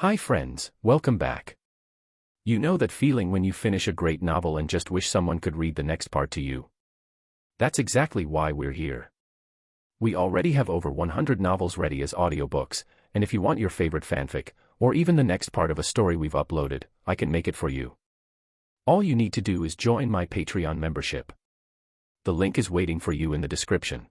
Hi friends, welcome back. You know that feeling when you finish a great novel and just wish someone could read the next part to you? That's exactly why we're here. We already have over 100 novels ready as audiobooks, and if you want your favorite fanfic, or even the next part of a story we've uploaded, I can make it for you. All you need to do is join my Patreon membership. The link is waiting for you in the description.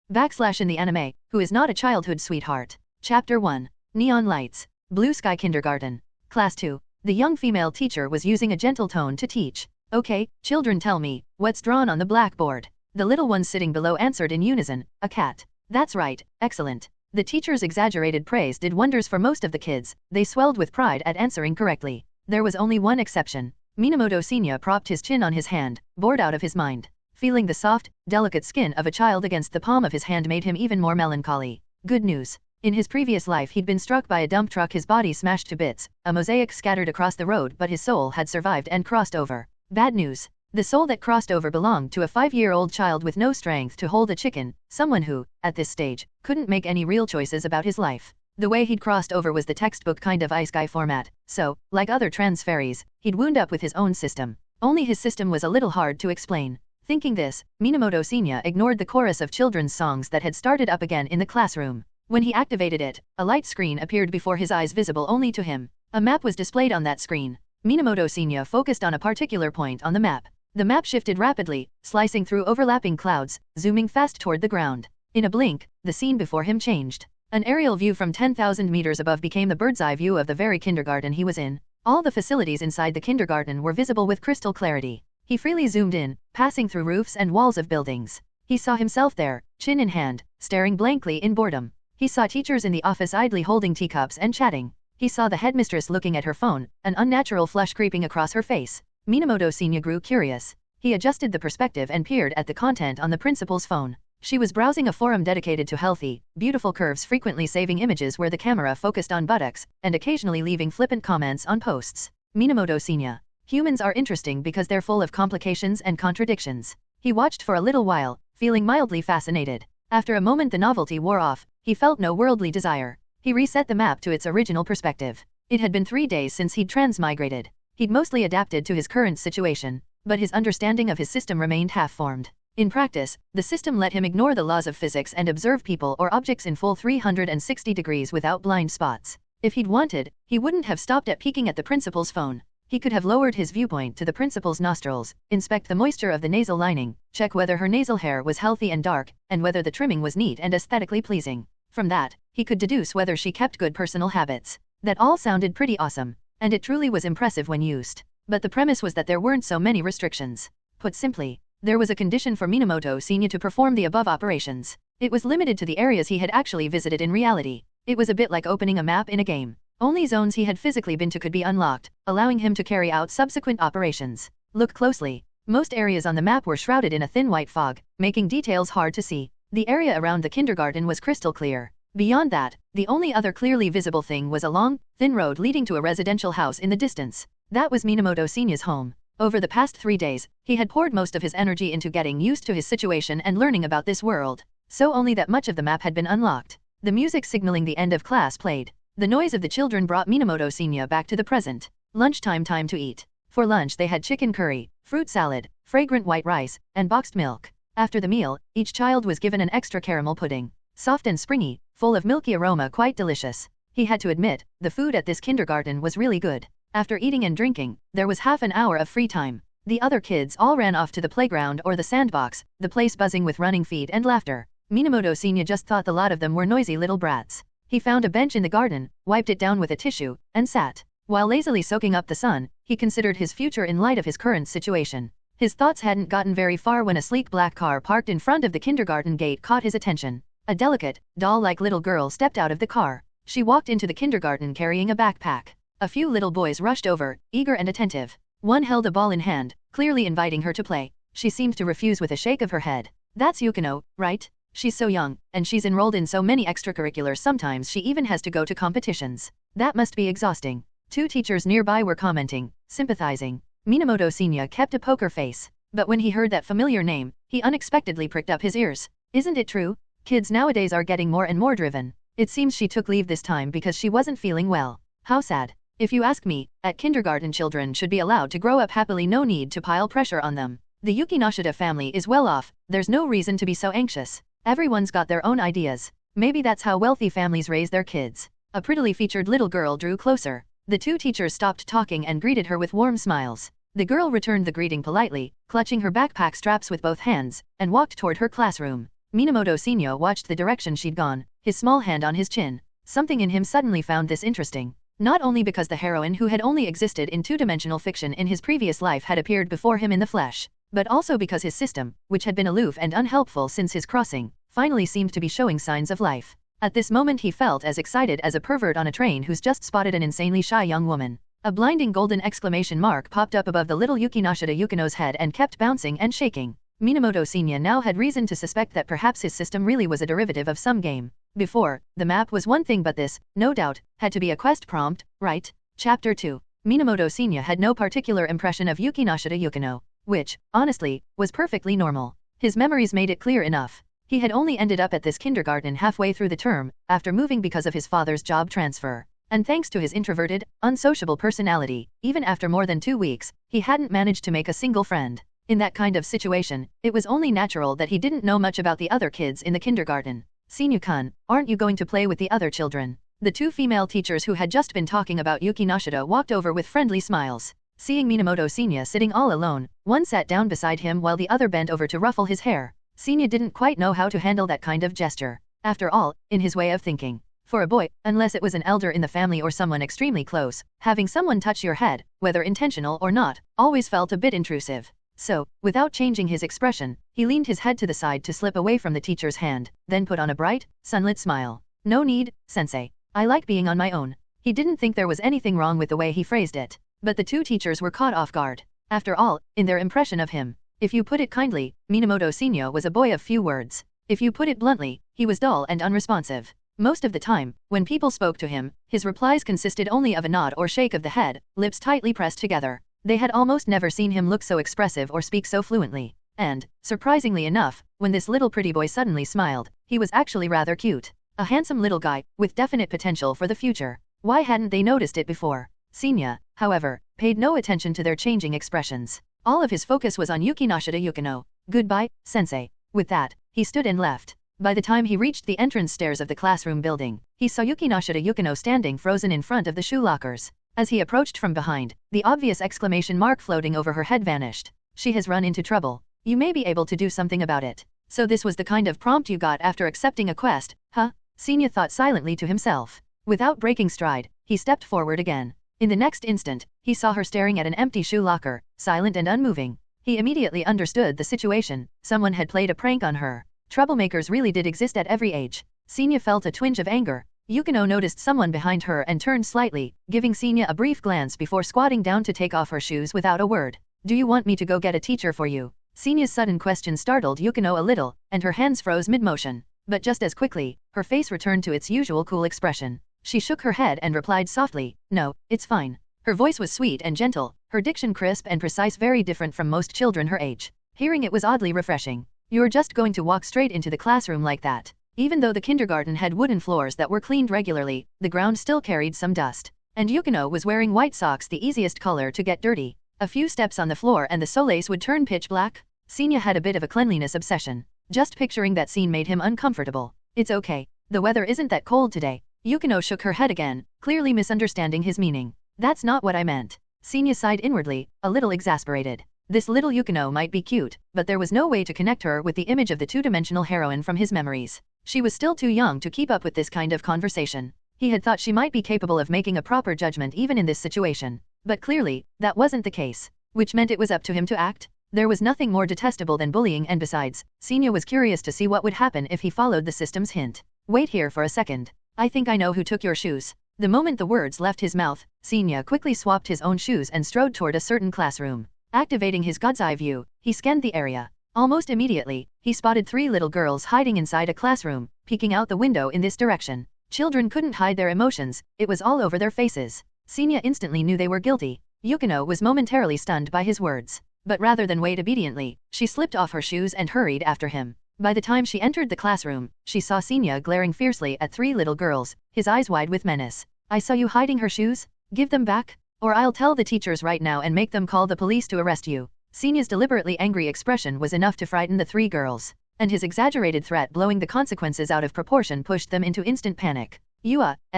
In the anime, who is not a childhood sweetheart. Chapter 1. Neon Lights. Blue Sky Kindergarten. Class 2. The young female teacher was using a gentle tone to teach. Okay, children, tell me, what's drawn on the blackboard? The little ones sitting below answered in unison, a cat. That's right, excellent. The teacher's exaggerated praise did wonders for most of the kids. They swelled with pride at answering correctly. There was only one exception. Minamoto Senior propped his chin on his hand, bored out of his mind. Feeling the soft, delicate skin of a child against the palm of his hand made him even more melancholy. Good news. In his previous life he'd been struck by a dump truck, his body smashed to bits, a mosaic scattered across the road, but his soul had survived and crossed over. Bad news. The soul that crossed over belonged to a 5-year-old child with no strength to hold a chicken, someone who, at this stage, couldn't make any real choices about his life. The way he'd crossed over was the textbook kind of ice guy format, so, like other trans fairies, he'd wound up with his own system. Only his system was a little hard to explain. Thinking this, Minamoto Senior ignored the chorus of children's songs that had started up again in the classroom. When he activated it, a light screen appeared before his eyes, visible only to him. A map was displayed on that screen. Minamoto Senior focused on a particular point on the map. The map shifted rapidly, slicing through overlapping clouds, zooming fast toward the ground. In a blink, the scene before him changed. An aerial view from 10,000 meters above became the bird's eye view of the very kindergarten he was in. All the facilities inside the kindergarten were visible with crystal clarity. He freely zoomed in, passing through roofs and walls of buildings. He saw himself there, chin in hand, staring blankly in boredom. He saw teachers in the office idly holding teacups and chatting. He saw the headmistress looking at her phone, an unnatural flush creeping across her face. Minamoto Senior grew curious. He adjusted the perspective and peered at the content on the principal's phone. She was browsing a forum dedicated to healthy, beautiful curves, frequently saving images where the camera focused on buttocks, and occasionally leaving flippant comments on posts. Minamoto Senior. Humans are interesting because they're full of complications and contradictions. He watched for a little while, feeling mildly fascinated. After a moment the novelty wore off. He felt no worldly desire. He reset the map to its original perspective. It had been 3 days since he'd transmigrated. He'd mostly adapted to his current situation, but his understanding of his system remained half-formed. In practice, the system let him ignore the laws of physics and observe people or objects in full 360 degrees without blind spots. If he'd wanted, he wouldn't have stopped at peeking at the principal's phone. He could have lowered his viewpoint to the principal's nostrils, inspect the moisture of the nasal lining, check whether her nasal hair was healthy and dark, and whether the trimming was neat and aesthetically pleasing. From that, he could deduce whether she kept good personal habits. That all sounded pretty awesome, and it truly was impressive when used. But the premise was that there weren't so many restrictions. Put simply, there was a condition for Minamoto Senior to perform the above operations. It was limited to the areas he had actually visited in reality. It was a bit like opening a map in a game. Only zones he had physically been to could be unlocked, allowing him to carry out subsequent operations. Look closely. Most areas on the map were shrouded in a thin white fog, making details hard to see. The area around the kindergarten was crystal clear. Beyond that, the only other clearly visible thing was a long, thin road leading to a residential house in the distance. That was Minamoto Senior's home. Over the past 3 days, he had poured most of his energy into getting used to his situation and learning about this world. So only that much of the map had been unlocked. The music signaling the end of class played. The noise of the children brought Minamoto Senior back to the present. Lunchtime, time to eat. For lunch they had chicken curry, fruit salad, fragrant white rice, and boxed milk. After the meal, each child was given an extra caramel pudding. Soft and springy, full of milky aroma, quite delicious. He had to admit, the food at this kindergarten was really good. After eating and drinking, there was half an hour of free time. The other kids all ran off to the playground or the sandbox, the place buzzing with running feet and laughter. Minamoto Senior just thought the lot of them were noisy little brats. He found a bench in the garden, wiped it down with a tissue, and sat. While lazily soaking up the sun, he considered his future in light of his current situation. His thoughts hadn't gotten very far when a sleek black car parked in front of the kindergarten gate caught his attention. A delicate, doll-like little girl stepped out of the car. She walked into the kindergarten carrying a backpack. A few little boys rushed over, eager and attentive. One held a ball in hand, clearly inviting her to play. She seemed to refuse with a shake of her head. That's Yukino, right? She's so young, and she's enrolled in so many extracurriculars, sometimes she even has to go to competitions. That must be exhausting. 2 teachers nearby were commenting, sympathizing. Minamoto Senior kept a poker face, but when he heard that familiar name, he unexpectedly pricked up his ears. Isn't it true? Kids nowadays are getting more and more driven. It seems she took leave this time because she wasn't feeling well. How sad. If you ask me, at kindergarten children should be allowed to grow up happily, no need to pile pressure on them. The Yukinoshita family is well off, there's no reason to be so anxious. Everyone's got their own ideas. Maybe that's how wealthy families raise their kids. A prettily featured little girl drew closer. The two teachers stopped talking and greeted her with warm smiles. The girl returned the greeting politely, clutching her backpack straps with both hands, and walked toward her classroom. Minamoto Senior watched the direction she'd gone, his small hand on his chin. Something in him suddenly found this interesting. Not only because the heroine who had only existed in two-dimensional fiction in his previous life had appeared before him in the flesh, but also because his system, which had been aloof and unhelpful since his crossing, finally seemed to be showing signs of life. At this moment he felt as excited as a pervert on a train who's just spotted an insanely shy young woman. A blinding golden exclamation mark popped up above the little Yukinoshita Yukino's head and kept bouncing and shaking. Minamoto Senior now had reason to suspect that perhaps his system really was a derivative of some game. Before, the map was one thing, but this, no doubt, had to be a quest prompt, right? Chapter 2. Minamoto Senior had no particular impression of Yukinoshita Yukino, which, honestly, was perfectly normal. His memories made it clear enough. He had only ended up at this kindergarten halfway through the term, after moving because of his father's job transfer. And thanks to his introverted, unsociable personality, even after more than 2 weeks, he hadn't managed to make a single friend. In that kind of situation, it was only natural that he didn't know much about the other kids in the kindergarten. Senior-kun, aren't you going to play with the other children? The two female teachers who had just been talking about Yukinoshita walked over with friendly smiles. Seeing Minamoto Senior sitting all alone, one sat down beside him while the other bent over to ruffle his hair. Senior didn't quite know how to handle that kind of gesture. After all, in his way of thinking, for a boy, unless it was an elder in the family or someone extremely close, having someone touch your head, whether intentional or not, always felt a bit intrusive. So, without changing his expression, he leaned his head to the side to slip away from the teacher's hand, then put on a bright, sunlit smile. No need, sensei. I like being on my own. He didn't think there was anything wrong with the way he phrased it. But the two teachers were caught off guard. After all, in their impression of him, if you put it kindly, Minamoto Senior was a boy of few words. If you put it bluntly, he was dull and unresponsive. Most of the time, when people spoke to him, his replies consisted only of a nod or shake of the head, lips tightly pressed together. They had almost never seen him look so expressive or speak so fluently. And, surprisingly enough, when this little pretty boy suddenly smiled, he was actually rather cute. A handsome little guy, with definite potential for the future. Why hadn't they noticed it before? Senior, however, paid no attention to their changing expressions. All of his focus was on Yukinoshita Yukino. Goodbye, sensei. With that, he stood and left. By the time he reached the entrance stairs of the classroom building, he saw Yukinoshita Yukino standing frozen in front of the shoe lockers. As he approached from behind, the obvious exclamation mark floating over her head vanished. She has run into trouble. You may be able to do something about it. So this was the kind of prompt you got after accepting a quest, huh? Senior thought silently to himself. Without breaking stride, he stepped forward again. In the next instant, he saw her staring at an empty shoe locker, silent and unmoving. He immediately understood the situation. Someone had played a prank on her. Troublemakers really did exist at every age. Senior felt a twinge of anger. Yukino noticed someone behind her and turned slightly, giving Senior a brief glance before squatting down to take off her shoes without a word. Do you want me to go get a teacher for you? Senior's sudden question startled Yukino a little, and her hands froze mid-motion. But just as quickly, her face returned to its usual cool expression. She shook her head and replied softly, no, it's fine. Her voice was sweet and gentle, her diction crisp and precise, very different from most children her age. Hearing it was oddly refreshing. You're just going to walk straight into the classroom like that? Even though the kindergarten had wooden floors that were cleaned regularly, the ground still carried some dust. And Yukino was wearing white socks, the easiest color to get dirty. A few steps on the floor and the soles would turn pitch black. Senior had a bit of a cleanliness obsession. Just picturing that scene made him uncomfortable. It's okay. The weather isn't that cold today. Yukino shook her head again, clearly misunderstanding his meaning. That's not what I meant. Senior sighed inwardly, a little exasperated. This little Yukino might be cute, but there was no way to connect her with the image of the two-dimensional heroine from his memories. She was still too young to keep up with this kind of conversation. He had thought she might be capable of making a proper judgment even in this situation. But clearly, that wasn't the case. Which meant it was up to him to act? There was nothing more detestable than bullying, and besides, Senior was curious to see what would happen if he followed the system's hint. Wait here for a second. I think I know who took your shoes. The moment the words left his mouth, Senior quickly swapped his own shoes and strode toward a certain classroom. Activating his God's eye view, he scanned the area. Almost immediately, he spotted 3 little girls hiding inside a classroom, peeking out the window in this direction. Children couldn't hide their emotions, it was all over their faces. Senior instantly knew they were guilty. Yukino was momentarily stunned by his words. But rather than wait obediently, she slipped off her shoes and hurried after him. By the time she entered the classroom, she saw Senior glaring fiercely at 3 little girls, his eyes wide with menace. I saw you hiding her shoes. Give them back, or I'll tell the teachers right now and make them call the police to arrest you. Senia's deliberately angry expression was enough to frighten the three girls, and his exaggerated threat blowing the consequences out of proportion pushed them into instant panic.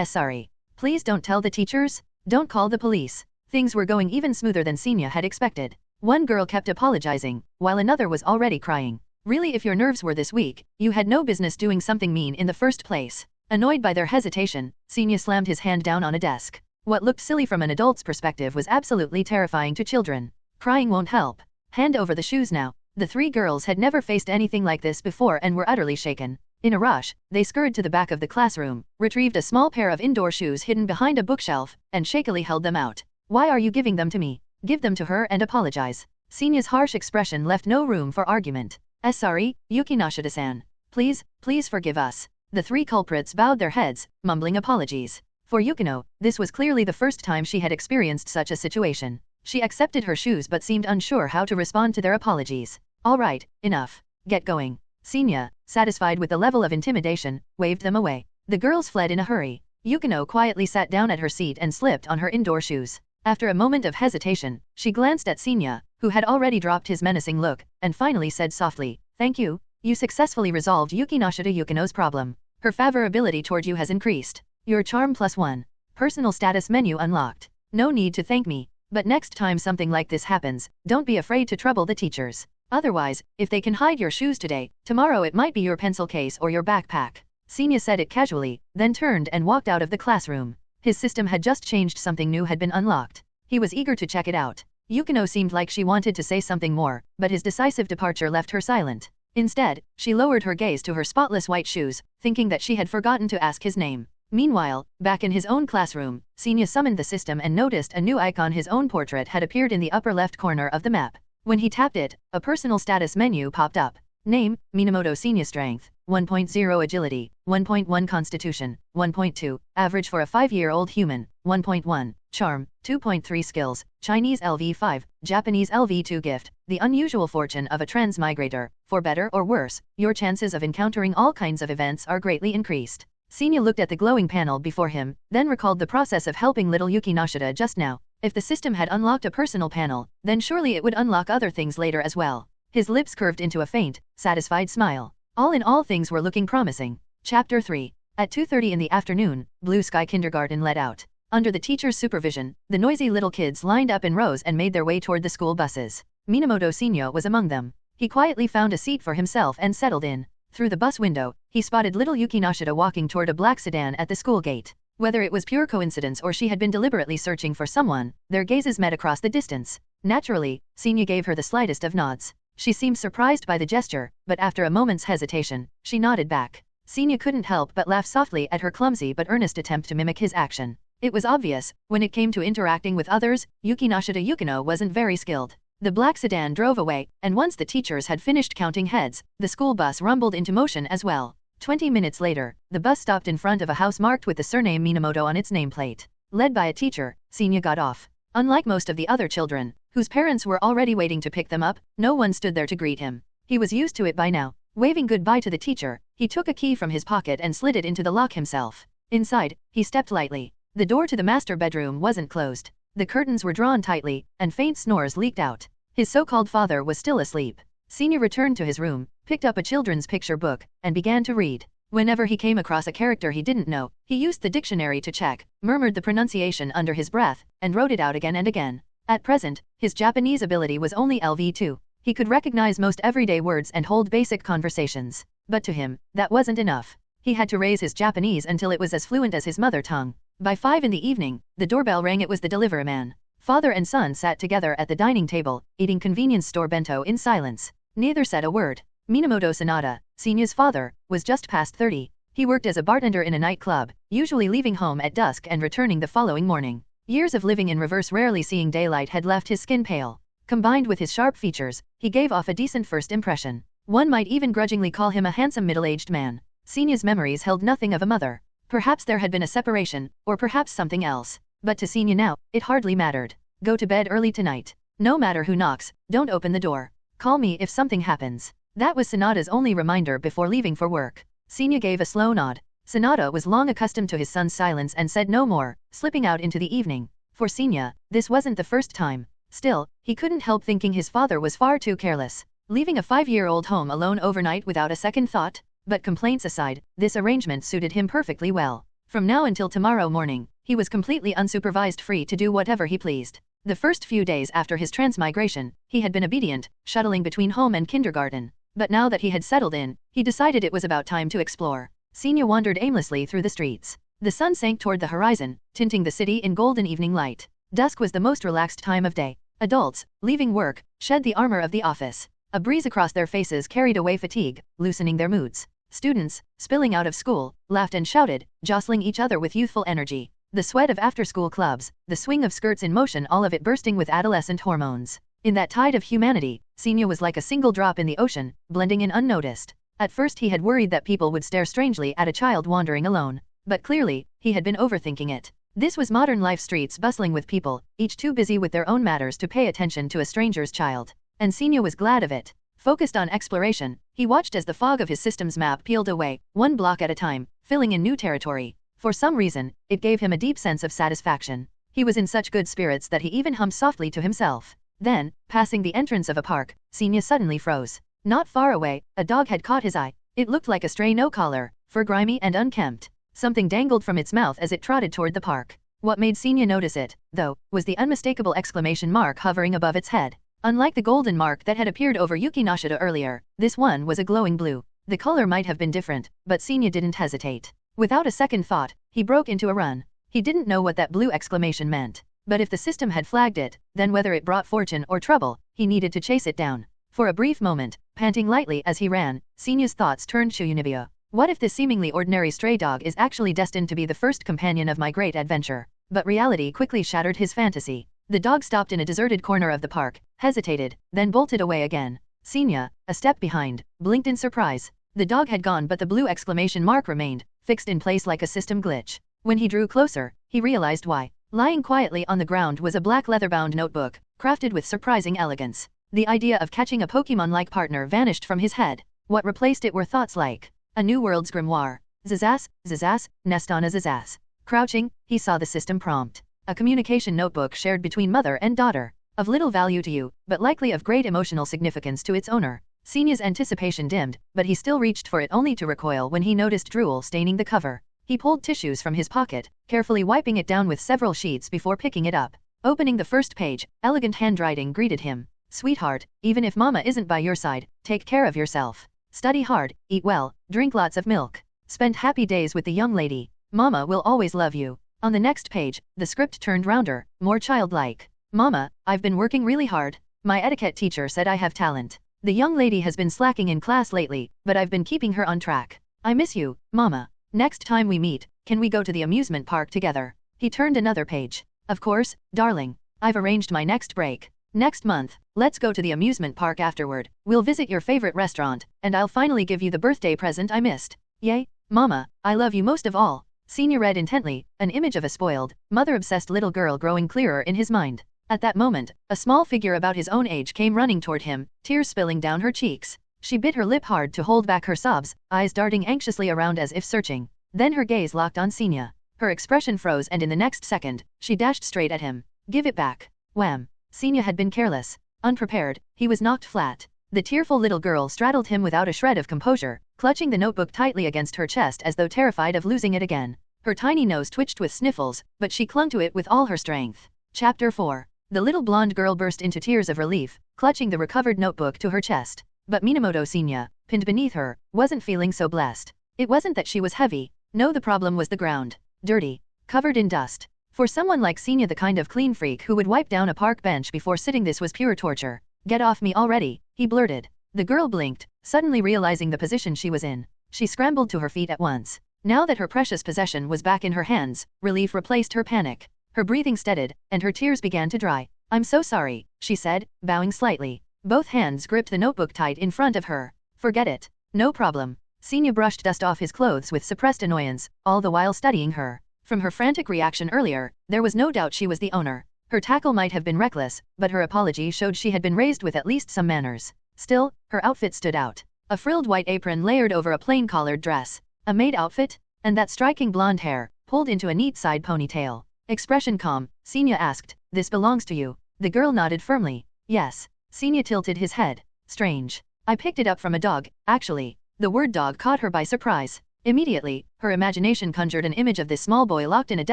Sorry. Please don't tell the teachers. Don't call the police. Things were going even smoother than Senia had expected. One girl kept apologizing, while another was already crying. Really, if your nerves were this weak, you had no business doing something mean in the first place. Annoyed by their hesitation, Senia slammed his hand down on a desk. What looked silly from an adult's perspective was absolutely terrifying to children. Crying won't help. Hand over the shoes now. The three girls had never faced anything like this before and were utterly shaken. In a rush, they scurried to the back of the classroom, retrieved a small pair of indoor shoes hidden behind a bookshelf, and shakily held them out. Why are you giving them to me? Give them to her and apologize. Senia's harsh expression left no room for argument. Sorry, Yukinoshitas-san. Please forgive us. The three culprits bowed their heads, mumbling apologies. For Yukino, this was clearly the first time she had experienced such a situation. She accepted her shoes but seemed unsure how to respond to their apologies. All right, enough. Get going. Senia, satisfied with the level of intimidation, waved them away. The girls fled in a hurry. Yukino quietly sat down at her seat and slipped on her indoor shoes. After a moment of hesitation, she glanced at Senia, who had already dropped his menacing look, and finally said softly, "Thank you. You successfully resolved Yukino's problem. Her favorability toward you has increased. Your charm +1. Personal status menu unlocked. No need to thank me, but next time something like this happens, don't be afraid to trouble the teachers. Otherwise, if they can hide your shoes today, tomorrow it might be your pencil case or your backpack." Senia said it casually, then turned and walked out of the classroom. His system had just changed, something new had been unlocked. He was eager to check it out. Yukino seemed like she wanted to say something more, but his decisive departure left her silent. Instead, she lowered her gaze to her spotless white shoes, thinking that she had forgotten to ask his name. Meanwhile, back in his own classroom, Senia summoned the system and noticed a new icon. His own portrait had appeared in the upper left corner of the map. When he tapped it, a personal status menu popped up. Name, Minamoto. Senia. Strength, 1.0. Agility, 1.1. Constitution, 1.2. Average for a 5-year-old human, 1.1. Charm, 2.3. Skills, Chinese LV5, Japanese LV2. Gift, the unusual fortune of a transmigrator. For better or worse, your chances of encountering all kinds of events are greatly increased. Senia looked at the glowing panel before him, then recalled the process of helping little Yukinoshita just now. If the system had unlocked a personal panel, then surely it would unlock other things later as well. His lips curved into a faint, satisfied smile. All in all, things were looking promising. Chapter 3. At 2:30 in the afternoon, Blue Sky Kindergarten let out. Under the teacher's supervision, the noisy little kids lined up in rows and made their way toward the school buses. Minamoto Senior was among them. He quietly found a seat for himself and settled in. Through the bus window, he spotted little Yukinoshita walking toward a black sedan at the school gate. Whether it was pure coincidence or she had been deliberately searching for someone, their gazes met across the distance. Naturally, Senia gave her the slightest of nods. She seemed surprised by the gesture, but after a moment's hesitation, she nodded back. Senia couldn't help but laugh softly at her clumsy but earnest attempt to mimic his action. It was obvious, when it came to interacting with others, Yukino wasn't very skilled. The black sedan drove away, and once the teachers had finished counting heads, the school bus rumbled into motion as well. 20 minutes later, the bus stopped in front of a house marked with the surname Minamoto on its nameplate. Led by a teacher, Senia got off. Unlike most of the other children, whose parents were already waiting to pick them up, no one stood there to greet him. He was used to it by now. Waving goodbye to the teacher, he took a key from his pocket and slid it into the lock himself. Inside, he stepped lightly. The door to the master bedroom wasn't closed. The curtains were drawn tightly, and faint snores leaked out. His so-called father was still asleep. Senia returned to his room, picked up a children's picture book, and began to read. Whenever he came across a character he didn't know, he used the dictionary to check, murmured the pronunciation under his breath, and wrote it out again and again. At present, his Japanese ability was only LV2. He could recognize most everyday words and hold basic conversations. But to him, that wasn't enough. He had to raise his Japanese until it was as fluent as his mother tongue. By 5 in the evening, the doorbell rang. It was the delivery man. Father and son sat together at the dining table, eating convenience store bento in silence. Neither said a word. Minamoto Sanada, Senia's father, was just past 30. He worked as a bartender in a nightclub, usually leaving home at dusk and returning the following morning. Years of living in reverse, rarely seeing daylight, had left his skin pale. Combined with his sharp features, he gave off a decent first impression. One might even grudgingly call him a handsome middle-aged man. Senia's memories held nothing of a mother. Perhaps there had been a separation, or perhaps something else. But to Senia now, it hardly mattered. Go to bed early tonight. No matter who knocks, don't open the door. Call me if something happens. That was Sanada's only reminder before leaving for work. Senia gave a slow nod. Sanada was long accustomed to his son's silence and said no more, slipping out into the evening. For Senya, this wasn't the first time. Still, he couldn't help thinking his father was far too careless, leaving a 5-year-old home alone overnight without a second thought. But complaints aside, this arrangement suited him perfectly well. From now until tomorrow morning, he was completely unsupervised, free to do whatever he pleased. The first few days after his transmigration, he had been obedient, shuttling between home and kindergarten. But now that he had settled in, he decided it was about time to explore. Senya wandered aimlessly through the streets. The sun sank toward the horizon, tinting the city in golden evening light. Dusk was the most relaxed time of day. Adults, leaving work, shed the armor of the office. A breeze across their faces carried away fatigue, loosening their moods. Students, spilling out of school, laughed and shouted, jostling each other with youthful energy. The sweat of after-school clubs, the swing of skirts in motion, all of it bursting with adolescent hormones. In that tide of humanity, Senya was like a single drop in the ocean, blending in unnoticed. At first he had worried that people would stare strangely at a child wandering alone. But clearly, he had been overthinking it. This was modern life, streets bustling with people, each too busy with their own matters to pay attention to a stranger's child. And Senya was glad of it. Focused on exploration, he watched as the fog of his system's map peeled away, one block at a time, filling in new territory. For some reason, it gave him a deep sense of satisfaction. He was in such good spirits that he even hummed softly to himself. Then, passing the entrance of a park, Senya suddenly froze. Not far away, a dog had caught his eye. It looked like a stray no-collar, fur grimy and unkempt. Something dangled from its mouth as it trotted toward the park. What made Senya notice it, though, was the unmistakable exclamation mark hovering above its head. Unlike the golden mark that had appeared over Yukinoshita earlier, this one was a glowing blue. The color might have been different, but Senya didn't hesitate. Without a second thought, he broke into a run. He didn't know what that blue exclamation meant, but if the system had flagged it, then whether it brought fortune or trouble, he needed to chase it down. For a brief moment, panting lightly as he ran, Senya's thoughts turned to Unibia. What if this seemingly ordinary stray dog is actually destined to be the first companion of my great adventure? But reality quickly shattered his fantasy. The dog stopped in a deserted corner of the park, hesitated, then bolted away again. Senya, a step behind, blinked in surprise. The dog had gone, but the blue exclamation mark remained, fixed in place like a system glitch. When he drew closer, he realized why. Lying quietly on the ground was a black leather-bound notebook, crafted with surprising elegance. The idea of catching a Pokemon-like partner vanished from his head. What replaced it were thoughts like, a new world's grimoire. Zazas, Zazas, Nestana Zazas. Crouching, he saw the system prompt. A communication notebook shared between mother and daughter. Of little value to you, but likely of great emotional significance to its owner. Senya's anticipation dimmed, but he still reached for it only to recoil when he noticed drool staining the cover. He pulled tissues from his pocket, carefully wiping it down with several sheets before picking it up. Opening the first page, elegant handwriting greeted him. Sweetheart, even if mama isn't by your side, take care of yourself. Study hard, eat well, drink lots of milk. Spend happy days with the young lady. Mama will always love you. On the next page, the script turned rounder, more childlike. Mama, I've been working really hard. My etiquette teacher said I have talent. The young lady has been slacking in class lately, but I've been keeping her on track. I miss you, Mama. Next time we meet, can we go to the amusement park together? He turned another page. Of course, darling. I've arranged my next break. Next month, let's go to the amusement park afterward. We'll visit your favorite restaurant, and I'll finally give you the birthday present I missed. Yay, Mama, I love you most of all. Senya read intently, an image of a spoiled, mother-obsessed little girl growing clearer in his mind. At that moment, a small figure about his own age came running toward him, tears spilling down her cheeks. She bit her lip hard to hold back her sobs, eyes darting anxiously around as if searching. Then her gaze locked on Senya. Her expression froze, and in the next second, she dashed straight at him. Give it back. Wham! Senya had been careless. Unprepared, he was knocked flat. The tearful little girl straddled him without a shred of composure, clutching the notebook tightly against her chest as though terrified of losing it again. Her tiny nose twitched with sniffles, but she clung to it with all her strength. Chapter 4. The little blonde girl burst into tears of relief, clutching the recovered notebook to her chest. But Minamoto Senya, pinned beneath her, wasn't feeling so blessed. It wasn't that she was heavy. No, the problem was the ground. Dirty. Covered in dust. For someone like Senya, the kind of clean freak who would wipe down a park bench before sitting, this was pure torture. Get off me already, he blurted. The girl blinked, suddenly realizing the position she was in. She scrambled to her feet at once. Now that her precious possession was back in her hands, relief replaced her panic. Her breathing steadied, and her tears began to dry. I'm so sorry, she said, bowing slightly. Both hands gripped the notebook tight in front of her. Forget it. No problem. Senya brushed dust off his clothes with suppressed annoyance, all the while studying her. From her frantic reaction earlier, there was no doubt she was the owner. Her tackle might have been reckless, but her apology showed she had been raised with at least some manners. Still, her outfit stood out. A frilled white apron layered over a plain collared dress. A maid outfit? And that striking blonde hair, pulled into a neat side ponytail. Expression calm, Senya asked, "This belongs to you?" The girl nodded firmly. "Yes." Senya tilted his head. "Strange. I picked it up from a dog, actually." The word dog caught her by surprise. Immediately, her imagination conjured an image of this small boy locked in a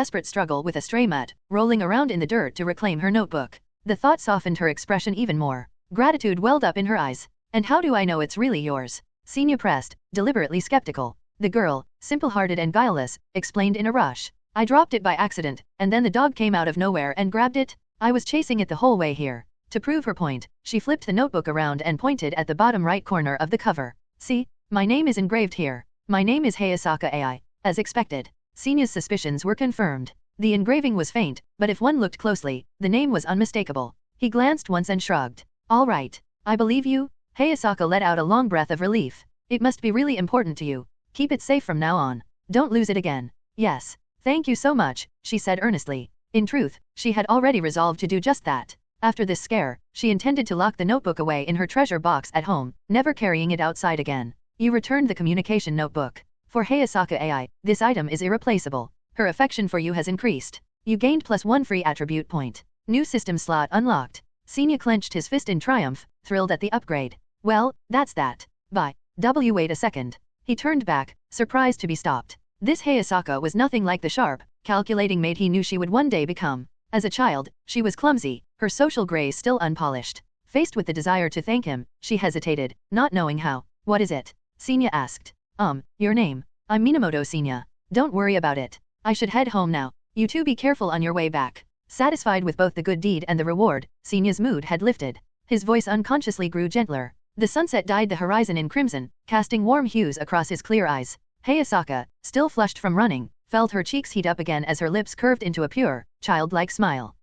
desperate struggle with a stray mutt, rolling around in the dirt to reclaim her notebook. The thought softened her expression even more. Gratitude welled up in her eyes. "And how do I know it's really yours?" Senya pressed, deliberately skeptical. The girl, simple-hearted and guileless, explained in a rush. "I dropped it by accident, and then the dog came out of nowhere and grabbed it. I was chasing it the whole way here." To prove her point, she flipped the notebook around and pointed at the bottom right corner of the cover. "See? My name is engraved here. My name is Hayasaka AI." As expected, Senya's suspicions were confirmed. The engraving was faint, but if one looked closely, the name was unmistakable. He glanced once and shrugged. "All right. I believe you." Hayasaka let out a long breath of relief. "It must be really important to you. Keep it safe from now on. Don't lose it again." "Yes. Thank you so much," she said earnestly. In truth, she had already resolved to do just that. After this scare, she intended to lock the notebook away in her treasure box at home, never carrying it outside again. You returned the communication notebook. For Hayasaka AI, this item is irreplaceable. Her affection for you has increased. You gained +1 free attribute point. New system slot unlocked. Senya clenched his fist in triumph, thrilled at the upgrade. "Well, that's that. Bye." Wait a second. He turned back, surprised to be stopped. This Hayasaka was nothing like the sharp, calculating maid he knew she would one day become. As a child, she was clumsy, her social grace still unpolished. Faced with the desire to thank him, she hesitated, not knowing how. "What is it?" Senya asked. Your name. I'm Minamoto Senya. Don't worry about it. I should head home now. You two be careful on your way back." Satisfied with both the good deed and the reward, Senya's mood had lifted. His voice unconsciously grew gentler. The sunset dyed the horizon in crimson, casting warm hues across his clear eyes. Hayasaka, still flushed from running, felt her cheeks heat up again as her lips curved into a pure, childlike smile.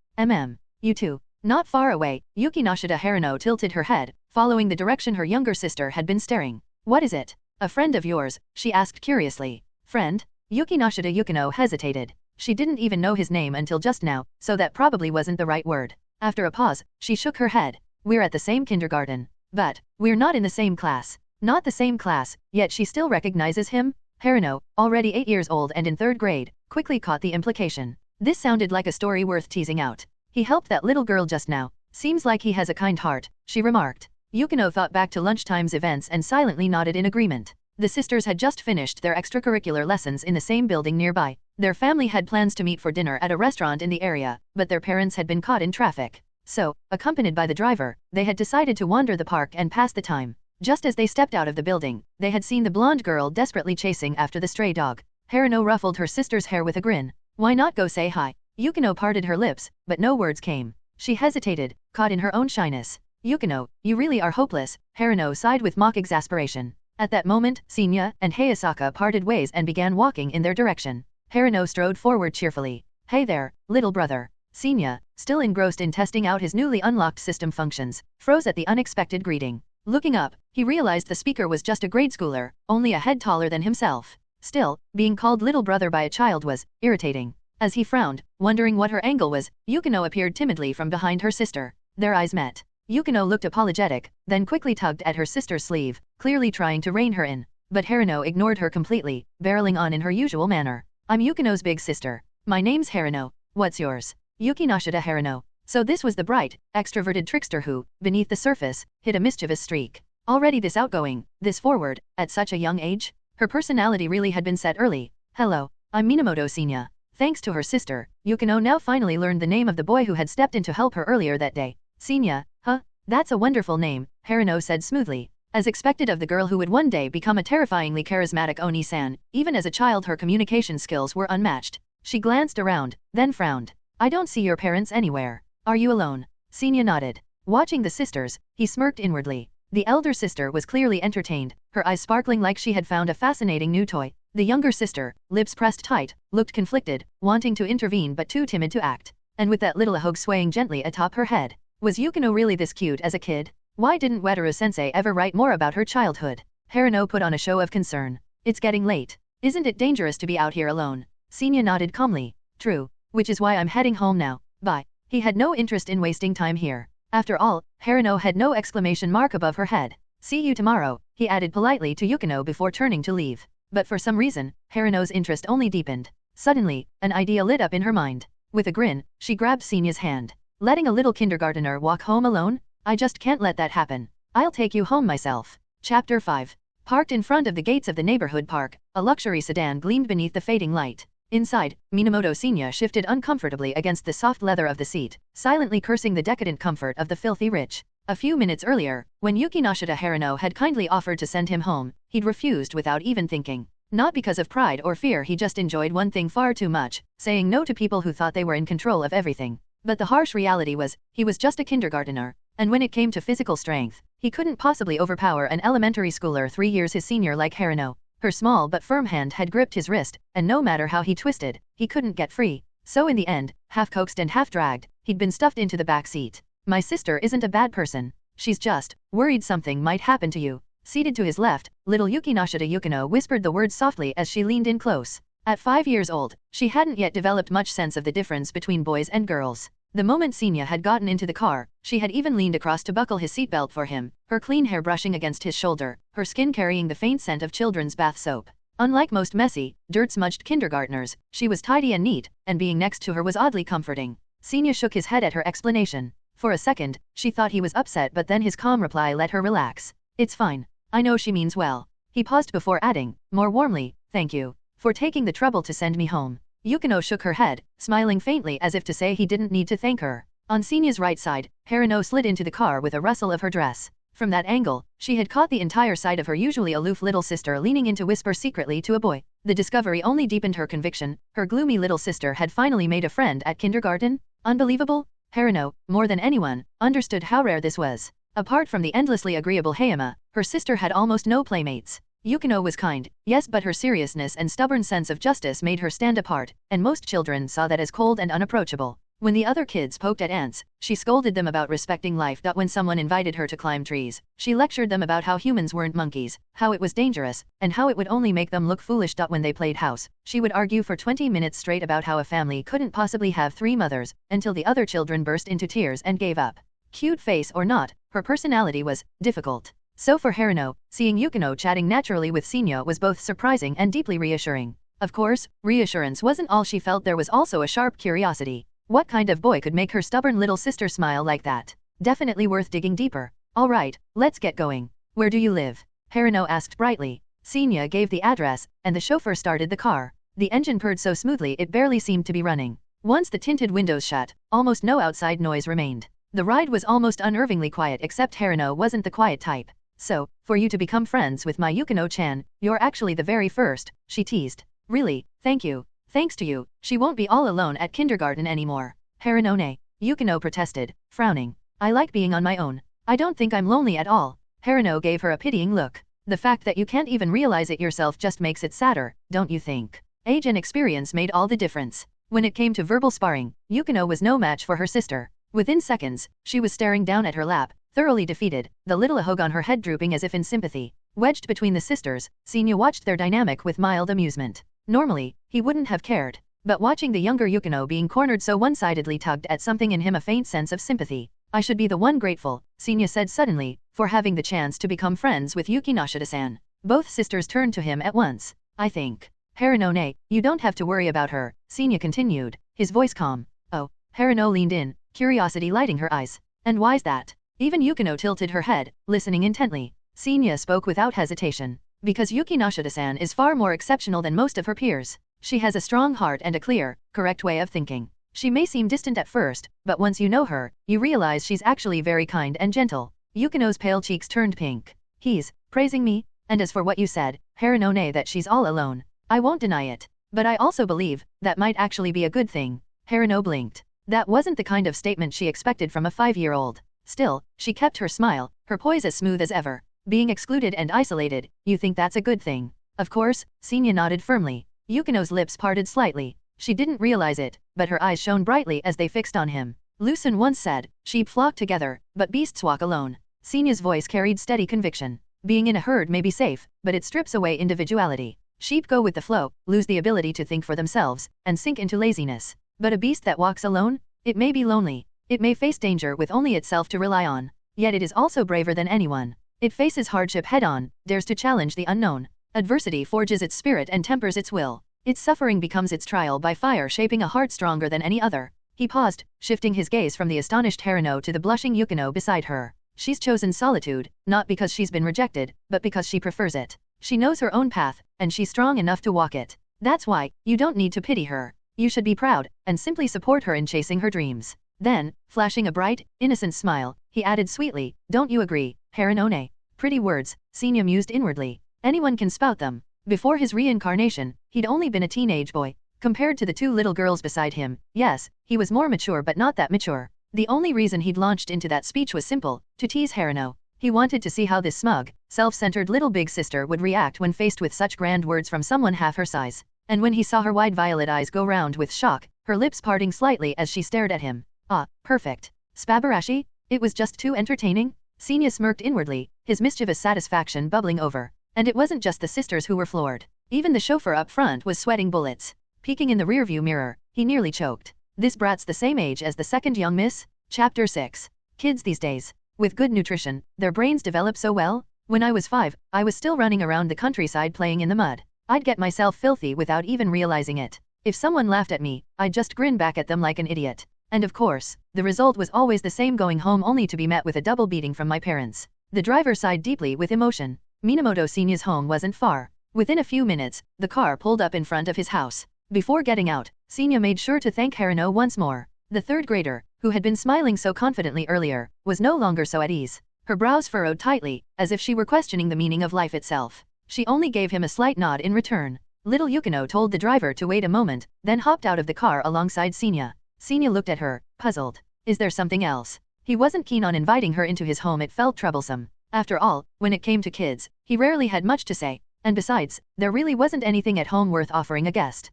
You two. Not far away, Yukinoshitas Harino tilted her head, following the direction her younger sister had been staring. "What is it? A friend of yours?" she asked curiously. "Friend?" Yukinoshitas Yukino hesitated. She didn't even know his name until just now, so that probably wasn't the right word. After a pause, she shook her head. "We're at the same kindergarten. But, we're not in the same class." Not the same class, yet she still recognizes him? Harino, already 8 years old and in 3rd grade, quickly caught the implication. This sounded like a story worth teasing out. "He helped that little girl just now. Seems like he has a kind heart," she remarked. Yukino thought back to lunchtime's events and silently nodded in agreement. The sisters had just finished their extracurricular lessons in the same building nearby. Their family had plans to meet for dinner at a restaurant in the area, but their parents had been caught in traffic. So, accompanied by the driver, they had decided to wander the park and pass the time. Just as they stepped out of the building, they had seen the blonde girl desperately chasing after the stray dog. Harino ruffled her sister's hair with a grin. "Why not go say hi?" Yukino parted her lips, but no words came. She hesitated, caught in her own shyness. "Yukino, you really are hopeless," Harino sighed with mock exasperation. At that moment, Senya and Hayasaka parted ways and began walking in their direction. Harino strode forward cheerfully. "Hey there, little brother." Senya, still engrossed in testing out his newly unlocked system functions, froze at the unexpected greeting. Looking up, he realized the speaker was just a grade schooler, only a head taller than himself. Still, being called little brother by a child was irritating. As he frowned, wondering what her angle was, Yukino appeared timidly from behind her sister. Their eyes met. Yukino looked apologetic, then quickly tugged at her sister's sleeve, clearly trying to rein her in. But Harino ignored her completely, barreling on in her usual manner. "I'm Yukino's big sister. My name's Harino. What's yours?" Yukinoshitas Harino. So this was the bright, extroverted trickster who, beneath the surface, hid a mischievous streak. Already this outgoing, this forward, at such a young age? Her personality really had been set early. "Hello, I'm Minamoto Senya." Thanks to her sister, Yukino now finally learned the name of the boy who had stepped in to help her earlier that day. "Senya, huh? That's a wonderful name," Harino said smoothly. As expected of the girl who would one day become a terrifyingly charismatic Oni-san, even as a child her communication skills were unmatched. She glanced around, then frowned. "I don't see your parents anywhere. Are you alone?" Senya nodded. Watching the sisters, he smirked inwardly. The elder sister was clearly entertained, her eyes sparkling like she had found a fascinating new toy. The younger sister, lips pressed tight, looked conflicted, wanting to intervene but too timid to act. And with that little ahogue swaying gently atop her head. Was Yukino really this cute as a kid? Why didn't Wataru-sensei ever write more about her childhood? Harino put on a show of concern. "It's getting late. Isn't it dangerous to be out here alone?" Senya nodded calmly. "True. Which is why I'm heading home now. Bye." He had no interest in wasting time here. After all, Harino had no exclamation mark above her head. "See you tomorrow," he added politely to Yukino before turning to leave. but for some reason, Haruno's interest only deepened. Suddenly, an idea lit up in her mind. With a grin, she grabbed Sinya's hand. Letting a little kindergartner walk home alone? I just can't let that happen. I'll take you home myself. Chapter 5. Parked in front of the gates of the neighborhood park, a luxury sedan gleamed beneath the fading light. Inside, Minamoto Sinya shifted uncomfortably against the soft leather of the seat, silently cursing the decadent comfort of the filthy rich. A few minutes earlier, when Yukinoshita Haruno had kindly offered to send him home, he'd refused without even thinking. Not because of pride or fear, he just enjoyed one thing far too much, saying no to people who thought they were in control of everything. But the harsh reality was, he was just a kindergartner, and when it came to physical strength, he couldn't possibly overpower an elementary schooler 3 years his senior like Haruno. Her small but firm hand had gripped his wrist, and no matter how he twisted, he couldn't get free. So in the end, half coaxed and half dragged, he'd been stuffed into the back seat. My sister isn't a bad person. She's just worried something might happen to you. Seated to his left, little Yukinoshita Yukino whispered the words softly as she leaned in close. At 5 years old, she hadn't yet developed much sense of the difference between boys and girls. The moment Sinya had gotten into the car, she had even leaned across to buckle his seatbelt for him, her clean hair brushing against his shoulder, her skin carrying the faint scent of children's bath soap. Unlike most messy, dirt-smudged kindergartners, she was tidy and neat, and being next to her was oddly comforting. Sinya shook his head at her explanation. For a second, she thought he was upset, but then his calm reply let her relax. It's fine. I know she means well. He paused before adding, more warmly, thank you for taking the trouble to send me home. Yukino shook her head, smiling faintly as if to say he didn't need to thank her. On Sinya's right side, Haruno slid into the car with a rustle of her dress. From that angle, she had caught the entire sight of her usually aloof little sister leaning in to whisper secretly to a boy. The discovery only deepened her conviction. Her gloomy little sister had finally made a friend at kindergarten? Unbelievable? Haruno, more than anyone, understood how rare this was. Apart from the endlessly agreeable Hayama, her sister had almost no playmates. Yukino was kind, yes, but her seriousness and stubborn sense of justice made her stand apart, and most children saw that as cold and unapproachable. When the other kids poked at ants, she scolded them about respecting life. When someone invited her to climb trees, she lectured them about how humans weren't monkeys, how it was dangerous, and how it would only make them look foolish. When they played house, she would argue for 20 minutes straight about how a family couldn't possibly have 3 mothers, until the other children burst into tears and gave up. Cute face or not, her personality was difficult. So for Haruno, seeing Yukino chatting naturally with Sinya was both surprising and deeply reassuring. Of course, reassurance wasn't all she felt. There was also a sharp curiosity. What kind of boy could make her stubborn little sister smile like that? Definitely worth digging deeper. All right, let's get going. Where do you live? Haruno asked brightly. Sinya gave the address, and the chauffeur started the car. The engine purred so smoothly it barely seemed to be running. Once the tinted windows shut, almost no outside noise remained. The ride was almost unnervingly quiet, except Haruno wasn't the quiet type. So, for you to become friends with my Yukino-chan, you're actually the very first, she teased. Really, thank you. Thanks to you, she won't be all alone at kindergarten anymore. Haruno-ne, Yukino protested, frowning. I like being on my own. I don't think I'm lonely at all. Haruno gave her a pitying look. The fact that you can't even realize it yourself just makes it sadder, don't you think? Age and experience made all the difference. When it came to verbal sparring, Yukino was no match for her sister. Within seconds, she was staring down at her lap, thoroughly defeated, the little ahog on her head drooping as if in sympathy. Wedged between the sisters, Sinya watched their dynamic with mild amusement. Normally, he wouldn't have cared, but watching the younger Yukino being cornered so one-sidedly tugged at something in him a faint sense of sympathy. I should be the one grateful, Sinya said suddenly, for having the chance to become friends with Yukinoshita-san. Both sisters turned to him at once. I think. Haruno-ne, you don't have to worry about her, Sinya continued, his voice calm. Oh, Haruno leaned in, curiosity lighting her eyes. And why's that? Even Yukino tilted her head, listening intently. Sinya spoke without hesitation. Because Yukinoshita-san is far more exceptional than most of her peers. She has a strong heart and a clear, correct way of thinking. She may seem distant at first, but once you know her, you realize she's actually very kind and gentle. Yukino's pale cheeks turned pink. He's praising me? And as for what you said, Haruno-ne, that she's all alone, I won't deny it. But I also believe that might actually be a good thing. Haruno blinked. That wasn't the kind of statement she expected from a 5-year-old. Still, she kept her smile, her poise as smooth as ever. Being excluded and isolated, you think that's a good thing? Of course, Sinya nodded firmly. Yukino's lips parted slightly. She didn't realize it, but her eyes shone brightly as they fixed on him. Lucian once said, sheep flock together, but beasts walk alone. Sinya's voice carried steady conviction. Being in a herd may be safe, but it strips away individuality. Sheep go with the flow, lose the ability to think for themselves, and sink into laziness. But a beast that walks alone? It may be lonely. It may face danger with only itself to rely on. Yet it is also braver than anyone. It faces hardship head-on, dares to challenge the unknown. Adversity forges its spirit and tempers its will. Its suffering becomes its trial by fire, shaping a heart stronger than any other. He paused, shifting his gaze from the astonished Harino to the blushing Yukino beside her. She's chosen solitude, not because she's been rejected, but because she prefers it. She knows her own path, and she's strong enough to walk it. That's why, you don't need to pity her. You should be proud, and simply support her in chasing her dreams. Then, flashing a bright, innocent smile, he added sweetly, don't you agree, Harinone? Pretty words, Senya mused inwardly. Anyone can spout them. Before his reincarnation, he'd only been a teenage boy. Compared to the two little girls beside him, yes, he was more mature but not that mature. The only reason he'd launched into that speech was simple, to tease Harino. He wanted to see how this smug, self-centered little big sister would react when faced with such grand words from someone half her size. And when he saw her wide violet eyes go round with shock, her lips parting slightly as she stared at him. Ah, perfect. Spabarashi? It was just too entertaining? Senya smirked inwardly, his mischievous satisfaction bubbling over. And it wasn't just the sisters who were floored. Even the chauffeur up front was sweating bullets. Peeking in the rearview mirror, he nearly choked. This brat's the same age as the second young miss? Chapter 6. Kids these days. With good nutrition, their brains develop so well. When I was 5, I was still running around the countryside playing in the mud. I'd get myself filthy without even realizing it. If someone laughed at me, I'd just grin back at them like an idiot. And of course, the result was always the same, going home only to be met with a double beating from my parents. The driver sighed deeply with emotion. Minamoto Senya's home wasn't far. Within a few minutes, the car pulled up in front of his house. Before getting out, Senya made sure to thank Harino once more. The third grader, who had been smiling so confidently earlier, was no longer so at ease. Her brows furrowed tightly, as if she were questioning the meaning of life itself. She only gave him a slight nod in return. Little Yukino told the driver to wait a moment, then hopped out of the car alongside Senya. Senya looked at her, puzzled. Is there something else? He wasn't keen on inviting her into his home. It felt troublesome. After all, when it came to kids, he rarely had much to say. And besides, there really wasn't anything at home worth offering a guest.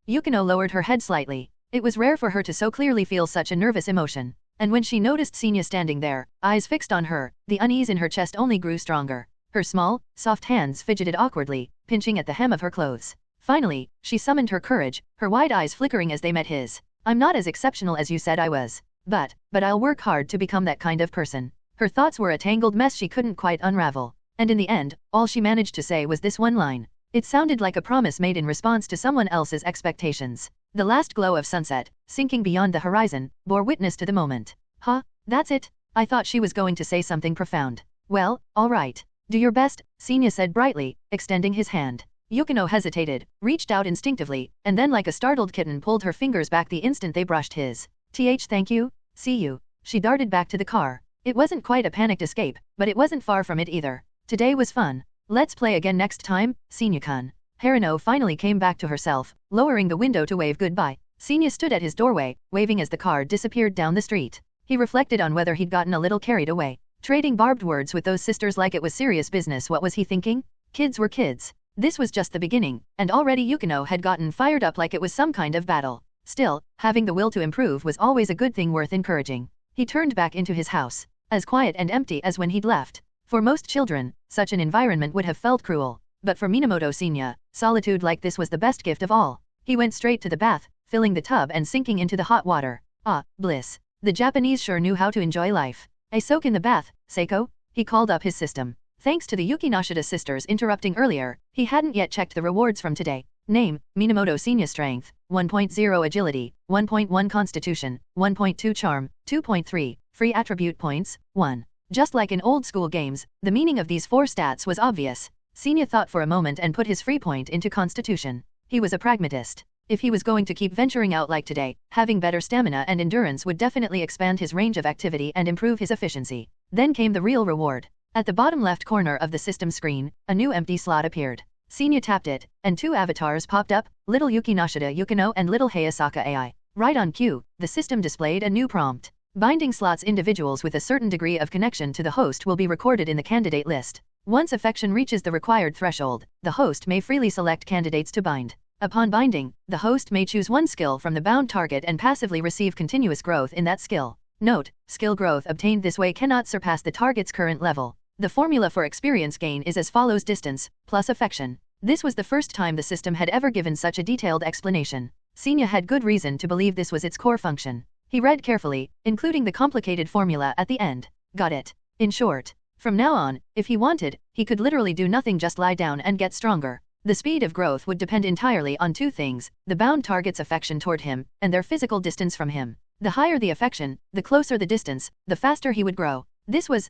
Yukino lowered her head slightly. It was rare for her to so clearly feel such a nervous emotion. And when she noticed Senya standing there, eyes fixed on her, the unease in her chest only grew stronger. Her small, soft hands fidgeted awkwardly, pinching at the hem of her clothes. Finally, she summoned her courage, her wide eyes flickering as they met his. I'm not as exceptional as you said I was. But I'll work hard to become that kind of person. Her thoughts were a tangled mess she couldn't quite unravel. And in the end, all she managed to say was this one line. It sounded like a promise made in response to someone else's expectations. The last glow of sunset, sinking beyond the horizon, bore witness to the moment. Huh? That's it? I thought she was going to say something profound. Well, all right. Do your best, Senya said brightly, extending his hand. Yukino hesitated, reached out instinctively, and then like a startled kitten pulled her fingers back the instant they brushed his. Thank you, see you. She darted back to the car. It wasn't quite a panicked escape, but it wasn't far from it either. Today was fun. Let's play again next time, Senya-kun. Harino finally came back to herself, lowering the window to wave goodbye. Senya stood at his doorway, waving as the car disappeared down the street. He reflected on whether he'd gotten a little carried away. Trading barbed words with those sisters like it was serious business. What was he thinking? Kids were kids. This was just the beginning, and already Yukino had gotten fired up like it was some kind of battle. Still, having the will to improve was always a good thing worth encouraging. He turned back into his house, as quiet and empty as when he'd left. For most children, such an environment would have felt cruel. But for Minamoto Senya, solitude like this was the best gift of all. He went straight to the bath, filling the tub and sinking into the hot water. Ah, bliss. The Japanese sure knew how to enjoy life. A soak in the bath, Seiko? He called up his system. Thanks to the Yukinoshitas sisters interrupting earlier, he hadn't yet checked the rewards from today. Name, Minamoto Senya Strength, 1.0 Agility, 1.1 Constitution, 1.2 Charm, 2.3, Free Attribute Points, 1. Just like in old school games, the meaning of these 4 stats was obvious. Senya thought for a moment and put his free point into Constitution. He was a pragmatist. If he was going to keep venturing out like today, having better stamina and endurance would definitely expand his range of activity and improve his efficiency. Then came the real reward. At the bottom left corner of the system screen, a new empty slot appeared. Senya tapped it, and 2 avatars popped up, little Yukinoshita Yukino and little Hayasaka AI. Right on cue, the system displayed a new prompt. Binding slots. Individuals with a certain degree of connection to the host will be recorded in the candidate list. Once affection reaches the required threshold, the host may freely select candidates to bind. Upon binding, the host may choose one skill from the bound target and passively receive continuous growth in that skill. Note, skill growth obtained this way cannot surpass the target's current level. The formula for experience gain is as follows: distance, plus affection. This was the first time the system had ever given such a detailed explanation. Senya had good reason to believe this was its core function. He read carefully, including the complicated formula at the end. Got it. In short, From now on, if he wanted, he could literally do nothing, just lie down and get stronger. The speed of growth would depend entirely on two things: the bound target's affection toward him, and their physical distance from him. The higher the affection, the closer the distance, the faster he would grow. This was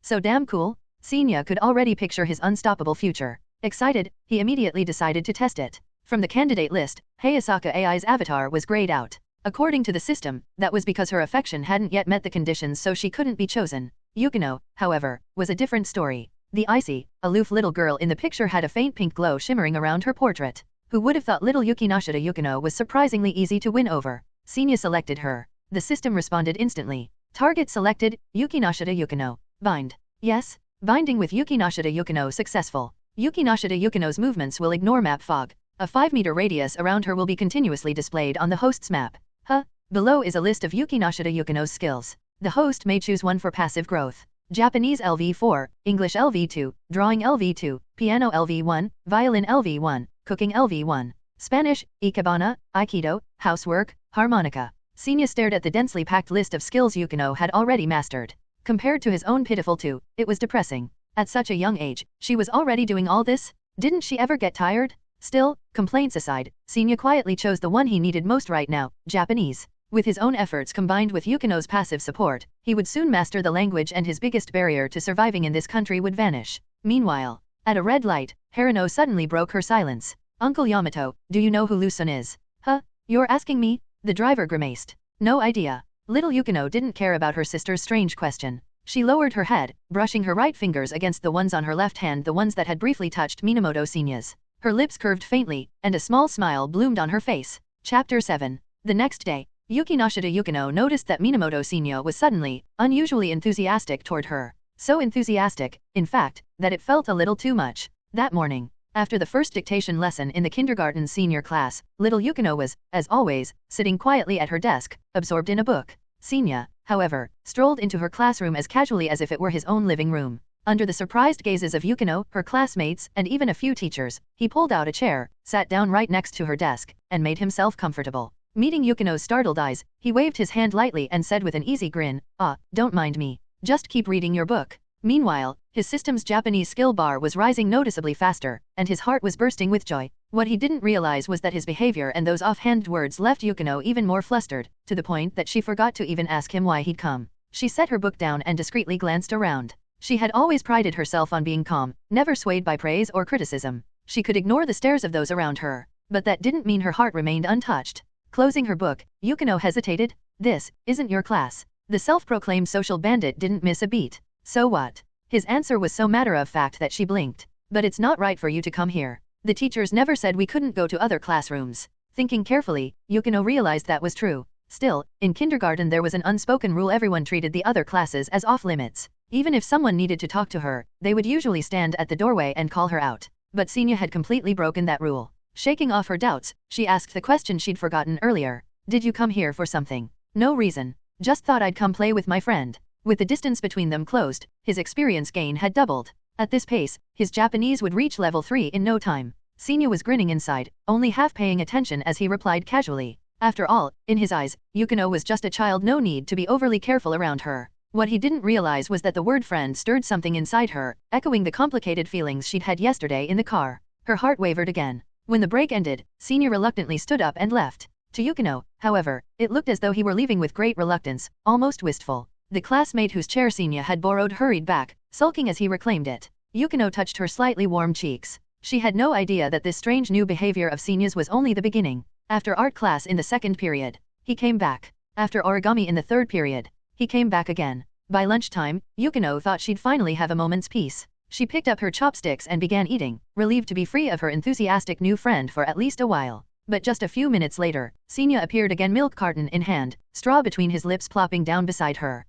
so damn cool. Senya could already picture his unstoppable future. Excited, he immediately decided to test it. From the candidate list, Hayasaka AI's avatar was grayed out. According to the system, that was because her affection hadn't yet met the conditions, so she couldn't be chosen. Yukino, however, was a different story. The icy, aloof little girl in the picture had a faint pink glow shimmering around her portrait. Who would have thought little Yukinoshita Yukino was surprisingly easy to win over? Senya selected her. The system responded instantly. Target selected, Yukinoshita Yukino. Bind. Yes, binding with Yukinoshita Yukino successful. Yukinoshita Yukino's movements will ignore map fog. A 5-meter radius around her will be continuously displayed on the host's map. Below is a list of Yukinoshita Yukino's skills. The host may choose one for passive growth. Japanese LV4, English LV2, Drawing LV2, Piano LV1, Violin LV1, Cooking LV1, Spanish, Ikebana, Aikido, Housework, Harmonica. Senya stared at the densely packed list of skills Yukino had already mastered. Compared to his own pitiful 2, it was depressing. At such a young age, she was already doing all this? Didn't she ever get tired? Still, complaints aside, Senya quietly chose the one he needed most right now, Japanese. With his own efforts combined with Yukino's passive support, he would soon master the language, and his biggest barrier to surviving in this country would vanish. Meanwhile, at a red light, Harino suddenly broke her silence. Uncle Yamato, do you know who Lu-sun is? You're asking me? The driver grimaced. No idea. Little Yukino didn't care about her sister's strange question. She lowered her head, brushing her right fingers against the ones on her left hand, the ones that had briefly touched Minamoto Senya's. Her lips curved faintly, and a small smile bloomed on her face. Chapter 7. The next day, Yukinoshita Yukino noticed that Minamoto Senya was suddenly, unusually enthusiastic toward her. So enthusiastic, in fact, that it felt a little too much. That morning, after the first dictation lesson in the kindergarten senior class, little Yukino was, as always, sitting quietly at her desk, absorbed in a book. Senya, however, strolled into her classroom as casually as if it were his own living room. Under the surprised gazes of Yukino, her classmates, and even a few teachers, he pulled out a chair, sat down right next to her desk, and made himself comfortable. Meeting Yukino's startled eyes, he waved his hand lightly and said with an easy grin, don't mind me. Just keep reading your book. Meanwhile, his system's Japanese skill bar was rising noticeably faster, and his heart was bursting with joy. What he didn't realize was that his behavior and those offhand words left Yukino even more flustered, to the point that she forgot to even ask him why he'd come. She set her book down and discreetly glanced around. She had always prided herself on being calm, never swayed by praise or criticism. She could ignore the stares of those around her, but that didn't mean her heart remained untouched. Closing her book, Yukino hesitated. This isn't your class. The self-proclaimed social bandit didn't miss a beat. So what? His answer was so matter-of-fact that she blinked. But it's not right for you to come here. The teachers never said we couldn't go to other classrooms. Thinking carefully, Yukino realized that was true. Still, in kindergarten there was an unspoken rule: everyone treated the other classes as off-limits. Even if someone needed to talk to her, they would usually stand at the doorway and call her out. But Senya had completely broken that rule. Shaking off her doubts, she asked the question she'd forgotten earlier. Did you come here for something? No reason. Just thought I'd come play with my friend. With the distance between them closed, his experience gain had doubled. At this pace, his Japanese would reach level 3 in no time. Senya was grinning inside, only half paying attention as he replied casually. After all, in his eyes, Yukino was just a child, no need to be overly careful around her. What he didn't realize was that the word friend stirred something inside her, echoing the complicated feelings she'd had yesterday in the car. Her heart wavered again. When the break ended, Senya reluctantly stood up and left. To Yukino, however, it looked as though he were leaving with great reluctance, almost wistful. The classmate whose chair Senya had borrowed hurried back, sulking as he reclaimed it. Yukino touched her slightly warm cheeks. She had no idea that this strange new behavior of Senya's was only the beginning. After art class in the second period, he came back. After origami in the third period, he came back again. By lunchtime, Yukino thought she'd finally have a moment's peace. She picked up her chopsticks and began eating, relieved to be free of her enthusiastic new friend for at least a while. But just a few minutes later, Senya appeared again, milk carton in hand, straw between his lips, plopping down beside her.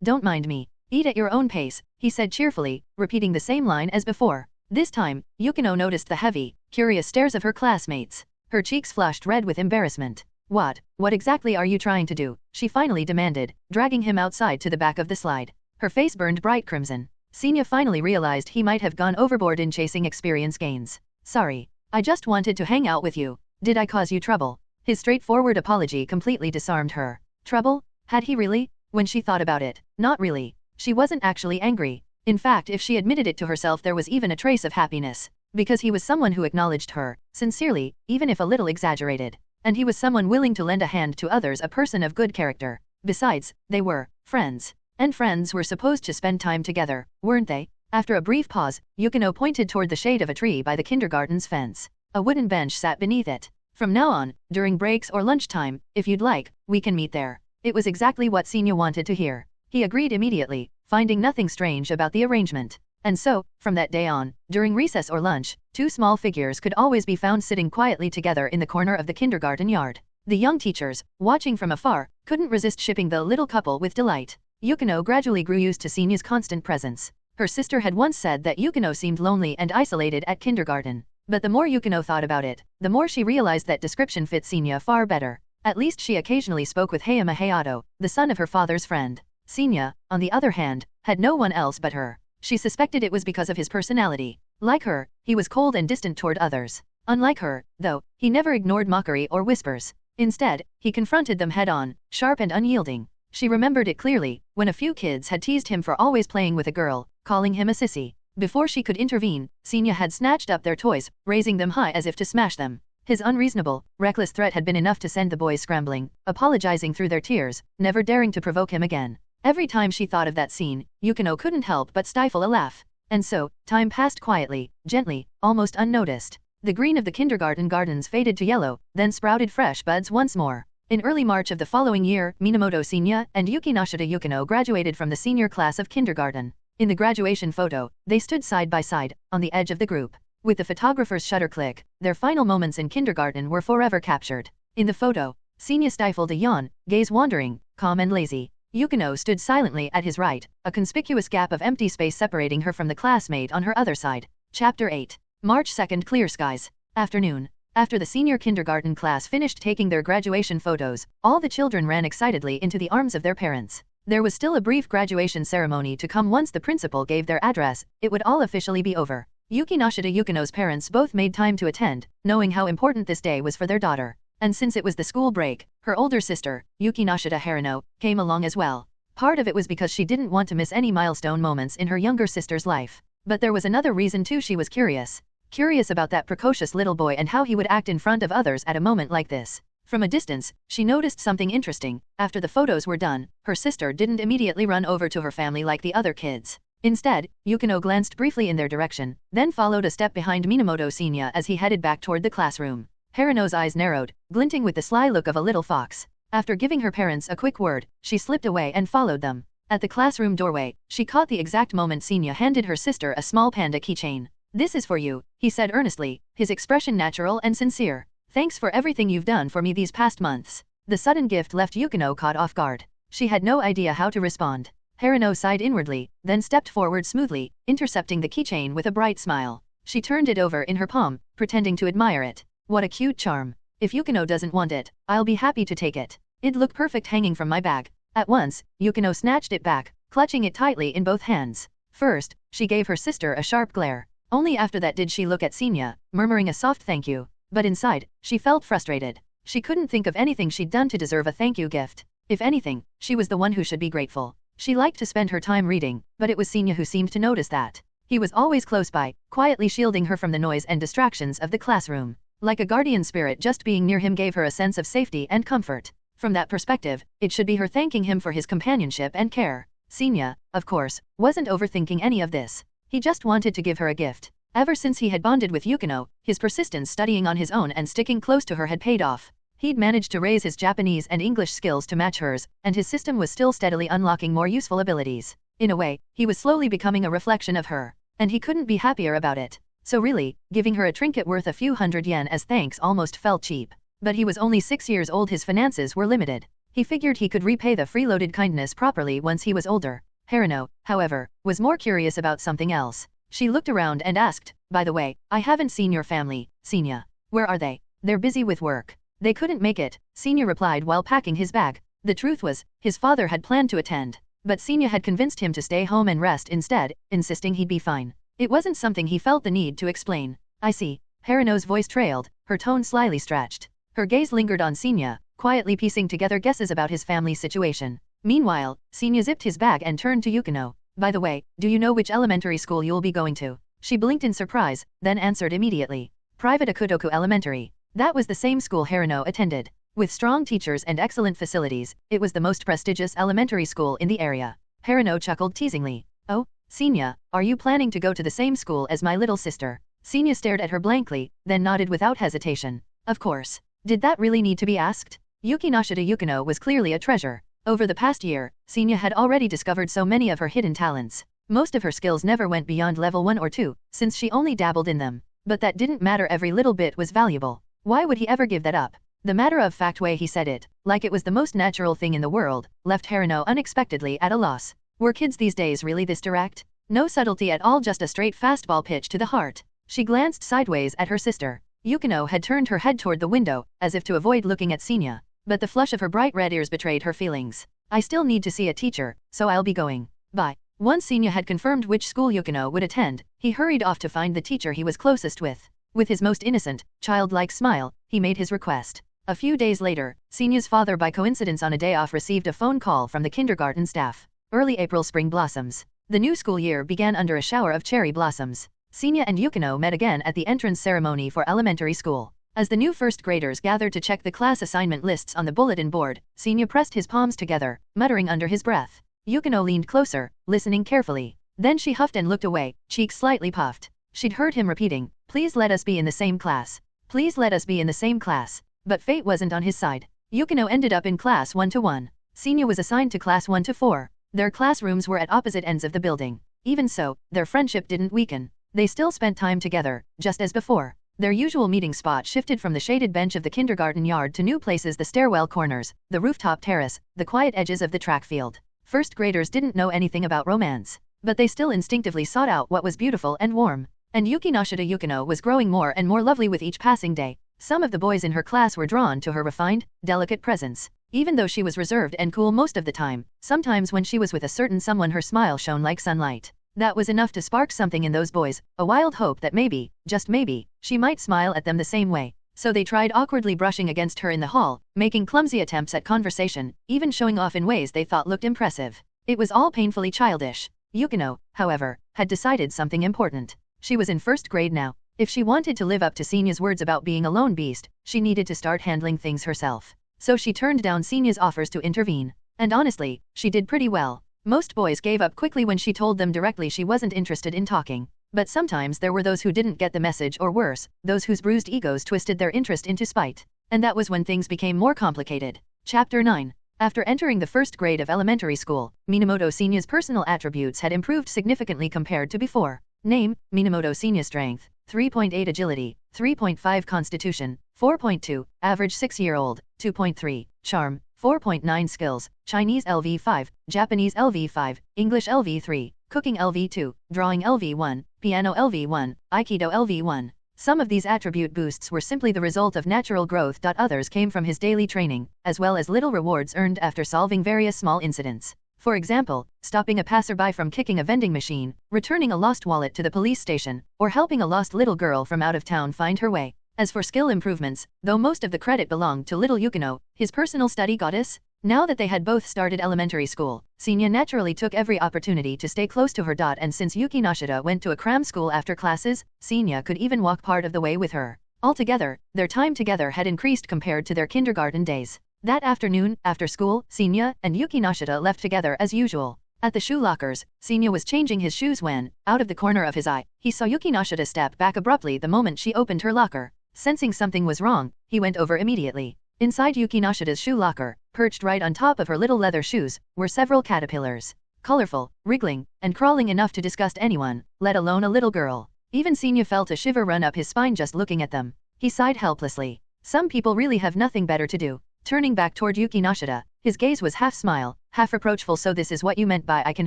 Don't mind me. Eat at your own pace, he said cheerfully, repeating the same line as before. This time, Yukino noticed the heavy, curious stares of her classmates. Her cheeks flushed red with embarrassment. What exactly are you trying to do? She finally demanded, dragging him outside to the back of the slide. Her face burned bright crimson. Senya finally realized he might have gone overboard in chasing experience gains. Sorry. I just wanted to hang out with you. Did I cause you trouble? His straightforward apology completely disarmed her. Trouble? Had he really? When she thought about it, not really. She wasn't actually angry. In fact, if she admitted it to herself, there was even a trace of happiness. Because he was someone who acknowledged her, sincerely, even if a little exaggerated. And he was someone willing to lend a hand to others, a person of good character. Besides, they were friends. And friends were supposed to spend time together, weren't they? After a brief pause, Yukino pointed toward the shade of a tree by the kindergarten's fence. A wooden bench sat beneath it. From now on, during breaks or lunchtime, if you'd like, we can meet there. It was exactly what Senya wanted to hear. He agreed immediately, finding nothing strange about the arrangement. And so, from that day on, during recess or lunch, two small figures could always be found sitting quietly together in the corner of the kindergarten yard. The young teachers, watching from afar, couldn't resist shipping the little couple with delight. Yukino gradually grew used to Senya's constant presence. Her sister had once said that Yukino seemed lonely and isolated at kindergarten. But the more Yukino thought about it, the more she realized that description fit Senya far better. At least she occasionally spoke with Hayama Hayato, the son of her father's friend. Senya, on the other hand, had no one else but her. She suspected it was because of his personality. Like her, he was cold and distant toward others. Unlike her, though, he never ignored mockery or whispers. Instead, he confronted them head-on, sharp and unyielding. She remembered it clearly, when a few kids had teased him for always playing with a girl, calling him a sissy. Before she could intervene, Senya had snatched up their toys, raising them high as if to smash them. His unreasonable, reckless threat had been enough to send the boys scrambling, apologizing through their tears, never daring to provoke him again. Every time she thought of that scene, Yukino couldn't help but stifle a laugh. And so, time passed quietly, gently, almost unnoticed. The green of the kindergarten gardens faded to yellow, then sprouted fresh buds once more. In early March of the following year, Minamoto Senya and Yukinoshita Yukino graduated from the senior class of kindergarten. In the graduation photo, they stood side by side, on the edge of the group. With the photographer's shutter click, their final moments in kindergarten were forever captured. In the photo, Senya stifled a yawn, gaze wandering, calm and lazy. Yukino stood silently at his right, a conspicuous gap of empty space separating her from the classmate on her other side. Chapter 8. March 2nd. Clear skies. Afternoon. After the senior kindergarten class finished taking their graduation photos, all the children ran excitedly into the arms of their parents. There was still a brief graduation ceremony to come. Once the principal gave their address, it would all officially be over. Yukinoshita Yukino's parents both made time to attend, knowing how important this day was for their daughter. And since it was the school break, her older sister, Yukinoshita Harino, came along as well. Part of it was because she didn't want to miss any milestone moments in her younger sister's life. But there was another reason too. She was curious. Curious about that precocious little boy and how he would act in front of others at a moment like this. From a distance, she noticed something interesting. After the photos were done, her sister didn't immediately run over to her family like the other kids. Instead, Yukino glanced briefly in their direction, then followed a step behind Minamoto Senya as he headed back toward the classroom. Harino's eyes narrowed, glinting with the sly look of a little fox. After giving her parents a quick word, she slipped away and followed them. At the classroom doorway, she caught the exact moment Senya handed her sister a small panda keychain. "This is for you," he said earnestly, his expression natural and sincere. "Thanks for everything you've done for me these past months." The sudden gift left Yukino caught off guard. She had no idea how to respond. Harino sighed inwardly, then stepped forward smoothly, intercepting the keychain with a bright smile. She turned it over in her palm, pretending to admire it. "What a cute charm. If Yukino doesn't want it, I'll be happy to take it. It'd look perfect hanging from my bag." At once, Yukino snatched it back, clutching it tightly in both hands. First, she gave her sister a sharp glare. Only after that did she look at Senya, murmuring a soft thank you. But inside, she felt frustrated. She couldn't think of anything she'd done to deserve a thank you gift. If anything, she was the one who should be grateful. She liked to spend her time reading, but it was Senya who seemed to notice that. He was always close by, quietly shielding her from the noise and distractions of the classroom. Like a guardian spirit, just being near him gave her a sense of safety and comfort. From that perspective, it should be her thanking him for his companionship and care. Senya, of course, wasn't overthinking any of this. He just wanted to give her a gift. Ever since he had bonded with Yukino, his persistence studying on his own and sticking close to her had paid off. He'd managed to raise his Japanese and English skills to match hers, and his system was still steadily unlocking more useful abilities. In a way, he was slowly becoming a reflection of her. And he couldn't be happier about it. So really, giving her a trinket worth a few hundred yen as thanks almost felt cheap. But he was only 6 years old, his finances were limited. He figured he could repay the freeloaded kindness properly once he was older. Harino, however, was more curious about something else. She looked around and asked, "By the way, I haven't seen your family, Senya. Where are they?" "They're busy with work. They couldn't make it," Senya replied while packing his bag. The truth was, his father had planned to attend. But Senya had convinced him to stay home and rest instead, insisting he'd be fine. It wasn't something he felt the need to explain. "I see." Harino's voice trailed, her tone slyly stretched. Her gaze lingered on Senya, quietly piecing together guesses about his family's situation. Meanwhile, Senya zipped his bag and turned to Yukino. By the way, do you know which elementary school you'll be going to? She blinked in surprise, then answered immediately. Private Akutoku Elementary. That was the same school Haruno attended. With strong teachers and excellent facilities, it was the most prestigious elementary school in the area. Haruno chuckled teasingly. Oh, Senya, are you planning to go to the same school as my little sister? Senya stared at her blankly, then nodded without hesitation. Of course. Did that really need to be asked? Yukinoshita Yukino was clearly a treasure. Over the past year, Senya had already discovered so many of her hidden talents. Most of her skills never went beyond level 1 or 2, since she only dabbled in them. But that didn't matter, every little bit was valuable. Why would he ever give that up? The matter-of-fact way he said it, like it was the most natural thing in the world, left Haruno unexpectedly at a loss. Were kids these days really this direct? No subtlety at all, just a straight fastball pitch to the heart. She glanced sideways at her sister. Yukino had turned her head toward the window, as if to avoid looking at Senya. But the flush of her bright red ears betrayed her feelings. I still need to see a teacher, so I'll be going. Bye. Once Senya had confirmed which school Yukino would attend, he hurried off to find the teacher he was closest with. With his most innocent, childlike smile, he made his request. A few days later, Senya's father by coincidence on a day off received a phone call from the kindergarten staff. Early April spring blossoms. The new school year began under a shower of cherry blossoms. Senya and Yukino met again at the entrance ceremony for elementary school. As the new first graders gathered to check the class assignment lists on the bulletin board, Senya pressed his palms together, muttering under his breath. Yukino leaned closer, listening carefully. Then she huffed and looked away, cheeks slightly puffed. She'd heard him repeating, "Please let us be in the same class. Please let us be in the same class." But fate wasn't on his side. Yukino ended up in class 1-1. Senya was assigned to class 1-4. Their classrooms were at opposite ends of the building. Even so, their friendship didn't weaken. They still spent time together, just as before. Their usual meeting spot shifted from the shaded bench of the kindergarten yard to new places: the stairwell corners, the rooftop terrace, the quiet edges of the track field. First graders didn't know anything about romance, but they still instinctively sought out what was beautiful and warm. And Yukinoshita Yukino was growing more and more lovely with each passing day. Some of the boys in her class were drawn to her refined, delicate presence. Even though she was reserved and cool most of the time, sometimes when she was with a certain someone her smile shone like sunlight. That was enough to spark something in those boys, a wild hope that maybe, just maybe, she might smile at them the same way. So they tried awkwardly brushing against her in the hall, making clumsy attempts at conversation, even showing off in ways they thought looked impressive. It was all painfully childish. Yukino, however, had decided something important. She was in first grade now. If she wanted to live up to Senya's words about being a lone beast, she needed to start handling things herself. So she turned down Senya's offers to intervene. And honestly, she did pretty well. Most boys gave up quickly when she told them directly she wasn't interested in talking. But sometimes there were those who didn't get the message, or worse, those whose bruised egos twisted their interest into spite. And that was when things became more complicated. Chapter 9. After entering the first grade of elementary school, Minamoto Senya's personal attributes had improved significantly compared to before. Name: Minamoto Senya. Strength: 3.8, Agility: 3.5, Constitution: 4.2, Average 6-year-old: 2.3, Charm: 4.9, Skills: Chinese LV5, Japanese LV5, English LV3, Cooking LV2, Drawing LV1, Piano LV1, Aikido LV1. Some of these attribute boosts were simply the result of natural growth. Others came from his daily training, as well as little rewards earned after solving various small incidents. For example, stopping a passerby from kicking a vending machine, returning a lost wallet to the police station, or helping a lost little girl from out of town find her way. As for skill improvements, though most of the credit belonged to little Yukino, his personal study goddess, now that they had both started elementary school, Senya naturally took every opportunity to stay close to her. And since Yukinoshita went to a cram school after classes, Senya could even walk part of the way with her. Altogether, their time together had increased compared to their kindergarten days. That afternoon, after school, Senya and Yukinoshita left together as usual. At the shoe lockers, Senya was changing his shoes when, out of the corner of his eye, he saw Yukinoshita step back abruptly the moment she opened her locker. Sensing something was wrong, he went over immediately. Inside Yukinoshita's shoe locker, perched right on top of her little leather shoes, were several caterpillars. Colorful, wriggling, and crawling enough to disgust anyone, let alone a little girl. Even Senya felt a shiver run up his spine just looking at them. He sighed helplessly. Some people really have nothing better to do. Turning back toward Yukinoshita, his gaze was half smile, half reproachful. So this is what you meant by "I can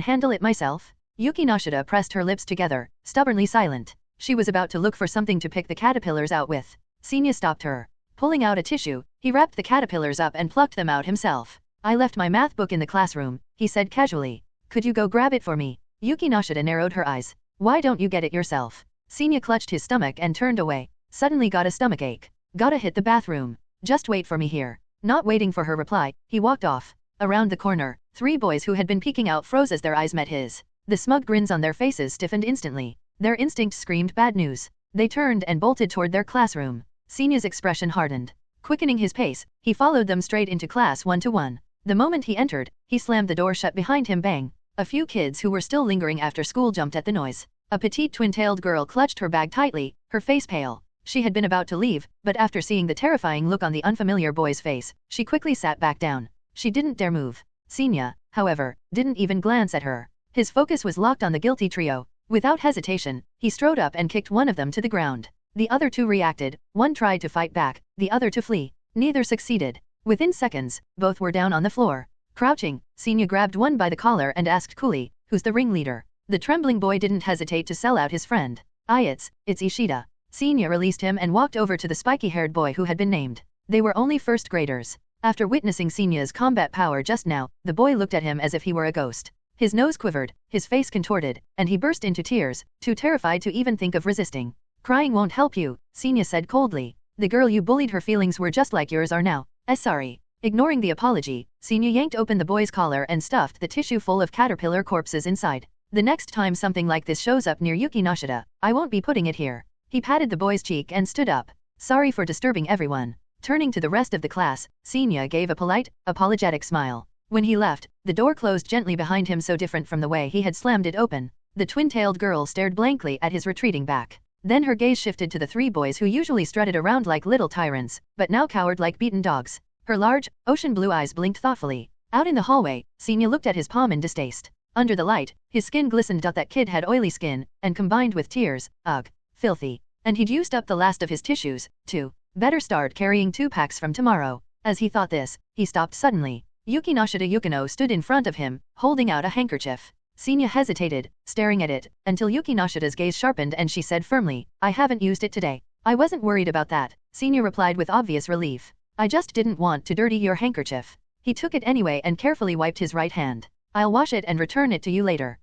handle it myself"? Yukinoshita pressed her lips together, stubbornly silent. She was about to look for something to pick the caterpillars out with. Senya stopped her. Pulling out a tissue, he wrapped the caterpillars up and plucked them out himself. "I left my math book in the classroom," he said casually. "Could you go grab it for me?" Yukinoshita narrowed her eyes. "Why don't you get it yourself?" Senya clutched his stomach and turned away. "Suddenly got a stomachache. Gotta hit the bathroom. Just wait for me here." Not waiting for her reply, he walked off. Around the corner, 3 boys who had been peeking out froze as their eyes met his. The smug grins on their faces stiffened instantly. Their instinct screamed bad news. They turned and bolted toward their classroom. Sinya's expression hardened. Quickening his pace, he followed them straight into class 1-to-1. The moment he entered, he slammed the door shut behind him. Bang! A few kids who were still lingering after school jumped at the noise. A petite twin-tailed girl clutched her bag tightly, her face pale. She had been about to leave, but after seeing the terrifying look on the unfamiliar boy's face, she quickly sat back down. She didn't dare move. Sinya, however, didn't even glance at her. His focus was locked on the guilty trio. Without hesitation, he strode up and kicked one of them to the ground. The other two reacted, one tried to fight back, the other to flee. Neither succeeded. Within seconds, both were down on the floor. Crouching, Sinya grabbed one by the collar and asked coolly, "Who's the ringleader?" The trembling boy didn't hesitate to sell out his friend. It's Ishida." Sinya released him and walked over to the spiky-haired boy who had been named. They were only first graders. After witnessing Sinya's combat power just now, the boy looked at him as if he were a ghost. His nose quivered, his face contorted, and he burst into tears, too terrified to even think of resisting. "Crying won't help you," Sinya said coldly. "The girl you bullied, her feelings were just like yours are now. Sorry." Ignoring the apology, Sinya yanked open the boy's collar and stuffed the tissue full of caterpillar corpses inside. "The next time something like this shows up near Yukinoshita, I won't be putting it here." He patted the boy's cheek and stood up. "Sorry for disturbing everyone." Turning to the rest of the class, Sinya gave a polite, apologetic smile. When he left, the door closed gently behind him, so different from the way he had slammed it open. The twin-tailed girl stared blankly at his retreating back. Then her gaze shifted to the three boys who usually strutted around like little tyrants, but now cowered like beaten dogs. Her large, ocean blue eyes blinked thoughtfully. Out in the hallway, Sinya looked at his palm in distaste. Under the light, his skin glistened. That kid had oily skin, and combined with tears, ugh, filthy. And he'd used up the last of his tissues, too. Better start carrying 2 packs from tomorrow. As he thought this, he stopped suddenly. Yukinoshita Yukino stood in front of him, holding out a handkerchief. Sinya hesitated, staring at it, until Yukinoshita's gaze sharpened and she said firmly, "I haven't used it today." "I wasn't worried about that," Sinya replied with obvious relief. "I just didn't want to dirty your handkerchief." He took it anyway and carefully wiped his right hand. "I'll wash it and return it to you later."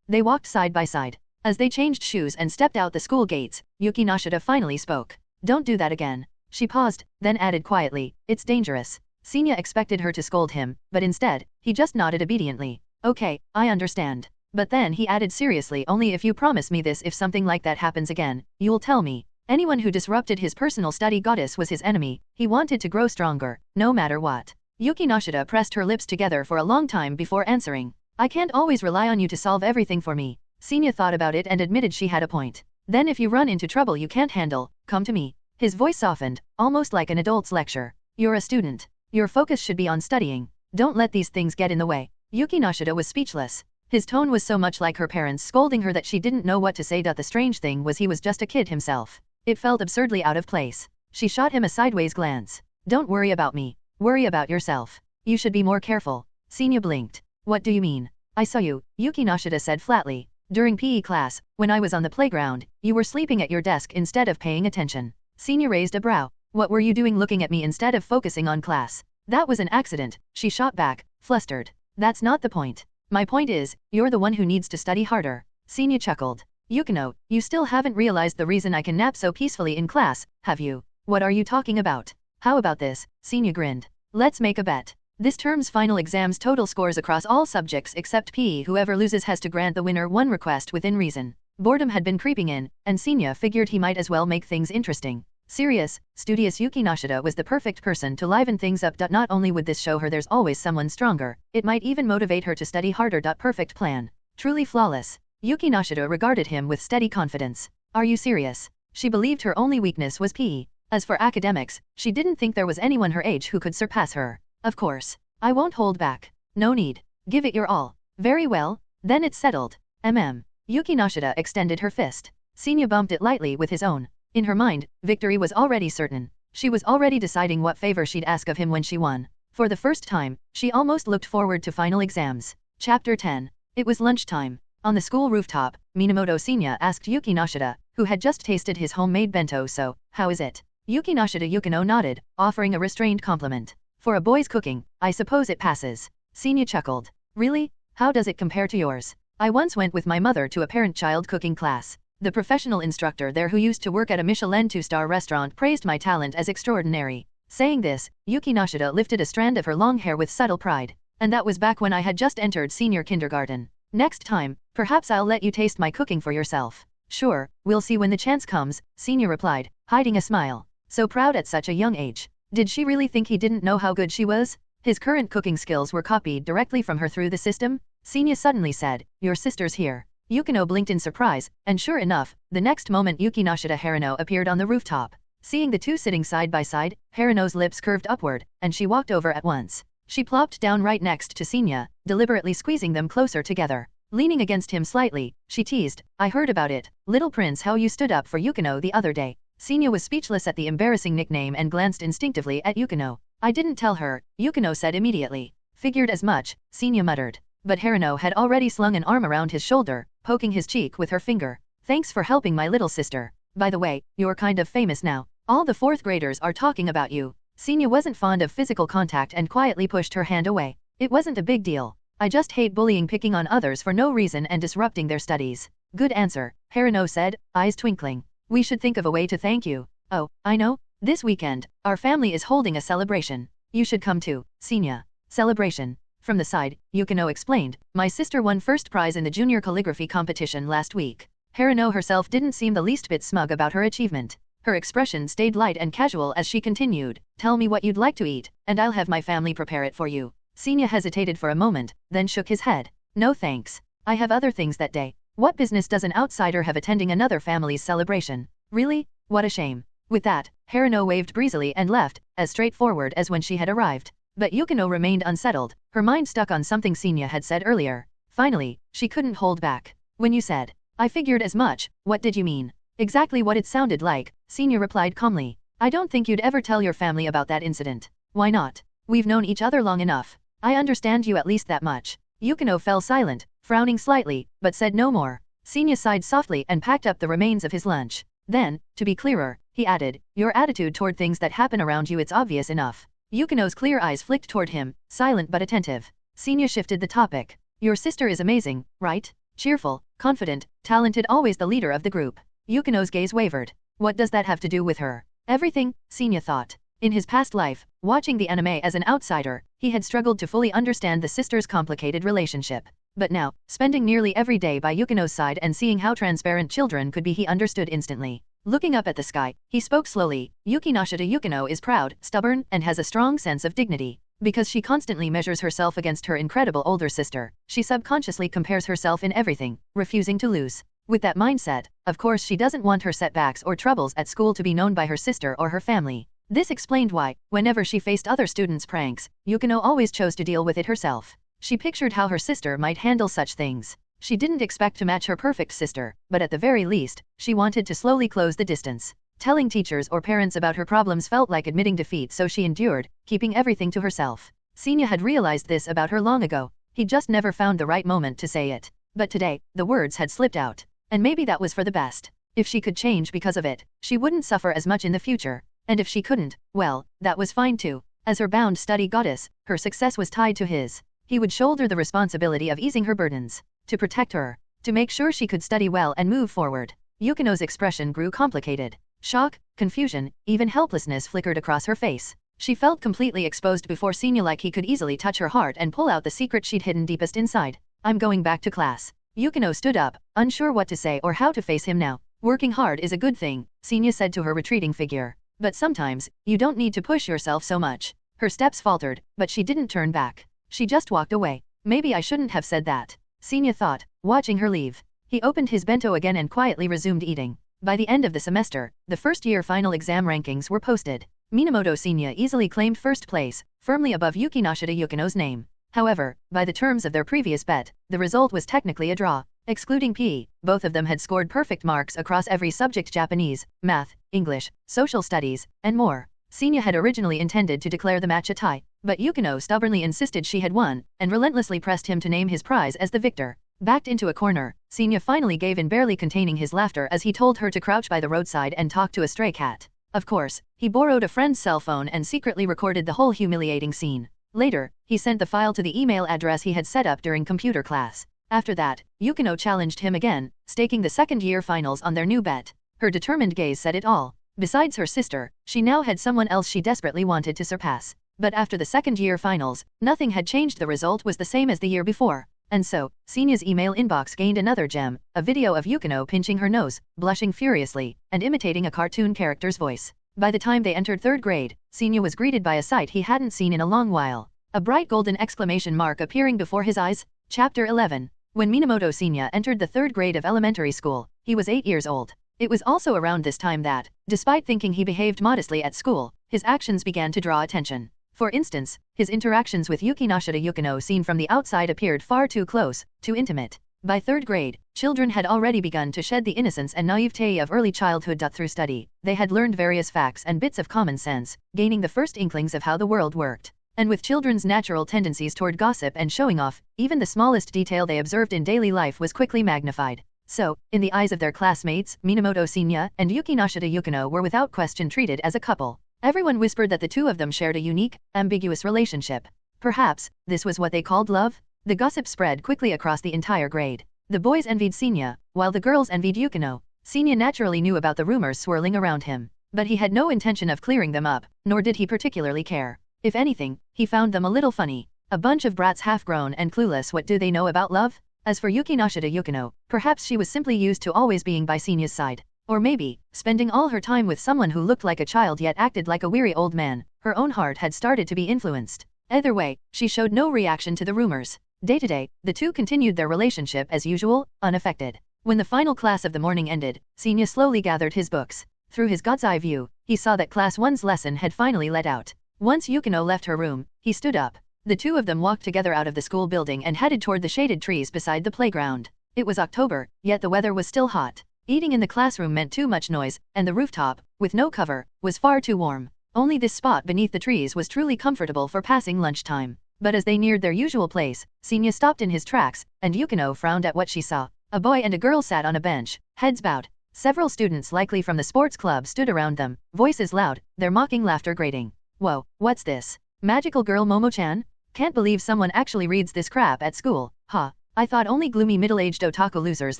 They walked side by side. As they changed shoes and stepped out the school gates, Yukinoshita finally spoke. "Don't do that again." She paused, then added quietly, "It's dangerous." Sinya expected her to scold him, but instead, he just nodded obediently. "Okay, I understand." But then he added seriously, "Only if you promise me this: if something like that happens again, you'll tell me." Anyone who disrupted his personal study goddess was his enemy. He wanted to grow stronger, no matter what. Yukinoshita pressed her lips together for a long time before answering. "I can't always rely on you to solve everything for me." Sinya thought about it and admitted she had a point. "Then if you run into trouble you can't handle, come to me." His voice softened, almost like an adult's lecture. "You're a student. Your focus should be on studying. Don't let these things get in the way." Yukinoshita was speechless. His tone was so much like her parents scolding her that she didn't know what to say. The strange thing was he was just a kid himself. It felt absurdly out of place. She shot him a sideways glance. "Don't worry about me. Worry about yourself. You should be more careful." Sinya blinked. "What do you mean?" "I saw you," Yukinoshita said flatly. "During PE class, when I was on the playground, you were sleeping at your desk instead of paying attention." Sinya raised a brow. "What were you doing looking at me instead of focusing on class?" "That was an accident," she shot back, flustered. "That's not the point. My point is, you're the one who needs to study harder." Sinya chuckled. "Yukino, you still haven't realized the reason I can nap so peacefully in class, have you?" "What are you talking about?" "How about this?" Sinya grinned. "Let's make a bet. This term's final exam's total scores across all subjects except PE. Whoever loses has to grant the winner one request within reason." Boredom had been creeping in, and Sinya figured he might as well make things interesting. Serious, studious Yukinoshita was the perfect person to liven things up. Not only would this show her there's always someone stronger, it might even motivate her to study harder. Perfect plan. Truly flawless. Yukinoshita regarded him with steady confidence. "Are you serious?" She believed her only weakness was PE. As for academics, she didn't think there was anyone her age who could surpass her. "Of course. I won't hold back. No need. Give it your all." "Very well, then it's settled." Yukinoshita extended her fist. Sinya bumped it lightly with his own. In her mind, victory was already certain. She was already deciding what favor she'd ask of him when she won. For the first time, she almost looked forward to final exams. Chapter 10. It was lunchtime. On the school rooftop, Minamoto Sinya asked Yukinoshita, who had just tasted his homemade bento, "So, how is it?" Yukinoshita Yukino nodded, offering a restrained compliment. "For a boy's cooking, I suppose it passes." Sinya chuckled. "Really? How does it compare to yours?" "I once went with my mother to a parent-child cooking class. The professional instructor there, who used to work at a Michelin 2-star restaurant, praised my talent as extraordinary." Saying this, Yukinoshita lifted a strand of her long hair with subtle pride. "And that was back when I had just entered senior kindergarten. Next time, perhaps I'll let you taste my cooking for yourself. Sure, we'll see when the chance comes, Senya replied, hiding a smile. So proud at such a young age. Did she really think he didn't know how good she was? His current cooking skills were copied directly from her through the system? Senya suddenly said, your sister's here. Yukino blinked in surprise, and sure enough, the next moment Yukinoshita Harino appeared on the rooftop. Seeing the two sitting side by side, Harino's lips curved upward, and she walked over at once. She plopped down right next to Senya, deliberately squeezing them closer together. Leaning against him slightly, she teased, I heard about it, little prince, how you stood up for Yukino the other day. Senya was speechless at the embarrassing nickname and glanced instinctively at Yukino. I didn't tell her, Yukino said immediately. Figured as much, Senya muttered. But Harino had already slung an arm around his shoulder, poking his cheek with her finger. Thanks for helping my little sister. By the way, you're kind of famous now. All the 4th graders are talking about you. Senya wasn't fond of physical contact and quietly pushed her hand away. It wasn't a big deal. I just hate bullying, picking on others for no reason and disrupting their studies. Good answer, Harino said, eyes twinkling. We should think of a way to thank you. Oh, I know. This weekend, our family is holding a celebration. You should come too, Senya. Celebration. From the side, Yukino explained, my sister won first prize in the junior calligraphy competition last week. Harino herself didn't seem the least bit smug about her achievement. Her expression stayed light and casual as she continued, tell me what you'd like to eat, and I'll have my family prepare it for you. Senya hesitated for a moment, then shook his head. No thanks. I have other things that day. What business does an outsider have attending another family's celebration? Really? What a shame. With that, Harino waved breezily and left, as straightforward as when she had arrived. But Yukino remained unsettled, her mind stuck on something Senya had said earlier. Finally, she couldn't hold back. When you said, I figured as much, what did you mean? Exactly what it sounded like, Senya replied calmly. I don't think you'd ever tell your family about that incident. Why not? We've known each other long enough. I understand you at least that much. Yukino fell silent, frowning slightly, but said no more. Senya sighed softly and packed up the remains of his lunch. Then, to be clearer, he added, your attitude toward things that happen around you, it's obvious enough. Yukino's clear eyes flicked toward him, silent but attentive. Senya shifted the topic. Your sister is amazing, right? Cheerful, confident, talented, always the leader of the group. Yukino's gaze wavered. What does that have to do with her? Everything, Senya thought. In his past life, watching the anime as an outsider, he had struggled to fully understand the sisters' complicated relationship. But now, spending nearly every day by Yukino's side and seeing how transparent children could be, he understood instantly. Looking up at the sky, he spoke slowly, Yukinoshita Yukino is proud, stubborn, and has a strong sense of dignity. Because she constantly measures herself against her incredible older sister, she subconsciously compares herself in everything, refusing to lose. With that mindset, of course she doesn't want her setbacks or troubles at school to be known by her sister or her family. This explained why, whenever she faced other students' pranks, Yukino always chose to deal with it herself. She pictured how her sister might handle such things. She didn't expect to match her perfect sister, but at the very least, she wanted to slowly close the distance. Telling teachers or parents about her problems felt like admitting defeat, so she endured, keeping everything to herself. Senya had realized this about her long ago. He just never found the right moment to say it. But today, the words had slipped out. And maybe that was for the best. If she could change because of it, she wouldn't suffer as much in the future. And if she couldn't, well, that was fine too. As her bound study goddess, her success was tied to his. He would shoulder the responsibility of easing her burdens. To protect her. To make sure she could study well and move forward. Yukino's expression grew complicated. Shock, confusion, even helplessness flickered across her face. She felt completely exposed before Senya, like he could easily touch her heart and pull out the secret she'd hidden deepest inside. I'm going back to class. Yukino stood up, unsure what to say or how to face him now. Working hard is a good thing, Senya said to her retreating figure. But sometimes, you don't need to push yourself so much. Her steps faltered, but she didn't turn back. She just walked away. Maybe I shouldn't have said that, Senya thought, watching her leave. He opened his bento again and quietly resumed eating. By the end of the semester, the first-year final exam rankings were posted. Minamoto Senya easily claimed first place, firmly above Yukinoshita Yukino's name. However, by the terms of their previous bet, the result was technically a draw. Excluding PE, both of them had scored perfect marks across every subject: Japanese, math, English, social studies, and more. Senya had originally intended to declare the match a tie, but Yukino stubbornly insisted she had won, and relentlessly pressed him to name his prize as the victor. Backed into a corner, Senya finally gave in, barely containing his laughter as he told her to crouch by the roadside and talk to a stray cat. Of course, he borrowed a friend's cell phone and secretly recorded the whole humiliating scene. Later, he sent the file to the email address he had set up during computer class. After that, Yukino challenged him again, staking the second-year finals on their new bet. Her determined gaze said it all. Besides her sister, she now had someone else she desperately wanted to surpass. But after the second-year finals, nothing had changed. The result was the same as the year before. And so, Senia's email inbox gained another gem, a video of Yukino pinching her nose, blushing furiously, and imitating a cartoon character's voice. By the time they entered 3rd grade, Senia was greeted by a sight he hadn't seen in a long while. A bright golden exclamation mark appearing before his eyes. Chapter 11. When Minamoto Senia entered the 3rd grade of elementary school, he was 8 years old. It was also around this time that, despite thinking he behaved modestly at school, his actions began to draw attention. For instance, his interactions with Yukinoshita Yukino seen from the outside appeared far too close, too intimate. By 3rd grade, children had already begun to shed the innocence and naivete of early childhood. Through study, they had learned various facts and bits of common sense, gaining the first inklings of how the world worked. And with children's natural tendencies toward gossip and showing off, even the smallest detail they observed in daily life was quickly magnified. So, in the eyes of their classmates, Minamoto Senia and Yukinoshita Yukino were without question treated as a couple. Everyone whispered that the two of them shared a unique, ambiguous relationship. Perhaps, this was what they called love? The gossip spread quickly across the entire grade. The boys envied Senia, while the girls envied Yukino. Senia naturally knew about the rumors swirling around him, but he had no intention of clearing them up, nor did he particularly care. If anything, he found them a little funny. A bunch of brats half-grown and clueless. What do they know about love? As for Yukinoshita Yukino, perhaps she was simply used to always being by Senia's side. Or maybe, spending all her time with someone who looked like a child yet acted like a weary old man, her own heart had started to be influenced. Either way, she showed no reaction to the rumors. Day to day, the two continued their relationship as usual, unaffected. When the final class of the morning ended, Senia slowly gathered his books. Through his god's eye view, he saw that Class 1's lesson had finally let out. Once Yukino left her room, he stood up. The two of them walked together out of the school building and headed toward the shaded trees beside the playground. It was October, yet the weather was still hot. Eating in the classroom meant too much noise, and the rooftop, with no cover, was far too warm. Only this spot beneath the trees was truly comfortable for passing lunchtime. But as they neared their usual place, Senia stopped in his tracks, and Yukino frowned at what she saw. A boy and a girl sat on a bench, heads bowed. Several students likely from the sports club stood around them, voices loud, their mocking laughter grating. Whoa, what's this? Magical girl Momo-chan? Can't believe someone actually reads this crap at school, huh? I thought only gloomy middle-aged otaku losers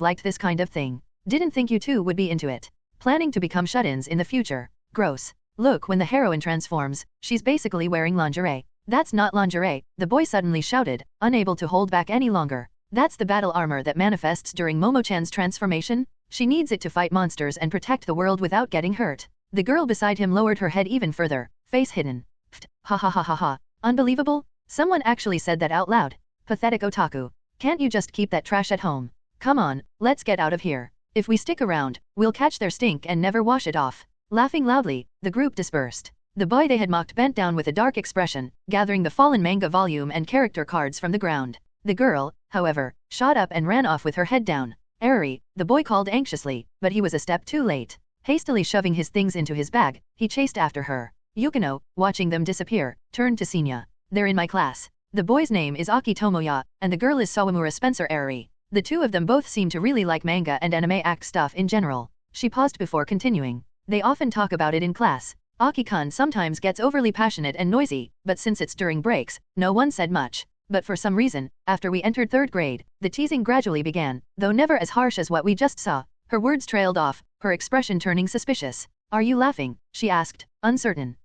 liked this kind of thing. Didn't think you two would be into it. Planning to become shut-ins in the future. Gross. Look, when the heroine transforms, she's basically wearing lingerie. That's not lingerie, the boy suddenly shouted, unable to hold back any longer. That's the battle armor that manifests during Momo-chan's transformation? She needs it to fight monsters and protect the world without getting hurt. The girl beside him lowered her head even further, face hidden. Pfft, ha ha ha ha ha. Unbelievable? Someone actually said that out loud. Pathetic otaku. Can't you just keep that trash at home? Come on, let's get out of here. If we stick around, we'll catch their stink and never wash it off. Laughing loudly, the group dispersed. The boy they had mocked bent down with a dark expression, gathering the fallen manga volume and character cards from the ground. The girl, however, shot up and ran off with her head down. Eri, the boy called anxiously, but he was a step too late. Hastily shoving his things into his bag, he chased after her. Yukino, watching them disappear, turned to Senia. They're in my class. The boy's name is Aki Tomoya, and the girl is Sawamura Spencer Eri. The two of them both seem to really like manga and anime act stuff in general. She paused before continuing. They often talk about it in class. Aki-kun sometimes gets overly passionate and noisy, but since it's during breaks, no one said much. But for some reason, after we entered 3rd grade, the teasing gradually began, though never as harsh as what we just saw. Her words trailed off, her expression turning suspicious. Are you laughing? She asked, uncertain.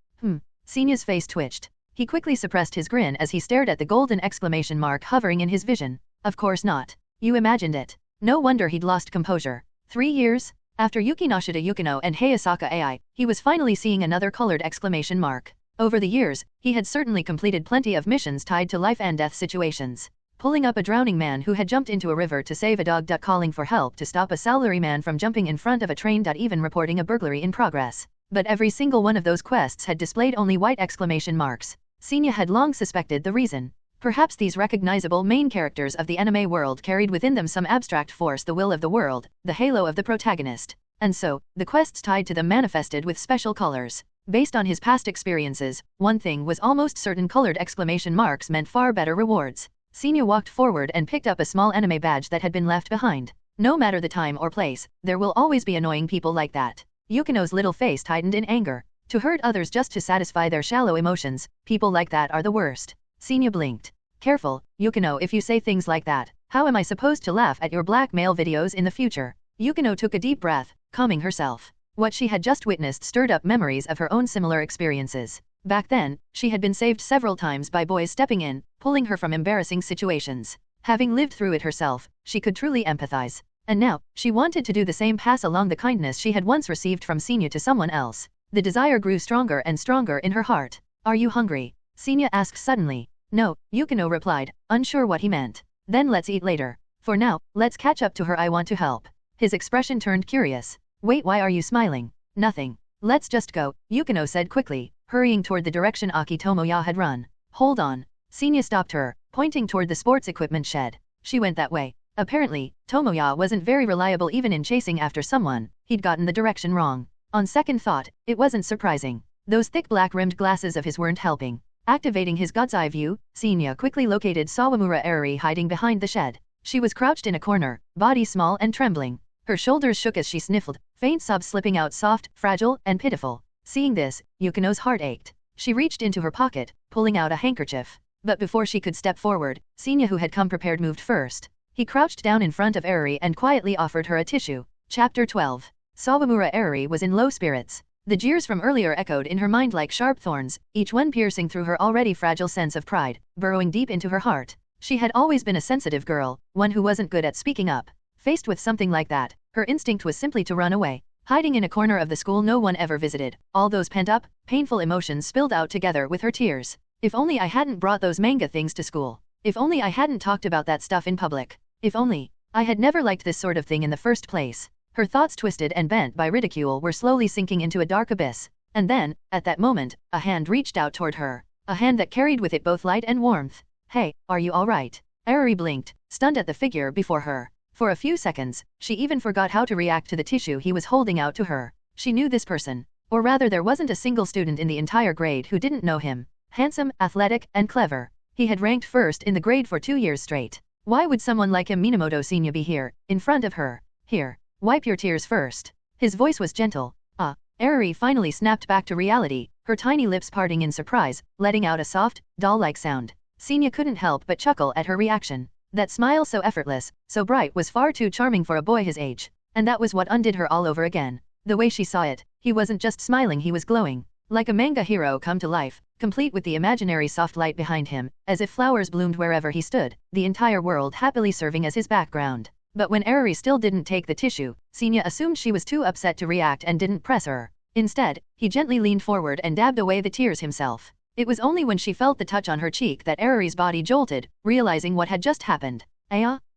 Senia's face twitched. He quickly suppressed his grin as he stared at the golden exclamation mark hovering in his vision. Of course not. You imagined it. No wonder he'd lost composure. 3 years? After Yukinoshita Yukino and Hayasaka Ai, he was finally seeing another colored exclamation mark. Over the years, he had certainly completed plenty of missions tied to life and death situations. Pulling up a drowning man who had jumped into a river to save a dog. Calling for help to stop a salaryman from jumping in front of a train. Even reporting a burglary in progress. But every single one of those quests had displayed only white exclamation marks. Senia had long suspected the reason. Perhaps these recognizable main characters of the anime world carried within them some abstract force, the will of the world, the halo of the protagonist. And so, the quests tied to them manifested with special colors. Based on his past experiences, one thing was almost certain: colored exclamation marks meant far better rewards. Senia walked forward and picked up a small anime badge that had been left behind. No matter the time or place, there will always be annoying people like that. Yukino's little face tightened in anger. To hurt others just to satisfy their shallow emotions, people like that are the worst. Senia blinked. Careful, Yukino, if you say things like that, how am I supposed to laugh at your blackmail videos in the future? Yukino took a deep breath, calming herself. What she had just witnessed stirred up memories of her own similar experiences. Back then, she had been saved several times by boys stepping in, pulling her from embarrassing situations. Having lived through it herself, she could truly empathize. And now, she wanted to do the same, pass along the kindness she had once received from Senya to someone else. The desire grew stronger and stronger in her heart. Are you hungry? Senya asked suddenly. No, Yukino replied, unsure what he meant. Then let's eat later. For now, let's catch up to her, I want to help. His expression turned curious. Wait, why are you smiling? Nothing. Let's just go, Yukino said quickly, hurrying toward the direction Aki Tomoya had run. Hold on. Senya stopped her, pointing toward the sports equipment shed. She went that way. Apparently, Tomoya wasn't very reliable even in chasing after someone. He'd gotten the direction wrong. On second thought, it wasn't surprising. Those thick black-rimmed glasses of his weren't helping. Activating his god's eye view, Senya quickly located Sawamura Eri hiding behind the shed. She was crouched in a corner, body small and trembling. Her shoulders shook as she sniffled, faint sobs slipping out soft, fragile, and pitiful. Seeing this, Yukino's heart ached. She reached into her pocket, pulling out a handkerchief. But before she could step forward, Senya, who had come prepared, moved first. He crouched down in front of Eri and quietly offered her a tissue. Chapter 12. Sawamura Eri was in low spirits. The jeers from earlier echoed in her mind like sharp thorns, each one piercing through her already fragile sense of pride, burrowing deep into her heart. She had always been a sensitive girl, one who wasn't good at speaking up. Faced with something like that, her instinct was simply to run away. Hiding in a corner of the school no one ever visited, all those pent-up, painful emotions spilled out together with her tears. If only I hadn't brought those manga things to school. If only I hadn't talked about that stuff in public. If only. I had never liked this sort of thing in the first place. Her thoughts, twisted and bent by ridicule, were slowly sinking into a dark abyss. And then, at that moment, a hand reached out toward her. A hand that carried with it both light and warmth. Hey, are you alright? Eri blinked, stunned at the figure before her. For a few seconds, she even forgot how to react to the tissue he was holding out to her. She knew this person. Or rather, there wasn't a single student in the entire grade who didn't know him. Handsome, athletic, and clever. He had ranked first in the grade for 2 years straight. Why would someone like him, Minamoto Senya, be here, in front of her? Here. Wipe your tears first. His voice was gentle. Eri finally snapped back to reality, her tiny lips parting in surprise, letting out a soft, doll-like sound. Senya couldn't help but chuckle at her reaction. That smile, so effortless, so bright, was far too charming for a boy his age. And that was what undid her all over again. The way she saw it, he wasn't just smiling, he was glowing. Like a manga hero come to life, complete with the imaginary soft light behind him, as if flowers bloomed wherever he stood, the entire world happily serving as his background. But when Eri still didn't take the tissue, Senya assumed she was too upset to react and didn't press her. Instead, he gently leaned forward and dabbed away the tears himself. It was only when she felt the touch on her cheek that Eri's body jolted, realizing what had just happened.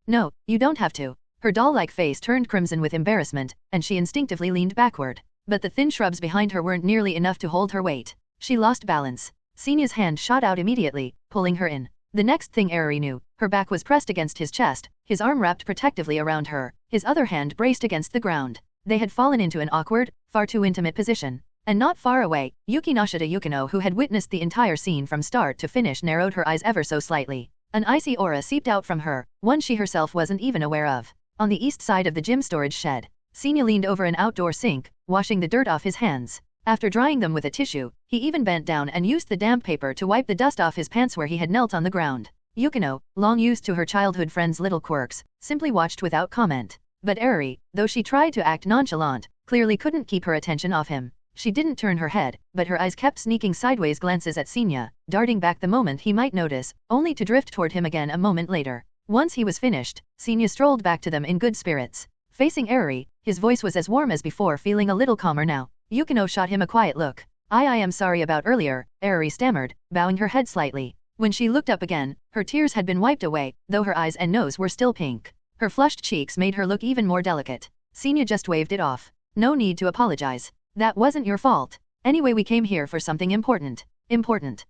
No, you don't have to. Her doll-like face turned crimson with embarrassment, and she instinctively leaned backward. But the thin shrubs behind her weren't nearly enough to hold her weight. She lost balance. Senya's hand shot out immediately, pulling her in. The next thing Eri knew, her back was pressed against his chest, his arm wrapped protectively around her, his other hand braced against the ground. They had fallen into an awkward, far too intimate position. And not far away, Yukinoshita Yukino, who had witnessed the entire scene from start to finish, narrowed her eyes ever so slightly. An icy aura seeped out from her, one she herself wasn't even aware of. On the east side of the gym storage shed, Senya leaned over an outdoor sink, washing the dirt off his hands. After drying them with a tissue, he even bent down and used the damp paper to wipe the dust off his pants where he had knelt on the ground. Yukino, long used to her childhood friend's little quirks, simply watched without comment. But Eri, though she tried to act nonchalant, clearly couldn't keep her attention off him. She didn't turn her head, but her eyes kept sneaking sideways glances at Senya, darting back the moment he might notice, only to drift toward him again a moment later. Once he was finished, Senya strolled back to them in good spirits. Facing Eri, his voice was as warm as before, feeling a little calmer now. Yukino shot him a quiet look. I am sorry about earlier, Eri stammered, bowing her head slightly. When she looked up again, her tears had been wiped away, though her eyes and nose were still pink. Her flushed cheeks made her look even more delicate. Senya just waved it off. No need to apologize. That wasn't your fault. Anyway, we came here for something important. Important.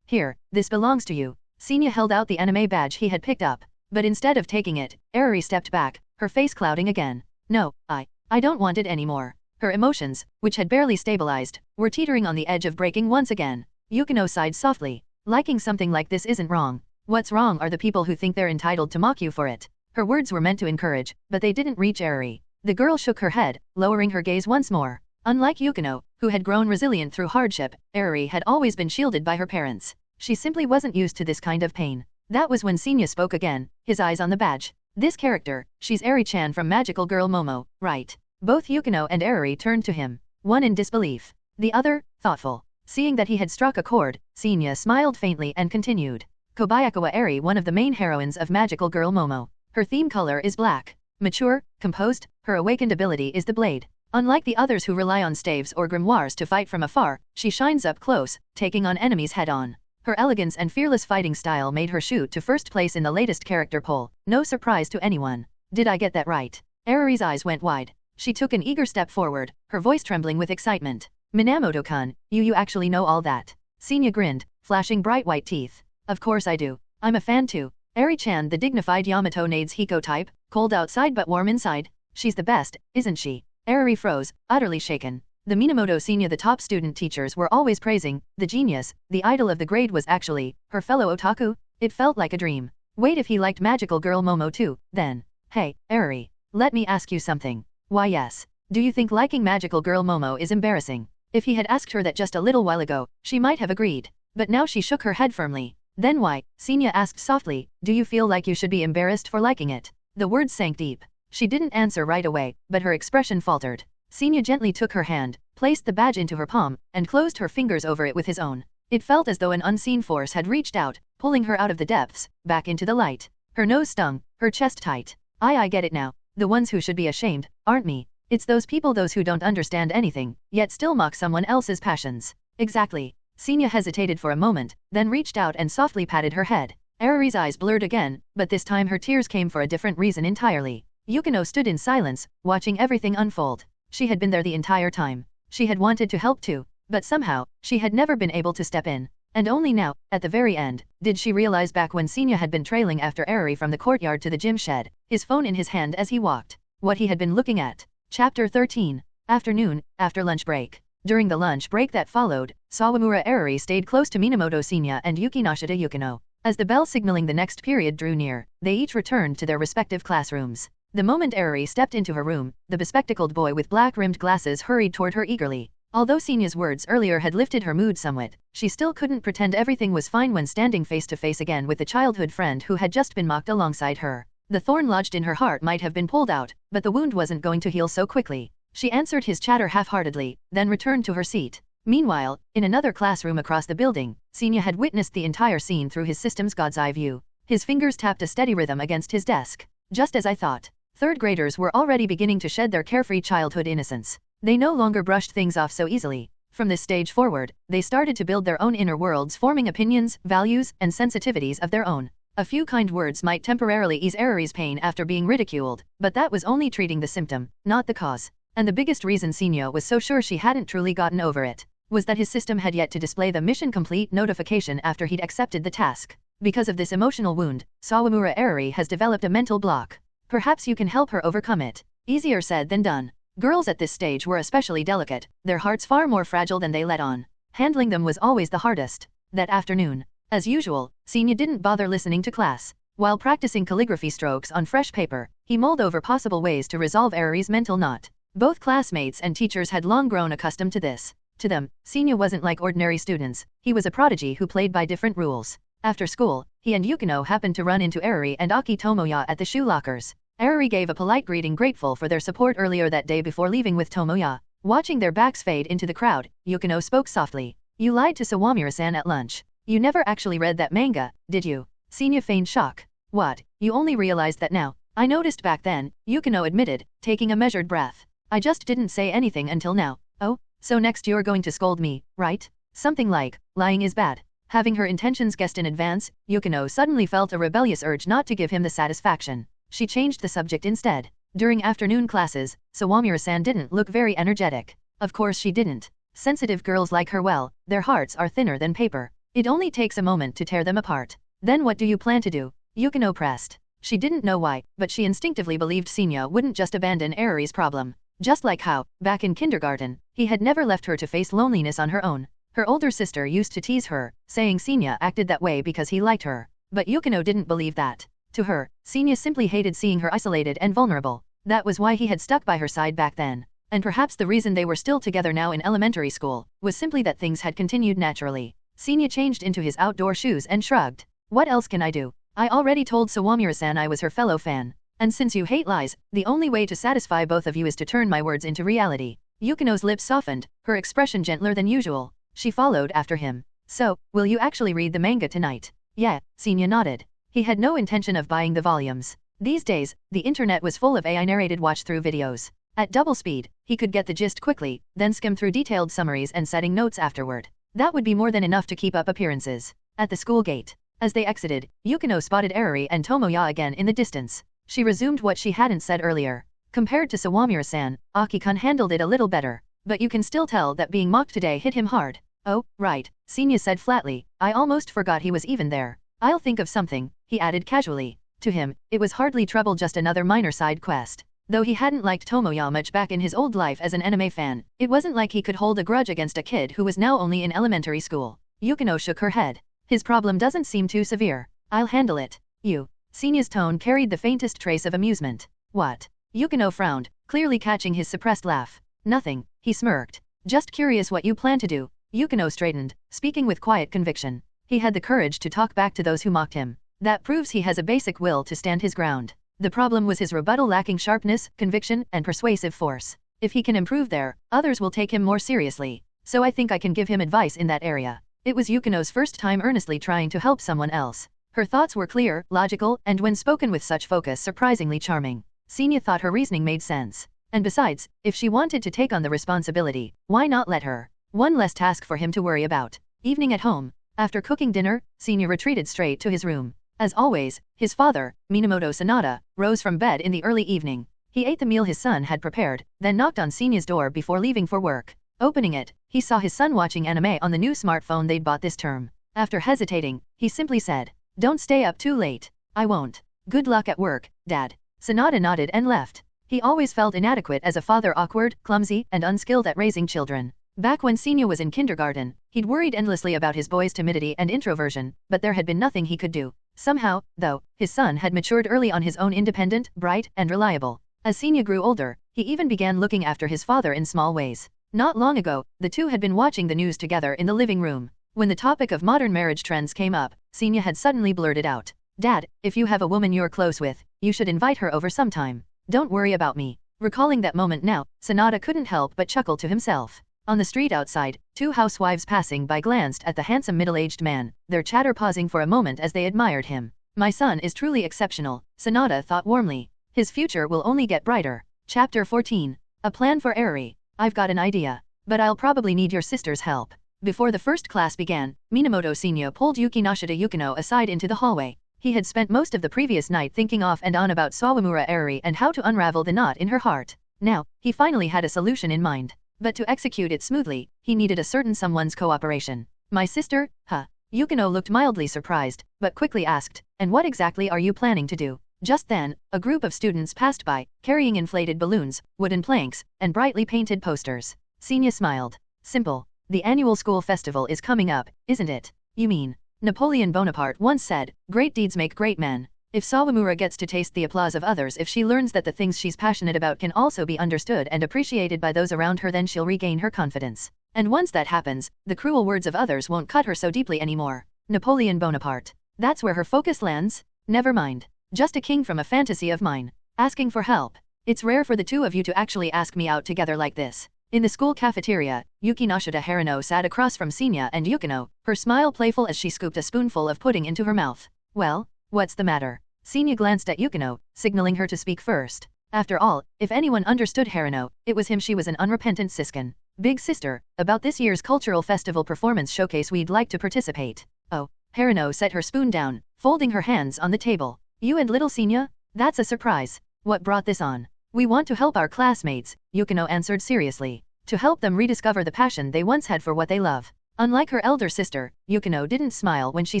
Here, this belongs to you. Senya held out the anime badge he had picked up. But instead of taking it, Eri stepped back, her face clouding again. No, I don't want it anymore. Her emotions, which had barely stabilized, were teetering on the edge of breaking once again. Yukino sighed softly. Liking something like this isn't wrong. What's wrong are the people who think they're entitled to mock you for it. Her words were meant to encourage, but they didn't reach Eri. The girl shook her head, lowering her gaze once more. Unlike Yukino, who had grown resilient through hardship, Eri had always been shielded by her parents. She simply wasn't used to this kind of pain. That was when Senya spoke again, his eyes on the badge. This character, she's Eri-chan from Magical Girl Momo, right? Both Yukino and Eri turned to him, one in disbelief, the other, thoughtful. Seeing that he had struck a chord, Senya smiled faintly and continued. Kobayakawa Eri, one of the main heroines of Magical Girl Momo. Her theme color is black. Mature, composed, her awakened ability is the blade. Unlike the others who rely on staves or grimoires to fight from afar, she shines up close, taking on enemies head-on. Her elegance and fearless fighting style made her shoot to first place in the latest character poll, no surprise to anyone. Did I get that right? Eriri's eyes went wide. She took an eager step forward, her voice trembling with excitement. Minamoto-kun, you actually know all that? Senya grinned, flashing bright white teeth. Of course I do. I'm a fan too. Eri-chan, the dignified Yamato Nades Hiko type, cold outside but warm inside. She's the best, isn't she? Eriri froze, utterly shaken. The Minamoto Senya, the top student teachers were always praising, the genius, the idol of the grade, was actually her fellow otaku? It felt like a dream. Wait, if he liked Magical Girl Momo too, then. Hey, Eriri. Let me ask you something. Why yes. Do you think liking Magical Girl Momo is embarrassing? If he had asked her that just a little while ago, she might have agreed. But now she shook her head firmly. Then why? Senya asked softly, do you feel like you should be embarrassed for liking it? The words sank deep. She didn't answer right away, but her expression faltered. Senya gently took her hand, placed the badge into her palm, and closed her fingers over it with his own. It felt as though an unseen force had reached out, pulling her out of the depths, back into the light. Her nose stung, her chest tight. I get it now. The ones who should be ashamed, aren't me. It's those people, those who don't understand anything, yet still mock someone else's passions. Exactly. Senya hesitated for a moment, then reached out and softly patted her head. Eriri's eyes blurred again, but this time her tears came for a different reason entirely. Yukino stood in silence, watching everything unfold. She had been there the entire time. She had wanted to help too, but somehow, she had never been able to step in. And only now, at the very end, did she realize, back when Senya had been trailing after Eriri from the courtyard to the gym shed, his phone in his hand as he walked, what he had been looking at. Chapter 13. Afternoon, after lunch break. During the lunch break that followed, Sawamura Eriri stayed close to Minamoto Senya and Yukinoshita Yukino. As the bell signaling the next period drew near, they each returned to their respective classrooms. The moment Eriri stepped into her room, the bespectacled boy with black-rimmed glasses hurried toward her eagerly. Although Senya's words earlier had lifted her mood somewhat, she still couldn't pretend everything was fine when standing face to face again with the childhood friend who had just been mocked alongside her. The thorn lodged in her heart might have been pulled out, but the wound wasn't going to heal so quickly. She answered his chatter half-heartedly, then returned to her seat. Meanwhile, in another classroom across the building, Senya had witnessed the entire scene through his system's god's eye view. His fingers tapped a steady rhythm against his desk. Just as I thought. Third graders were already beginning to shed their carefree childhood innocence. They no longer brushed things off so easily. From this stage forward, they started to build their own inner worlds, forming opinions, values, and sensitivities of their own. A few kind words might temporarily ease Eriri's pain after being ridiculed, but that was only treating the symptom, not the cause. And the biggest reason Senya was so sure she hadn't truly gotten over it was that his system had yet to display the mission complete notification after he'd accepted the task. Because of this emotional wound, Sawamura Eriri has developed a mental block. Perhaps you can help her overcome it. Easier said than done. Girls at this stage were especially delicate, their hearts far more fragile than they let on. Handling them was always the hardest. That afternoon, as usual, Senya didn't bother listening to class. While practicing calligraphy strokes on fresh paper, he mulled over possible ways to resolve Eriri's mental knot. Both classmates and teachers had long grown accustomed to this. To them, Senya wasn't like ordinary students, he was a prodigy who played by different rules. After school, he and Yukino happened to run into Eriri and Aki Tomoya at the shoe lockers. Eriri gave a polite greeting, grateful for their support earlier that day before leaving with Tomoya. Watching their backs fade into the crowd, Yukino spoke softly. You lied to Sawamura-san at lunch. You never actually read that manga, did you? Senya feigned shock. What, you only realized that now? I noticed back then, Yukino admitted, taking a measured breath. I just didn't say anything until now. Oh, so next you're going to scold me, right? Something like, lying is bad. Having her intentions guessed in advance, Yukino suddenly felt a rebellious urge not to give him the satisfaction. She changed the subject instead. During afternoon classes, Sawamura-san didn't look very energetic. Of course she didn't. Sensitive girls like her, well, their hearts are thinner than paper. It only takes a moment to tear them apart. Then what do you plan to do? Yukino pressed. She didn't know why, but she instinctively believed Senya wouldn't just abandon Eriri's problem. Just like how, back in kindergarten, he had never left her to face loneliness on her own. Her older sister used to tease her, saying Senya acted that way because he liked her. But Yukino didn't believe that. To her, Senya simply hated seeing her isolated and vulnerable. That was why he had stuck by her side back then. And perhaps the reason they were still together now in elementary school was simply that things had continued naturally. Senya changed into his outdoor shoes and shrugged. What else can I do? I already told Sawamura-san I was her fellow fan. And since you hate lies, the only way to satisfy both of you is to turn my words into reality. Yukino's lips softened, her expression gentler than usual. She followed after him. So, will you actually read the manga tonight? Yeah, Senya nodded. He had no intention of buying the volumes. These days, the internet was full of AI-narrated watch-through videos. At double speed, he could get the gist quickly, then skim through detailed summaries and setting notes afterward. That would be more than enough to keep up appearances. At the school gate, as they exited, Yukino spotted Eriri and Tomoya again in the distance. She resumed what she hadn't said earlier. Compared to Sawamura-san, Aki-kun handled it a little better. But you can still tell that being mocked today hit him hard. Oh, right, Senya said flatly. I almost forgot he was even there. I'll think of something, he added casually. To him, it was hardly trouble, just another minor side quest. Though he hadn't liked Tomoya much back in his old life as an anime fan, it wasn't like he could hold a grudge against a kid who was now only in elementary school. Yukino shook her head. His problem doesn't seem too severe. I'll handle it. You. Senya's tone carried the faintest trace of amusement. What? Yukino frowned, clearly catching his suppressed laugh. Nothing, he smirked. Just curious what you plan to do. Yukino straightened, speaking with quiet conviction. He had the courage to talk back to those who mocked him. That proves he has a basic will to stand his ground. The problem was his rebuttal lacking sharpness, conviction, and persuasive force. If he can improve there, others will take him more seriously. So I think I can give him advice in that area. It was Yukino's first time earnestly trying to help someone else. Her thoughts were clear, logical, and when spoken with such focus, surprisingly charming. Senya thought her reasoning made sense. And besides, if she wanted to take on the responsibility, why not let her? One less task for him to worry about. Evening at home. After cooking dinner, Senya retreated straight to his room. As always, his father, Minamoto Sanada, rose from bed in the early evening. He ate the meal his son had prepared, then knocked on Senya's door before leaving for work. Opening it, he saw his son watching anime on the new smartphone they'd bought this term. After hesitating, he simply said, "Don't stay up too late." "I won't. Good luck at work, Dad." Sanada nodded and left. He always felt inadequate as a father, awkward, clumsy, and unskilled at raising children. Back when Senya was in kindergarten, he'd worried endlessly about his boy's timidity and introversion, but there had been nothing he could do. Somehow, though, his son had matured early on his own, independent, bright, and reliable. As Senya grew older, he even began looking after his father in small ways. Not long ago, the two had been watching the news together in the living room. When the topic of modern marriage trends came up, Senya had suddenly blurted out, "Dad, if you have a woman you're close with, you should invite her over sometime. Don't worry about me." Recalling that moment now, Sanada couldn't help but chuckle to himself. On the street outside, two housewives passing by glanced at the handsome middle-aged man, their chatter pausing for a moment as they admired him. "My son is truly exceptional," Sanada thought warmly. "His future will only get brighter." Chapter 14. A plan for Eriri. "I've got an idea. But I'll probably need your sister's help." Before the first class began, Minamoto Senya pulled Yukinoshita Yukino aside into the hallway. He had spent most of the previous night thinking off and on about Sawamura Eriri and how to unravel the knot in her heart. Now, he finally had a solution in mind. But to execute it smoothly, he needed a certain someone's cooperation. "My sister, huh?" Yukino looked mildly surprised, but quickly asked, "And what exactly are you planning to do?" Just then, a group of students passed by, carrying inflated balloons, wooden planks, and brightly painted posters. Senya smiled. "Simple. The annual school festival is coming up, isn't it?" "You mean?" Napoleon Bonaparte once said, "Great deeds make great men." If Sawamura gets to taste the applause of others, if she learns that the things she's passionate about can also be understood and appreciated by those around her, then she'll regain her confidence. And once that happens, the cruel words of others won't cut her so deeply anymore. Napoleon Bonaparte. That's where her focus lands? Never mind. Just a king from a fantasy of mine. Asking for help. It's rare for the two of you to actually ask me out together like this. In the school cafeteria, Yukinoshita Harino sat across from Senya and Yukino, her smile playful as she scooped a spoonful of pudding into her mouth. "Well, what's the matter?" Senya glanced at Yukino, signaling her to speak first. After all, if anyone understood Harino, it was him. She was an unrepentant siskin. "Big sister, about this year's cultural festival performance showcase, we'd like to participate." "Oh." Harino set her spoon down, folding her hands on the table. "You and little Senya? That's a surprise. What brought this on?" "We want to help our classmates," Yukino answered seriously. "To help them rediscover the passion they once had for what they love." Unlike her elder sister, Yukino didn't smile when she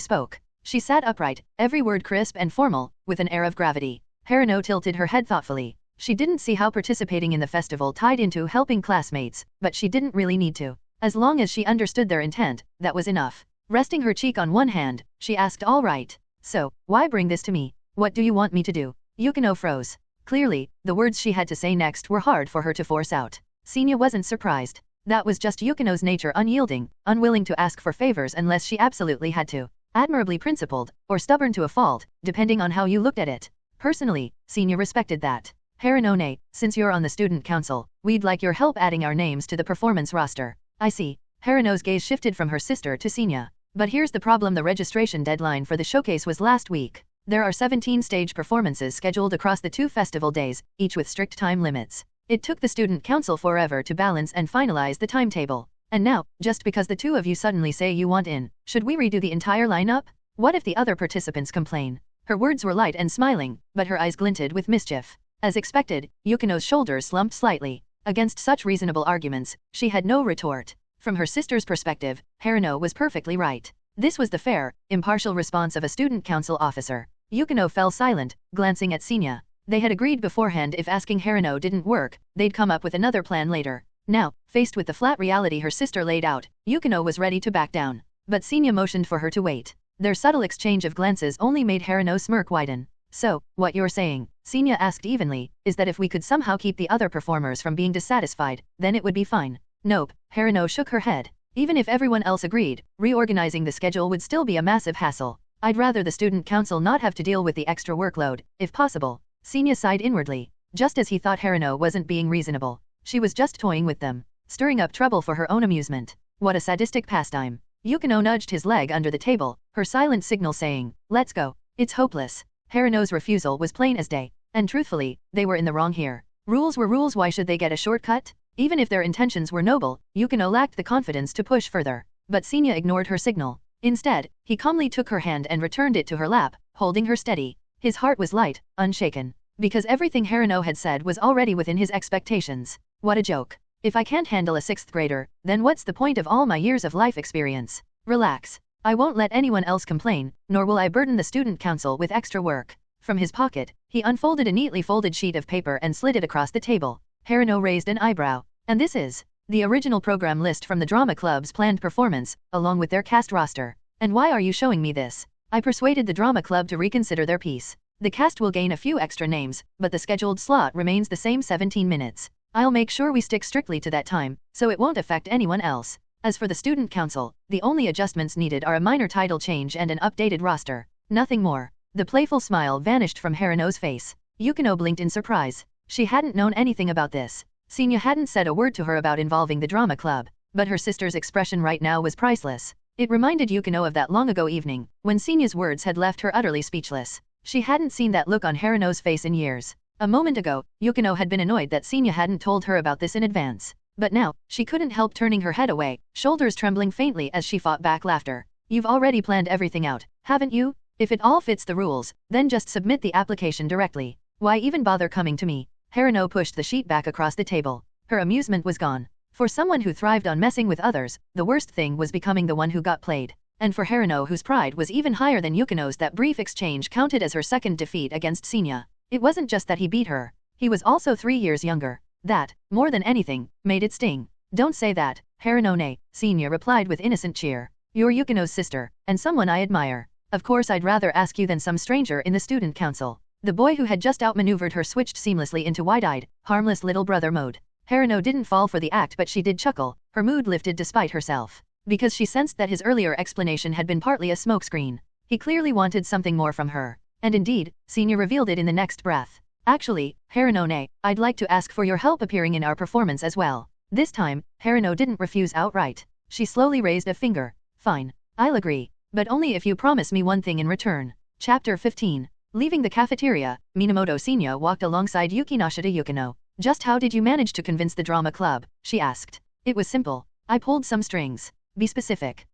spoke. She sat upright, every word crisp and formal, with an air of gravity. Harino tilted her head thoughtfully. She didn't see how participating in the festival tied into helping classmates, but she didn't really need to. As long as she understood their intent, that was enough. Resting her cheek on one hand, she asked, "All right. So, why bring this to me? What do you want me to do?" Yukino froze. Clearly, the words she had to say next were hard for her to force out. Senya wasn't surprised. That was just Yukino's nature, unyielding, unwilling to ask for favors unless she absolutely had to. Admirably principled, or stubborn to a fault, depending on how you looked at it. Personally, Senya respected that. "Harinone, since you're on the student council, we'd like your help adding our names to the performance roster." "I see." Harino's gaze shifted from her sister to Senya. But here's the problem: the registration deadline for the showcase was last week. There are 17 stage performances scheduled across the 2 festival days, each with strict time limits. It took the student council forever to balance and finalize the timetable. And now, just because the 2 of you suddenly say you want in, should we redo the entire lineup? What if the other participants complain? Her words were light and smiling, but her eyes glinted with mischief. As expected, Yukino's shoulders slumped slightly. Against such reasonable arguments, she had no retort. From her sister's perspective, Haruno was perfectly right. This was the fair, impartial response of a student council officer. Yukino fell silent, glancing at Senya. They had agreed beforehand if asking Haruno didn't work, they'd come up with another plan later. Now, faced with the flat reality her sister laid out, Yukino was ready to back down. But Senya motioned for her to wait. Their subtle exchange of glances only made Haruno's smirk widen. So, what you're saying, Senya asked evenly, is that if we could somehow keep the other performers from being dissatisfied, then it would be fine. Nope, Haruno shook her head. Even if everyone else agreed, reorganizing the schedule would still be a massive hassle. I'd rather the student council not have to deal with the extra workload, if possible. Senya sighed inwardly. Just as he thought Haruno wasn't being reasonable. She was just toying with them, stirring up trouble for her own amusement. What a sadistic pastime. Yukino nudged his leg under the table, her silent signal saying, "Let's go." It's hopeless. Haruno's refusal was plain as day, and truthfully, they were in the wrong here. Rules were rules, why should they get a shortcut? Even if their intentions were noble, Yukino lacked the confidence to push further. But Senya ignored her signal. Instead, he calmly took her hand and returned it to her lap, holding her steady. His heart was light, unshaken. Because everything Haruno had said was already within his expectations. What a joke. If I can't handle a 6th grader, then what's the point of all my years of life experience? Relax. I won't let anyone else complain, nor will I burden the student council with extra work. From his pocket, he unfolded a neatly folded sheet of paper and slid it across the table. Haruno raised an eyebrow. And this is the original program list from the drama club's planned performance, along with their cast roster. And why are you showing me this? I persuaded the drama club to reconsider their piece. The cast will gain a few extra names, but the scheduled slot remains the same 17 minutes. I'll make sure we stick strictly to that time, so it won't affect anyone else. As for the student council, the only adjustments needed are a minor title change and an updated roster. Nothing more. The playful smile vanished from Haruno's face. Yukino blinked in surprise. She hadn't known anything about this. Senya hadn't said a word to her about involving the drama club, but her sister's expression right now was priceless. It reminded Yukino of that long ago evening, when Senya's words had left her utterly speechless. She hadn't seen that look on Haruno's face in years. A moment ago, Yukino had been annoyed that Senya hadn't told her about this in advance. But now, she couldn't help turning her head away, shoulders trembling faintly as she fought back laughter. You've already planned everything out, haven't you? If it all fits the rules, then just submit the application directly. Why even bother coming to me? Haruno pushed the sheet back across the table. Her amusement was gone. For someone who thrived on messing with others, the worst thing was becoming the one who got played. And for Haruno, whose pride was even higher than Yukino's, that brief exchange counted as her second defeat against Senya. It wasn't just that he beat her. He was also 3 years younger. That, more than anything, made it sting. Don't say that, Haruno. Nay, Senya replied with innocent cheer. You're Yukino's sister, and someone I admire. Of course I'd rather ask you than some stranger in the student council. The boy who had just outmaneuvered her switched seamlessly into wide-eyed, harmless little brother mode. Haruno didn't fall for the act, but she did chuckle, her mood lifted despite herself. Because she sensed that his earlier explanation had been partly a smokescreen. He clearly wanted something more from her. And indeed, Senya revealed it in the next breath. Actually, Haruno, I'd like to ask for your help appearing in our performance as well. This time, Haruno didn't refuse outright. She slowly raised a finger. Fine. I'll agree. But only if you promise me one thing in return. Chapter 15. Leaving the cafeteria, Minamoto Senya walked alongside Yukinoshita Yukino. Just how did you manage to convince the drama club? She asked. It was simple. I pulled some strings. Be specific.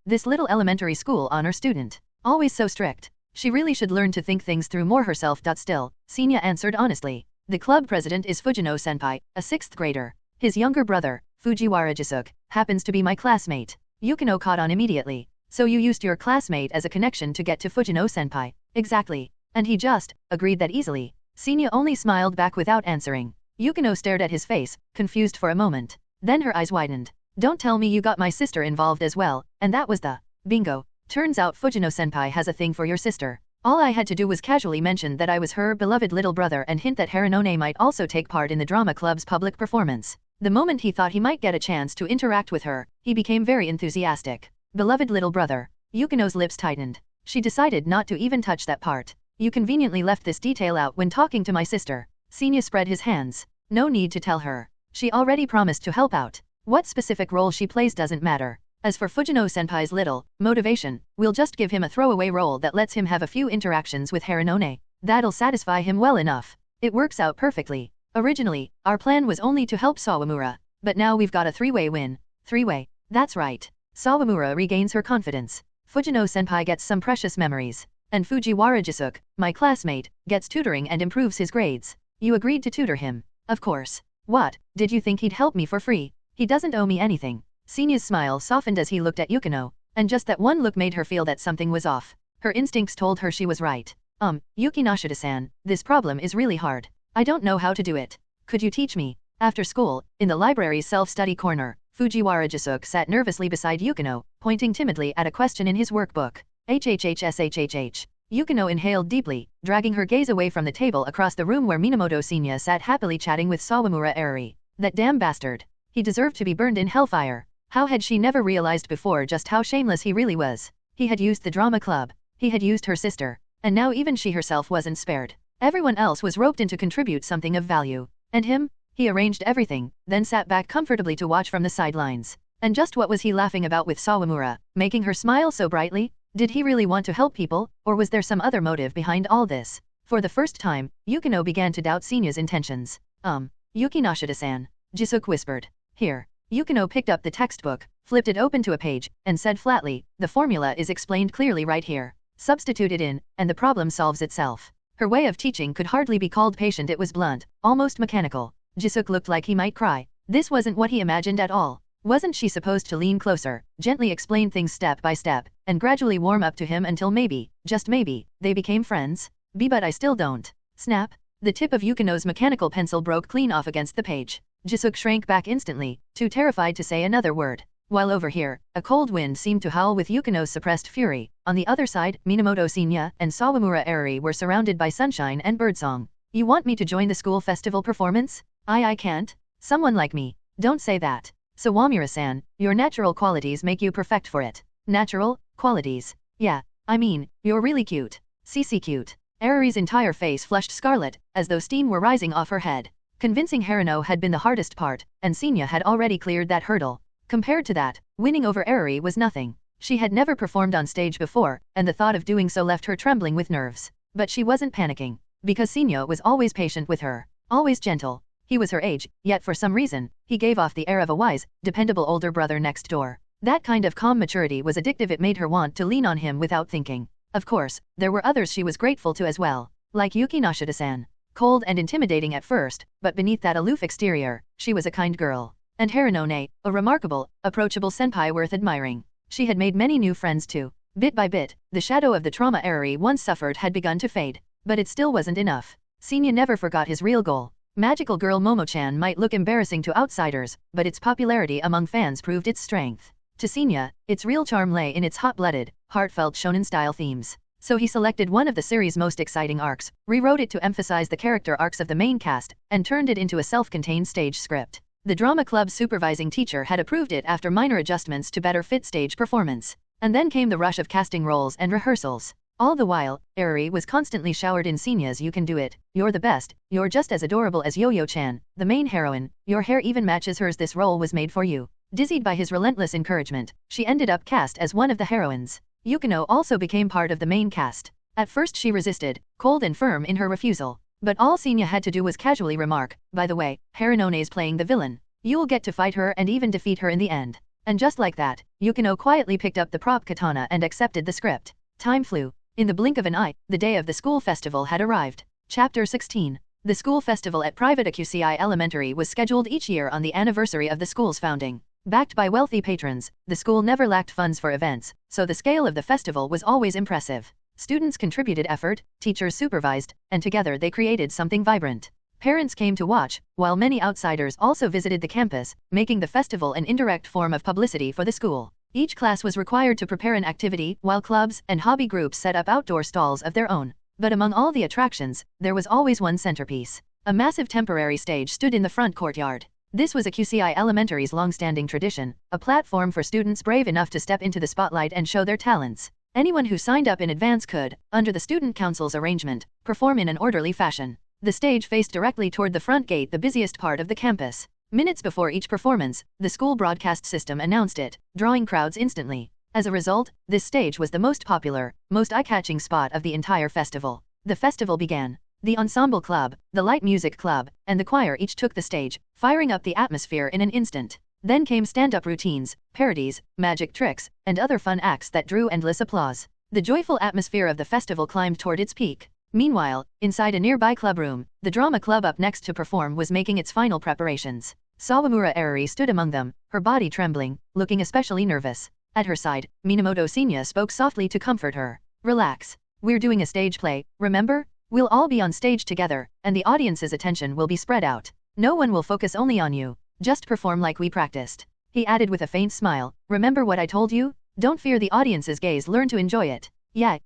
This little elementary school honor student. Always so strict. She really should learn to think things through more herself. Still, Senya answered honestly. The club president is Fujino-senpai, a 6th grader. His younger brother, Fujiwara Jisuke, happens to be my classmate. Yukino caught on immediately. So you used your classmate as a connection to get to Fujino-senpai. Exactly. And he just agreed that easily. Senya only smiled back without answering. Yukino stared at his face, confused for a moment. Then her eyes widened. Don't tell me you got my sister involved as well, and that was the bingo. Turns out Fujino-senpai has a thing for your sister. All I had to do was casually mention that I was her beloved little brother and hint that Haruno might also take part in the drama club's public performance. The moment he thought he might get a chance to interact with her, he became very enthusiastic. Beloved little brother. Yukino's lips tightened. She decided not to even touch that part. You conveniently left this detail out when talking to my sister. Senya spread his hands. No need to tell her. She already promised to help out. What specific role she plays doesn't matter. As for Fujino-senpai's little motivation, we'll just give him a throwaway role that lets him have a few interactions with Haranone. That'll satisfy him well enough. It works out perfectly. Originally, our plan was only to help Sawamura, but now we've got a three-way win. Three-way. That's right. Sawamura regains her confidence. Fujino-senpai gets some precious memories. And Fujiwara Jisuke, my classmate, gets tutoring and improves his grades. You agreed to tutor him. Of course. What, did you think he'd help me for free? He doesn't owe me anything. Sinya's smile softened as he looked at Yukino, and just that one look made her feel that something was off. Her instincts told her she was right. Yukinoshitas-san, this problem is really hard. I don't know how to do it. Could you teach me? After school, in the library's self-study corner, Fujiwara Jisuke sat nervously beside Yukino, pointing timidly at a question in his workbook. HHHSHHH. Yukino inhaled deeply, dragging her gaze away from the table across the room where Minamoto Senya sat happily chatting with Sawamura Eri. That damn bastard. He deserved to be burned in hellfire. How had she never realized before just how shameless he really was? He had used the drama club. He had used her sister. And now even she herself wasn't spared. Everyone else was roped in to contribute something of value. And him? He arranged everything, then sat back comfortably to watch from the sidelines. And just what was he laughing about with Sawamura, making her smile so brightly? Did he really want to help people, or was there some other motive behind all this? For the first time, Yukino began to doubt Senya's intentions. Yukinoshitas-san. Jisuke whispered. Here. Yukino picked up the textbook, flipped it open to a page, and said flatly, the formula is explained clearly right here. Substitute it in, and the problem solves itself. Her way of teaching could hardly be called patient, it was blunt, almost mechanical. Jisuke looked like he might cry. This wasn't what he imagined at all. Wasn't she supposed to lean closer, gently explain things step by step, and gradually warm up to him until maybe, just maybe, they became friends? But I still don't. Snap. The tip of Yukino's mechanical pencil broke clean off against the page. Jisuke shrank back instantly, too terrified to say another word. While over here, a cold wind seemed to howl with Yukino's suppressed fury. On the other side, Minamoto Senya and Sawamura Eri were surrounded by sunshine and birdsong. You want me to join the school festival performance? I can't. Someone like me. Don't say that. Sawamura-san, your natural qualities make you perfect for it. Natural qualities. Yeah, I mean, you're really cute. CC cute. Eri's entire face flushed scarlet, as though steam were rising off her head. Convincing Harano had been the hardest part, and Senya had already cleared that hurdle. Compared to that, winning over Eri was nothing. She had never performed on stage before, and the thought of doing so left her trembling with nerves. But she wasn't panicking, because Senya was always patient with her, always gentle. He was her age, yet for some reason, he gave off the air of a wise, dependable older brother next door. That kind of calm maturity was addictive, it made her want to lean on him without thinking. Of course, there were others she was grateful to as well, like Yukinoshitas-san. Cold and intimidating at first, but beneath that aloof exterior, she was a kind girl. And Haranone, a remarkable, approachable senpai worth admiring. She had made many new friends too. Bit by bit, the shadow of the trauma Eri once suffered had begun to fade. But it still wasn't enough. Senya never forgot his real goal. Magical girl Momo-chan might look embarrassing to outsiders, but its popularity among fans proved its strength. To Senya, its real charm lay in its hot-blooded, heartfelt shonen-style themes. So he selected one of the series' most exciting arcs, rewrote it to emphasize the character arcs of the main cast, and turned it into a self-contained stage script. The drama club's supervising teacher had approved it after minor adjustments to better fit stage performance. And then came the rush of casting roles and rehearsals. All the while, Eri was constantly showered in Senya's "You can do it, you're the best, you're just as adorable as Yo-Yo-chan, the main heroine, your hair even matches hers, this role was made for you." Dizzied by his relentless encouragement, she ended up cast as one of the heroines. Yukino also became part of the main cast. At first she resisted, cold and firm in her refusal. But all Senya had to do was casually remark, "By the way, Haranone's playing the villain. You'll get to fight her and even defeat her in the end." And just like that, Yukino quietly picked up the prop katana and accepted the script. Time flew. In the blink of an eye, the day of the school festival had arrived. Chapter 16. The school festival at private AQCI Elementary was scheduled each year on the anniversary of the school's founding. Backed by wealthy patrons, the school never lacked funds for events, so the scale of the festival was always impressive. Students contributed effort, teachers supervised, and together they created something vibrant. Parents came to watch, while many outsiders also visited the campus, making the festival an indirect form of publicity for the school. Each class was required to prepare an activity, while clubs and hobby groups set up outdoor stalls of their own. But among all the attractions, there was always one centerpiece. A massive temporary stage stood in the front courtyard. This was AQCI Elementary's long-standing tradition, a platform for students brave enough to step into the spotlight and show their talents. Anyone who signed up in advance could, under the student council's arrangement, perform in an orderly fashion. The stage faced directly toward the front gate, the busiest part of the campus. Minutes before each performance, the school broadcast system announced it, drawing crowds instantly. As a result, this stage was the most popular, most eye-catching spot of the entire festival. The festival began. The ensemble club, the light music club, and the choir each took the stage, firing up the atmosphere in an instant. Then came stand-up routines, parodies, magic tricks, and other fun acts that drew endless applause. The joyful atmosphere of the festival climbed toward its peak. Meanwhile, inside a nearby clubroom, the drama club up next to perform was making its final preparations. Sawamura Eriri stood among them, her body trembling, looking especially nervous. At her side, Minamoto Senya spoke softly to comfort her. Relax. We're doing a stage play, remember? We'll all be on stage together, and the audience's attention will be spread out. No one will focus only on you. Just perform like we practiced. He added with a faint smile, remember what I told you? Don't fear the audience's gaze, learn to enjoy it. Yeah,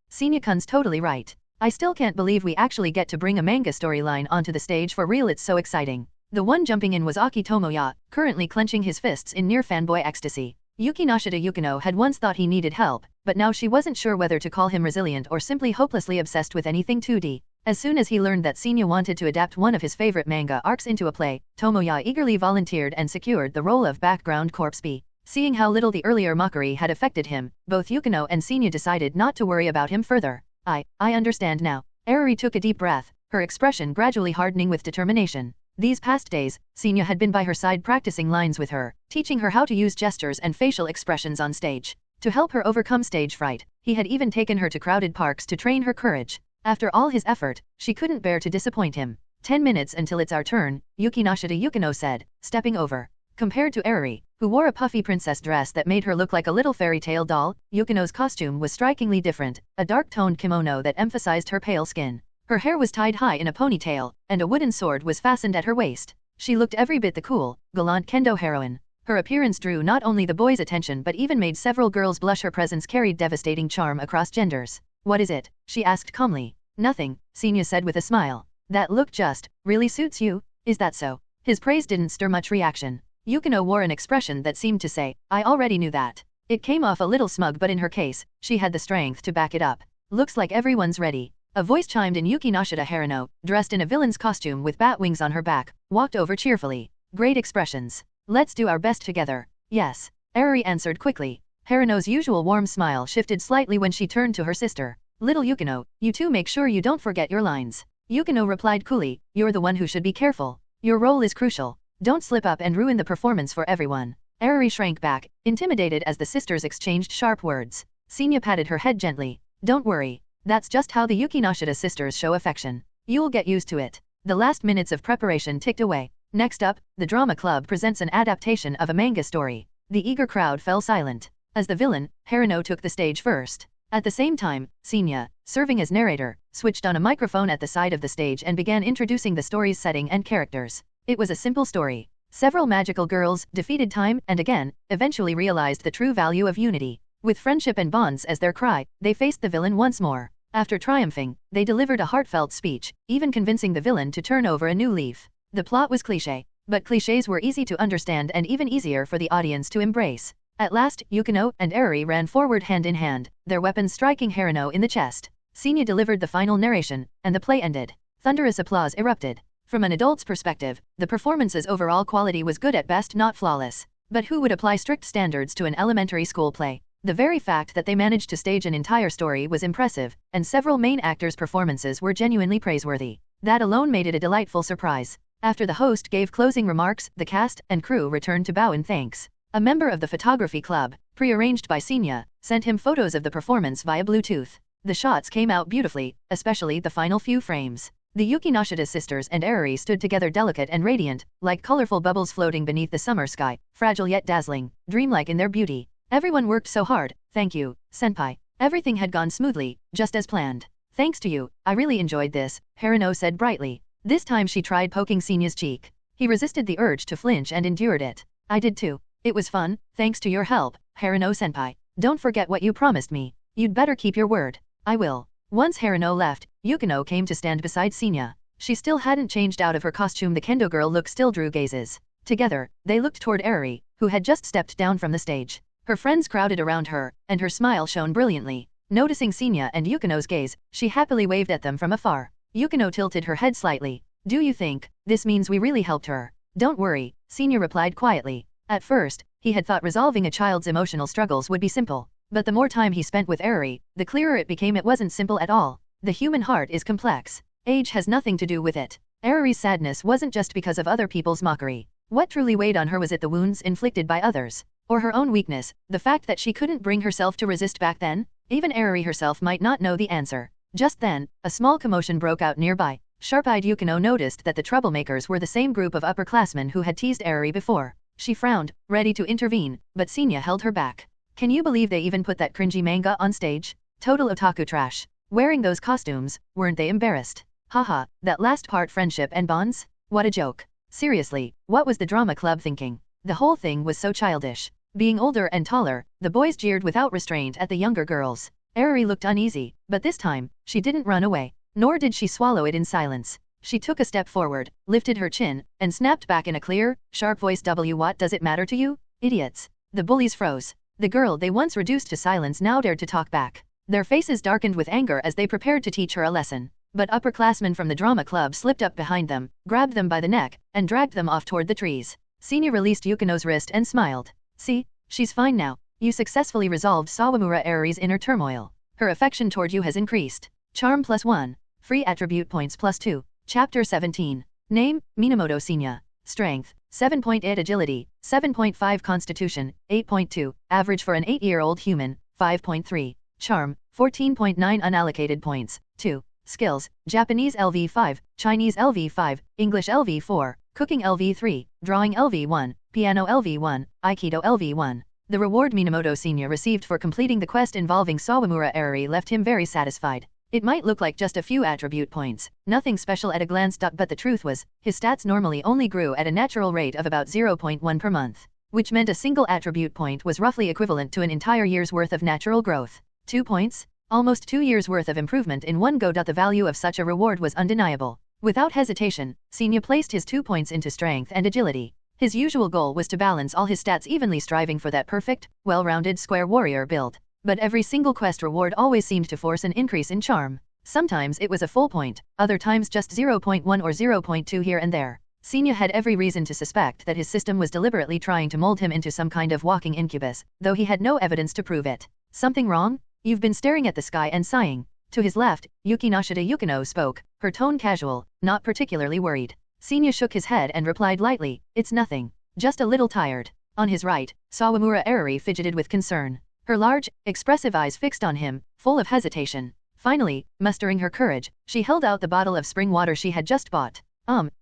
Senya-kun's totally right. I still can't believe we actually get to bring a manga storyline onto the stage for real, it's so exciting. The one jumping in was Aki Tomoya, currently clenching his fists in near fanboy ecstasy. Yukinoshita Yukino had once thought he needed help, but now she wasn't sure whether to call him resilient or simply hopelessly obsessed with anything 2D. As soon as he learned that Senya wanted to adapt one of his favorite manga arcs into a play, Tomoya eagerly volunteered and secured the role of background corpse B. Seeing how little the earlier mockery had affected him, both Yukino and Senya decided not to worry about him further. I understand now. Eriri took a deep breath, her expression gradually hardening with determination. These past days, Senya had been by her side practicing lines with her, teaching her how to use gestures and facial expressions on stage. To help her overcome stage fright, he had even taken her to crowded parks to train her courage. After all his effort, she couldn't bear to disappoint him. 10 minutes until it's our turn, Yukinoshita Yukino said, stepping over. Compared to Eriri, who wore a puffy princess dress that made her look like a little fairy tale doll, Yukino's costume was strikingly different, a dark-toned kimono that emphasized her pale skin. Her hair was tied high in a ponytail, and a wooden sword was fastened at her waist. She looked every bit the cool, gallant Kendo heroine. Her appearance drew not only the boys' attention but even made several girls blush. Her presence carried devastating charm across genders. What is it? She asked calmly. Nothing, Senya said with a smile. That look just really suits you, is that so? His praise didn't stir much reaction. Yukino wore an expression that seemed to say, I already knew that. It came off a little smug, but in her case, she had the strength to back it up. Looks like everyone's ready. A voice chimed in. Yukinoshita Harino, dressed in a villain's costume with bat wings on her back, walked over cheerfully. Great expressions. Let's do our best together. Yes. Eriri answered quickly. Harino's usual warm smile shifted slightly when she turned to her sister. Little Yukino, you two make sure you don't forget your lines. Yukino replied coolly, you're the one who should be careful. Your role is crucial. Don't slip up and ruin the performance for everyone. Eriri shrank back, intimidated as the sisters exchanged sharp words. Senya patted her head gently. Don't worry. That's just how the Yukinoshita sisters show affection. You'll get used to it. The last minutes of preparation ticked away. Next up, the drama club presents an adaptation of a manga story. The eager crowd fell silent. As the villain, Harino took the stage first. At the same time, Senya, serving as narrator, switched on a microphone at the side of the stage and began introducing the story's setting and characters. It was a simple story. Several magical girls defeated time and again, eventually realized the true value of unity. With friendship and bonds as their cry, they faced the villain once more. After triumphing, they delivered a heartfelt speech, even convincing the villain to turn over a new leaf. The plot was cliché, but clichés were easy to understand and even easier for the audience to embrace. At last, Yukino and Eriri ran forward hand in hand, their weapons striking Harino in the chest. Senya delivered the final narration, and the play ended. Thunderous applause erupted. From an adult's perspective, the performance's overall quality was good at best, not flawless. But who would apply strict standards to an elementary school play? The very fact that they managed to stage an entire story was impressive, and several main actors' performances were genuinely praiseworthy. That alone made it a delightful surprise. After the host gave closing remarks, the cast and crew returned to bow in thanks. A member of the photography club, pre-arranged by Senya, sent him photos of the performance via Bluetooth. The shots came out beautifully, especially the final few frames. The Yukinoshitas sisters and Eriri stood together, delicate and radiant, like colorful bubbles floating beneath the summer sky, fragile yet dazzling, dreamlike in their beauty. Everyone worked so hard. Thank you, senpai. Everything had gone smoothly, just as planned. Thanks to you, I really enjoyed this, Harino said brightly. This time she tried poking Senya's cheek. He resisted the urge to flinch and endured it. I did too. It was fun, thanks to your help, Harino senpai. Don't forget what you promised me. You'd better keep your word. I will. Once Harino left, Yukino came to stand beside Senya. She still hadn't changed out of her costume. The Kendo girl look still drew gazes. Together, they looked toward Eriri, who had just stepped down from the stage. Her friends crowded around her, and her smile shone brilliantly. Noticing Senya and Yukino's gaze, she happily waved at them from afar. Yukino tilted her head slightly. Do you think this means we really helped her? Don't worry, Senior replied quietly. At first, he had thought resolving a child's emotional struggles would be simple. But the more time he spent with Eri, the clearer it became it wasn't simple at all. The human heart is complex. Age has nothing to do with it. Eri's sadness wasn't just because of other people's mockery. What truly weighed on her was it the wounds inflicted by others, or her own weakness, the fact that she couldn't bring herself to resist back then? Even Eri herself might not know the answer. Just then, a small commotion broke out nearby. Sharp-eyed Yukino noticed that the troublemakers were the same group of upperclassmen who had teased Eri before. She frowned, ready to intervene, but Senya held her back. Can you believe they even put that cringy manga on stage? Total otaku trash. Wearing those costumes, weren't they embarrassed? Haha, that last part, friendship and bonds? What a joke. Seriously, what was the drama club thinking? The whole thing was so childish. Being older and taller, the boys jeered without restraint at the younger girls. Eri looked uneasy, but this time, she didn't run away, nor did she swallow it in silence. She took a step forward, lifted her chin, and snapped back in a clear, sharp voice, what does it matter to you? Idiots. The bullies froze. The girl they once reduced to silence now dared to talk back. Their faces darkened with anger as they prepared to teach her a lesson. But upperclassmen from the drama club slipped up behind them, grabbed them by the neck, and dragged them off toward the trees. Senior released Yukino's wrist and smiled. See? She's fine now. You successfully resolved Sawamura Eri's inner turmoil. Her affection toward you has increased. Charm +1. Free attribute points +2. Chapter 17. Name, Minamoto Senya. Strength, 7.8 Agility, 7.5 Constitution, 8.2. Average for an 8-year-old human, 5.3. Charm, 14.9 Unallocated points, 2. Skills, Japanese LV5, Chinese LV5, English LV4, Cooking LV3, Drawing LV1, Piano LV1, Aikido LV1. The reward Minamoto Senya received for completing the quest involving Sawamura Eri left him very satisfied. It might look like just a few attribute points, nothing special at a glance, but the truth was, his stats normally only grew at a natural rate of about 0.1 per month, which meant a single attribute point was roughly equivalent to an entire year's worth of natural growth. 2 points? Almost 2 years' worth of improvement in one go. The value of such a reward was undeniable. Without hesitation, Senya placed his 2 points into strength and agility. His usual goal was to balance all his stats evenly, striving for that perfect, well-rounded square warrior build. But every single quest reward always seemed to force an increase in charm. Sometimes it was a full point, other times just 0.1 or 0.2 here and there. Senya had every reason to suspect that his system was deliberately trying to mold him into some kind of walking incubus, though he had no evidence to prove it. Something wrong? You've been staring at the sky and sighing. To his left, Yukinoshita Yukino spoke, her tone casual, not particularly worried. Senya shook his head and replied lightly, it's nothing. Just a little tired. On his right, Sawamura Eri fidgeted with concern. Her large, expressive eyes fixed on him, full of hesitation. Finally, mustering her courage, she held out the bottle of spring water she had just bought.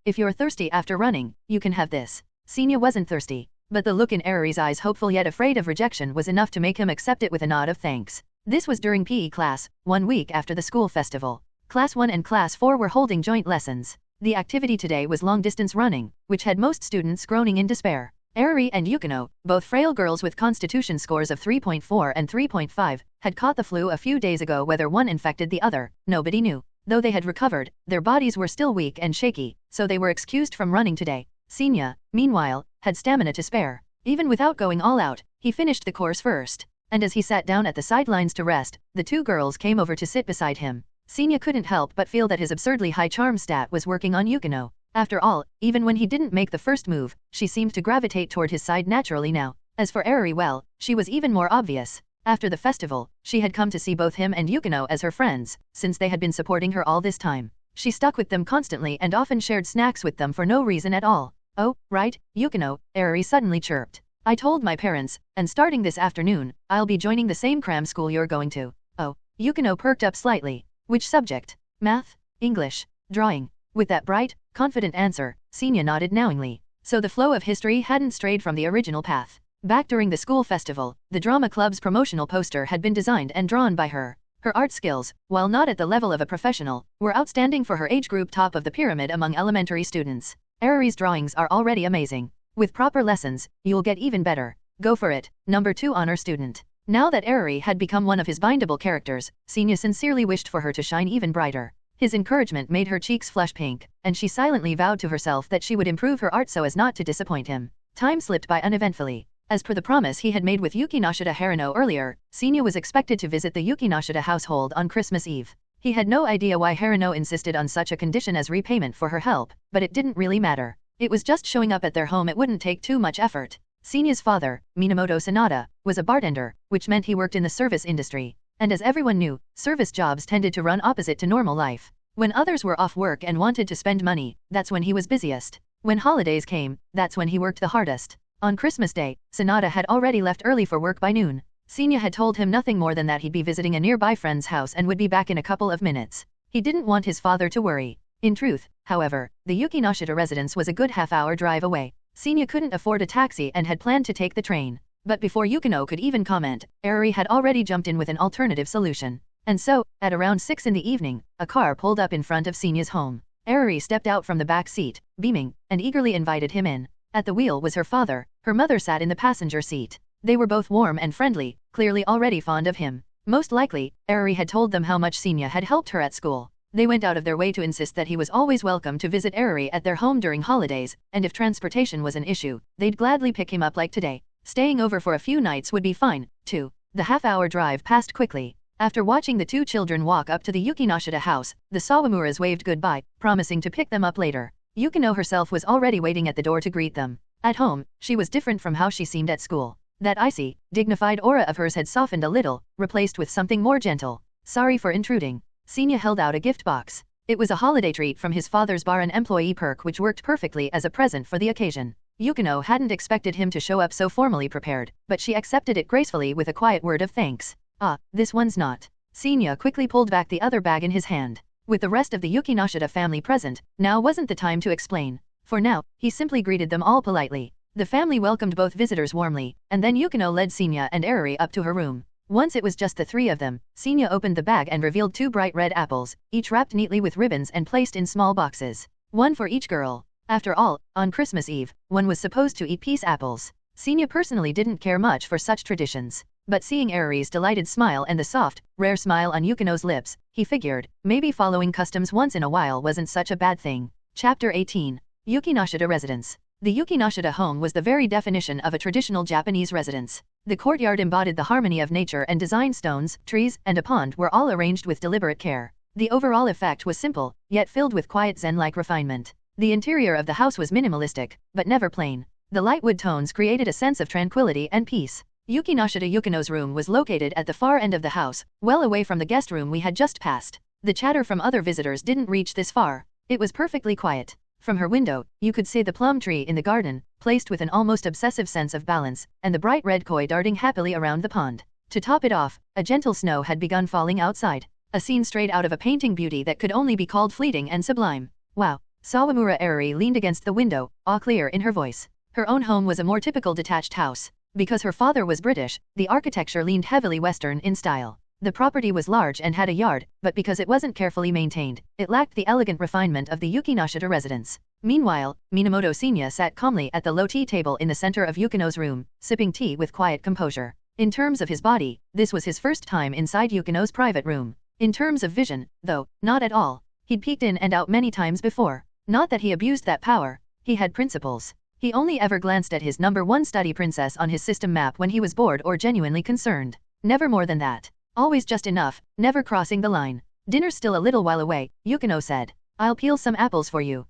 If you're thirsty after running, you can have this. Senya wasn't thirsty, but the look in Eri's eyes, hopeful yet afraid of rejection, was enough to make him accept it with a nod of thanks. This was during PE class, 1 week after the school festival. Class 1 and Class 4 were holding joint lessons. The activity today was long-distance running, which had most students groaning in despair. Eri and Yukino, both frail girls with constitution scores of 3.4 and 3.5, had caught the flu a few days ago. Whether one infected the other, nobody knew. Though they had recovered, their bodies were still weak and shaky, so they were excused from running today. Senya, meanwhile, had stamina to spare. Even without going all out, he finished the course first. And as he sat down at the sidelines to rest, the 2 girls came over to sit beside him. Senya couldn't help but feel that his absurdly high charm stat was working on Yukino. After all, even when he didn't make the first move, she seemed to gravitate toward his side naturally now. As for Eri, well, she was even more obvious. After the festival, she had come to see both him and Yukino as her friends, since they had been supporting her all this time. She stuck with them constantly and often shared snacks with them for no reason at all. Oh, right, Yukino, Eri suddenly chirped. I told my parents, and starting this afternoon, I'll be joining the same cram school you're going to. Oh, Yukino perked up slightly. Which subject? Math? English? Drawing? With that bright, confident answer, Senya nodded knowingly. So the flow of history hadn't strayed from the original path. Back during the school festival, the drama club's promotional poster had been designed and drawn by her. Her art skills, while not at the level of a professional, were outstanding for her age group, top of the pyramid among elementary students. Eri's drawings are already amazing. With proper lessons, you'll get even better. Go for it, number 2 honor student. Now that Eri had become one of his bindable characters, Senya sincerely wished for her to shine even brighter. His encouragement made her cheeks flush pink, and she silently vowed to herself that she would improve her art so as not to disappoint him. Time slipped by uneventfully. As per the promise he had made with Yukinoshita Harino earlier, Senya was expected to visit the Yukinoshita household on Christmas Eve. He had no idea why Harino insisted on such a condition as repayment for her help, but it didn't really matter. It was just showing up at their home. It wouldn't take too much effort. Senia's father, Minamoto Sanada, was a bartender, which meant he worked in the service industry. And as everyone knew, service jobs tended to run opposite to normal life. When others were off work and wanted to spend money, that's when he was busiest. When holidays came, that's when he worked the hardest. On Christmas Day, Sanada had already left early for work by noon. Senia had told him nothing more than that he'd be visiting a nearby friend's house and would be back in a couple of minutes. He didn't want his father to worry. In truth, however, the Yukinoshita residence was a good half-hour drive away. Senia couldn't afford a taxi and had planned to take the train. But before Yukino could even comment, Arari had already jumped in with an alternative solution. And so, at around 6 in the evening, a car pulled up in front of Senia's home. Arari stepped out from the back seat, beaming, and eagerly invited him in. At the wheel was her father. Her mother sat in the passenger seat. They were both warm and friendly, clearly already fond of him. Most likely, Arari had told them how much Senia had helped her at school. They went out of their way to insist that he was always welcome to visit Arari at their home during holidays, and if transportation was an issue, they'd gladly pick him up like today. Staying over for a few nights would be fine, too. The half-hour drive passed quickly. After watching the two children walk up to the Yukinoshita house, the Sawamuras waved goodbye, promising to pick them up later. Yukino herself was already waiting at the door to greet them. At home, she was different from how she seemed at school. That icy, dignified aura of hers had softened a little, replaced with something more gentle. Sorry for intruding. Senia held out a gift box. It was a holiday treat from his father's bar, an employee perk which worked perfectly as a present for the occasion. Yukino hadn't expected him to show up so formally prepared, but she accepted it gracefully with a quiet word of thanks. Ah, this one's not. Senia quickly pulled back the other bag in his hand. With the rest of the Yukinoshita family present, now wasn't the time to explain. For now, he simply greeted them all politely. The family welcomed both visitors warmly, and then Yukino led Senia and Arari up to her room. Once it was just the three of them, Senia opened the bag and revealed 2 bright red apples, each wrapped neatly with ribbons and placed in small boxes. One for each girl. After all, on Christmas Eve, one was supposed to eat peace apples. Senia personally didn't care much for such traditions. But seeing Arari's delighted smile and the soft, rare smile on Yukino's lips, he figured, maybe following customs once in a while wasn't such a bad thing. Chapter 18. Yukinoshita Residence. The Yukinoshita home was the very definition of a traditional Japanese residence. The courtyard embodied the harmony of nature, and design stones, trees, and a pond were all arranged with deliberate care. The overall effect was simple, yet filled with quiet zen-like refinement. The interior of the house was minimalistic, but never plain. The light wood tones created a sense of tranquility and peace. Yukino's room was located at the far end of the house, well away from the guest room we had just passed. The chatter from other visitors didn't reach this far. It was perfectly quiet. From her window, you could see the plum tree in the garden, placed with an almost obsessive sense of balance, and the bright red koi darting happily around the pond. To top it off, a gentle snow had begun falling outside. A scene straight out of a painting, beauty that could only be called fleeting and sublime. Wow. Sawamura Arari leaned against the window, awe clear in her voice. Her own home was a more typical detached house. Because her father was British, the architecture leaned heavily Western in style. The property was large and had a yard, but because it wasn't carefully maintained, it lacked the elegant refinement of the Yukinoshita residence. Meanwhile, Minamoto Senia sat calmly at the low tea table in the center of Yukino's room, sipping tea with quiet composure. In terms of his body, this was his first time inside Yukino's private room. In terms of vision, though, not at all. He'd peeked in and out many times before. Not that he abused that power. He had principles. He only ever glanced at his #1 study princess on his system map when he was bored or genuinely concerned. Never more than that. Always just enough, never crossing the line. Dinner's still a little while away, Yukino said. I'll peel some apples for you.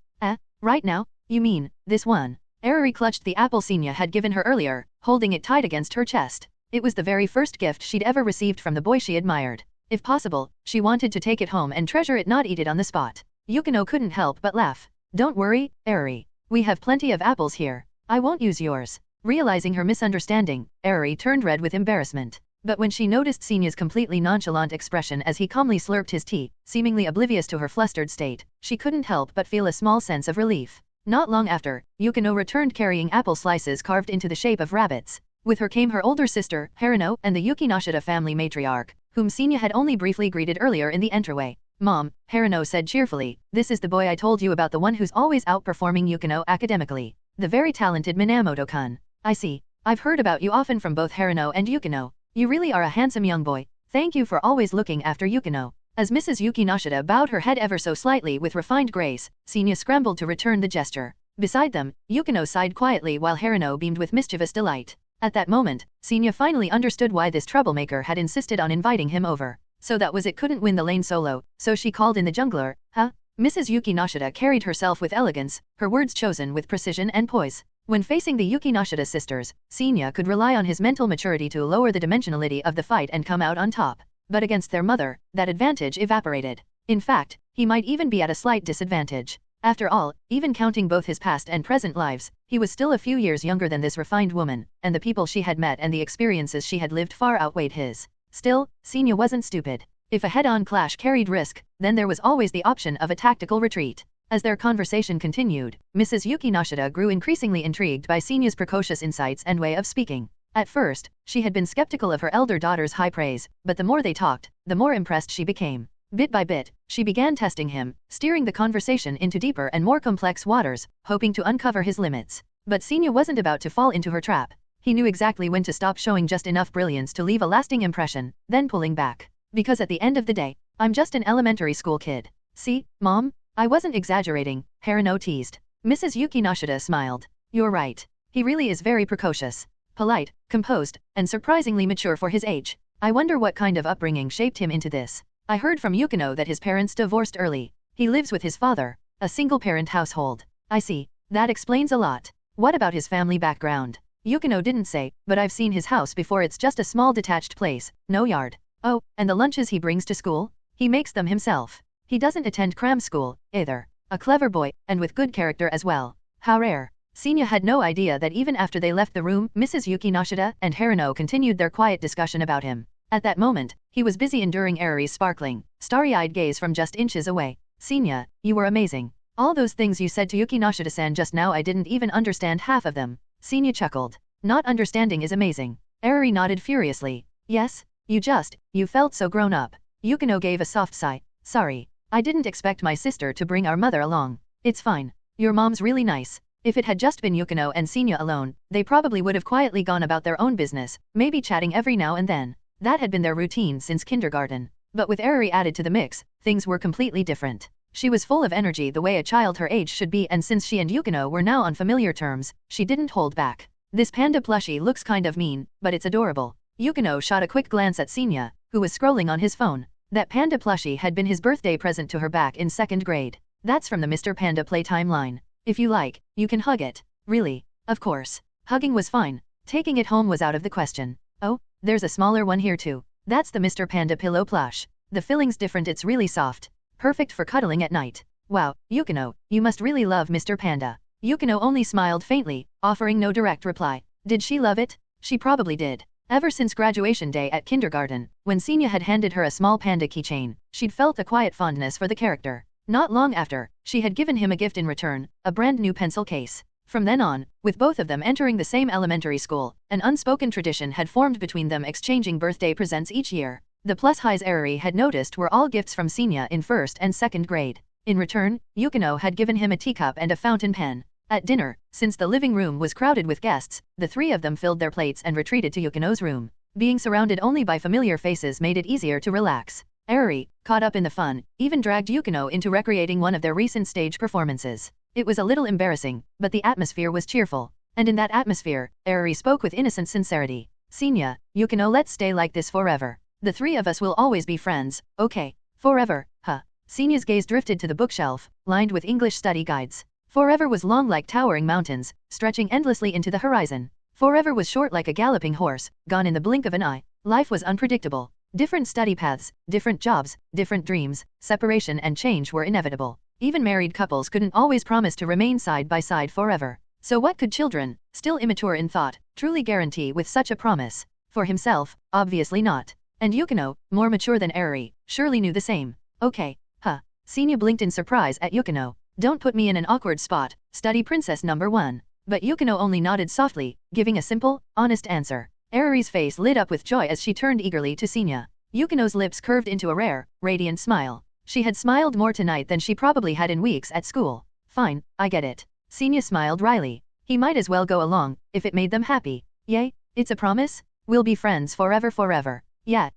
Right now? You mean, this one? Arari clutched the apple Senia had given her earlier, holding it tight against her chest. It was the very first gift she'd ever received from the boy she admired. If possible, she wanted to take it home and treasure it, not eat it on the spot. Yukino couldn't help but laugh. Don't worry, Arari. We have plenty of apples here. I won't use yours. Realizing her misunderstanding, Arari turned red with embarrassment. But when she noticed Senia's completely nonchalant expression as he calmly slurped his tea, seemingly oblivious to her flustered state, she couldn't help but feel a small sense of relief. Not long after, Yukino returned carrying apple slices carved into the shape of rabbits. With her came her older sister, Harino, and the Yukinoshita family matriarch, whom Senia had only briefly greeted earlier in the entryway. Mom, Harino said cheerfully, this is the boy I told you about, the one who's always outperforming Yukino academically. The very talented Minamoto-kun. I see. I've heard about you often from both Harino and Yukino. You really are a handsome young boy. Thank you for always looking after Yukino. As Mrs. Yukinoshita bowed her head ever so slightly with refined grace, Senia scrambled to return the gesture. Beside them, Yukino sighed quietly while Harino beamed with mischievous delight. At that moment, Senia finally understood why this troublemaker had insisted on inviting him over. So that was it, couldn't win the lane solo, so she called in the jungler. Huh? Mrs. Yukinoshitas carried herself with elegance, her words chosen with precision and poise. When facing the Yukinoshitas sisters, Senya could rely on his mental maturity to lower the dimensionality of the fight and come out on top. But against their mother, that advantage evaporated. In fact, he might even be at a slight disadvantage. After all, even counting both his past and present lives, he was still a few years younger than this refined woman, and the people she had met and the experiences she had lived far outweighed his. Still, Senya wasn't stupid. If a head-on clash carried risk, then there was always the option of a tactical retreat. As their conversation continued, Mrs. Yukinoshitas grew increasingly intrigued by Senya's precocious insights and way of speaking. At first, she had been skeptical of her elder daughter's high praise, but the more they talked, the more impressed she became. Bit by bit, she began testing him, steering the conversation into deeper and more complex waters, hoping to uncover his limits. But Senya wasn't about to fall into her trap. He knew exactly when to stop showing just enough brilliance to leave a lasting impression, then pulling back. Because at the end of the day, I'm just an elementary school kid. See, Mom? I wasn't exaggerating, Harino teased. Mrs. Yukinoshitas smiled. You're right. He really is very precocious. Polite, composed, and surprisingly mature for his age. I wonder what kind of upbringing shaped him into this. I heard from Yukino that his parents divorced early. He lives with his father, a single-parent household. I see. That explains a lot. What about his family background? Yukino didn't say, but I've seen his house before. It's just a small detached place, no yard. Oh, and the lunches he brings to school? He makes them himself. He doesn't attend cram school, either. A clever boy, and with good character as well. How rare. Senya had no idea that even after they left the room, Mrs. Yukinoshitas and Harino continued their quiet discussion about him. At that moment, he was busy enduring Ari's sparkling, starry-eyed gaze from just inches away. Senya, you were amazing. All those things you said to Yukinoshita-san just now, I didn't even understand half of them. Senya chuckled. Not understanding is amazing. Ari nodded furiously. Yes, you felt so grown up. Yukino gave a soft sigh. Sorry, I didn't expect my sister to bring our mother along. It's fine. Your mom's really nice. If it had just been Yukino and Senya alone, they probably would have quietly gone about their own business, maybe chatting every now and then. That had been their routine since kindergarten. But with Ari added to the mix, things were completely different. She was full of energy the way a child her age should be, and since she and Yukino were now on familiar terms, she didn't hold back. This panda plushie looks kind of mean, but it's adorable. Yukino shot a quick glance at Senya, who was scrolling on his phone. That panda plushie had been his birthday present to her back in 2nd grade. That's from the Mr. Panda Playtime line. If you like, you can hug it. Really? Of course. Hugging was fine. Taking it home was out of the question. Oh, there's a smaller one here too. That's the Mr. Panda pillow plush. The filling's different, it's really soft. Perfect for cuddling at night. Wow, Yukino, you must really love Mr. Panda. Yukino only smiled faintly, offering no direct reply. Did she love it? She probably did. Ever since graduation day at kindergarten, when Senya had handed her a small panda keychain, she'd felt a quiet fondness for the character. Not long after, she had given him a gift in return, a brand new pencil case. From then on, with both of them entering the same elementary school, an unspoken tradition had formed between them, exchanging birthday presents each year. The plus-highs Ari had noticed were all gifts from Senya in 1st and 2nd grade. In return, Yukino had given him a teacup and a fountain pen. At dinner, since the living room was crowded with guests, the three of them filled their plates and retreated to Yukino's room. Being surrounded only by familiar faces made it easier to relax. Ari, caught up in the fun, even dragged Yukino into recreating one of their recent stage performances. It was a little embarrassing, but the atmosphere was cheerful. And in that atmosphere, Ari spoke with innocent sincerity. Senya, Yukino, let's stay like this forever. The three of us will always be friends, okay? Forever, huh? Senya's gaze drifted to the bookshelf, lined with English study guides. Forever was long like towering mountains, stretching endlessly into the horizon. Forever was short like a galloping horse, gone in the blink of an eye. Life was unpredictable. Different study paths, different jobs, different dreams, separation and change were inevitable. Even married couples couldn't always promise to remain side by side forever. So what could children, still immature in thought, truly guarantee with such a promise? For himself, obviously not. And Yukino, more mature than Ari, surely knew the same. Okay, huh? Senya blinked in surprise at Yukino. Don't put me in an awkward spot, study princess number 1. But Yukino only nodded softly, giving a simple, honest answer. Ari's face lit up with joy as she turned eagerly to Senya. Yukino's lips curved into a rare, radiant smile. She had smiled more tonight than she probably had in weeks at school. Fine, I get it. Senya smiled wryly. He might as well go along, if it made them happy. Yay, it's a promise? We'll be friends forever forever. Yeah,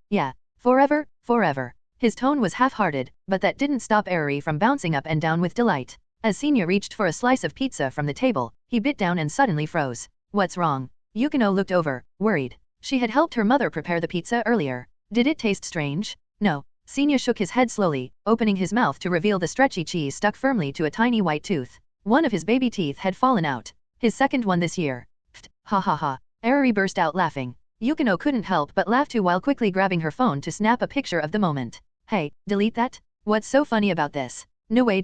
forever, forever. His tone was half-hearted, but that didn't stop Ari from bouncing up and down with delight. As Senya reached for a slice of pizza from the table, he bit down and suddenly froze. What's wrong? Yukino looked over, worried. She had helped her mother prepare the pizza earlier. Did it taste strange? No, Senya shook his head slowly, opening his mouth to reveal the stretchy cheese stuck firmly to a tiny white tooth. One of his baby teeth had fallen out. His second one this year. Pfft, ha ha ha. Arari burst out laughing. Yukino couldn't help but laugh too while quickly grabbing her phone to snap a picture of the moment. Hey, delete that? What's so funny about this? No way.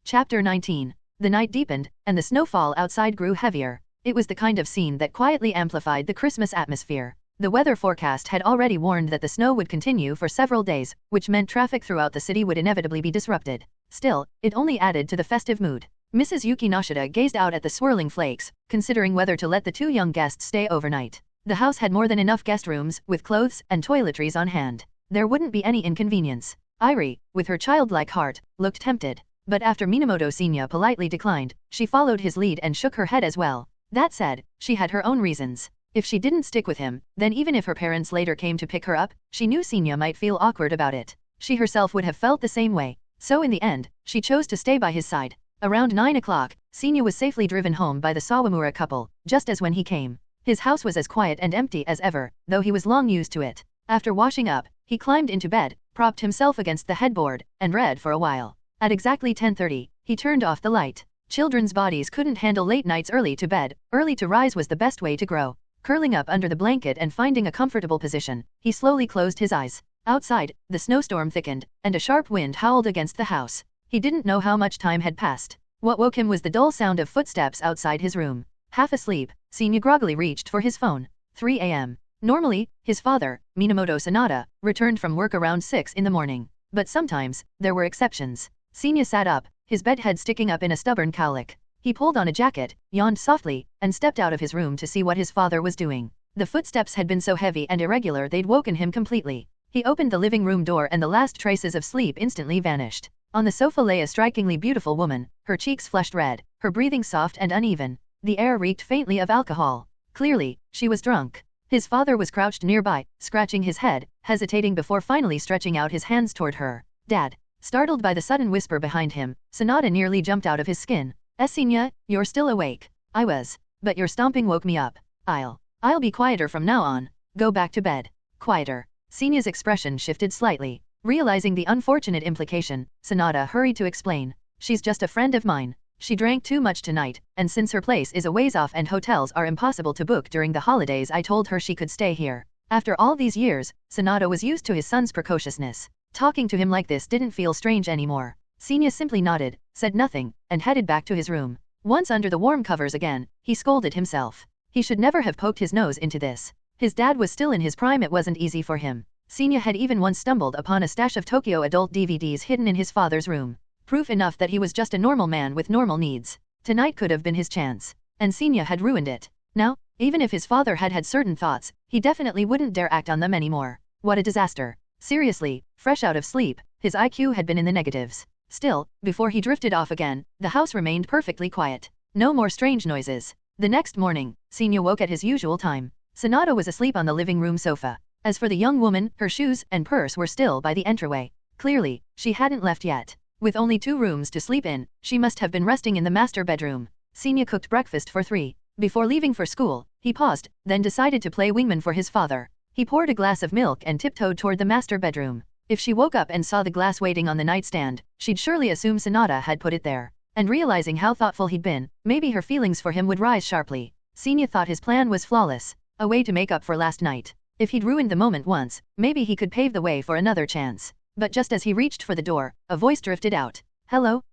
Chapter 19. The night deepened, and the snowfall outside grew heavier. It was the kind of scene that quietly amplified the Christmas atmosphere. The weather forecast had already warned that the snow would continue for several days, which meant traffic throughout the city would inevitably be disrupted. Still, it only added to the festive mood. Mrs. Yukinoshita gazed out at the swirling flakes, considering whether to let the two young guests stay overnight. The house had more than enough guest rooms, with clothes and toiletries on hand. There wouldn't be any inconvenience. Airi, with her childlike heart, looked tempted. But after Minamoto Senya politely declined, she followed his lead and shook her head as well. That said, she had her own reasons. If she didn't stick with him, then even if her parents later came to pick her up, she knew Senya might feel awkward about it. She herself would have felt the same way. So in the end, she chose to stay by his side. Around 9 o'clock, Senya was safely driven home by the Sawamura couple, just as when he came. His house was as quiet and empty as ever, though he was long used to it. After washing up, he climbed into bed, propped himself against the headboard, and read for a while. At exactly 10:30, he turned off the light. Children's bodies couldn't handle late nights. Early to bed, early to rise was the best way to grow. Curling up under the blanket and finding a comfortable position, he slowly closed his eyes. Outside, the snowstorm thickened, and a sharp wind howled against the house. He didn't know how much time had passed. What woke him was the dull sound of footsteps outside his room. Half asleep, Senya groggily reached for his phone. 3 a.m. Normally, his father, Minamoto Sanada, returned from work around 6 in the morning. But sometimes, there were exceptions. Senya sat up, his bedhead sticking up in a stubborn cowlick. He pulled on a jacket, yawned softly, and stepped out of his room to see what his father was doing. The footsteps had been so heavy and irregular they'd woken him completely. He opened the living room door and the last traces of sleep instantly vanished. On the sofa lay a strikingly beautiful woman, her cheeks flushed red, her breathing soft and uneven. The air reeked faintly of alcohol. Clearly, she was drunk. His father was crouched nearby, scratching his head, hesitating before finally stretching out his hands toward her. Dad. Startled by the sudden whisper behind him, Sanada nearly jumped out of his skin. Senya, you're still awake. I was. But your stomping woke me up. I'll be quieter from now on. Go back to bed. Quieter. Senya's expression shifted slightly. Realizing the unfortunate implication, Sanada hurried to explain. She's just a friend of mine. She drank too much tonight, and since her place is a ways off and hotels are impossible to book during the holidays, I told her she could stay here. After all these years, Sanada was used to his son's precociousness. Talking to him like this didn't feel strange anymore. Senya simply nodded, said nothing, and headed back to his room. Once under the warm covers again, he scolded himself. He should never have poked his nose into this. His dad was still in his prime. It wasn't easy for him. Senya had even once stumbled upon a stash of Tokyo adult DVDs hidden in his father's room. Proof enough that he was just a normal man with normal needs. Tonight could have been his chance. And Senya had ruined it. Now, even if his father had had certain thoughts, he definitely wouldn't dare act on them anymore. What a disaster. Seriously, fresh out of sleep, his IQ had been in the negatives. Still, before he drifted off again, the house remained perfectly quiet. No more strange noises. The next morning, Senya woke at his usual time. Sanada was asleep on the living room sofa. As for the young woman, her shoes and purse were still by the entryway. Clearly, she hadn't left yet. With only 2 rooms to sleep in, she must have been resting in the master bedroom. Senya cooked breakfast for 3. Before leaving for school, he paused, then decided to play wingman for his father. He poured a glass of milk and tiptoed toward the master bedroom. If she woke up and saw the glass waiting on the nightstand, she'd surely assume Sanada had put it there. And realizing how thoughtful he'd been, maybe her feelings for him would rise sharply. Senya thought his plan was flawless. A way to make up for last night. If he'd ruined the moment once, maybe he could pave the way for another chance. But just as he reached for the door, a voice drifted out. Hello?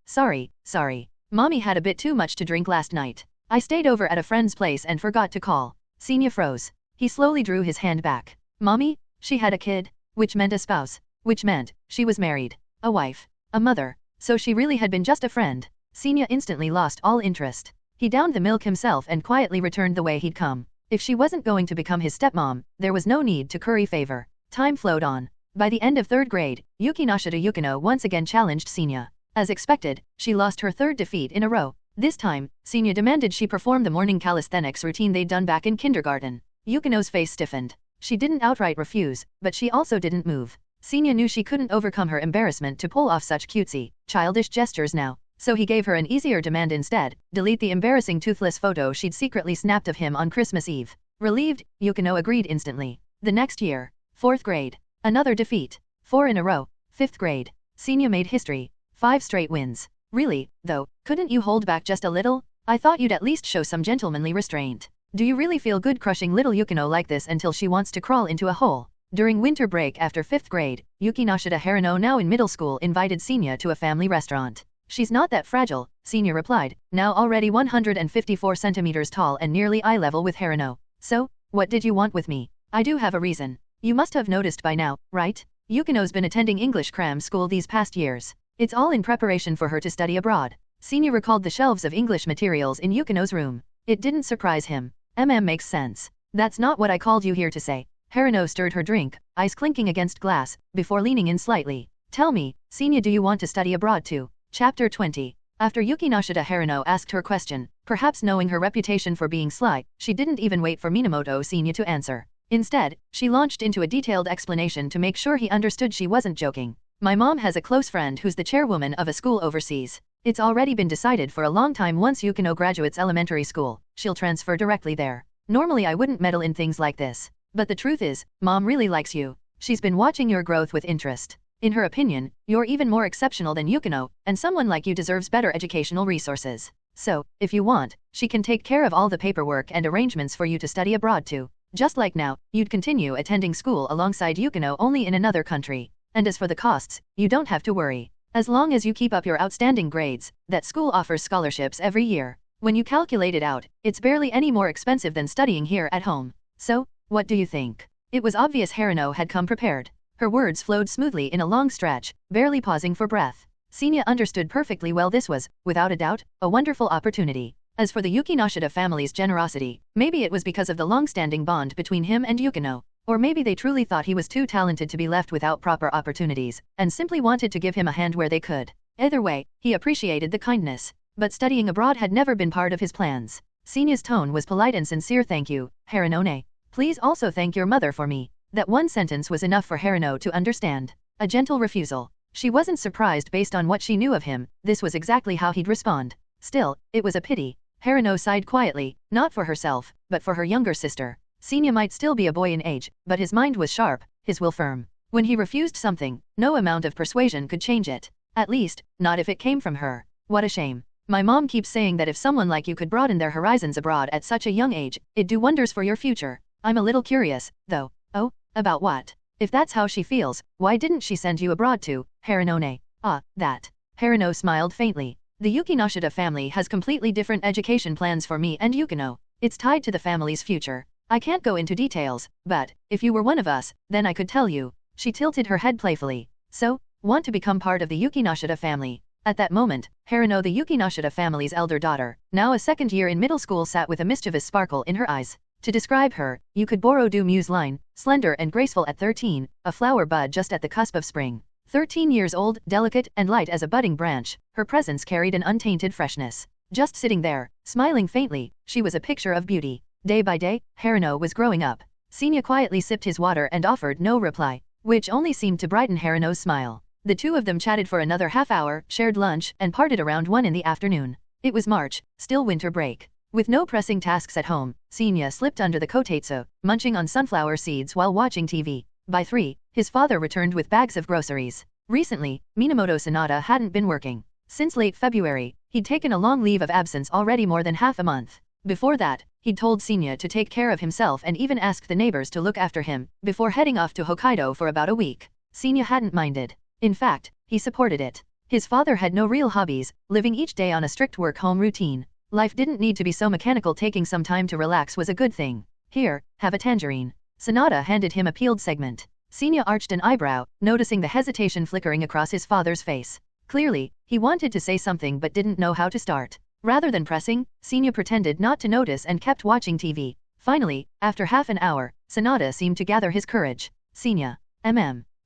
Sorry. Mommy had a bit too much to drink last night. I stayed over at a friend's place and forgot to call. Senya froze. He slowly drew his hand back. Mommy? She had a kid? Which meant a spouse. Which meant, she was married. A wife. A mother. So she really had been just a friend. Senya instantly lost all interest. He downed the milk himself and quietly returned the way he'd come. If she wasn't going to become his stepmom, there was no need to curry favor. Time flowed on. By the end of 3rd grade, Yukinoshita Yukino once again challenged Senya. As expected, she lost her 3rd defeat in a row. This time, Senya demanded she perform the morning calisthenics routine they'd done back in kindergarten. Yukino's face stiffened. She didn't outright refuse, but she also didn't move. Senya knew she couldn't overcome her embarrassment to pull off such cutesy, childish gestures now. So he gave her an easier demand instead: delete the embarrassing toothless photo she'd secretly snapped of him on Christmas Eve. Relieved, Yukino agreed instantly. The next year, 4th grade. Another defeat. 4 in a row. 5th grade. Senior made history. 5 straight wins. Really, though, couldn't you hold back just a little? I thought you'd at least show some gentlemanly restraint. Do you really feel good crushing little Yukino like this until she wants to crawl into a hole? During winter break after 5th grade, Yukinoshita Harino, now in middle school, invited Senior to a family restaurant. She's not that fragile, Senior replied, now already 154 centimeters tall and nearly eye level with Harino. So, what did you want with me? I do have a reason. You must have noticed by now, right? Yukino's been attending English cram school these past years. It's all in preparation for her to study abroad. Senior recalled the shelves of English materials in Yukino's room. It didn't surprise him. Makes sense. That's not what I called you here to say. Harino stirred her drink, ice clinking against glass, before leaning in slightly. Tell me, Senior, do you want to study abroad too? Chapter 20. After Yukinoshita Harino asked her question, perhaps knowing her reputation for being sly, she didn't even wait for Minamoto Senior to answer. Instead, she launched into a detailed explanation to make sure he understood she wasn't joking. My mom has a close friend who's the chairwoman of a school overseas. It's already been decided for a long time once Yukino graduates elementary school, she'll transfer directly there. Normally I wouldn't meddle in things like this. But the truth is, Mom really likes you. She's been watching your growth with interest. In her opinion, you're even more exceptional than Yukino, and someone like you deserves better educational resources. So, if you want, she can take care of all the paperwork and arrangements for you to study abroad too. Just like now, you'd continue attending school alongside Yukino, only in another country. And as for the costs, you don't have to worry. As long as you keep up your outstanding grades, that school offers scholarships every year. When you calculate it out, it's barely any more expensive than studying here at home. So, what do you think? It was obvious Harino had come prepared. Her words flowed smoothly in a long stretch, barely pausing for breath. Senior understood perfectly well this was, without a doubt, a wonderful opportunity. As for the Yukinoshita family's generosity, maybe it was because of the long-standing bond between him and Yukino. Or maybe they truly thought he was too talented to be left without proper opportunities, and simply wanted to give him a hand where they could. Either way, he appreciated the kindness. But studying abroad had never been part of his plans. Senior's tone was polite and sincere. Thank you, Harino. Please also thank your mother for me. That one sentence was enough for Harino to understand. A gentle refusal. She wasn't surprised based on what she knew of him, this was exactly how he'd respond. Still, it was a pity. Harino sighed quietly, not for herself, but for her younger sister. Senior might still be a boy in age, but his mind was sharp, his will firm. When he refused something, no amount of persuasion could change it. At least, not if it came from her. What a shame. My mom keeps saying that if someone like you could broaden their horizons abroad at such a young age, it'd do wonders for your future. I'm a little curious, though. Oh, about what? If that's how she feels, why didn't she send you abroad too, Harino? Ah, that. Harino smiled faintly. The Yukinoshita family has completely different education plans for me and Yukino. It's tied to the family's future. I can't go into details, but, if you were one of us, then I could tell you. She tilted her head playfully. So, want to become part of the Yukinoshita family? At that moment, Harino, the Yukinoshita family's elder daughter, now a second year in middle school, sat with a mischievous sparkle in her eyes. To describe her, you could borrow Du Mu's line, slender and graceful at 13, a flower bud just at the cusp of spring. 13 years old, delicate and light as a budding branch, her presence carried an untainted freshness. Just sitting there, smiling faintly, she was a picture of beauty. Day by day, Harino was growing up. Senior quietly sipped his water and offered no reply, which only seemed to brighten Harino's smile. The two of them chatted for another half hour, shared lunch, and parted around 1 in the afternoon. It was March, still winter break. With no pressing tasks at home, Senior slipped under the kotetsu, munching on sunflower seeds while watching TV. By 3, his father returned with bags of groceries. Recently, Minamoto Sanada hadn't been working. Since late February, he'd taken a long leave of absence, already more than half a month. Before that, he'd told Senior to take care of himself and even asked the neighbors to look after him, before heading off to Hokkaido for about a week. Senior hadn't minded. In fact, he supported it. His father had no real hobbies, living each day on a strict work-home routine. Life didn't need to be so mechanical. Taking some time to relax was a good thing. Here, have a tangerine. Sanada handed him a peeled segment. Senior arched an eyebrow, noticing the hesitation flickering across his father's face. Clearly, he wanted to say something but didn't know how to start. Rather than pressing, Senior pretended not to notice and kept watching TV. Finally, after half an hour, Sanada seemed to gather his courage. Senior.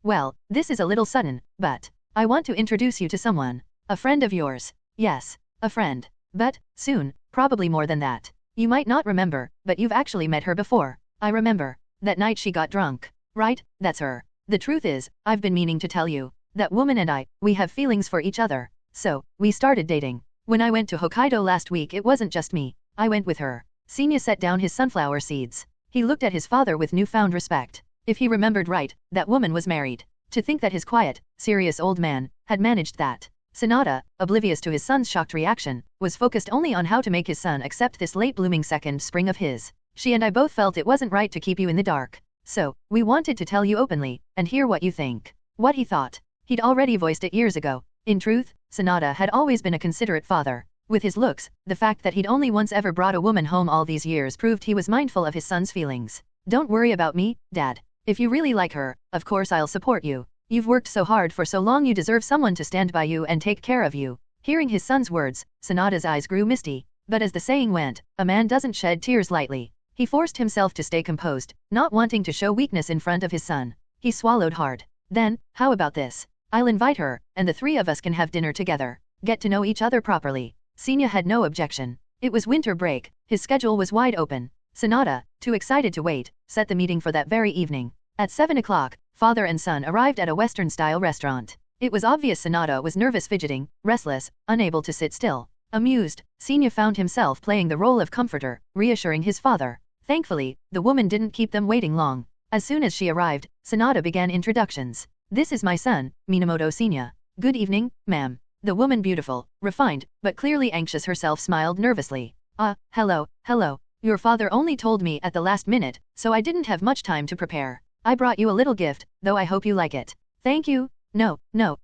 Well, this is a little sudden, but I want to introduce you to someone. A friend of yours. Yes, a friend. But, soon, probably more than that. You might not remember, but you've actually met her before. I remember. That night she got drunk. Right, that's her. The truth is, I've been meaning to tell you. That woman and I, we have feelings for each other. So, we started dating. When I went to Hokkaido last week, it wasn't just me. I went with her. Senior set down his sunflower seeds. He looked at his father with newfound respect. If he remembered right, that woman was married. To think that his quiet, serious old man had managed that. Sanada, oblivious to his son's shocked reaction, was focused only on how to make his son accept this late-blooming second spring of his. She and I both felt it wasn't right to keep you in the dark. So, we wanted to tell you openly, and hear what you think. What he thought. He'd already voiced it years ago. In truth, Sanada had always been a considerate father. With his looks, the fact that he'd only once ever brought a woman home all these years proved he was mindful of his son's feelings. Don't worry about me, Dad. If you really like her, of course I'll support you. You've worked so hard for so long, you deserve someone to stand by you and take care of you. Hearing his son's words, Sanada's eyes grew misty. But as the saying went, a man doesn't shed tears lightly. He forced himself to stay composed, not wanting to show weakness in front of his son. He swallowed hard. Then, how about this? I'll invite her, and the three of us can have dinner together. Get to know each other properly. Senya had no objection. It was winter break. His schedule was wide open. Sanada, too excited to wait, set the meeting for that very evening. At 7 o'clock, father and son arrived at a Western-style restaurant. It was obvious Sanada was nervous, fidgeting, restless, unable to sit still. Amused, Senya found himself playing the role of comforter, reassuring his father. Thankfully, the woman didn't keep them waiting long. As soon as she arrived, Sanada began introductions. This is my son, Minamoto Senya. Good evening, ma'am. The woman, beautiful, refined, but clearly anxious herself, smiled nervously. Hello. Your father only told me at the last minute, so I didn't have much time to prepare. I brought you a little gift, though I hope you like it. Thank you. No,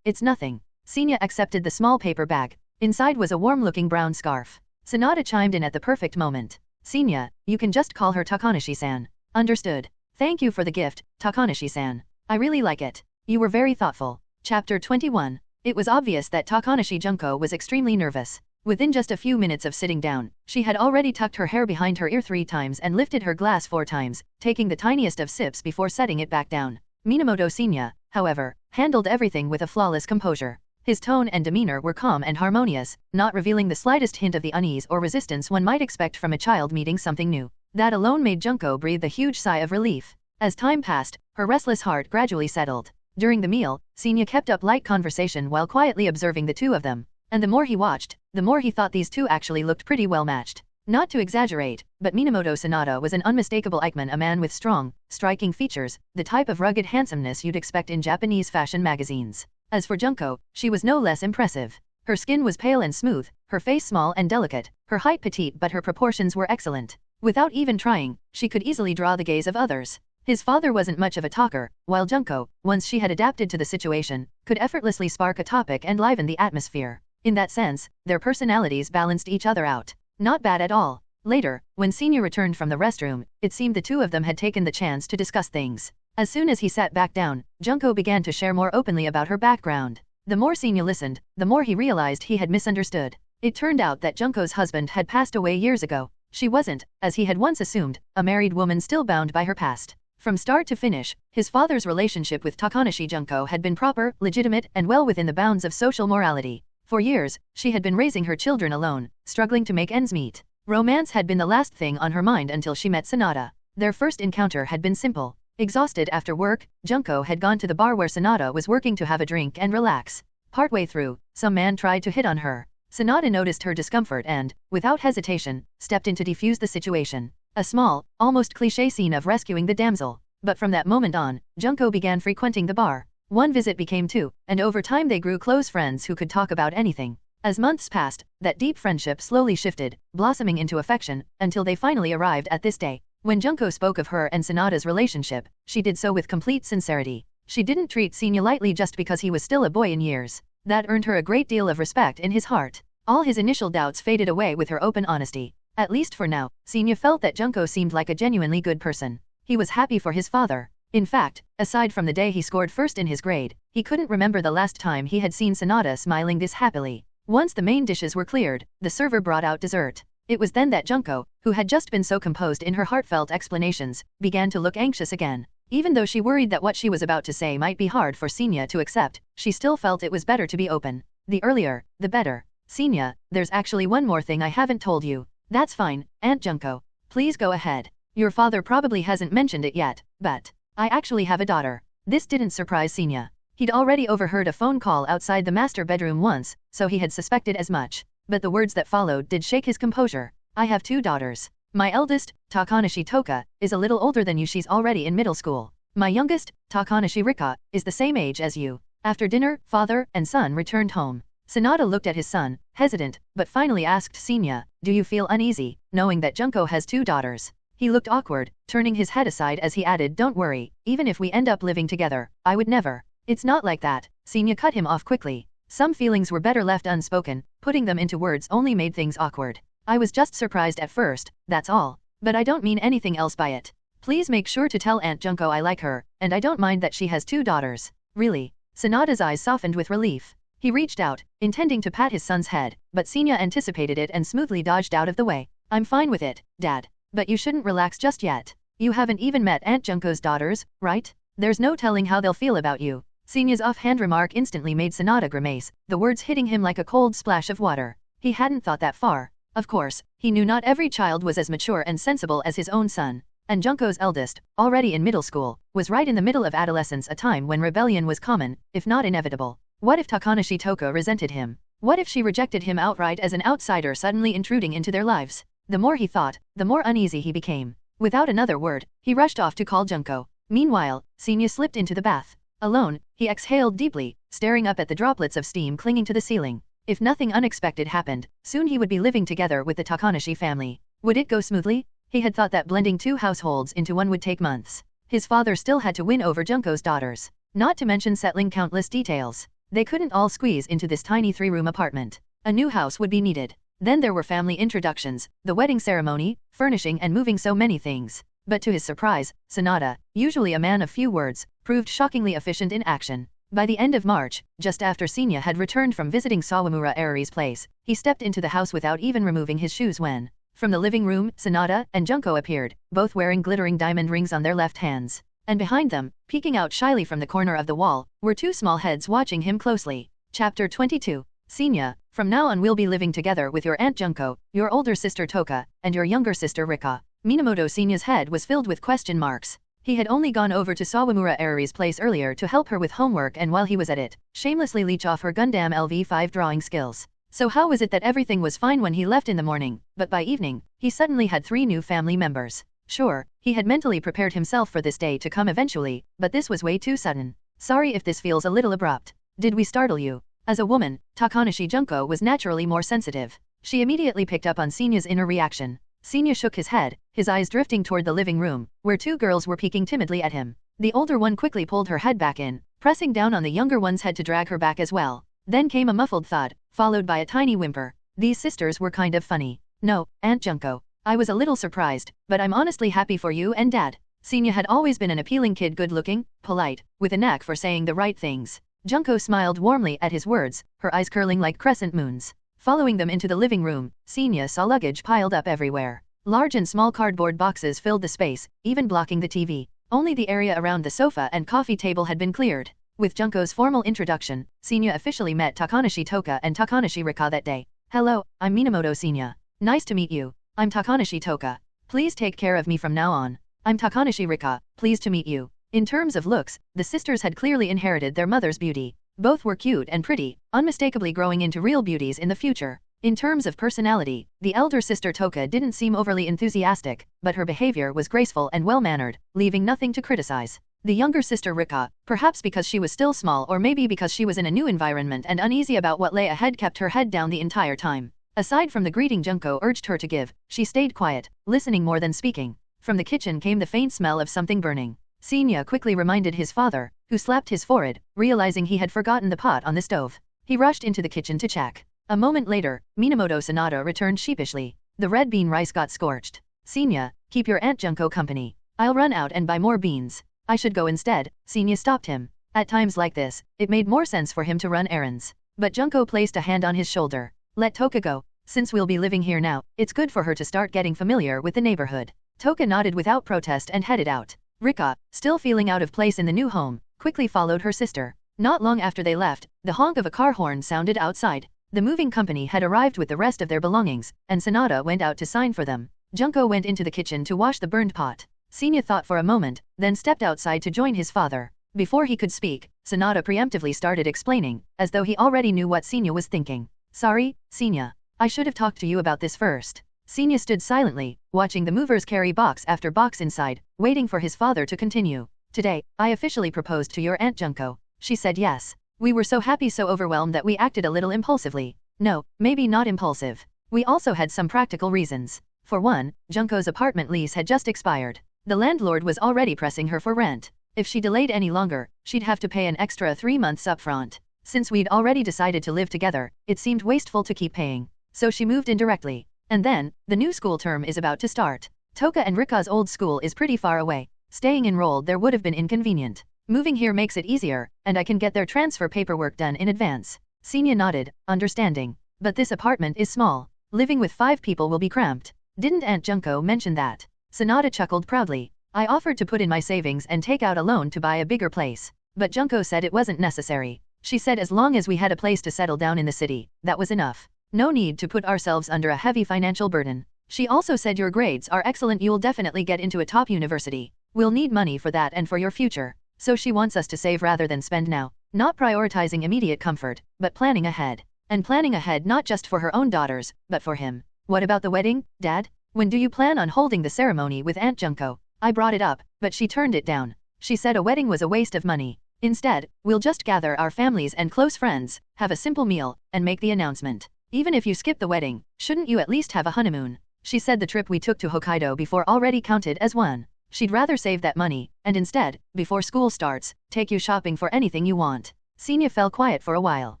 it's nothing. Senya accepted the small paper bag. Inside was a warm-looking brown scarf. Sanada chimed in at the perfect moment. Senya, you can just call her Takanashi-san. Understood. Thank you for the gift, Takanashi-san. I really like it. You were very thoughtful. Chapter 21. It was obvious that Takanashi Junko was extremely nervous. Within just a few minutes of sitting down, she had already tucked her hair behind her ear 3 times and lifted her glass 4 times, taking the tiniest of sips before setting it back down. Minamoto Senya, however, handled everything with a flawless composure. His tone and demeanor were calm and harmonious, not revealing the slightest hint of the unease or resistance one might expect from a child meeting something new. That alone made Junko breathe a huge sigh of relief. As time passed, her restless heart gradually settled. During the meal, Senya kept up light conversation while quietly observing the two of them. And the more he watched, the more he thought these two actually looked pretty well matched. Not to exaggerate, but Minamoto Sanada was an unmistakable icon, a man with strong, striking features, the type of rugged handsomeness you'd expect in Japanese fashion magazines. As for Junko, she was no less impressive. Her skin was pale and smooth, her face small and delicate, her height petite, but her proportions were excellent. Without even trying, she could easily draw the gaze of others. His father wasn't much of a talker, while Junko, once she had adapted to the situation, could effortlessly spark a topic and liven the atmosphere. In that sense, their personalities balanced each other out. Not bad at all. Later, when Senya returned from the restroom, it seemed the two of them had taken the chance to discuss things. As soon as he sat back down, Junko began to share more openly about her background. The more Senya listened, the more he realized he had misunderstood. It turned out that Junko's husband had passed away years ago. She wasn't, as he had once assumed, a married woman still bound by her past. From start to finish, his father's relationship with Takanashi Junko had been proper, legitimate, and well within the bounds of social morality. For years, she had been raising her children alone, struggling to make ends meet. Romance had been the last thing on her mind until she met Sanada. Their first encounter had been simple. Exhausted after work, Junko had gone to the bar where Sanada was working to have a drink and relax. Partway through, some man tried to hit on her. Sanada noticed her discomfort and, without hesitation, stepped in to defuse the situation. A small, almost cliché scene of rescuing the damsel. But from that moment on, Junko began frequenting the bar. One visit became 2, and over time they grew close friends who could talk about anything. As months passed, that deep friendship slowly shifted, blossoming into affection, until they finally arrived at this day. When Junko spoke of her and Sanada's relationship, she did so with complete sincerity. She didn't treat Senya lightly just because he was still a boy in years. That earned her a great deal of respect in his heart. All his initial doubts faded away with her open honesty. At least for now, Senya felt that Junko seemed like a genuinely good person. He was happy for his father. In fact, aside from the day he scored first in his grade, he couldn't remember the last time he had seen Sanada smiling this happily. Once the main dishes were cleared, the server brought out dessert. It was then that Junko, who had just been so composed in her heartfelt explanations, began to look anxious again. Even though she worried that what she was about to say might be hard for Senya to accept, she still felt it was better to be open. The earlier, the better. Senya, there's actually one more thing I haven't told you. That's fine, Aunt Junko. Please go ahead. Your father probably hasn't mentioned it yet, but I actually have a daughter. This didn't surprise Senya. He'd already overheard a phone call outside the master bedroom once, so he had suspected as much. But the words that followed did shake his composure. I have 2 daughters. My eldest, Takanashi Toka, is a little older than you. She's already in middle school. My youngest, Takanashi Rika, is the same age as you. After dinner, father and son returned home. Sanada looked at his son, hesitant, but finally asked Senya, do you feel uneasy, knowing that Junko has 2 daughters? He looked awkward, turning his head aside as he added, don't worry, even if we end up living together, I would never. It's not like that. Senya cut him off quickly. Some feelings were better left unspoken, putting them into words only made things awkward. I was just surprised at first, that's all. But I don't mean anything else by it. Please make sure to tell Aunt Junko I like her, and I don't mind that she has 2 daughters. Really? Sanada's eyes softened with relief. He reached out, intending to pat his son's head, but Senya anticipated it and smoothly dodged out of the way. I'm fine with it, Dad. But you shouldn't relax just yet. You haven't even met Aunt Junko's daughters, right? There's no telling how they'll feel about you. Senya's offhand remark instantly made Sanada grimace, the words hitting him like a cold splash of water. He hadn't thought that far. Of course, he knew not every child was as mature and sensible as his own son. And Junko's eldest, already in middle school, was right in the middle of adolescence, a time when rebellion was common, if not inevitable. What if Takanashi Toka resented him? What if she rejected him outright as an outsider suddenly intruding into their lives? The more he thought, the more uneasy he became. Without another word, he rushed off to call Junko. Meanwhile, Senya slipped into the bath. Alone, he exhaled deeply, staring up at the droplets of steam clinging to the ceiling. If nothing unexpected happened, soon he would be living together with the Takanashi family. Would it go smoothly? He had thought that blending 2 households into one would take months. His father still had to win over Junko's daughters. Not to mention settling countless details. They couldn't all squeeze into this tiny 3-room apartment. A new house would be needed. Then there were family introductions, the wedding ceremony, furnishing and moving so many things. But to his surprise, Sanada, usually a man of few words, proved shockingly efficient in action. By the end of March, just after Senya had returned from visiting Sawamura Ari's place, he stepped into the house without even removing his shoes when, from the living room, Sanada and Junko appeared, both wearing glittering diamond rings on their left hands. And behind them, peeking out shyly from the corner of the wall, were 2 small heads watching him closely. Chapter 22. Senya, from now on we'll be living together with your Aunt Junko, your older sister Toka, and your younger sister Rika. Minamoto Senya's head was filled with question marks. He had only gone over to Sawamura Ari's place earlier to help her with homework, and while he was at it, shamelessly leech off her Gundam LV5 drawing skills. So how was it that everything was fine when he left in the morning, but by evening, he suddenly had 3 new family members? Sure, he had mentally prepared himself for this day to come eventually, but this was way too sudden. Sorry if this feels a little abrupt. Did we startle you? As a woman, Takanashi Junko was naturally more sensitive. She immediately picked up on Senya's inner reaction. Senya shook his head, his eyes drifting toward the living room, where 2 girls were peeking timidly at him. The older one quickly pulled her head back in, pressing down on the younger one's head to drag her back as well. Then came a muffled thud, followed by a tiny whimper. These sisters were kind of funny. No, Aunt Junko. I was a little surprised, but I'm honestly happy for you and Dad. Senya had always been an appealing kid, good-looking, polite, with a knack for saying the right things. Junko smiled warmly at his words, her eyes curling like crescent moons. Following them into the living room, Senya saw luggage piled up everywhere. Large and small cardboard boxes filled the space, even blocking the TV. Only the area around the sofa and coffee table had been cleared. With Junko's formal introduction, Senya officially met Takanashi Toka and Takanashi Rika that day. Hello, I'm Minamoto Senya. Nice to meet you. I'm Takanashi Toka. Please take care of me from now on. I'm Takanashi Rika, pleased to meet you. In terms of looks, the sisters had clearly inherited their mother's beauty. Both were cute and pretty, unmistakably growing into real beauties in the future. In terms of personality, the elder sister Toka didn't seem overly enthusiastic, but her behavior was graceful and well-mannered, leaving nothing to criticize. The younger sister Rika, perhaps because she was still small or maybe because she was in a new environment and uneasy about what lay ahead, kept her head down the entire time. Aside from the greeting Junko urged her to give, she stayed quiet, listening more than speaking. From the kitchen came the faint smell of something burning. Senya quickly reminded his father, who slapped his forehead, realizing he had forgotten the pot on the stove. He rushed into the kitchen to check. A moment later, Minamoto Sanada returned sheepishly. The red bean rice got scorched. Senya, keep your Aunt Junko company. I'll run out and buy more beans. I should go instead. Senya stopped him. At times like this, it made more sense for him to run errands. But Junko placed a hand on his shoulder. Let Toka go. Since we'll be living here now, it's good for her to start getting familiar with the neighborhood. Toka nodded without protest and headed out. Rika, still feeling out of place in the new home, quickly followed her sister. Not long after they left, the honk of a car horn sounded outside. The moving company had arrived with the rest of their belongings, and Sanada went out to sign for them. Junko went into the kitchen to wash the burned pot. Senya thought for a moment, then stepped outside to join his father. Before he could speak, Sanada preemptively started explaining, as though he already knew what Senya was thinking. Sorry, Senya. I should have talked to you about this first. Senya stood silently, watching the movers carry box after box inside, waiting for his father to continue. Today, I officially proposed to your Aunt Junko. She said yes. We were so happy, so overwhelmed that we acted a little impulsively. No, maybe not impulsive. We also had some practical reasons. For one, Junko's apartment lease had just expired. The landlord was already pressing her for rent. If she delayed any longer, she'd have to pay an extra 3 months upfront. Since we'd already decided to live together, it seemed wasteful to keep paying. So she moved in directly. And then, the new school term is about to start. Toka and Rika's old school is pretty far away. Staying enrolled there would have been inconvenient. Moving here makes it easier, and I can get their transfer paperwork done in advance. Senya nodded, understanding. But this apartment is small. Living with 5 people will be cramped. Didn't Aunt Junko mention that? Sanada chuckled proudly. I offered to put in my savings and take out a loan to buy a bigger place. But Junko said it wasn't necessary. She said as long as we had a place to settle down in the city, that was enough. No need to put ourselves under a heavy financial burden. She also said your grades are excellent, you'll definitely get into a top university. We'll need money for that and for your future. So she wants us to save rather than spend now. Not prioritizing immediate comfort, but planning ahead. And planning ahead not just for her own daughters, but for him. What about the wedding, Dad? When do you plan on holding the ceremony with Aunt Junko? I brought it up, but she turned it down. She said a wedding was a waste of money. Instead, we'll just gather our families and close friends, have a simple meal, and make the announcement. Even if you skip the wedding, shouldn't you at least have a honeymoon? She said the trip we took to Hokkaido before already counted as one. She'd rather save that money, and instead, before school starts, take you shopping for anything you want. Senya fell quiet for a while.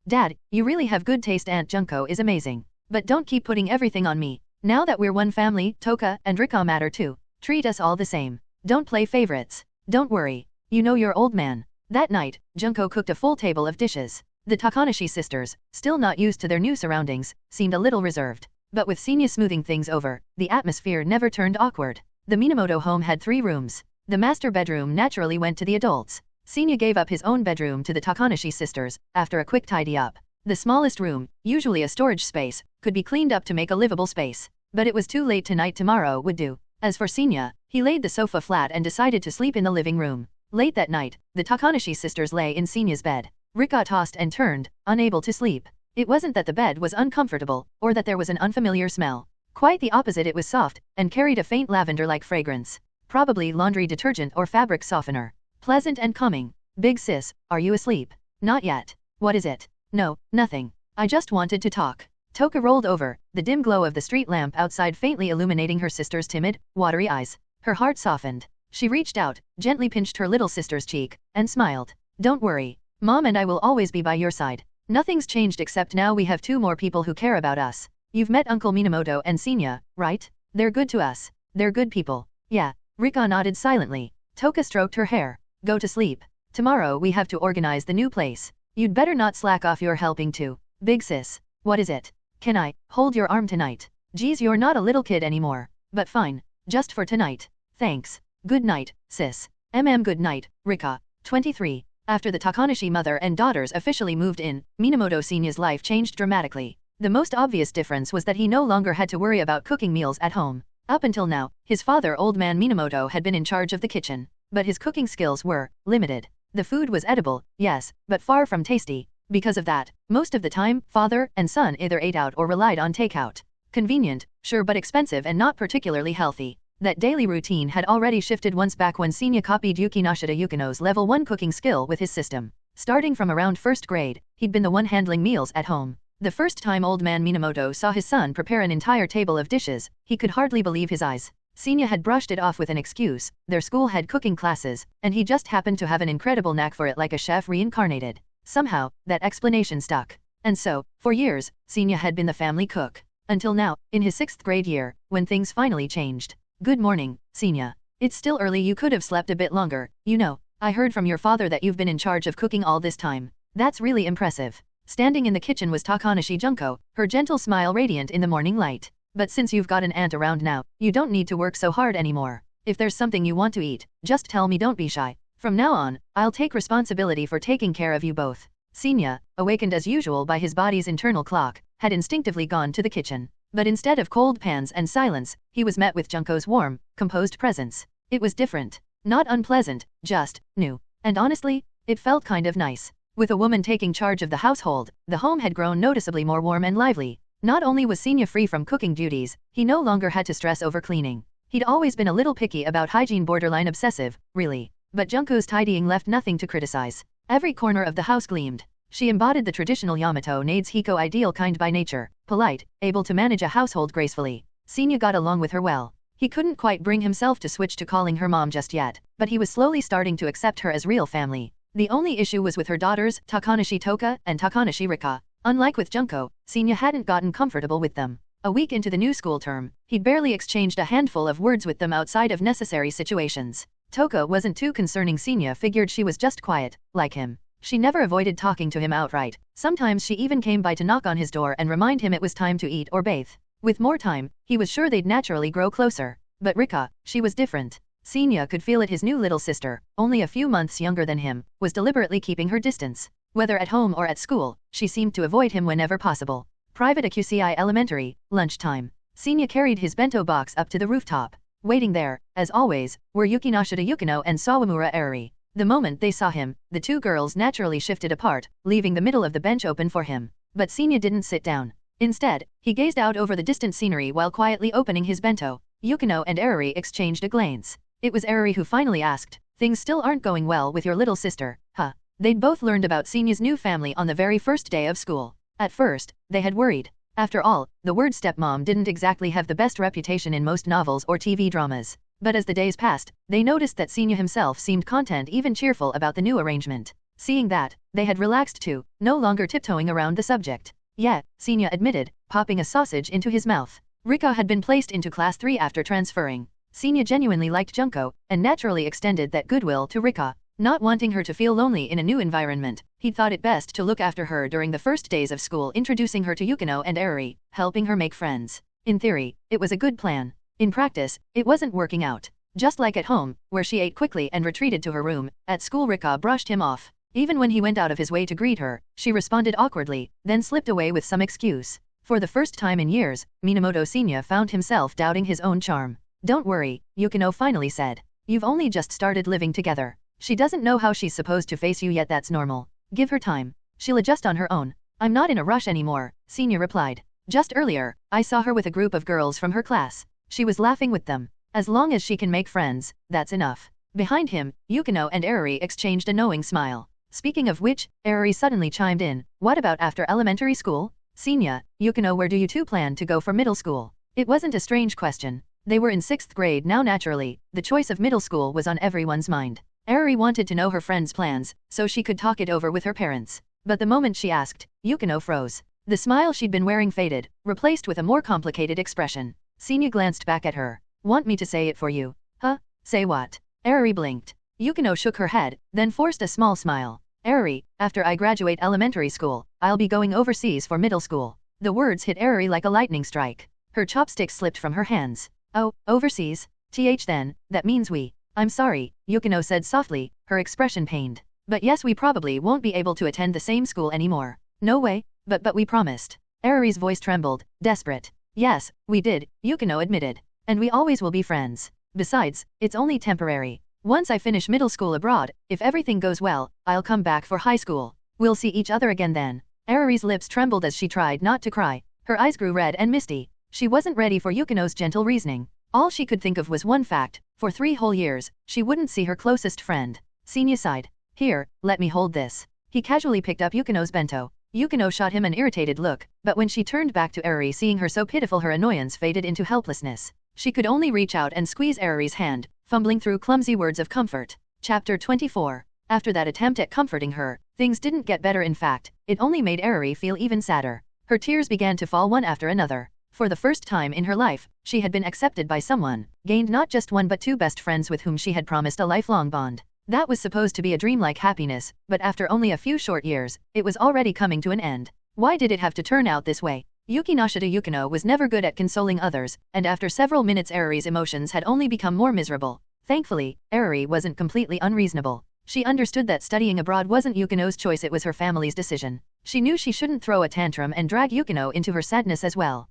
Dad, you really have good taste. Aunt Junko is amazing. But don't keep putting everything on me. Now that we're one family, Toka and Rika matter too. Treat us all the same. Don't play favorites. Don't worry. You know your old man. That night, Junko cooked a full table of dishes. The Takanashi sisters, still not used to their new surroundings, seemed a little reserved. But with Senya smoothing things over, the atmosphere never turned awkward. The Minamoto home had 3 rooms. The master bedroom naturally went to the adults. Senya gave up his own bedroom to the Takanashi sisters, after a quick tidy up. The smallest room, usually a storage space, could be cleaned up to make a livable space. But it was too late tonight, tomorrow would do. As for Senya, he laid the sofa flat and decided to sleep in the living room. Late that night, the Takanashi sisters lay in Senya's bed. Rika tossed and turned, unable to sleep. It wasn't that the bed was uncomfortable, or that there was an unfamiliar smell. Quite the opposite, it was soft, and carried a faint lavender-like fragrance. Probably laundry detergent or fabric softener. Pleasant and calming. Big sis, are you asleep? Not yet. What is it? No, nothing. I just wanted to talk. Toka rolled over, the dim glow of the street lamp outside faintly illuminating her sister's timid, watery eyes. Her heart softened. She reached out, gently pinched her little sister's cheek, and smiled. Don't worry. Mom and I will always be by your side. Nothing's changed except now we have 2 more people who care about us. You've met Uncle Minamoto and Senya, right? They're good to us. They're good people. Yeah. Rika nodded silently. Toka stroked her hair. Go to sleep. Tomorrow we have to organize the new place. You'd better not slack off your helping too. Big sis. What is it? Can I hold your arm tonight? Geez, you're not a little kid anymore. But fine. Just for tonight. Thanks. Good night, sis. Good night, Rika. 23. After the Takanashi mother and daughters officially moved in, Minamoto Senya's life changed dramatically. The most obvious difference was that he no longer had to worry about cooking meals at home. Up until now, his father, old man Minamoto, had been in charge of the kitchen. But his cooking skills were limited. The food was edible, yes, but far from tasty. Because of that, most of the time, father and son either ate out or relied on takeout. Convenient, sure, but expensive and not particularly healthy. That daily routine had already shifted once back when Senya copied Yukinoshitas Yukino's level 1 cooking skill with his system. Starting from around 1st grade, he'd been the one handling meals at home. The first time old man Minamoto saw his son prepare an entire table of dishes, he could hardly believe his eyes. Senya had brushed it off with an excuse. Their school had cooking classes, and he just happened to have an incredible knack for it, like a chef reincarnated. Somehow, that explanation stuck. And so, for years, Senya had been the family cook. Until now, in his 6th grade year, when things finally changed. Good morning, Senya. It's still early, you could have slept a bit longer. You know, I heard from your father that you've been in charge of cooking all this time. That's really impressive. Standing in the kitchen was Takanashi Junko, her gentle smile radiant in the morning light. But since you've got an aunt around now, you don't need to work so hard anymore. If there's something you want to eat, just tell me, don't be shy. From now on, I'll take responsibility for taking care of you both. Senya, awakened as usual by his body's internal clock, had instinctively gone to the kitchen. But instead of cold pans and silence, he was met with Junko's warm, composed presence. It was different. Not unpleasant, just new. And honestly, it felt kind of nice. With a woman taking charge of the household, the home had grown noticeably more warm and lively. Not only was Senya free from cooking duties, he no longer had to stress over cleaning. He'd always been a little picky about hygiene, borderline obsessive, really. but Junko's tidying left nothing to criticize. Every corner of the house gleamed. She embodied the traditional Yamato Nades Hiko ideal, kind by nature, polite, able to manage a household gracefully. Senya got along with her well. He couldn't quite bring himself to switch to calling her mom just yet, but he was slowly starting to accept her as real family. The only issue was with her daughters, Takanashi Toka and Takanashi Rika. Unlike with Junko, Senya hadn't gotten comfortable with them. A week into the new school term, he'd barely exchanged a handful of words with them outside of necessary situations. Toka wasn't too concerning. Senya figured she was just quiet, like him. She never avoided talking to him outright. Sometimes she even came by to knock on his door and remind him it was time to eat or bathe. With more time, he was sure they'd naturally grow closer. But Rika, she was different. Senya could feel it. His new little sister, only a few months younger than him, was deliberately keeping her distance. Whether at home or at school, she seemed to avoid him whenever possible. Private AQCI Elementary, lunchtime. Senya carried his bento box up to the rooftop. Waiting there, as always, were Yukinoshita Yukino and Sawamura Eri. The moment they saw him, the two girls naturally shifted apart, leaving the middle of the bench open for him. But Senya didn't sit down. Instead, he gazed out over the distant scenery while quietly opening his bento. Yukino and Eri exchanged a glance. It was Eri who finally asked, "Things still aren't going well with your little sister, huh?" They'd both learned about Senya's new family on the very first day of school. At first, they had worried. After all, the word stepmom didn't exactly have the best reputation in most novels or TV dramas. But as the days passed, they noticed that Senya himself seemed content, even cheerful about the new arrangement. Seeing that, they had relaxed too, no longer tiptoeing around the subject. "Yeah," Senya admitted, popping a sausage into his mouth. Rika had been placed into class 3 after transferring. Senya genuinely liked Junko, and naturally extended that goodwill to Rika. Not wanting her to feel lonely in a new environment, he thought it best to look after her during the first days of school, introducing her to Yukino and Eri, helping her make friends. In theory, it was a good plan. In practice, it wasn't working out. Just like at home, where she ate quickly and retreated to her room, at school Rika brushed him off. Even when he went out of his way to greet her, she responded awkwardly, then slipped away with some excuse. For the first time in years, Minamoto Senya found himself doubting his own charm. "Don't worry," Yukino finally said. "You've only just started living together. She doesn't know how she's supposed to face you yet. That's normal. Give her time. She'll adjust on her own." "I'm not in a rush anymore," Senya replied. "Just earlier, I saw her with a group of girls from her class. She was laughing with them. As long as she can make friends, that's enough." Behind him, Yukino and Eri exchanged a knowing smile. Speaking of which, Eri suddenly chimed in, "What about after elementary school? Senya, Yukino, where do you two plan to go for middle school?" It wasn't a strange question. They were in 6th grade now. Naturally, the choice of middle school was on everyone's mind. Eri wanted to know her friends' plans, so she could talk it over with her parents. But the moment she asked, Yukino froze. The smile she'd been wearing faded, replaced with a more complicated expression. Senya glanced back at her. "Want me to say it for you?" "Huh? Say what?" Eri blinked. Yukino shook her head, then forced a small smile. "Eri, after I graduate elementary school, I'll be going overseas for middle school." The words hit Eri like a lightning strike. Her chopstick slipped from her hands. "Oh, overseas? Then, that means we..." "I'm sorry," Yukino said softly, her expression pained. "But yes, we probably won't be able to attend the same school anymore." "No way, but we promised." Eri's voice trembled, desperate. "Yes, we did," Yukino admitted. "And we always will be friends. Besides, it's only temporary. Once I finish middle school abroad, if everything goes well, I'll come back for high school. We'll see each other again then." Eri's lips trembled as she tried not to cry. Her eyes grew red and misty. She wasn't ready for Yukino's gentle reasoning. All she could think of was one fact: for 3 whole years, she wouldn't see her closest friend. Senya sighed. "Here, let me hold this." He casually picked up Yukino's bento. Yukino shot him an irritated look, but when she turned back to Eri, seeing her so pitiful, her annoyance faded into helplessness. She could only reach out and squeeze Eri's hand, fumbling through clumsy words of comfort. Chapter 24. After that attempt at comforting her, things didn't get better. In fact, it only made Eri feel even sadder. Her tears began to fall one after another. For the first time in her life, she had been accepted by someone, gained not just 1 but 2 best friends with whom she had promised a lifelong bond. That was supposed to be a dreamlike happiness, but after only a few short years, it was already coming to an end. Why did it have to turn out this way? Yukinoshita Yukino was never good at consoling others, and after several minutes Eri's emotions had only become more miserable. Thankfully, Eri wasn't completely unreasonable. She understood that studying abroad wasn't Yukino's choice, it was her family's decision. She knew she shouldn't throw a tantrum and drag Yukino into her sadness as well.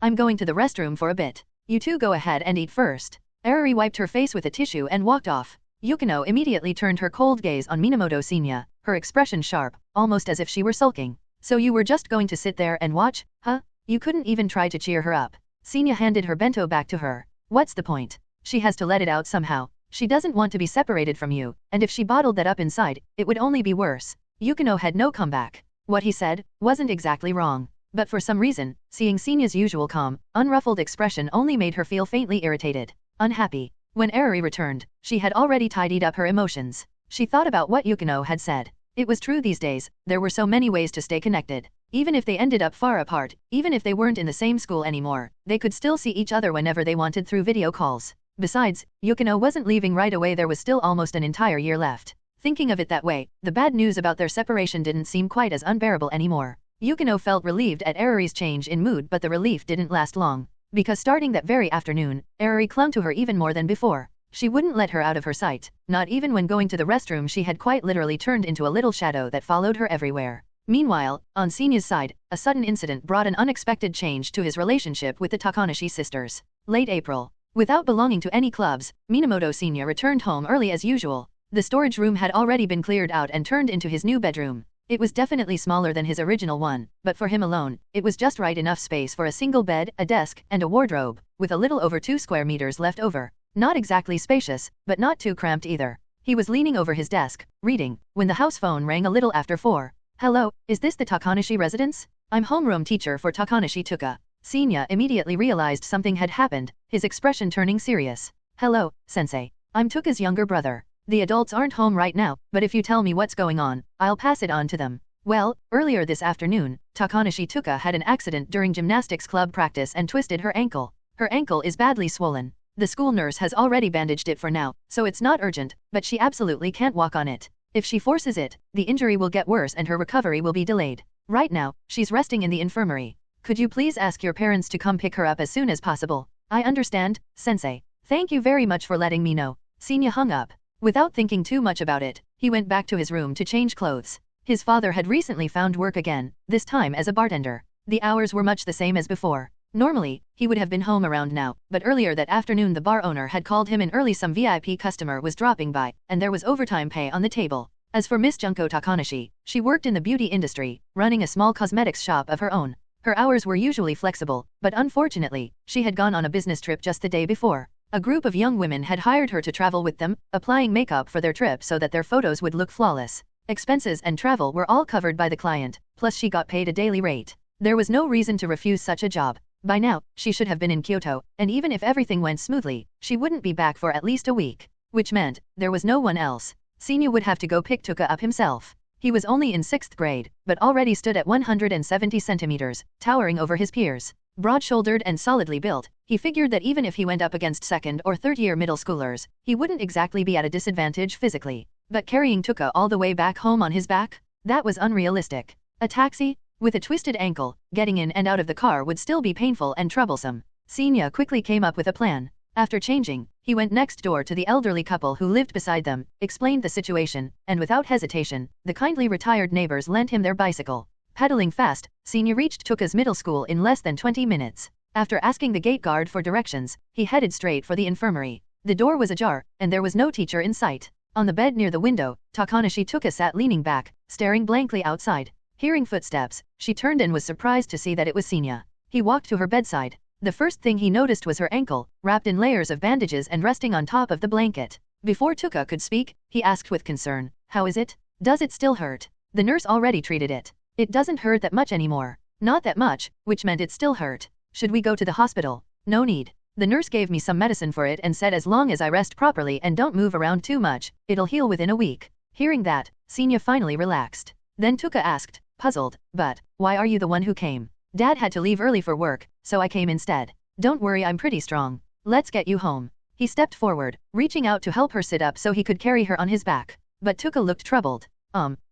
I'm going to the restroom for a bit. You two go ahead and eat first." Eri wiped her face with a tissue and walked off. Yukino immediately turned her cold gaze on Minamoto Senya, her expression sharp, almost as if she were sulking. "So you were just going to sit there and watch, huh? You couldn't even try to cheer her up." Senya handed her bento back to her. "What's the point? She has to let it out somehow. She doesn't want to be separated from you, and if she bottled that up inside, it would only be worse. Yukino had no comeback. What he said wasn't exactly wrong. But for some reason, seeing Sinya's usual calm, unruffled expression only made her feel faintly irritated, unhappy. When Eruri returned, she had already tidied up her emotions. She thought about what Yukino had said. It was true these days, there were so many ways to stay connected. Even if they ended up far apart, even if they weren't in the same school anymore, they could still see each other whenever they wanted through video calls. Besides, Yukino wasn't leaving right away, there was still almost an entire year left. Thinking of it that way, the bad news about their separation didn't seem quite as unbearable anymore. Yukino felt relieved at Eruri's change in mood, but the relief didn't last long. Because starting that very afternoon, Eruri clung to her even more than before. She wouldn't let her out of her sight, not even when going to the restroom. She had quite literally turned into a little shadow that followed her everywhere. Meanwhile, on Sinya's side, a sudden incident brought an unexpected change to his relationship with the Takanashi sisters. Late April. Without belonging to any clubs, Minamoto Senior returned home early as usual. The storage room had already been cleared out and turned into his new bedroom. It was definitely smaller than his original one, but for him alone, it was just right enough space for a single bed, a desk, and a wardrobe, with a little over 2 square meters left over. Not exactly spacious, but not too cramped either. He was leaning over his desk, reading, when the house phone rang a little after 4. Hello, is this the Takanashi residence? I'm homeroom teacher for Takanashi Toka. Senya immediately realized something had happened, his expression turning serious. Hello, sensei. I'm Toka's younger brother. The adults aren't home right now, but if you tell me what's going on, I'll pass it on to them. Well, earlier this afternoon, Takanashi Toka had an accident during gymnastics club practice and twisted her ankle. Her ankle is badly swollen. The school nurse has already bandaged it for now, so it's not urgent, but she absolutely can't walk on it. If she forces it, the injury will get worse and her recovery will be delayed. Right now, she's resting in the infirmary. Could you please ask your parents to come pick her up as soon as possible? I understand, sensei. Thank you very much for letting me know. Senya hung up. Without thinking too much about it, he went back to his room to change clothes. His father had recently found work again, this time as a bartender. The hours were much the same as before. Normally, he would have been home around now, but earlier that afternoon the bar owner had called him in early. Some VIP customer was dropping by, and there was overtime pay on the table. As for Miss Junko Takanashi, she worked in the beauty industry, running a small cosmetics shop of her own. Her hours were usually flexible, but unfortunately, she had gone on a business trip just the day before. A group of young women had hired her to travel with them, applying makeup for their trip so that their photos would look flawless. Expenses and travel were all covered by the client, plus she got paid a daily rate. There was no reason to refuse such a job. By now, she should have been in Kyoto, and even if everything went smoothly, she wouldn't be back for at least a week. Which meant, there was no one else. Senya would have to go pick Toka up himself. He was only in 6th grade, but already stood at 170 centimeters, towering over his peers. Broad-shouldered and solidly built, he figured that even if he went up against 2nd or 3rd-year middle schoolers, he wouldn't exactly be at a disadvantage physically. But carrying Toka all the way back home on his back? That was unrealistic. A taxi? With a twisted ankle, getting in and out of the car would still be painful and troublesome. Senya quickly came up with a plan. After changing, he went next door to the elderly couple who lived beside them, explained the situation, and without hesitation, the kindly retired neighbors lent him their bicycle. Pedaling fast, Senya reached Toka's middle school in less than 20 minutes. After asking the gate guard for directions, he headed straight for the infirmary. The door was ajar, and there was no teacher in sight. On the bed near the window, Takanashi Toka sat leaning back, staring blankly outside. Hearing footsteps, she turned and was surprised to see that it was Senya. He walked to her bedside. The first thing he noticed was her ankle, wrapped in layers of bandages and resting on top of the blanket. Before Toka could speak, he asked with concern, "How is it? Does it still hurt?" The nurse already treated it. "It doesn't hurt that much anymore." Not that much, which meant it still hurt. "Should we go to the hospital?" "No need. The nurse gave me some medicine for it and said as long as I rest properly and don't move around too much, it'll heal within a week." Hearing that, Senya finally relaxed. Then Toka asked, puzzled, "But, why are you the one who came?" "Dad had to leave early for work, so I came instead." "Don't worry, I'm pretty strong. Let's get you home." He stepped forward, reaching out to help her sit up so he could carry her on his back. But Toka looked troubled.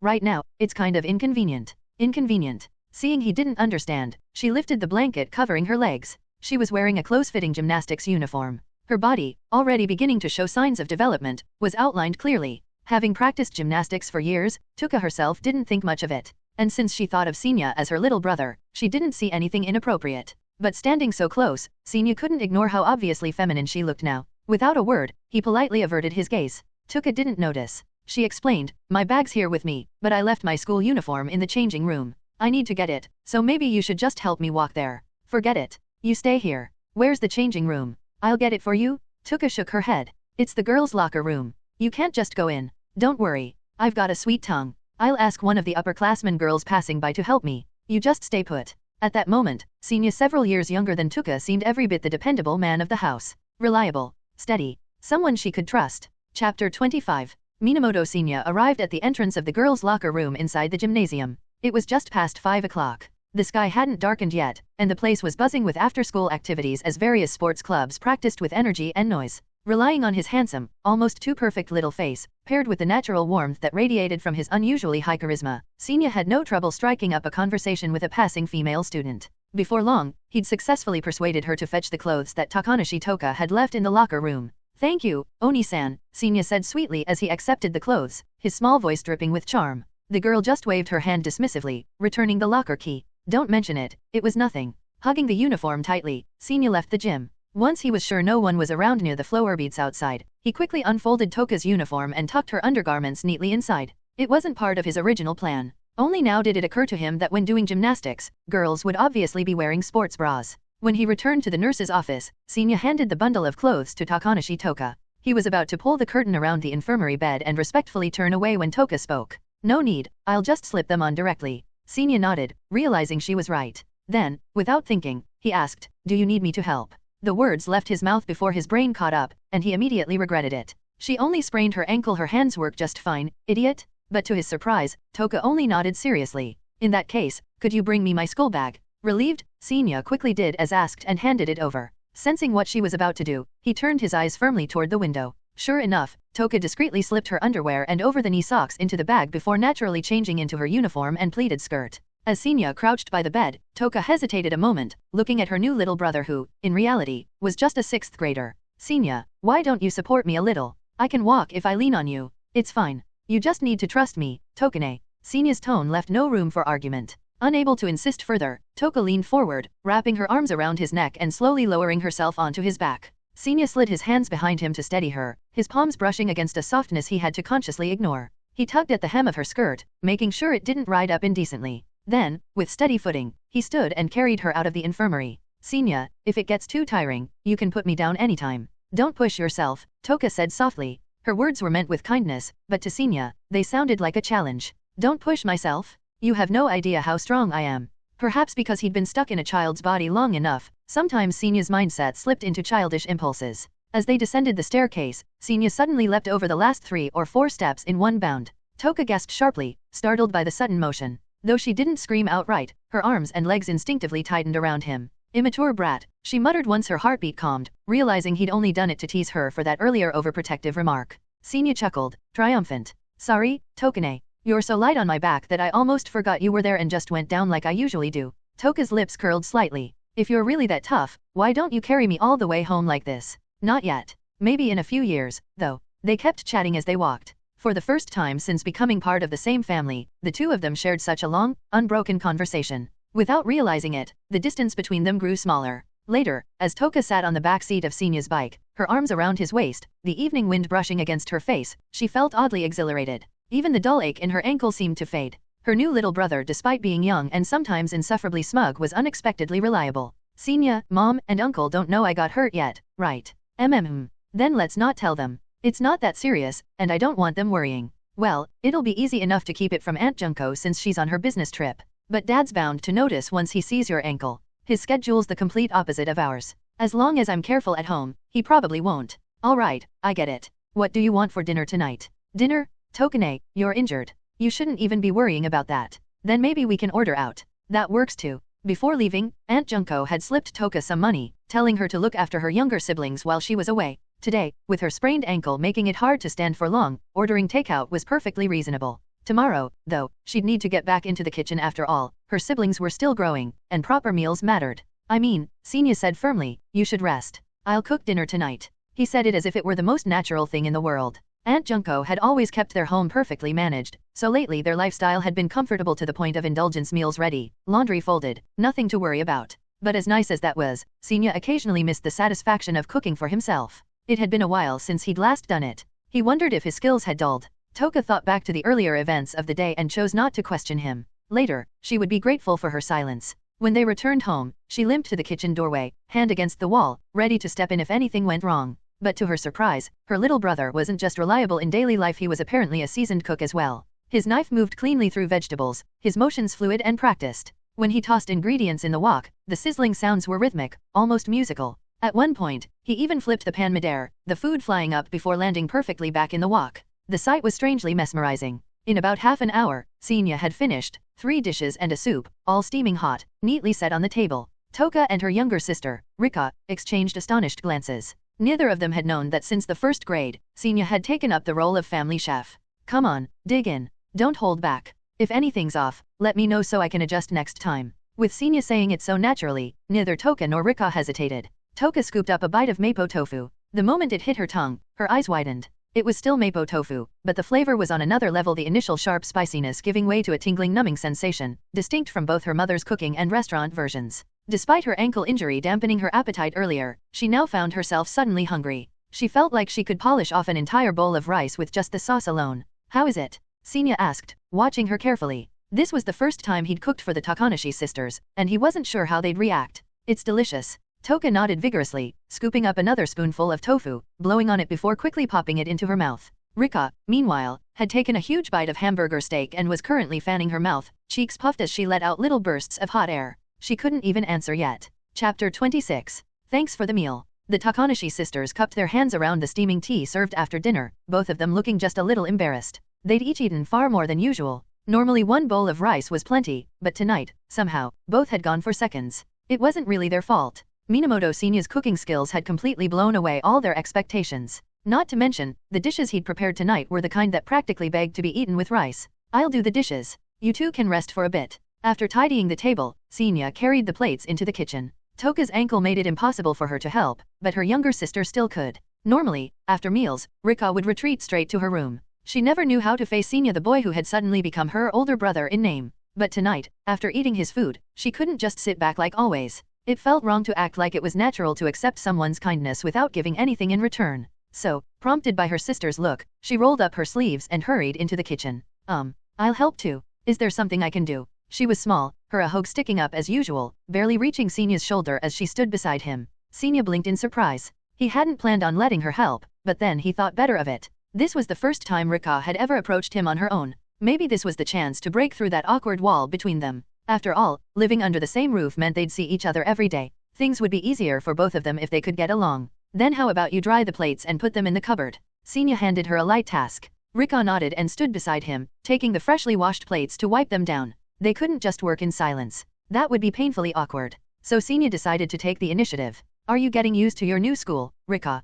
Right now, it's kind of inconvenient." "Inconvenient?" Seeing he didn't understand, she lifted the blanket covering her legs. She was wearing a close-fitting gymnastics uniform. Her body, already beginning to show signs of development, was outlined clearly. Having practiced gymnastics for years, Toka herself didn't think much of it. And since she thought of Senya as her little brother, she didn't see anything inappropriate. But standing so close, Senya couldn't ignore how obviously feminine she looked now. Without a word, he politely averted his gaze. Toka didn't notice. She explained, "My bag's here with me, but I left my school uniform in the changing room. I need to get it, so maybe you should just help me walk there." "Forget it. You stay here." "Where's the changing room?" "I'll get it for you." Toka shook her head. It's the girls' locker room. You can't just go in. Don't worry. I've got a sweet tongue. I'll ask one of the upperclassmen girls passing by to help me. You just stay put. At that moment, Senya, several years younger than Toka, seemed every bit the dependable man of the house. Reliable. Steady. Someone she could trust. Chapter 25. Minamoto Senya arrived at the entrance of the girls' locker room inside the gymnasium. It was just past 5 o'clock. The sky hadn't darkened yet, and the place was buzzing with after-school activities as various sports clubs practiced with energy and noise. Relying on his handsome, almost too perfect little face, paired with the natural warmth that radiated from his unusually high charisma, Senya had no trouble striking up a conversation with a passing female student. Before long, he'd successfully persuaded her to fetch the clothes that Takanashi Toka had left in the locker room. "Thank you, Oni-san," Senya said sweetly as he accepted the clothes, his small voice dripping with charm. The girl just waved her hand dismissively, returning the locker key. "Don't mention it, it was nothing." Hugging the uniform tightly, Senya left the gym. Once he was sure no one was around near the floor beats outside, he quickly unfolded Toka's uniform and tucked her undergarments neatly inside. It wasn't part of his original plan. Only now did it occur to him that when doing gymnastics, girls would obviously be wearing sports bras. When he returned to the nurse's office, Senya handed the bundle of clothes to Takanashi Toka. He was about to pull the curtain around the infirmary bed and respectfully turn away when Toka spoke. "No need, I'll just slip them on directly." Senya nodded, realizing she was right. Then, without thinking, he asked, "Do you need me to help?" The words left his mouth before his brain caught up, and he immediately regretted it. She only sprained her ankle, her hands work just fine, idiot. But to his surprise, Toka only nodded seriously. "In that case, could you bring me my school bag?" Relieved, Senya quickly did as asked and handed it over. Sensing what she was about to do, he turned his eyes firmly toward the window. Sure enough, Toka discreetly slipped her underwear and over-the-knee socks into the bag before naturally changing into her uniform and pleated skirt. As Senya crouched by the bed, Toka hesitated a moment, looking at her new little brother who, in reality, was just a 6th grader. "Senya, why don't you support me a little? I can walk if I lean on you. It's fine. You just need to trust me, Tokane." Senya's tone left no room for argument. Unable to insist further, Toka leaned forward, wrapping her arms around his neck and slowly lowering herself onto his back. Senya slid his hands behind him to steady her, his palms brushing against a softness he had to consciously ignore. He tugged at the hem of her skirt, making sure it didn't ride up indecently. Then, with steady footing, he stood and carried her out of the infirmary. "Senya, if it gets too tiring, you can put me down anytime. Don't push yourself," Toka said softly. Her words were meant with kindness, but to Senya, they sounded like a challenge. "Don't push myself? You have no idea how strong I am." Perhaps because he'd been stuck in a child's body long enough, sometimes Senya's mindset slipped into childish impulses. As they descended the staircase, Senya suddenly leapt over the last 3 or 4 steps in one bound. Toka gasped sharply, startled by the sudden motion. Though she didn't scream outright, her arms and legs instinctively tightened around him. "Immature brat," she muttered once her heartbeat calmed, realizing he'd only done it to tease her for that earlier overprotective remark. Senya chuckled, triumphant. "Sorry, Tokane. You're so light on my back that I almost forgot you were there and just went down like I usually do." Toka's lips curled slightly. "If you're really that tough, why don't you carry me all the way home like this?" "Not yet. Maybe in a few years, though." They kept chatting as they walked. For the first time since becoming part of the same family, the two of them shared such a long, unbroken conversation. Without realizing it, the distance between them grew smaller. Later, as Toka sat on the back seat of Senya's bike, her arms around his waist, the evening wind brushing against her face, she felt oddly exhilarated. Even the dull ache in her ankle seemed to fade. Her new little brother, despite being young and sometimes insufferably smug, was unexpectedly reliable. "Senya, Mom, and Uncle don't know I got hurt yet, right?" Then let's not tell them. It's not that serious, and I don't want them worrying." "Well, it'll be easy enough to keep it from Aunt Junko since she's on her business trip. But Dad's bound to notice once he sees your ankle. His schedule's the complete opposite of ours. As long as I'm careful at home, he probably won't." "All right, I get it. What do you want for dinner tonight?" "Dinner? Tokane, you're injured. You shouldn't even be worrying about that. Then maybe we can order out." "That works too." Before leaving, Aunt Junko had slipped Toka some money, telling her to look after her younger siblings while she was away. Today, with her sprained ankle making it hard to stand for long, ordering takeout was perfectly reasonable. Tomorrow, though, she'd need to get back into the kitchen after all. Her siblings were still growing, and proper meals mattered. Senya said firmly, "You should rest. I'll cook dinner tonight." He said it as if it were the most natural thing in the world. Aunt Junko had always kept their home perfectly managed, so lately their lifestyle had been comfortable to the point of indulgence, meals ready, laundry folded, nothing to worry about. But as nice as that was, Senya occasionally missed the satisfaction of cooking for himself. It had been a while since he'd last done it. He wondered if his skills had dulled. Toka thought back to the earlier events of the day and chose not to question him. Later, she would be grateful for her silence. When they returned home, she limped to the kitchen doorway, hand against the wall, ready to step in if anything went wrong. But to her surprise, her little brother wasn't just reliable in daily life, he was apparently a seasoned cook as well. His knife moved cleanly through vegetables, his motions fluid and practiced. When he tossed ingredients in the wok, the sizzling sounds were rhythmic, almost musical. At one point, he even flipped the pan midair, the food flying up before landing perfectly back in the wok. The sight was strangely mesmerizing. In about half an hour, Senya had finished 3 dishes and a soup, all steaming hot, neatly set on the table. Toka and her younger sister, Rika, exchanged astonished glances. Neither of them had known that since the 1st grade, Senya had taken up the role of family chef. Come on, dig in. Don't hold back. If anything's off, let me know so I can adjust next time. With Senya saying it so naturally, neither Toka nor Rika hesitated. Toka scooped up a bite of mapo tofu. The moment it hit her tongue, her eyes widened. It was still mapo tofu, but the flavor was on another level, the initial sharp spiciness giving way to a tingling numbing sensation, distinct from both her mother's cooking and restaurant versions. Despite her ankle injury dampening her appetite earlier, she now found herself suddenly hungry. She felt like she could polish off an entire bowl of rice with just the sauce alone. How is it? Senya asked, watching her carefully. This was the first time he'd cooked for the Takanashi sisters, and he wasn't sure how they'd react. It's delicious. Toka nodded vigorously, scooping up another spoonful of tofu, blowing on it before quickly popping it into her mouth. Rika, meanwhile, had taken a huge bite of hamburger steak and was currently fanning her mouth, cheeks puffed as she let out little bursts of hot air. She couldn't even answer yet. Chapter 26. Thanks for the meal. The Takanashi sisters cupped their hands around the steaming tea served after dinner, both of them looking just a little embarrassed. They'd each eaten far more than usual. Normally 1 bowl of rice was plenty, but tonight, somehow, both had gone for seconds. It wasn't really their fault. Minamoto Senya's cooking skills had completely blown away all their expectations. Not to mention, the dishes he'd prepared tonight were the kind that practically begged to be eaten with rice. I'll do the dishes. You two can rest for a bit. After tidying the table, Senya carried the plates into the kitchen. Toka's ankle made it impossible for her to help, but her younger sister still could. Normally, after meals, Rika would retreat straight to her room. She never knew how to face Senya, the boy who had suddenly become her older brother in name. But tonight, after eating his food, she couldn't just sit back like always. It felt wrong to act like it was natural to accept someone's kindness without giving anything in return. So, prompted by her sister's look, she rolled up her sleeves and hurried into the kitchen. I'll help too. Is there something I can do? She was small, her ahogue sticking up as usual, barely reaching Senya's shoulder as she stood beside him. Senya blinked in surprise. He hadn't planned on letting her help, but then he thought better of it. This was the first time Rika had ever approached him on her own. Maybe this was the chance to break through that awkward wall between them. After all, living under the same roof meant they'd see each other every day. Things would be easier for both of them if they could get along. Then how about you dry the plates and put them in the cupboard? Senya handed her a light task. Rika nodded and stood beside him, taking the freshly washed plates to wipe them down. They couldn't just work in silence. That would be painfully awkward. So Senya decided to take the initiative. Are you getting used to your new school, Rika?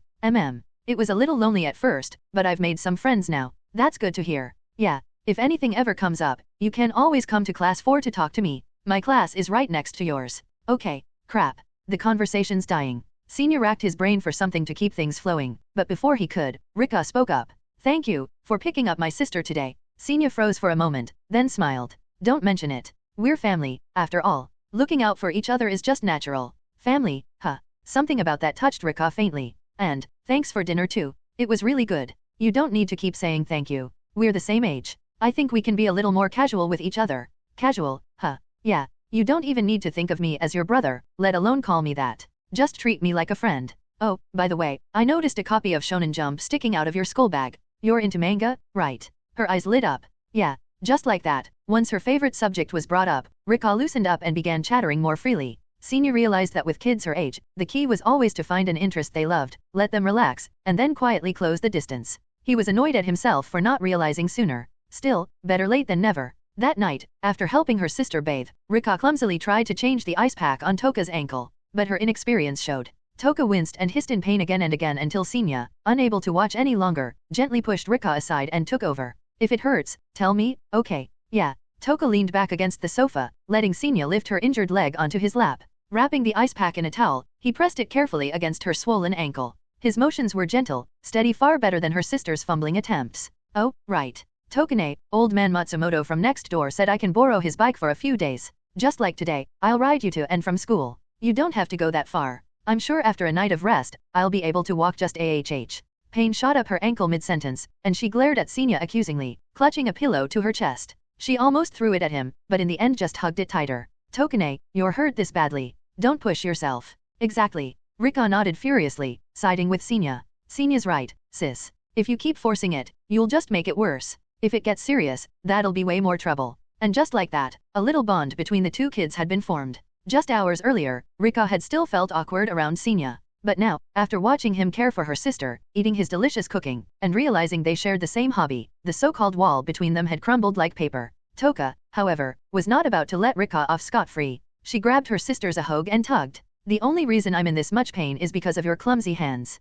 It was a little lonely at first, but I've made some friends now. That's good to hear. Yeah, if anything ever comes up, you can always come to class 4 to talk to me. My class is right next to yours. Okay, crap. The conversation's dying. Senya racked his brain for something to keep things flowing, but before he could, Rika spoke up. Thank you for picking up my sister today. Senya froze for a moment, then smiled. Don't mention it. We're family, after all. Looking out for each other is just natural. Family, huh? Something about that touched Rika faintly. And, thanks for dinner too. It was really good. You don't need to keep saying thank you. We're the same age. I think we can be a little more casual with each other. Casual, huh? Yeah. You don't even need to think of me as your brother, let alone call me that. Just treat me like a friend. Oh, by the way, I noticed a copy of Shonen Jump sticking out of your school bag. You're into manga, right? Her eyes lit up. Yeah, just like that. Once her favorite subject was brought up, Rika loosened up and began chattering more freely. Senya realized that with kids her age, the key was always to find an interest they loved, let them relax, and then quietly close the distance. He was annoyed at himself for not realizing sooner. Still, better late than never. That night, after helping her sister bathe, Rika clumsily tried to change the ice pack on Toka's ankle, but her inexperience showed. Toka winced and hissed in pain again and again until Senya, unable to watch any longer, gently pushed Rika aside and took over. If it hurts, tell me, okay? Yeah. Toka leaned back against the sofa, letting Senya lift her injured leg onto his lap. Wrapping the ice pack in a towel, he pressed it carefully against her swollen ankle. His motions were gentle, steady, far better than her sister's fumbling attempts. Oh, right. Tokane, old man Matsumoto from next door said I can borrow his bike for a few days. Just like today, I'll ride you to and from school. You don't have to go that far. I'm sure after a night of rest, I'll be able to walk just ahh. Pain shot up her ankle mid-sentence, and she glared at Senya accusingly, clutching a pillow to her chest. She almost threw it at him, but in the end just hugged it tighter. Tokane, you're hurt this badly. Don't push yourself. Exactly. Rika nodded furiously, siding with Senya. Senia's right, sis. If you keep forcing it, you'll just make it worse. If it gets serious, that'll be way more trouble. And just like that, a little bond between the two kids had been formed. Just hours earlier, Rika had still felt awkward around Senia. But now, after watching him care for her sister, eating his delicious cooking, and realizing they shared the same hobby, the so-called wall between them had crumbled like paper. Toka, however, was not about to let Rika off scot-free. She grabbed her sister's ahogue and tugged. The only reason I'm in this much pain is because of your clumsy hands.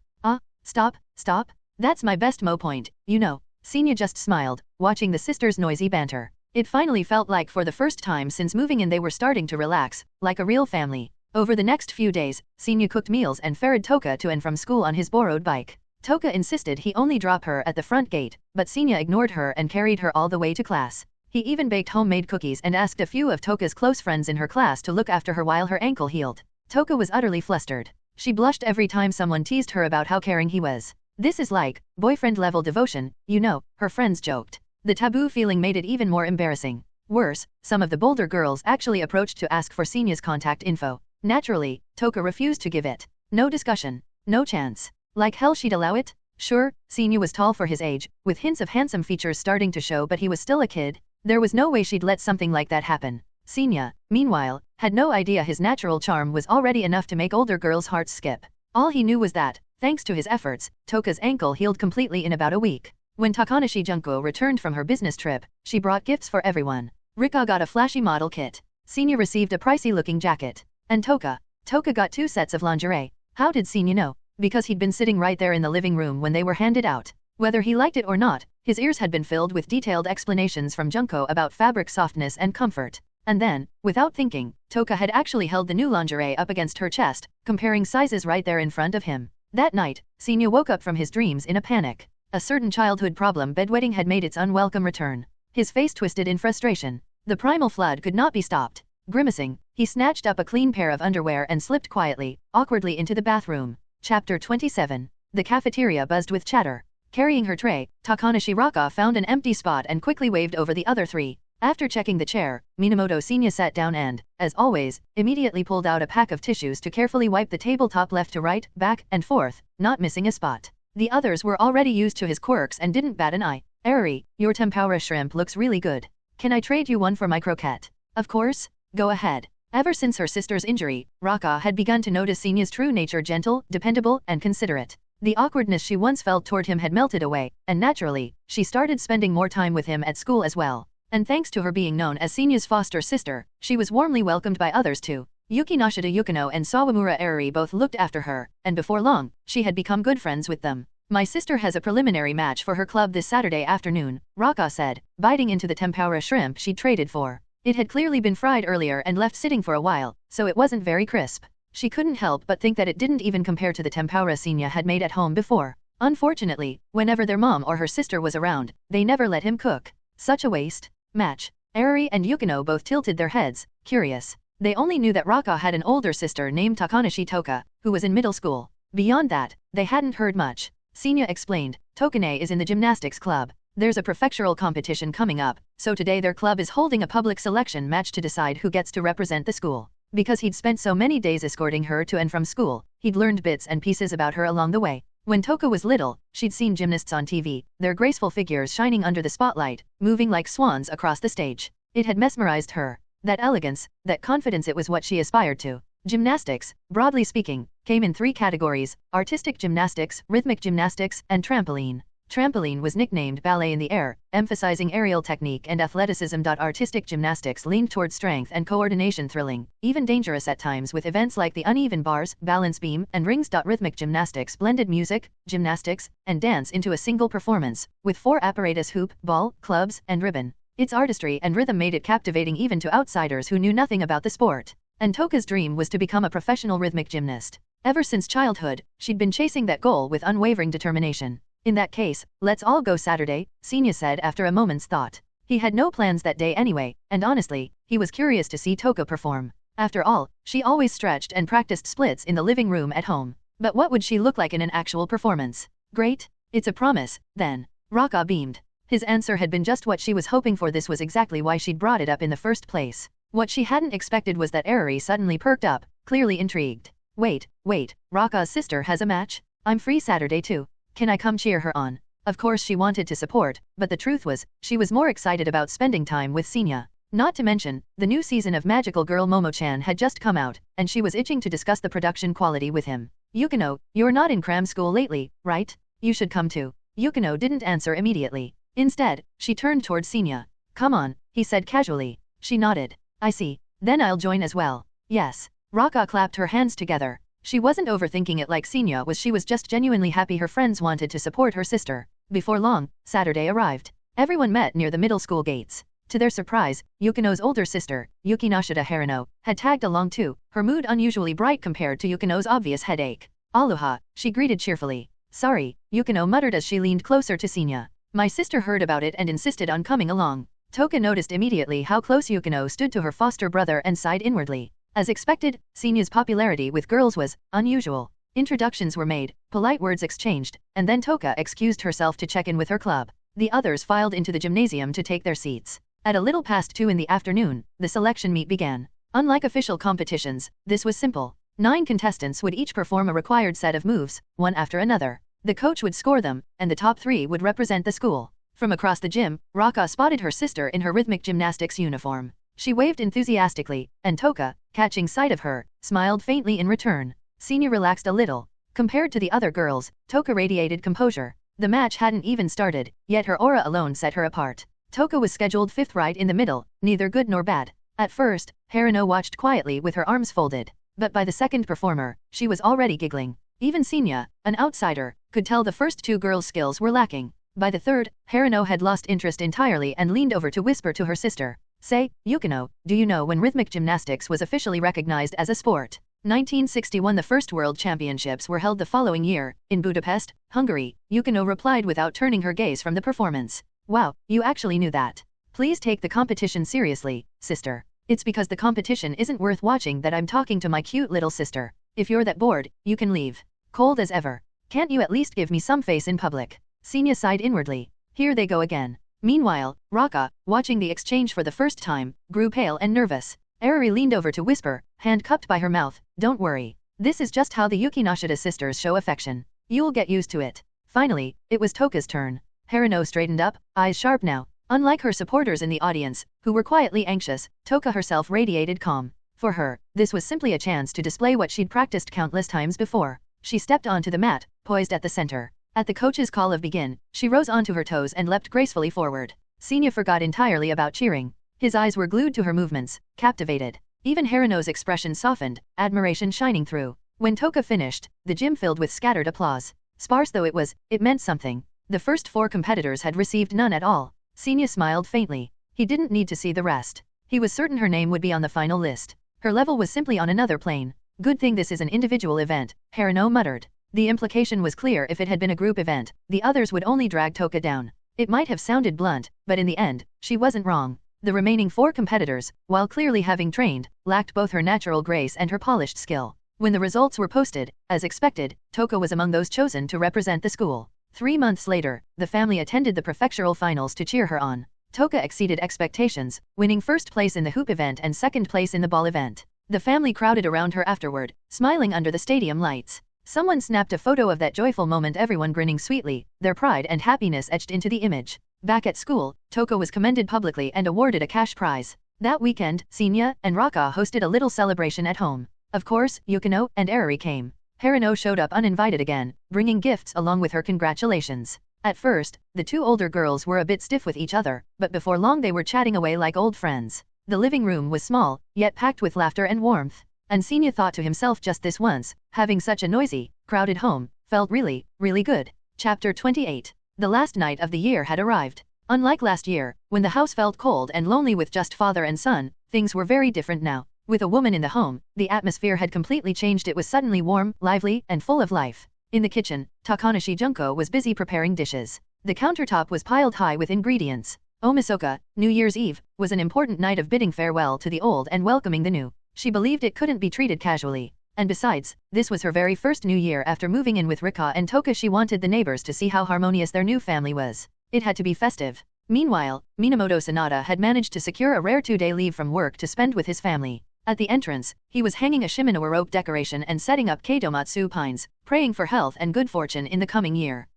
Stop. That's my best point, you know. Senia just smiled, watching the sisters' noisy banter. It finally felt like for the first time since moving in they were starting to relax, like a real family. Over the next few days, Senia cooked meals and ferried Toka to and from school on his borrowed bike. Toka insisted he only drop her at the front gate, but Senia ignored her and carried her all the way to class. He even baked homemade cookies and asked a few of Toka's close friends in her class to look after her while her ankle healed. Toka was utterly flustered. She blushed every time someone teased her about how caring he was. This is like boyfriend-level devotion, you know, her friends joked. The taboo feeling made it even more embarrassing. Worse, some of the bolder girls actually approached to ask for Senia's contact info. Naturally, Toka refused to give it. No discussion. No chance. Like hell she'd allow it? Sure, Senia was tall for his age, with hints of handsome features starting to show, but he was still a kid. There was no way she'd let something like that happen. Senia, meanwhile, had no idea his natural charm was already enough to make older girls' hearts skip. All he knew was that, thanks to his efforts, Toka's ankle healed completely in about a week. When Takanashi Junko returned from her business trip, she brought gifts for everyone. Rika got a flashy model kit. Senia received a pricey-looking jacket. And Toka got 2 sets of lingerie. How did Senia know? Because he'd been sitting right there in the living room when they were handed out. Whether he liked it or not, his ears had been filled with detailed explanations from Junko about fabric softness and comfort. And then, without thinking, Toka had actually held the new lingerie up against her chest, comparing sizes right there in front of him. That night, Senia woke up from his dreams in a panic. A certain childhood problem, bedwetting, had made its unwelcome return. His face twisted in frustration. The primal flood could not be stopped. Grimacing, he snatched up a clean pair of underwear and slipped quietly, awkwardly into the bathroom. Chapter 27. The cafeteria buzzed with chatter. Carrying her tray, Takanashi Raka found an empty spot and quickly waved over the other 3. After checking the chair, Minamoto Senia sat down and, as always, immediately pulled out a pack of tissues to carefully wipe the tabletop left to right, back, and forth, not missing a spot. The others were already used to his quirks and didn't bat an eye. Eri, your tempura shrimp looks really good. Can I trade you one for my croquette? Of course, go ahead. Ever since her sister's injury, Raka had begun to notice Senia's true nature: gentle, dependable, and considerate. The awkwardness she once felt toward him had melted away, and naturally, she started spending more time with him at school as well. And thanks to her being known as Senia's foster sister, she was warmly welcomed by others too. Yukinoshita Yukino and Sawamura Eri both looked after her, and before long, she had become good friends with them. My sister has a preliminary match for her club this Saturday afternoon, Raka said, biting into the tempura shrimp she'd traded for. It had clearly been fried earlier and left sitting for a while, so it wasn't very crisp. She couldn't help but think that it didn't even compare to the tempura Senia had made at home before. Unfortunately, whenever their mom or her sister was around, they never let him cook. Such a waste. Match. Eri and Yukino both tilted their heads, curious. They only knew that Raka had an older sister named Takanashi Toka, who was in middle school. Beyond that, they hadn't heard much. Senia explained, Tokane is in the gymnastics club. There's a prefectural competition coming up, so today their club is holding a public selection match to decide who gets to represent the school. Because he'd spent so many days escorting her to and from school, he'd learned bits and pieces about her along the way. When Toka was little, she'd seen gymnasts on TV, their graceful figures shining under the spotlight, moving like swans across the stage. It had mesmerized her. That elegance, that confidence, it was what she aspired to. Gymnastics, broadly speaking, came in 3 categories: artistic gymnastics, rhythmic gymnastics, and trampoline. Trampoline was nicknamed ballet in the air, emphasizing aerial technique and athleticism. Artistic gymnastics leaned toward strength and coordination, thrilling, even dangerous at times with events like the uneven bars, balance beam, and rings. Rhythmic gymnastics blended music, gymnastics, and dance into a single performance, with 4 apparatus: hoop, ball, clubs, and ribbon. Its artistry and rhythm made it captivating even to outsiders who knew nothing about the sport. And Toka's dream was to become a professional rhythmic gymnast. Ever since childhood, she'd been chasing that goal with unwavering determination. In that case, let's all go Saturday, Senia said after a moment's thought. He had no plans that day anyway, and honestly, he was curious to see Toka perform. After all, she always stretched and practiced splits in the living room at home. But what would she look like in an actual performance? Great. It's a promise, then. Raka beamed. His answer had been just what she was hoping for. This was exactly why she'd brought it up in the first place. What she hadn't expected was that Eri suddenly perked up, clearly intrigued. Wait, Raka's sister has a match? I'm free Saturday too. Can I come cheer her on? Of course she wanted to support, but the truth was, she was more excited about spending time with Senya. Not to mention, the new season of Magical Girl Momo-chan had just come out, and she was itching to discuss the production quality with him. Yukino, you're not in cram school lately, right? You should come too. Yukino didn't answer immediately. Instead, she turned towards Senya. Come on, he said casually. She nodded. I see. Then I'll join as well. Yes. Raka clapped her hands together. She wasn't overthinking it like Senya was, she was just genuinely happy her friends wanted to support her sister. Before long, Saturday arrived. Everyone met near the middle school gates. To their surprise, Yukino's older sister, Yukinoshita Harino, had tagged along too, her mood unusually bright compared to Yukino's obvious headache. Aloha, she greeted cheerfully. Sorry, Yukino muttered as she leaned closer to Senya. My sister heard about it and insisted on coming along. Toka noticed immediately how close Yukino stood to her foster brother and sighed inwardly. As expected, Senya's popularity with girls was unusual. Introductions were made, polite words exchanged, and then Toka excused herself to check in with her club. The others filed into the gymnasium to take their seats. At a little past 2 in the afternoon, the selection meet began. Unlike official competitions, this was simple. 9 contestants would each perform a required set of moves, one after another. The coach would score them, and the top 3 would represent the school. From across the gym, Raka spotted her sister in her rhythmic gymnastics uniform. She waved enthusiastically, and Toka, catching sight of her, smiled faintly in return. Senya relaxed a little. Compared to the other girls, Toka radiated composure. The match hadn't even started, yet her aura alone set her apart. Toka was scheduled 5th right in the middle, neither good nor bad. At first, Harino watched quietly with her arms folded. But by the second performer, she was already giggling. Even Senya, an outsider, could tell the first 2 girls' skills were lacking. By the third, Harino had lost interest entirely and leaned over to whisper to her sister. Say, Yukino, do you know when rhythmic gymnastics was officially recognized as a sport? 1961. The first World Championships were held the following year, in Budapest, Hungary. Yukino replied without turning her gaze from the performance. Wow, you actually knew that. Please take the competition seriously, sister. It's because the competition isn't worth watching that I'm talking to my cute little sister. If you're that bored, you can leave. Cold as ever. Can't you at least give me some face in public? Senya sighed inwardly. Here they go again. Meanwhile, Raka, watching the exchange for the first time, grew pale and nervous. Eriri leaned over to whisper, hand cupped by her mouth, don't worry. This is just how the Yukinoshitas sisters show affection. You'll get used to it. Finally, it was Toka's turn. Harino straightened up, eyes sharp now. Unlike her supporters in the audience, who were quietly anxious, Toka herself radiated calm. For her, this was simply a chance to display what she'd practiced countless times before. She stepped onto the mat, poised at the center. At the coach's call of begin, she rose onto her toes and leapt gracefully forward. Senya forgot entirely about cheering. His eyes were glued to her movements, captivated. Even Harino's expression softened, admiration shining through. When Toka finished, the gym filled with scattered applause. Sparse though it was, it meant something. The first 4 competitors had received none at all. Senya smiled faintly. He didn't need to see the rest. He was certain her name would be on the final list. Her level was simply on another plane. Good thing this is an individual event, Harino muttered. The implication was clear. If it had been a group event, the others would only drag Toka down. It might have sounded blunt, but in the end, she wasn't wrong. The remaining 4 competitors, while clearly having trained, lacked both her natural grace and her polished skill. When the results were posted, as expected, Toka was among those chosen to represent the school. 3 months later, the family attended the prefectural finals to cheer her on. Toka exceeded expectations, winning 1st place in the hoop event and 2nd place in the ball event. The family crowded around her afterward, smiling under the stadium lights. Someone snapped a photo of that joyful moment, everyone grinning sweetly, their pride and happiness etched into the image. Back at school, Toka was commended publicly and awarded a cash prize. That weekend, Senya and Raka hosted a little celebration at home. Of course, Yukino and Eriri came. Harino showed up uninvited again, bringing gifts along with her congratulations. At first, the 2 older girls were a bit stiff with each other, but before long they were chatting away like old friends. The living room was small, yet packed with laughter and warmth. And Senya thought to himself, just this once, having such a noisy, crowded home, felt really, really good. Chapter 28. The last night of the year had arrived. Unlike last year, when the house felt cold and lonely with just father and son, things were very different now. With a woman in the home, the atmosphere had completely changed. It was suddenly warm, lively, and full of life. In the kitchen, Takanashi Junko was busy preparing dishes. The countertop was piled high with ingredients. Omisoka, New Year's Eve, was an important night of bidding farewell to the old and welcoming the new. She believed it couldn't be treated casually. And besides, this was her very first new year after moving in with Rika and Toka. She wanted the neighbors to see how harmonious their new family was. It had to be festive. Meanwhile, Minamoto Sanada had managed to secure a rare 2-day leave from work to spend with his family. At the entrance, he was hanging a Shimanoa rope decoration and setting up Keidomatsu pines, praying for health and good fortune in the coming year.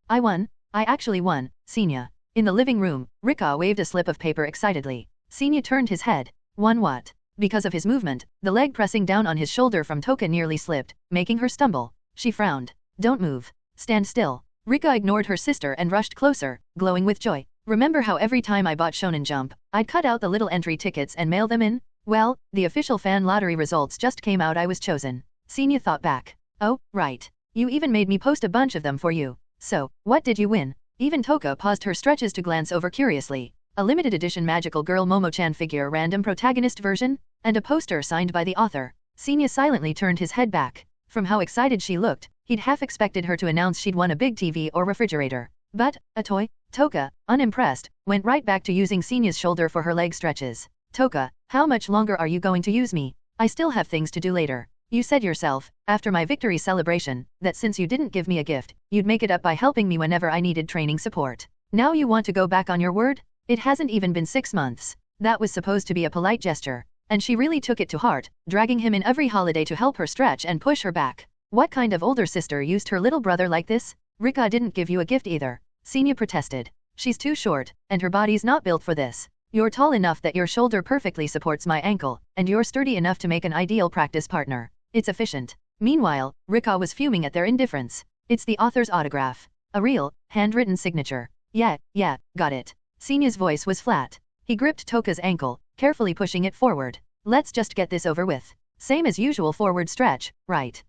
I won. I actually won, Senya. In the living room, Rika waved a slip of paper excitedly. Senya turned his head. Won what? Because of his movement, the leg pressing down on his shoulder from Toka nearly slipped, making her stumble. She frowned. Don't move. Stand still. Rika ignored her sister and rushed closer, glowing with joy. Remember how every time I bought Shonen Jump, I'd cut out the little entry tickets and mail them in? Well, the official fan lottery results just came out. I was chosen. Senya thought back. Oh, right. You even made me post a bunch of them for you. So, what did you win? Even Toka paused her stretches to glance over curiously. A limited edition magical girl Momo-chan figure random protagonist version, and a poster signed by the author. Senya silently turned his head back. From how excited she looked, he'd half expected her to announce she'd won a big TV or refrigerator. But, a toy? Toka, unimpressed, went right back to using Senya's shoulder for her leg stretches. Toka, how much longer are you going to use me? I still have things to do later. You said yourself, after my victory celebration, that since you didn't give me a gift, you'd make it up by helping me whenever I needed training support. Now you want to go back on your word? It hasn't even been 6 months. That was supposed to be a polite gesture. And she really took it to heart, dragging him in every holiday to help her stretch and push her back. What kind of older sister used her little brother like this? Rika didn't give you a gift either. Senya protested. She's too short, and her body's not built for this. You're tall enough that your shoulder perfectly supports my ankle, and you're sturdy enough to make an ideal practice partner. It's efficient. Meanwhile, Rika was fuming at their indifference. It's the author's autograph. A real, handwritten signature. Yeah, got it. Senya's voice was flat. He gripped Toka's ankle, carefully pushing it forward. Let's just get this over with. Same as usual forward stretch, right?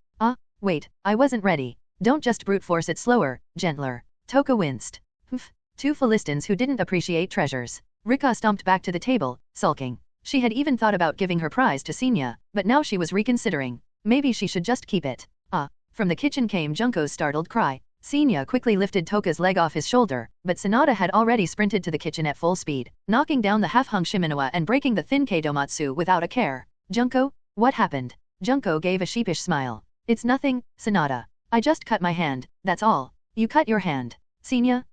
Wait, I wasn't ready. Don't just brute force it, slower, gentler. Toka winced. Humph, 2 Philistines who didn't appreciate treasures. Rika stomped back to the table, sulking. She had even thought about giving her prize to Senya, but now she was reconsidering. Maybe she should just keep it. From the kitchen came Junko's startled cry. Senya quickly lifted Toka's leg off his shoulder, but Sanada had already sprinted to the kitchen at full speed, knocking down the half-hung shiminoa and breaking the thin keidomatsu without a care. Junko? What happened? Junko gave a sheepish smile. It's nothing, Sanada. I just cut my hand, that's all. You cut your hand. Senya?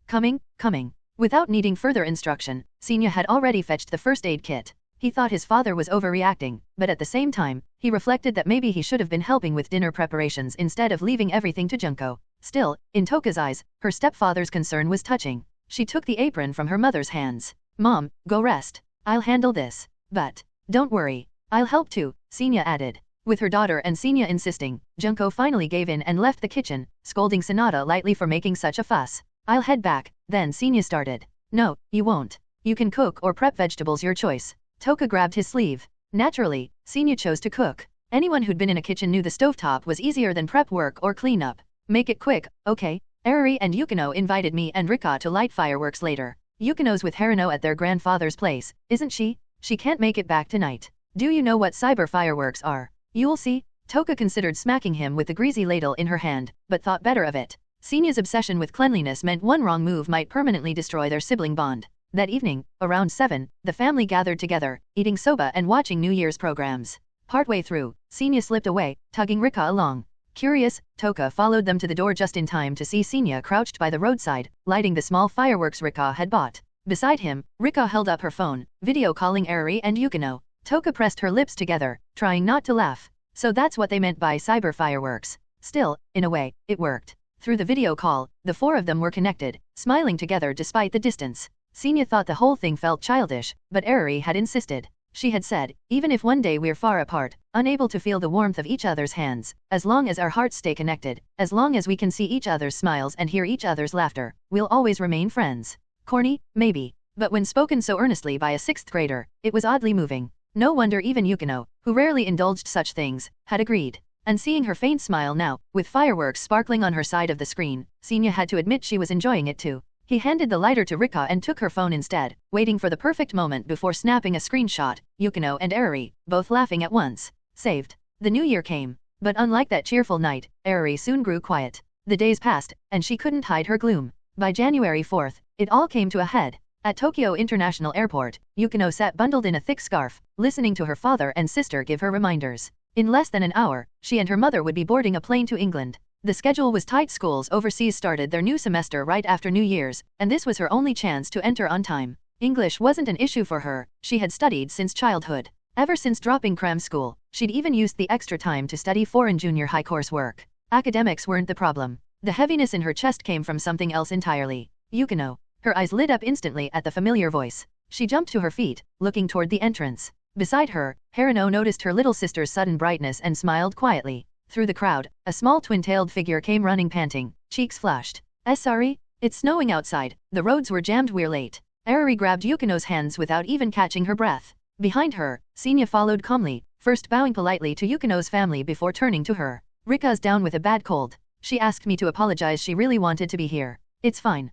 Coming. Without needing further instruction, Senya had already fetched the first aid kit. He thought his father was overreacting, but at the same time, he reflected that maybe he should have been helping with dinner preparations instead of leaving everything to Junko. Still, in Toka's eyes, her stepfather's concern was touching. She took the apron from her mother's hands. Mom, go rest. I'll handle this. But, don't worry. I'll help too, Senya added. With her daughter and Senya insisting, Junko finally gave in and left the kitchen, scolding Sanada lightly for making such a fuss. I'll head back, then Senya started. No, you won't. You can cook or prep vegetables, your choice. Toka grabbed his sleeve. Naturally, Senya chose to cook. Anyone who'd been in a kitchen knew the stovetop was easier than prep work or cleanup. Make it quick, okay? Eriri and Yukino invited me and Rika to light fireworks later. Yukino's with Harino at their grandfather's place, isn't she? She can't make it back tonight. Do you know what cyber fireworks are? You'll see. Toka considered smacking him with the greasy ladle in her hand, but thought better of it. Senya's obsession with cleanliness meant one wrong move might permanently destroy their sibling bond. That evening, around 7, the family gathered together, eating soba and watching New Year's programs. Partway through, Senya slipped away, tugging Rika along. Curious, Toka followed them to the door just in time to see Senya crouched by the roadside, lighting the small fireworks Rika had bought. Beside him, Rika held up her phone, video calling Eriri and Yukino. Toka pressed her lips together, trying not to laugh. So that's what they meant by cyber fireworks. Still, in a way, it worked. Through the video call, the 4 of them were connected, smiling together despite the distance. Senya thought the whole thing felt childish, but Eriri had insisted. She had said, even if one day we're far apart, unable to feel the warmth of each other's hands, as long as our hearts stay connected, as long as we can see each other's smiles and hear each other's laughter, we'll always remain friends. Corny, maybe, but when spoken so earnestly by a 6th grader, it was oddly moving. No wonder even Yukino, who rarely indulged such things, had agreed. And seeing her faint smile now, with fireworks sparkling on her side of the screen, Senya had to admit she was enjoying it too. He handed the lighter to Rika and took her phone instead, waiting for the perfect moment before snapping a screenshot. Yukino and Eriri, both laughing at once. Saved. The new year came. But unlike that cheerful night, Eriri soon grew quiet. The days passed, and she couldn't hide her gloom. By January 4th, it all came to a head. At Tokyo International Airport, Yukino sat bundled in a thick scarf, listening to her father and sister give her reminders. In less than an hour, she and her mother would be boarding a plane to England. The schedule was tight. Schools overseas started their new semester right after New Year's, and this was her only chance to enter on time. English wasn't an issue for her, she had studied since childhood. Ever since dropping cram school, she'd even used the extra time to study foreign junior high coursework. Academics weren't the problem. The heaviness in her chest came from something else entirely. Yukino. Her eyes lit up instantly at the familiar voice. She jumped to her feet, looking toward the entrance. Beside her, Harino noticed her little sister's sudden brightness and smiled quietly. Through the crowd, a small twin-tailed figure came running panting, cheeks flushed. Sorry? It's snowing outside, the roads were jammed, we're late. Arari grabbed Yukino's hands without even catching her breath. Behind her, Senya followed calmly, first bowing politely to Yukino's family before turning to her. Rika's down with a bad cold. She asked me to apologize, she really wanted to be here. It's fine.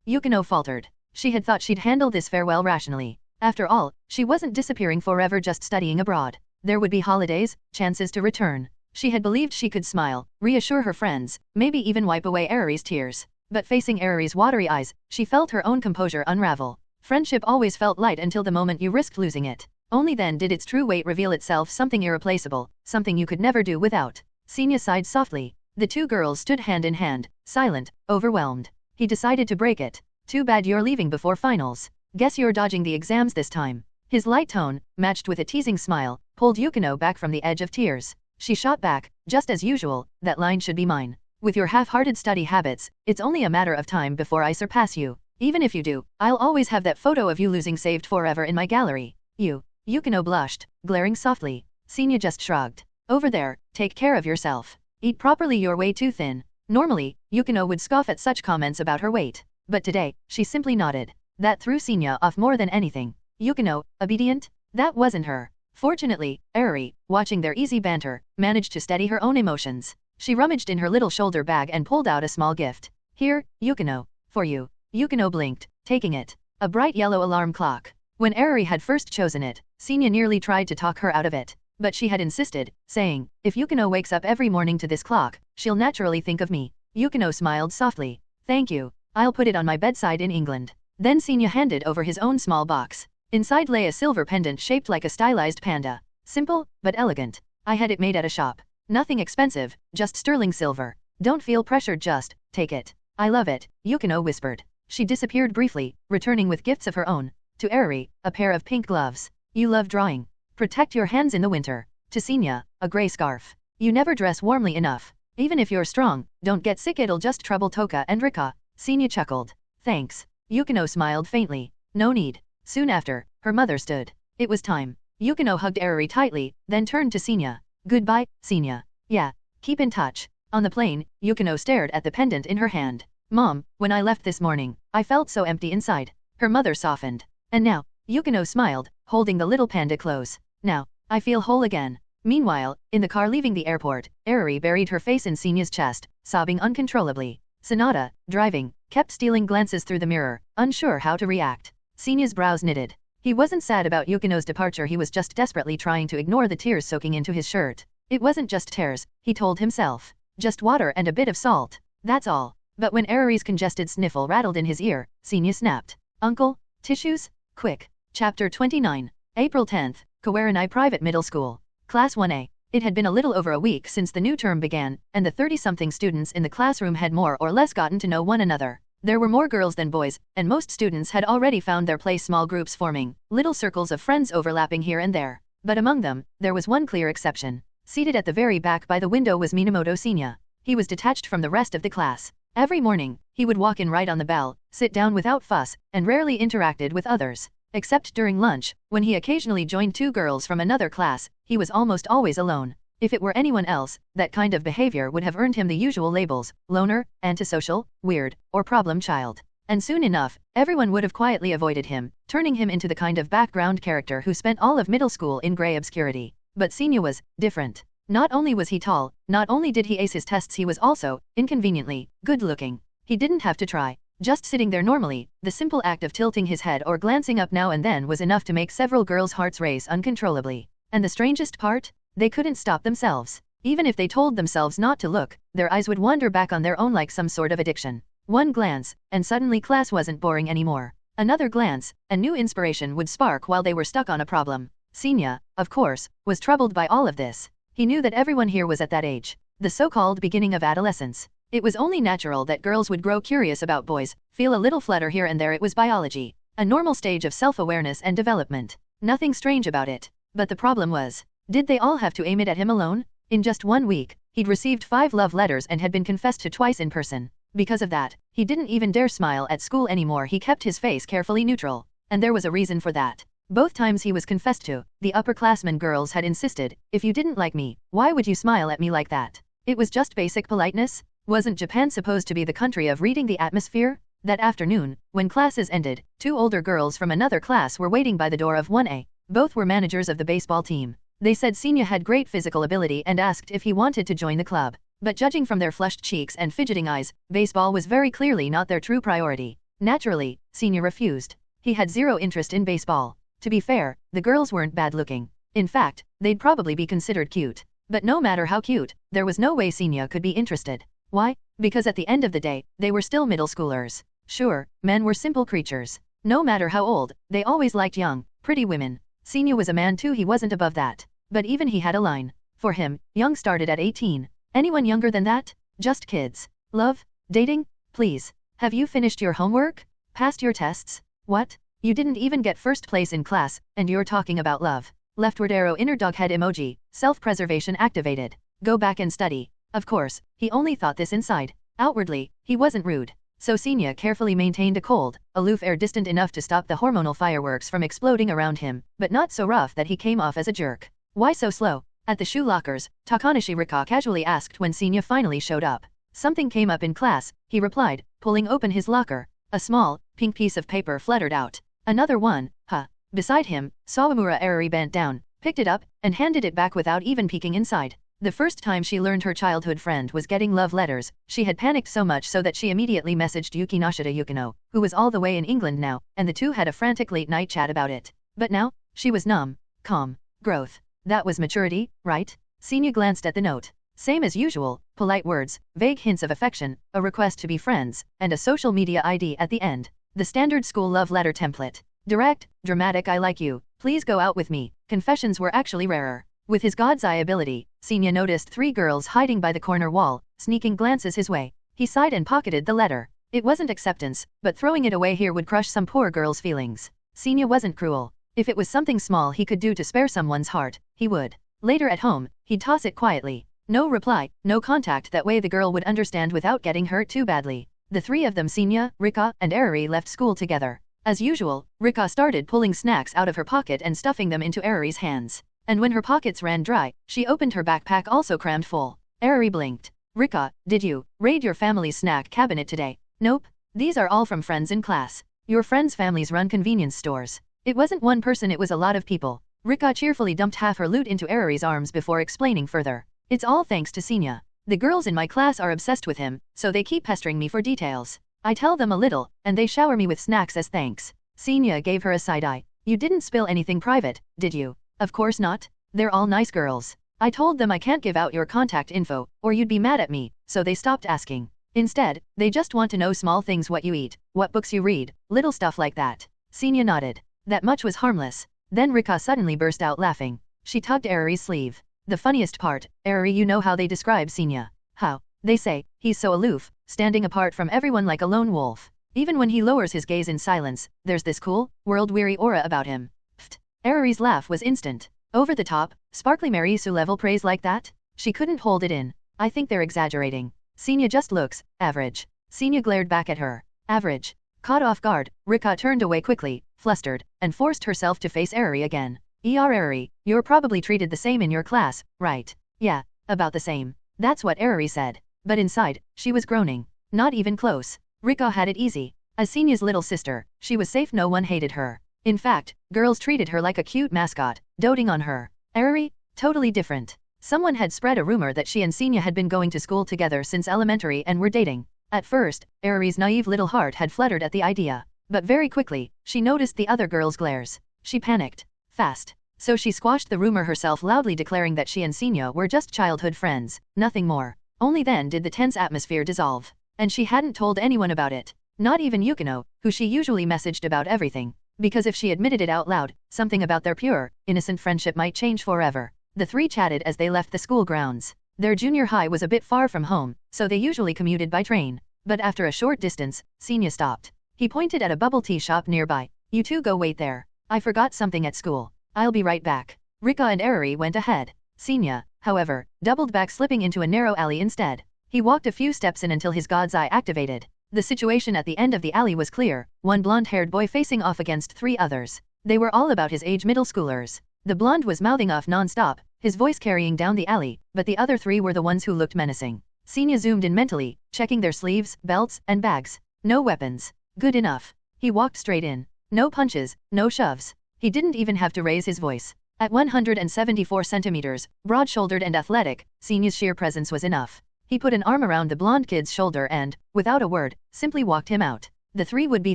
Yukino faltered. She had thought she'd handle this farewell rationally. After all, she wasn't disappearing forever just studying abroad. There would be holidays, chances to return. She had believed she could smile, reassure her friends, maybe even wipe away Arari's tears. But facing Arari's watery eyes, she felt her own composure unravel. Friendship always felt light until the moment you risked losing it. Only then did its true weight reveal itself, something irreplaceable, something you could never do without. Senya sighed softly. The two girls stood hand in hand, silent, overwhelmed. He decided to break it. Too bad you're leaving before finals. Guess you're dodging the exams this time. His light tone, matched with a teasing smile, pulled Yukino back from the edge of tears. She shot back, just as usual, that line should be mine. With your half-hearted study habits, it's only a matter of time before I surpass you. Even if you do, I'll always have that photo of you losing saved forever in my gallery. Yukino blushed, glaring softly. Senya just shrugged. Over there, take care of yourself. Eat properly, you're way too thin. Normally, Yukino would scoff at such comments about her weight. But today, she simply nodded. That threw Senya off more than anything. Yukino, obedient? That wasn't her. Fortunately, Arari, watching their easy banter, managed to steady her own emotions. She rummaged in her little shoulder bag and pulled out a small gift. Here, Yukino. For you. Yukino blinked, taking it. A bright yellow alarm clock. When Arari had first chosen it, Senya nearly tried to talk her out of it. But she had insisted, saying, if Yukino wakes up every morning to this clock, she'll naturally think of me. Yukino smiled softly. Thank you. I'll put it on my bedside in England. Then Senya handed over his own small box. Inside lay a silver pendant shaped like a stylized panda. Simple, but elegant. I had it made at a shop. Nothing expensive, just sterling silver. Don't feel pressured, just take it. I love it, Yukino whispered. She disappeared briefly, returning with gifts of her own. To Arari, a pair of pink gloves. You love drawing. Protect your hands in the winter. To Senya, a gray scarf. You never dress warmly enough. Even if you're strong, don't get sick, it'll just trouble Toka and Rika. Senya chuckled. Thanks. Yukino smiled faintly. No need. Soon after, her mother stood. It was time. Yukino hugged Arari tightly, then turned to Senya. Goodbye, Senya. Yeah, keep in touch. On the plane, Yukino stared at the pendant in her hand. Mom, when I left this morning, I felt so empty inside. Her mother softened. And now, Yukino smiled, holding the little panda close. Now, I feel whole again. Meanwhile, in the car leaving the airport, Arari buried her face in Senya's chest, sobbing uncontrollably. Sonata, driving, kept stealing glances through the mirror, unsure how to react. Senya's brows knitted. He wasn't sad about Yukino's departure, he was just desperately trying to ignore the tears soaking into his shirt. It wasn't just tears, he told himself. Just water and a bit of salt. That's all. But when Arari's congested sniffle rattled in his ear, Senya snapped. Uncle, tissues? Quick. Chapter 29. April 10th, Kawaranai Private Middle School. Class 1A. It had been a little over a week since the new term began, and the 30-something students in the classroom had more or less gotten to know one another. There were more girls than boys, and most students had already found their place, small groups forming, little circles of friends overlapping here and there. But among them, there was one clear exception. Seated at the very back by the window was Minamoto Senya. He was detached from the rest of the class. Every morning, he would walk in right on the bell, sit down without fuss, and rarely interacted with others. Except during lunch, when he occasionally joined two girls from another class, he was almost always alone. If it were anyone else, that kind of behavior would have earned him the usual labels: loner, antisocial, weird, or problem child. And soon enough, everyone would have quietly avoided him, turning him into the kind of background character who spent all of middle school in gray obscurity. But Senya was different. Not only was he tall, not only did he ace his tests, he was also, inconveniently, good-looking. He didn't have to try. Just sitting there normally, the simple act of tilting his head or glancing up now and then was enough to make several girls' hearts race uncontrollably. And the strangest part? They couldn't stop themselves. Even if they told themselves not to look, their eyes would wander back on their own like some sort of addiction. One glance, and suddenly class wasn't boring anymore. Another glance, and new inspiration would spark while they were stuck on a problem. Senya, of course, was troubled by all of this. He knew that everyone here was at that age, the so-called beginning of adolescence. It was only natural that girls would grow curious about boys, feel a little flutter here and there. It was biology, a normal stage of self-awareness and development. Nothing strange about it. But the problem was, did they all have to aim it at him alone? In just 1 week, He'd received 5 love letters and had been confessed to twice in person. Because of that, he didn't even dare smile at school anymore. He kept his face carefully neutral. And there was a reason for that. Both times he was confessed to, the upperclassmen girls had insisted, if you didn't like me, why would you smile at me like that? It was just basic politeness? Wasn't Japan supposed to be the country of reading the atmosphere? That afternoon, when classes ended, 2 older girls from another class were waiting by the door of 1A. Both were managers of the baseball team. They said Senya had great physical ability and asked if he wanted to join the club. But judging from their flushed cheeks and fidgeting eyes, baseball was very clearly not their true priority. Naturally, Senya refused. He had zero interest in baseball. To be fair, the girls weren't bad looking. In fact, they'd probably be considered cute. But no matter how cute, there was no way Senya could be interested. Why? Because at the end of the day, they were still middle schoolers. Sure, men were simple creatures. No matter how old, they always liked young, pretty women. Senya was a man too, he wasn't above that. But even he had a line. For him, young started at 18. Anyone younger than that? Just kids. Love? Dating? Please. Have you finished your homework? Passed your tests? What? You didn't even get first place in class, and you're talking about love. Leftward arrow inner dog head emoji, self-preservation activated. Go back and study. Of course, he only thought this inside. Outwardly, he wasn't rude. So Senya carefully maintained a cold, aloof air distant enough to stop the hormonal fireworks from exploding around him, but not so rough that he came off as a jerk. Why so slow? At the shoe lockers, Takanishi Rika casually asked when Senya finally showed up. Something came up in class, he replied, pulling open his locker. A small, pink piece of paper fluttered out. Another one, huh? Beside him, Sawamura Arari bent down, picked it up, and handed it back without even peeking inside. The first time she learned her childhood friend was getting love letters, she had panicked so much so that she immediately messaged Yukinoshita Yukino, who was all the way in England now, and the two had a frantic late-night chat about it. But now, she was numb. Calm. Growth. That was maturity, right? Senya glanced at the note. Same as usual, polite words, vague hints of affection, a request to be friends, and a social media ID at the end. The standard school love letter template. Direct, dramatic I like you, please go out with me. Confessions were actually rarer. With his god's eye ability, Senya noticed 3 girls hiding by the corner wall, sneaking glances his way. He sighed and pocketed the letter. It wasn't acceptance, but throwing it away here would crush some poor girl's feelings. Senya wasn't cruel. If it was something small he could do to spare someone's heart, he would. Later at home, he'd toss it quietly. No reply, no contact, that way the girl would understand without getting hurt too badly. The 3 of them, Senya, Rika, and Arari, left school together. As usual, Rika started pulling snacks out of her pocket and stuffing them into Arari's hands. And when her pockets ran dry, she opened her backpack also crammed full. Arari blinked. Rika, did you raid your family's snack cabinet today? Nope. These are all from friends in class. Your friends' families run convenience stores. It wasn't one person, it was a lot of people. Rika cheerfully dumped half her loot into Arari's arms before explaining further. It's all thanks to Senya. The girls in my class are obsessed with him, so they keep pestering me for details. I tell them a little, and they shower me with snacks as thanks. Senya gave her a side eye. You didn't spill anything private, did you? Of course not. They're all nice girls. I told them I can't give out your contact info, or you'd be mad at me, so they stopped asking. Instead, they just want to know small things, what you eat, what books you read, little stuff like that. Senya nodded. That much was harmless. Then Rika suddenly burst out laughing. She tugged Arari's sleeve. The funniest part, Arari, you know how they describe Senya? How? They say, he's so aloof, standing apart from everyone like a lone wolf. Even when he lowers his gaze in silence, there's this cool, world-weary aura about him. Pfft. Arari's laugh was instant. Over the top, sparkly Marisu level praise like that? She couldn't hold it in. I think they're exaggerating. Senya just looks average. Senya glared back at her. Average. Caught off guard, Rika turned away quickly, flustered, and forced herself to face Arari again. Arari, you're probably treated the same in your class, right? Yeah, about the same. That's what Arari said. But inside, she was groaning. Not even close. Rika had it easy. As Senya's little sister, she was safe, no one hated her. In fact, girls treated her like a cute mascot, doting on her. Arari? Totally different. Someone had spread a rumor that she and Senya had been going to school together since elementary and were dating. At first, Arari's naive little heart had fluttered at the idea. But very quickly, she noticed the other girls' glares. She panicked. Fast. So she squashed the rumor herself, loudly declaring that she and Senya were just childhood friends, nothing more. Only then did the tense atmosphere dissolve. And she hadn't told anyone about it. Not even Yukino, who she usually messaged about everything. Because if she admitted it out loud, something about their pure, innocent friendship might change forever. The 3 chatted as they left the school grounds. Their junior high was a bit far from home, so they usually commuted by train. But after a short distance, Senya stopped. He pointed at a bubble tea shop nearby. You two go wait there. I forgot something at school. I'll be right back. Rika and Arari went ahead. Senya, however, doubled back, slipping into a narrow alley instead. He walked a few steps in until his God's Eye activated. The situation at the end of the alley was clear, one blonde-haired boy facing off against 3 others. They were all about his age, middle schoolers. The blonde was mouthing off non-stop, his voice carrying down the alley, but the other 3 were the ones who looked menacing. Senya zoomed in mentally, checking their sleeves, belts, and bags. No weapons. Good enough. He walked straight in. No punches, no shoves. He didn't even have to raise his voice. At 174 centimeters, broad-shouldered and athletic, Senya's sheer presence was enough. He put an arm around the blonde kid's shoulder and, without a word, simply walked him out. The 3 would-be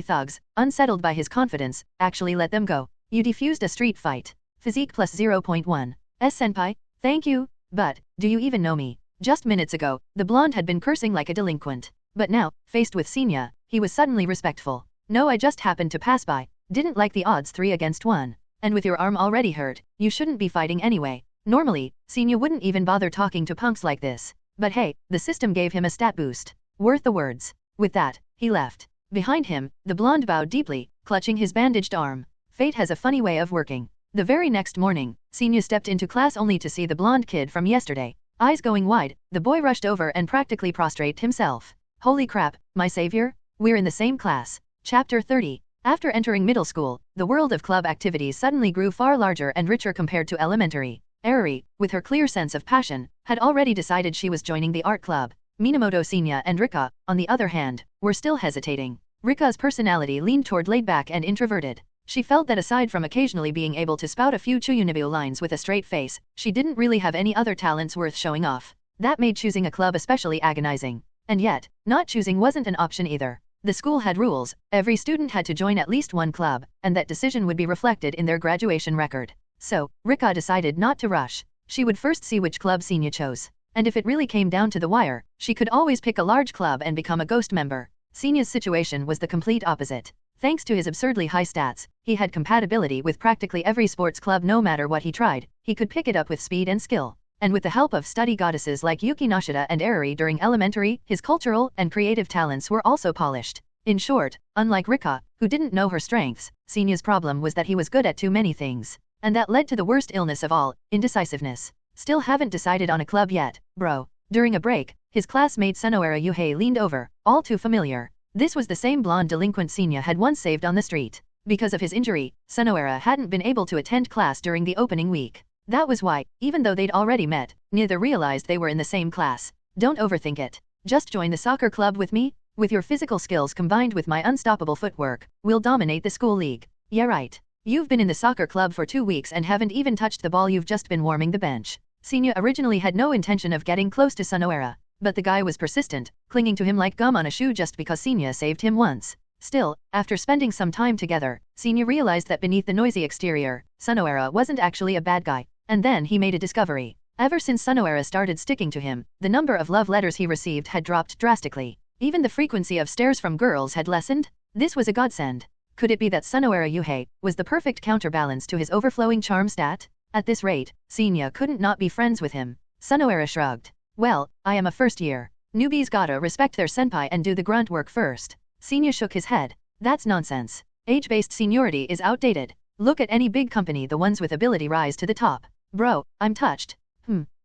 thugs, unsettled by his confidence, actually let them go. You defused a street fight. Physique plus 0.1. Senpai, thank you, but, do you even know me? Just minutes ago, the blonde had been cursing like a delinquent. But now, faced with Senya, he was suddenly respectful. No, I just happened to pass by. Didn't like the odds 3 against 1. And with your arm already hurt, you shouldn't be fighting anyway. Normally, Senya wouldn't even bother talking to punks like this. But hey, the system gave him a stat boost. Worth the words. With that, he left. Behind him, the blonde bowed deeply, clutching his bandaged arm. Fate has a funny way of working. The very next morning, Senya stepped into class only to see the blonde kid from yesterday. Eyes going wide, the boy rushed over and practically prostrated himself. Holy crap, my savior? We're in the same class. Chapter 30. After entering middle school, the world of club activities suddenly grew far larger and richer compared to elementary. Eri, with her clear sense of passion, had already decided she was joining the art club. Minamoto, Senya, and Rika, on the other hand, were still hesitating. Rika's personality leaned toward laid-back and introverted. She felt that aside from occasionally being able to spout a few Chuyunibyo lines with a straight face, she didn't really have any other talents worth showing off. That made choosing a club especially agonizing. And yet, not choosing wasn't an option either. The school had rules, every student had to join at least one club, and that decision would be reflected in their graduation record. So, Rika decided not to rush. She would first see which club Senya chose. And if it really came down to the wire, she could always pick a large club and become a ghost member. Senya's situation was the complete opposite. Thanks to his absurdly high stats, he had compatibility with practically every sports club. No matter what he tried, he could pick it up with speed and skill. And with the help of study goddesses like Yukinoshitas and Eri during elementary, his cultural and creative talents were also polished. In short, unlike Rika, who didn't know her strengths, Senya's problem was that he was good at too many things. And that led to the worst illness of all, indecisiveness. Still haven't decided on a club yet, bro. During a break, his classmate Sunoera Yuhei leaned over, all too familiar. This was the same blonde delinquent Senya had once saved on the street. Because of his injury, Sunoera hadn't been able to attend class during the opening week. That was why, even though they'd already met, neither realized they were in the same class. Don't overthink it. Just join the soccer club with me. With your physical skills combined with my unstoppable footwork, we'll dominate the school league. Yeah, right. You've been in the soccer club for 2 weeks and haven't even touched the ball. You've just been warming the bench. Senya originally had no intention of getting close to Sunoera, but the guy was persistent, clinging to him like gum on a shoe just because Senya saved him once. Still, after spending some time together, Senya realized that beneath the noisy exterior, Sunoera wasn't actually a bad guy. And then he made a discovery. Ever since Sunoera started sticking to him, the number of love letters he received had dropped drastically. Even the frequency of stares from girls had lessened. This was a godsend. Could it be that Sunoera Yuhei was the perfect counterbalance to his overflowing charm stat? At this rate, Senya couldn't not be friends with him. Sunoera shrugged. Well, I am a first year. Newbies gotta respect their senpai and do the grunt work first. Senya shook his head. That's nonsense. Age-based seniority is outdated. Look at any big company, the ones with ability rise to the top. Bro, I'm touched.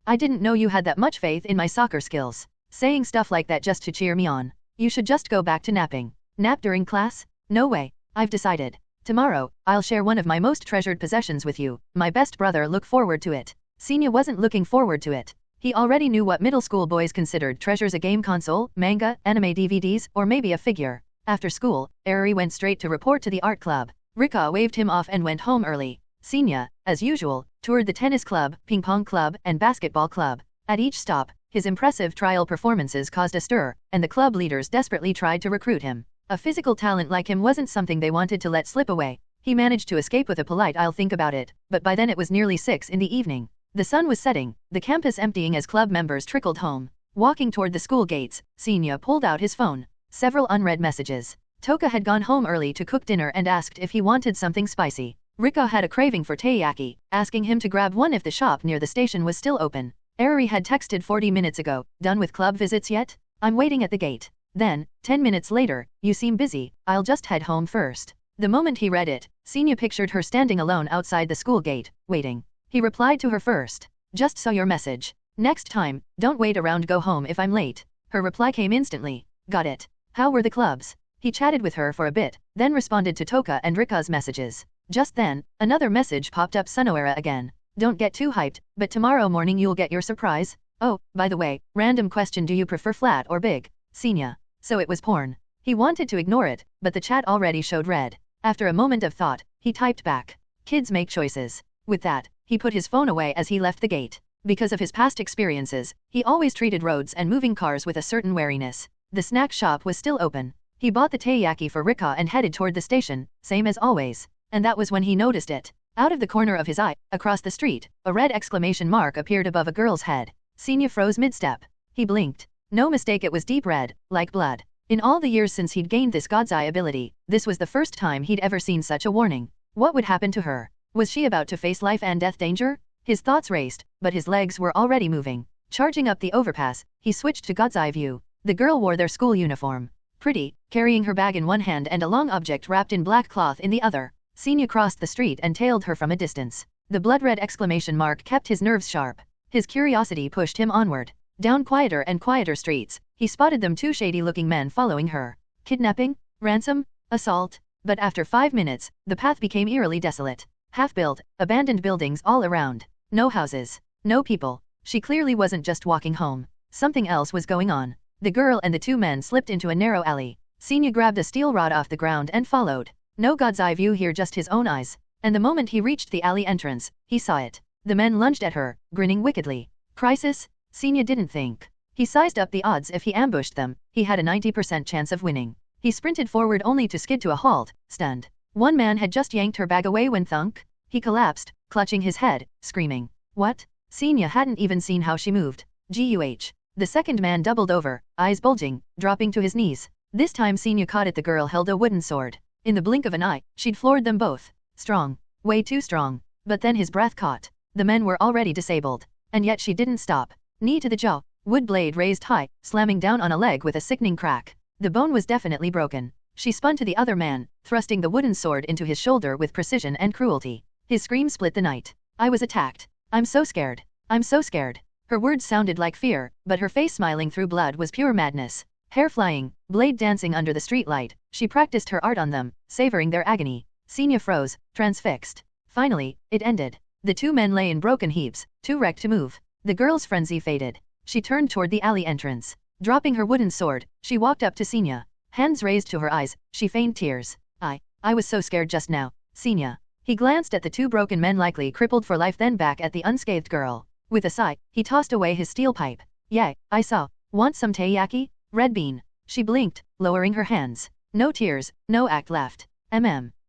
I didn't know you had that much faith in my soccer skills. Saying stuff like that just to cheer me on. You should just go back to napping. Nap during class? No way. I've decided. Tomorrow, I'll share one of my most treasured possessions with you, my best brother. Look forward to it. Senya wasn't looking forward to it. He already knew what middle school boys considered treasures: a game console, manga, anime DVDs, or maybe a figure. After school, Eri went straight to report to the art club. Rika waved him off and went home early. Senya, as usual, toured the tennis club, ping pong club, and basketball club. At each stop, his impressive trial performances caused a stir, and the club leaders desperately tried to recruit him. A physical talent like him wasn't something they wanted to let slip away. He managed to escape with a polite "I'll think about it," but by then it was nearly 6 in the evening. The sun was setting, the campus emptying as club members trickled home. Walking toward the school gates, Senya pulled out his phone. Several unread messages. Toka had gone home early to cook dinner and asked if he wanted something spicy. Rika had a craving for taiyaki, asking him to grab one if the shop near the station was still open. Eri had texted 40 minutes ago, "Done with club visits yet? I'm waiting at the gate." Then, 10 minutes later, "You seem busy, I'll just head home first." The moment he read it, Senya pictured her standing alone outside the school gate, waiting. He replied to her first. Just saw your message. Next time, don't wait around, go home if I'm late. Her reply came instantly. Got it. How were the clubs? He chatted with her for a bit, then responded to Toka and Rika's messages. Just then, another message popped up. Sunoera again. Don't get too hyped, but tomorrow morning you'll get your surprise. Oh, by the way, random question, do you prefer flat or big? Senya. So it was porn. He wanted to ignore it, but the chat already showed red. After a moment of thought, he typed back. Kids make choices. With that, he put his phone away as he left the gate. Because of his past experiences, he always treated roads and moving cars with a certain wariness. The snack shop was still open. He bought the taiyaki for Rika and headed toward the station, same as always. And that was when he noticed it. Out of the corner of his eye, across the street, a red exclamation mark appeared above a girl's head. Senya froze mid-step. He blinked. No mistake, it was deep red, like blood. In all the years since he'd gained this God's Eye ability, this was the first time he'd ever seen such a warning. What would happen to her? Was she about to face life and death danger? His thoughts raced, but his legs were already moving. Charging up the overpass, he switched to God's Eye view. The girl wore their school uniform. Pretty, carrying her bag in one hand and a long object wrapped in black cloth in the other. Senya crossed the street and tailed her from a distance. The blood-red exclamation mark kept his nerves sharp. His curiosity pushed him onward. Down quieter and quieter streets, he spotted them, two shady-looking men following her. Kidnapping? Ransom? Assault? But after 5 minutes, the path became eerily desolate. Half-built, abandoned buildings all around. No houses. No people. She clearly wasn't just walking home. Something else was going on. The girl and the two men slipped into a narrow alley. Senya grabbed a steel rod off the ground and followed. No God's Eye view here, just his own eyes. And the moment he reached the alley entrance, he saw it. The men lunged at her, grinning wickedly. Crisis? Senya didn't think. He sized up the odds. If he ambushed them, he had a 90% chance of winning. He sprinted forward only to skid to a halt, stunned. One man had just yanked her bag away when thunk. He collapsed, clutching his head, screaming. What? Senya hadn't even seen how she moved. Guh. The second man doubled over, eyes bulging, dropping to his knees. This time Senya caught it. The girl held a wooden sword. In the blink of an eye, she'd floored them both. Strong. Way too strong. But then his breath caught. The men were already disabled. And yet she didn't stop. Knee to the jaw, wood blade raised high, slamming down on a leg with a sickening crack. The bone was definitely broken. She spun to the other man, thrusting the wooden sword into his shoulder with precision and cruelty. His scream split the night. I was attacked. I'm so scared. I'm so scared. Her words sounded like fear, but her face smiling through blood was pure madness. Hair flying, blade dancing under the streetlight, she practiced her art on them, savoring their agony. Senya froze, transfixed. Finally, it ended. The two men lay in broken heaps, too wrecked to move. The girl's frenzy faded. She turned toward the alley entrance. Dropping her wooden sword, she walked up to Senya. Hands raised to her eyes, she feigned tears. I was so scared just now, Senya. He glanced at the two broken men, likely crippled for life, then back at the unscathed girl. With a sigh, he tossed away his steel pipe. Yeah, I saw. Want some taiyaki? Red bean. She blinked, lowering her hands. No tears, no act left.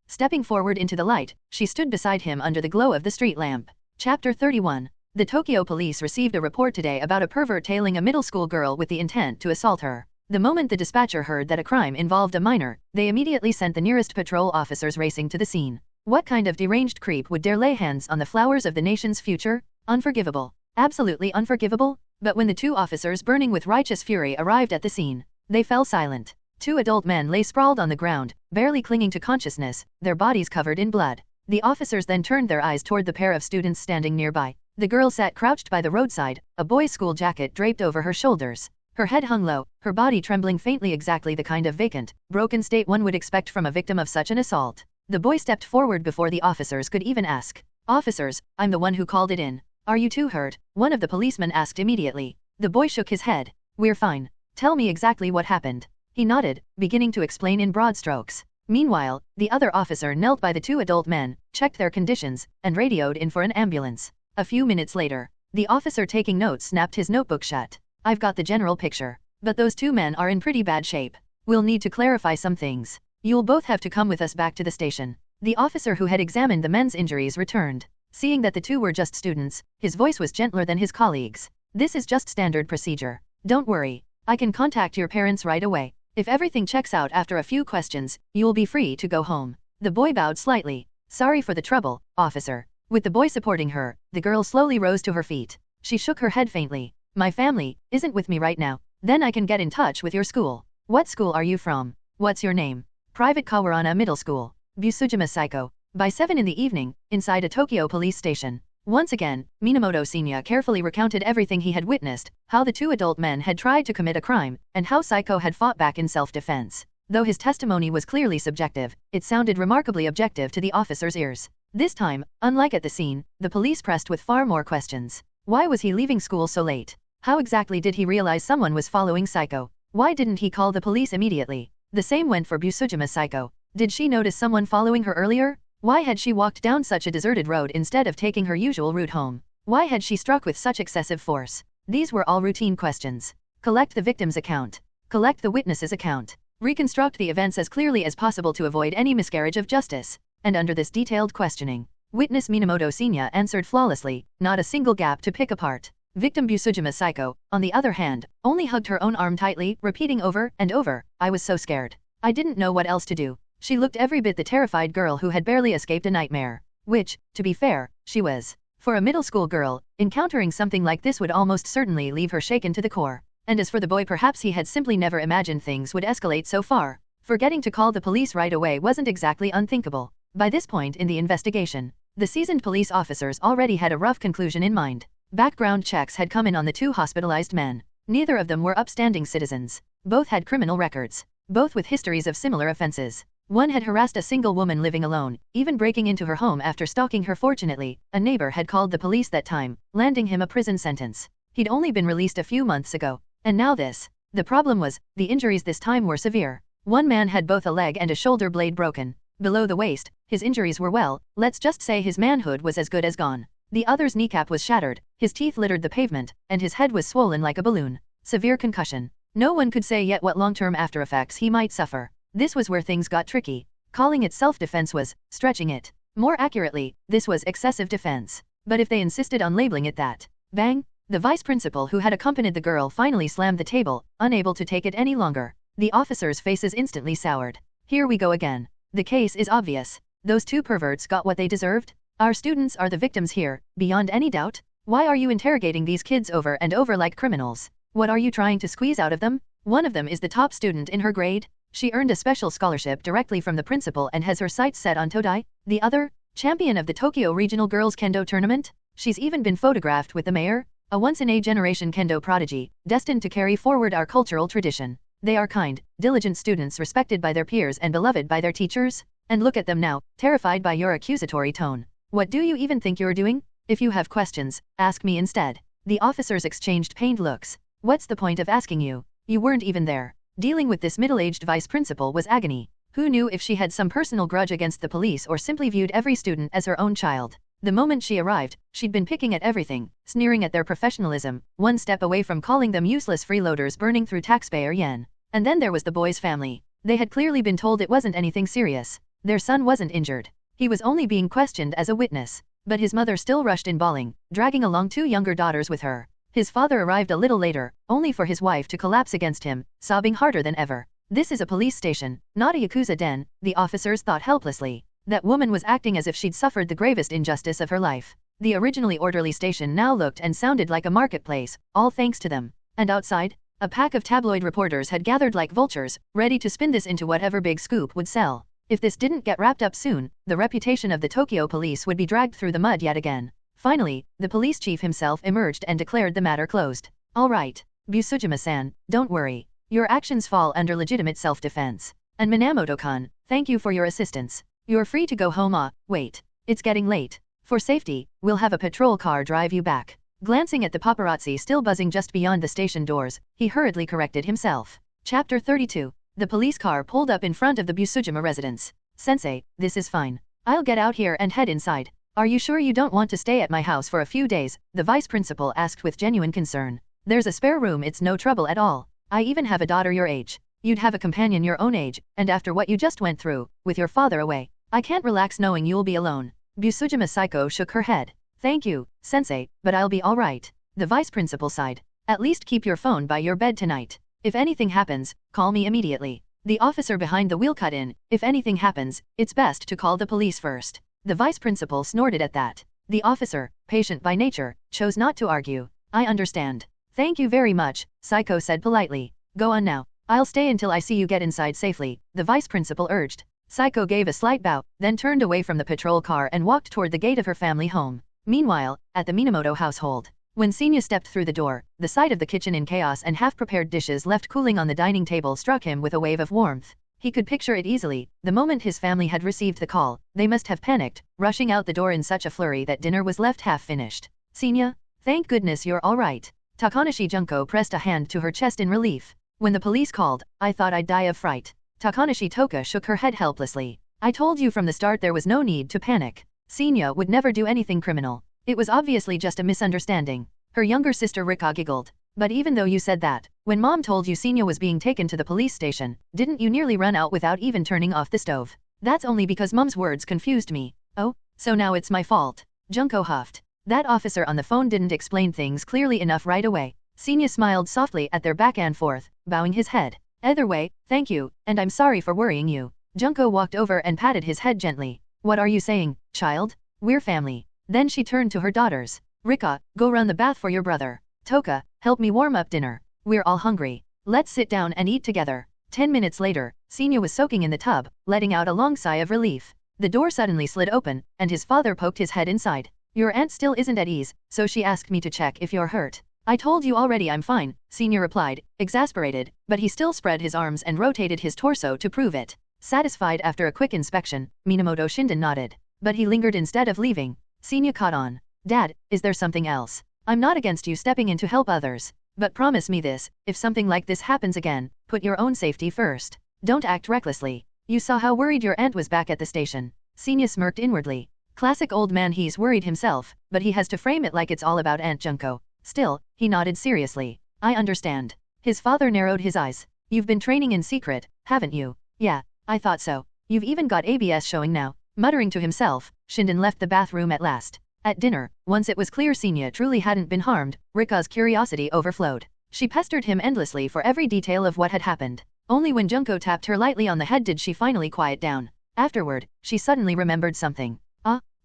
Stepping forward into the light, she stood beside him under the glow of the street lamp. Chapter 31. The Tokyo police received a report today about a pervert tailing a middle school girl with the intent to assault her. The moment the dispatcher heard that a crime involved a minor, they immediately sent the nearest patrol officers racing to the scene. What kind of deranged creep would dare lay hands on the flowers of the nation's future? Unforgivable. Absolutely unforgivable. But when the two officers, burning with righteous fury, arrived at the scene, they fell silent. Two adult men lay sprawled on the ground, barely clinging to consciousness, their bodies covered in blood. The officers then turned their eyes toward the pair of students standing nearby. The girl sat crouched by the roadside, a boy's school jacket draped over her shoulders. Her head hung low, her body trembling faintly, exactly the kind of vacant, broken state one would expect from a victim of such an assault. The boy stepped forward before the officers could even ask. Officers, I'm the one who called it in. Are you too hurt? One of the policemen asked immediately. The boy shook his head. We're fine. Tell me exactly what happened. He nodded, beginning to explain in broad strokes. Meanwhile, the other officer knelt by the two adult men, checked their conditions, and radioed in for an ambulance. A few minutes later, the officer taking notes snapped his notebook shut. I've got the general picture. But those two men are in pretty bad shape. We'll need to clarify some things. You'll both have to come with us back to the station. The officer who had examined the men's injuries returned. Seeing that the two were just students, his voice was gentler than his colleagues. This is just standard procedure. Don't worry. I can contact your parents right away. If everything checks out after a few questions, you'll be free to go home. The boy bowed slightly. Sorry for the trouble, officer. With the boy supporting her, the girl slowly rose to her feet. She shook her head faintly. My family isn't with me right now. Then I can get in touch with your school. What school are you from? What's your name? Private Kawarana Middle School. Busujima Psycho. By 7 in the evening, inside a Tokyo police station. Once again, Minamoto Senior carefully recounted everything he had witnessed, how the two adult men had tried to commit a crime, and how Saiko had fought back in self-defense. Though his testimony was clearly subjective, it sounded remarkably objective to the officer's ears. This time, unlike at the scene, the police pressed with far more questions. Why was he leaving school so late? How exactly did he realize someone was following Saiko? Why didn't he call the police immediately? The same went for Busujima Saiko. Did she notice someone following her earlier? Why had she walked down such a deserted road instead of taking her usual route home? Why had she struck with such excessive force? These were all routine questions. Collect the victim's account. Collect the witness's account. Reconstruct the events as clearly as possible to avoid any miscarriage of justice. And under this detailed questioning, witness Minamoto Senior answered flawlessly, not a single gap to pick apart. Victim Busujima Saiko, on the other hand, only hugged her own arm tightly, repeating over and over, "I was so scared. I didn't know what else to do." She looked every bit the terrified girl who had barely escaped a nightmare. Which, to be fair, she was. For a middle school girl, encountering something like this would almost certainly leave her shaken to the core. And as for the boy, perhaps he had simply never imagined things would escalate so far. Forgetting to call the police right away wasn't exactly unthinkable. By this point in the investigation, the seasoned police officers already had a rough conclusion in mind. Background checks had come in on the two hospitalized men. Neither of them were upstanding citizens. Both had criminal records. Both with histories of similar offenses. One had harassed a single woman living alone, even breaking into her home after stalking her. Fortunately, a neighbor had called the police that time, landing him a prison sentence. He'd only been released a few months ago. And now this. The problem was, the injuries this time were severe. One man had both a leg and a shoulder blade broken. Below the waist, his injuries were let's just say his manhood was as good as gone. The other's kneecap was shattered, his teeth littered the pavement, and his head was swollen like a balloon. Severe concussion. No one could say yet what long-term aftereffects he might suffer. This was where things got tricky. Calling it self-defense was stretching it. More accurately, this was excessive defense. But if they insisted on labeling it that, bang, the vice principal who had accompanied the girl finally slammed the table, unable to take it any longer. The officers' faces instantly soured. Here we go again. The case is obvious. Those two perverts got what they deserved. Our students are the victims here, beyond any doubt. Why are you interrogating these kids over and over like criminals? What are you trying to squeeze out of them? One of them is the top student in her grade. She earned a special scholarship directly from the principal and has her sights set on Todai. The other, champion of the Tokyo Regional Girls Kendo Tournament. She's even been photographed with the mayor, a once-in-a-generation Kendo prodigy, destined to carry forward our cultural tradition. They are kind, diligent students respected by their peers and beloved by their teachers. And look at them now, terrified by your accusatory tone. What do you even think you're doing? If you have questions, ask me instead. The officers exchanged pained looks. What's the point of asking you? You weren't even there. Dealing with this middle-aged vice principal was agony. Who knew if she had some personal grudge against the police or simply viewed every student as her own child? The moment she arrived, she'd been picking at everything, sneering at their professionalism, one step away from calling them useless freeloaders burning through taxpayer yen. And then there was the boy's family. They had clearly been told it wasn't anything serious. Their son wasn't injured. He was only being questioned as a witness. But his mother still rushed in bawling, dragging along two younger daughters with her. His father arrived a little later, only for his wife to collapse against him, sobbing harder than ever. This is a police station, not a Yakuza den, the officers thought helplessly. That woman was acting as if she'd suffered the gravest injustice of her life. The originally orderly station now looked and sounded like a marketplace, all thanks to them. And outside, a pack of tabloid reporters had gathered like vultures, ready to spin this into whatever big scoop would sell. If this didn't get wrapped up soon, the reputation of the Tokyo police would be dragged through the mud yet again. Finally, the police chief himself emerged and declared the matter closed. All right, Busujima-san, don't worry. Your actions fall under legitimate self-defense. And Minamoto-kan, thank you for your assistance. You're free to go home. Wait, it's getting late. For safety, we'll have a patrol car drive you back. Glancing at the paparazzi still buzzing just beyond the station doors, he hurriedly corrected himself. Chapter 32. The police car pulled up in front of the Busujima residence. Sensei, this is fine. I'll get out here and head inside. Are you sure you don't want to stay at my house for a few days? The vice principal asked with genuine concern. There's a spare room, it's no trouble at all. I even have a daughter your age. You'd have a companion your own age, and after what you just went through, with your father away, I can't relax knowing you'll be alone. Busujima Saiko shook her head. Thank you, sensei, but I'll be alright. The vice principal sighed. At least keep your phone by your bed tonight. If anything happens, call me immediately. The officer behind the wheel cut in. If anything happens, it's best to call the police first. The vice principal snorted at that. The officer, patient by nature, chose not to argue. I understand. Thank you very much, Saiko said politely. Go on now. I'll stay until I see you get inside safely, the vice principal urged. Saiko gave a slight bow, then turned away from the patrol car and walked toward the gate of her family home. Meanwhile, at the Minamoto household, when Senya stepped through the door, the sight of the kitchen in chaos and half-prepared dishes left cooling on the dining table struck him with a wave of warmth. He could picture it easily. The moment his family had received the call, they must have panicked, rushing out the door in such a flurry that dinner was left half-finished. Senya, thank goodness you're all right. Takanashi Junko pressed a hand to her chest in relief. When the police called, I thought I'd die of fright. Takanashi Toka shook her head helplessly. I told you from the start there was no need to panic. Senya would never do anything criminal. It was obviously just a misunderstanding. Her younger sister Rika giggled. But even though you said that, when Mom told you Senya was being taken to the police station, didn't you nearly run out without even turning off the stove? That's only because Mom's words confused me. Oh, so now it's my fault. Junko huffed. That officer on the phone didn't explain things clearly enough right away. Senya smiled softly at their back and forth, bowing his head. Either way, thank you, and I'm sorry for worrying you. Junko walked over and patted his head gently. What are you saying, child? We're family. Then she turned to her daughters. Rika, go run the bath for your brother. Toka, help me warm up dinner. We're all hungry. Let's sit down and eat together. 10 minutes later, Senya was soaking in the tub, letting out a long sigh of relief. The door suddenly slid open, and his father poked his head inside. Your aunt still isn't at ease, so she asked me to check if you're hurt. I told you already I'm fine, Senya replied, exasperated, but he still spread his arms and rotated his torso to prove it. Satisfied after a quick inspection, Minamoto Shinden nodded. But he lingered instead of leaving. Senya caught on. Dad, is there something else? I'm not against you stepping in to help others. But promise me this, if something like this happens again, put your own safety first. Don't act recklessly. You saw how worried your aunt was back at the station. Senya smirked inwardly. Classic old man, he's worried himself, but he has to frame it like it's all about Aunt Junko. Still, he nodded seriously. I understand. His father narrowed his eyes. You've been training in secret, haven't you? Yeah, I thought so. You've even got ABS showing now. Muttering to himself, Shinden left the bathroom at last. At dinner, once it was clear Senya truly hadn't been harmed, Rika's curiosity overflowed. She pestered him endlessly for every detail of what had happened. Only when Junko tapped her lightly on the head did she finally quiet down. Afterward, she suddenly remembered something.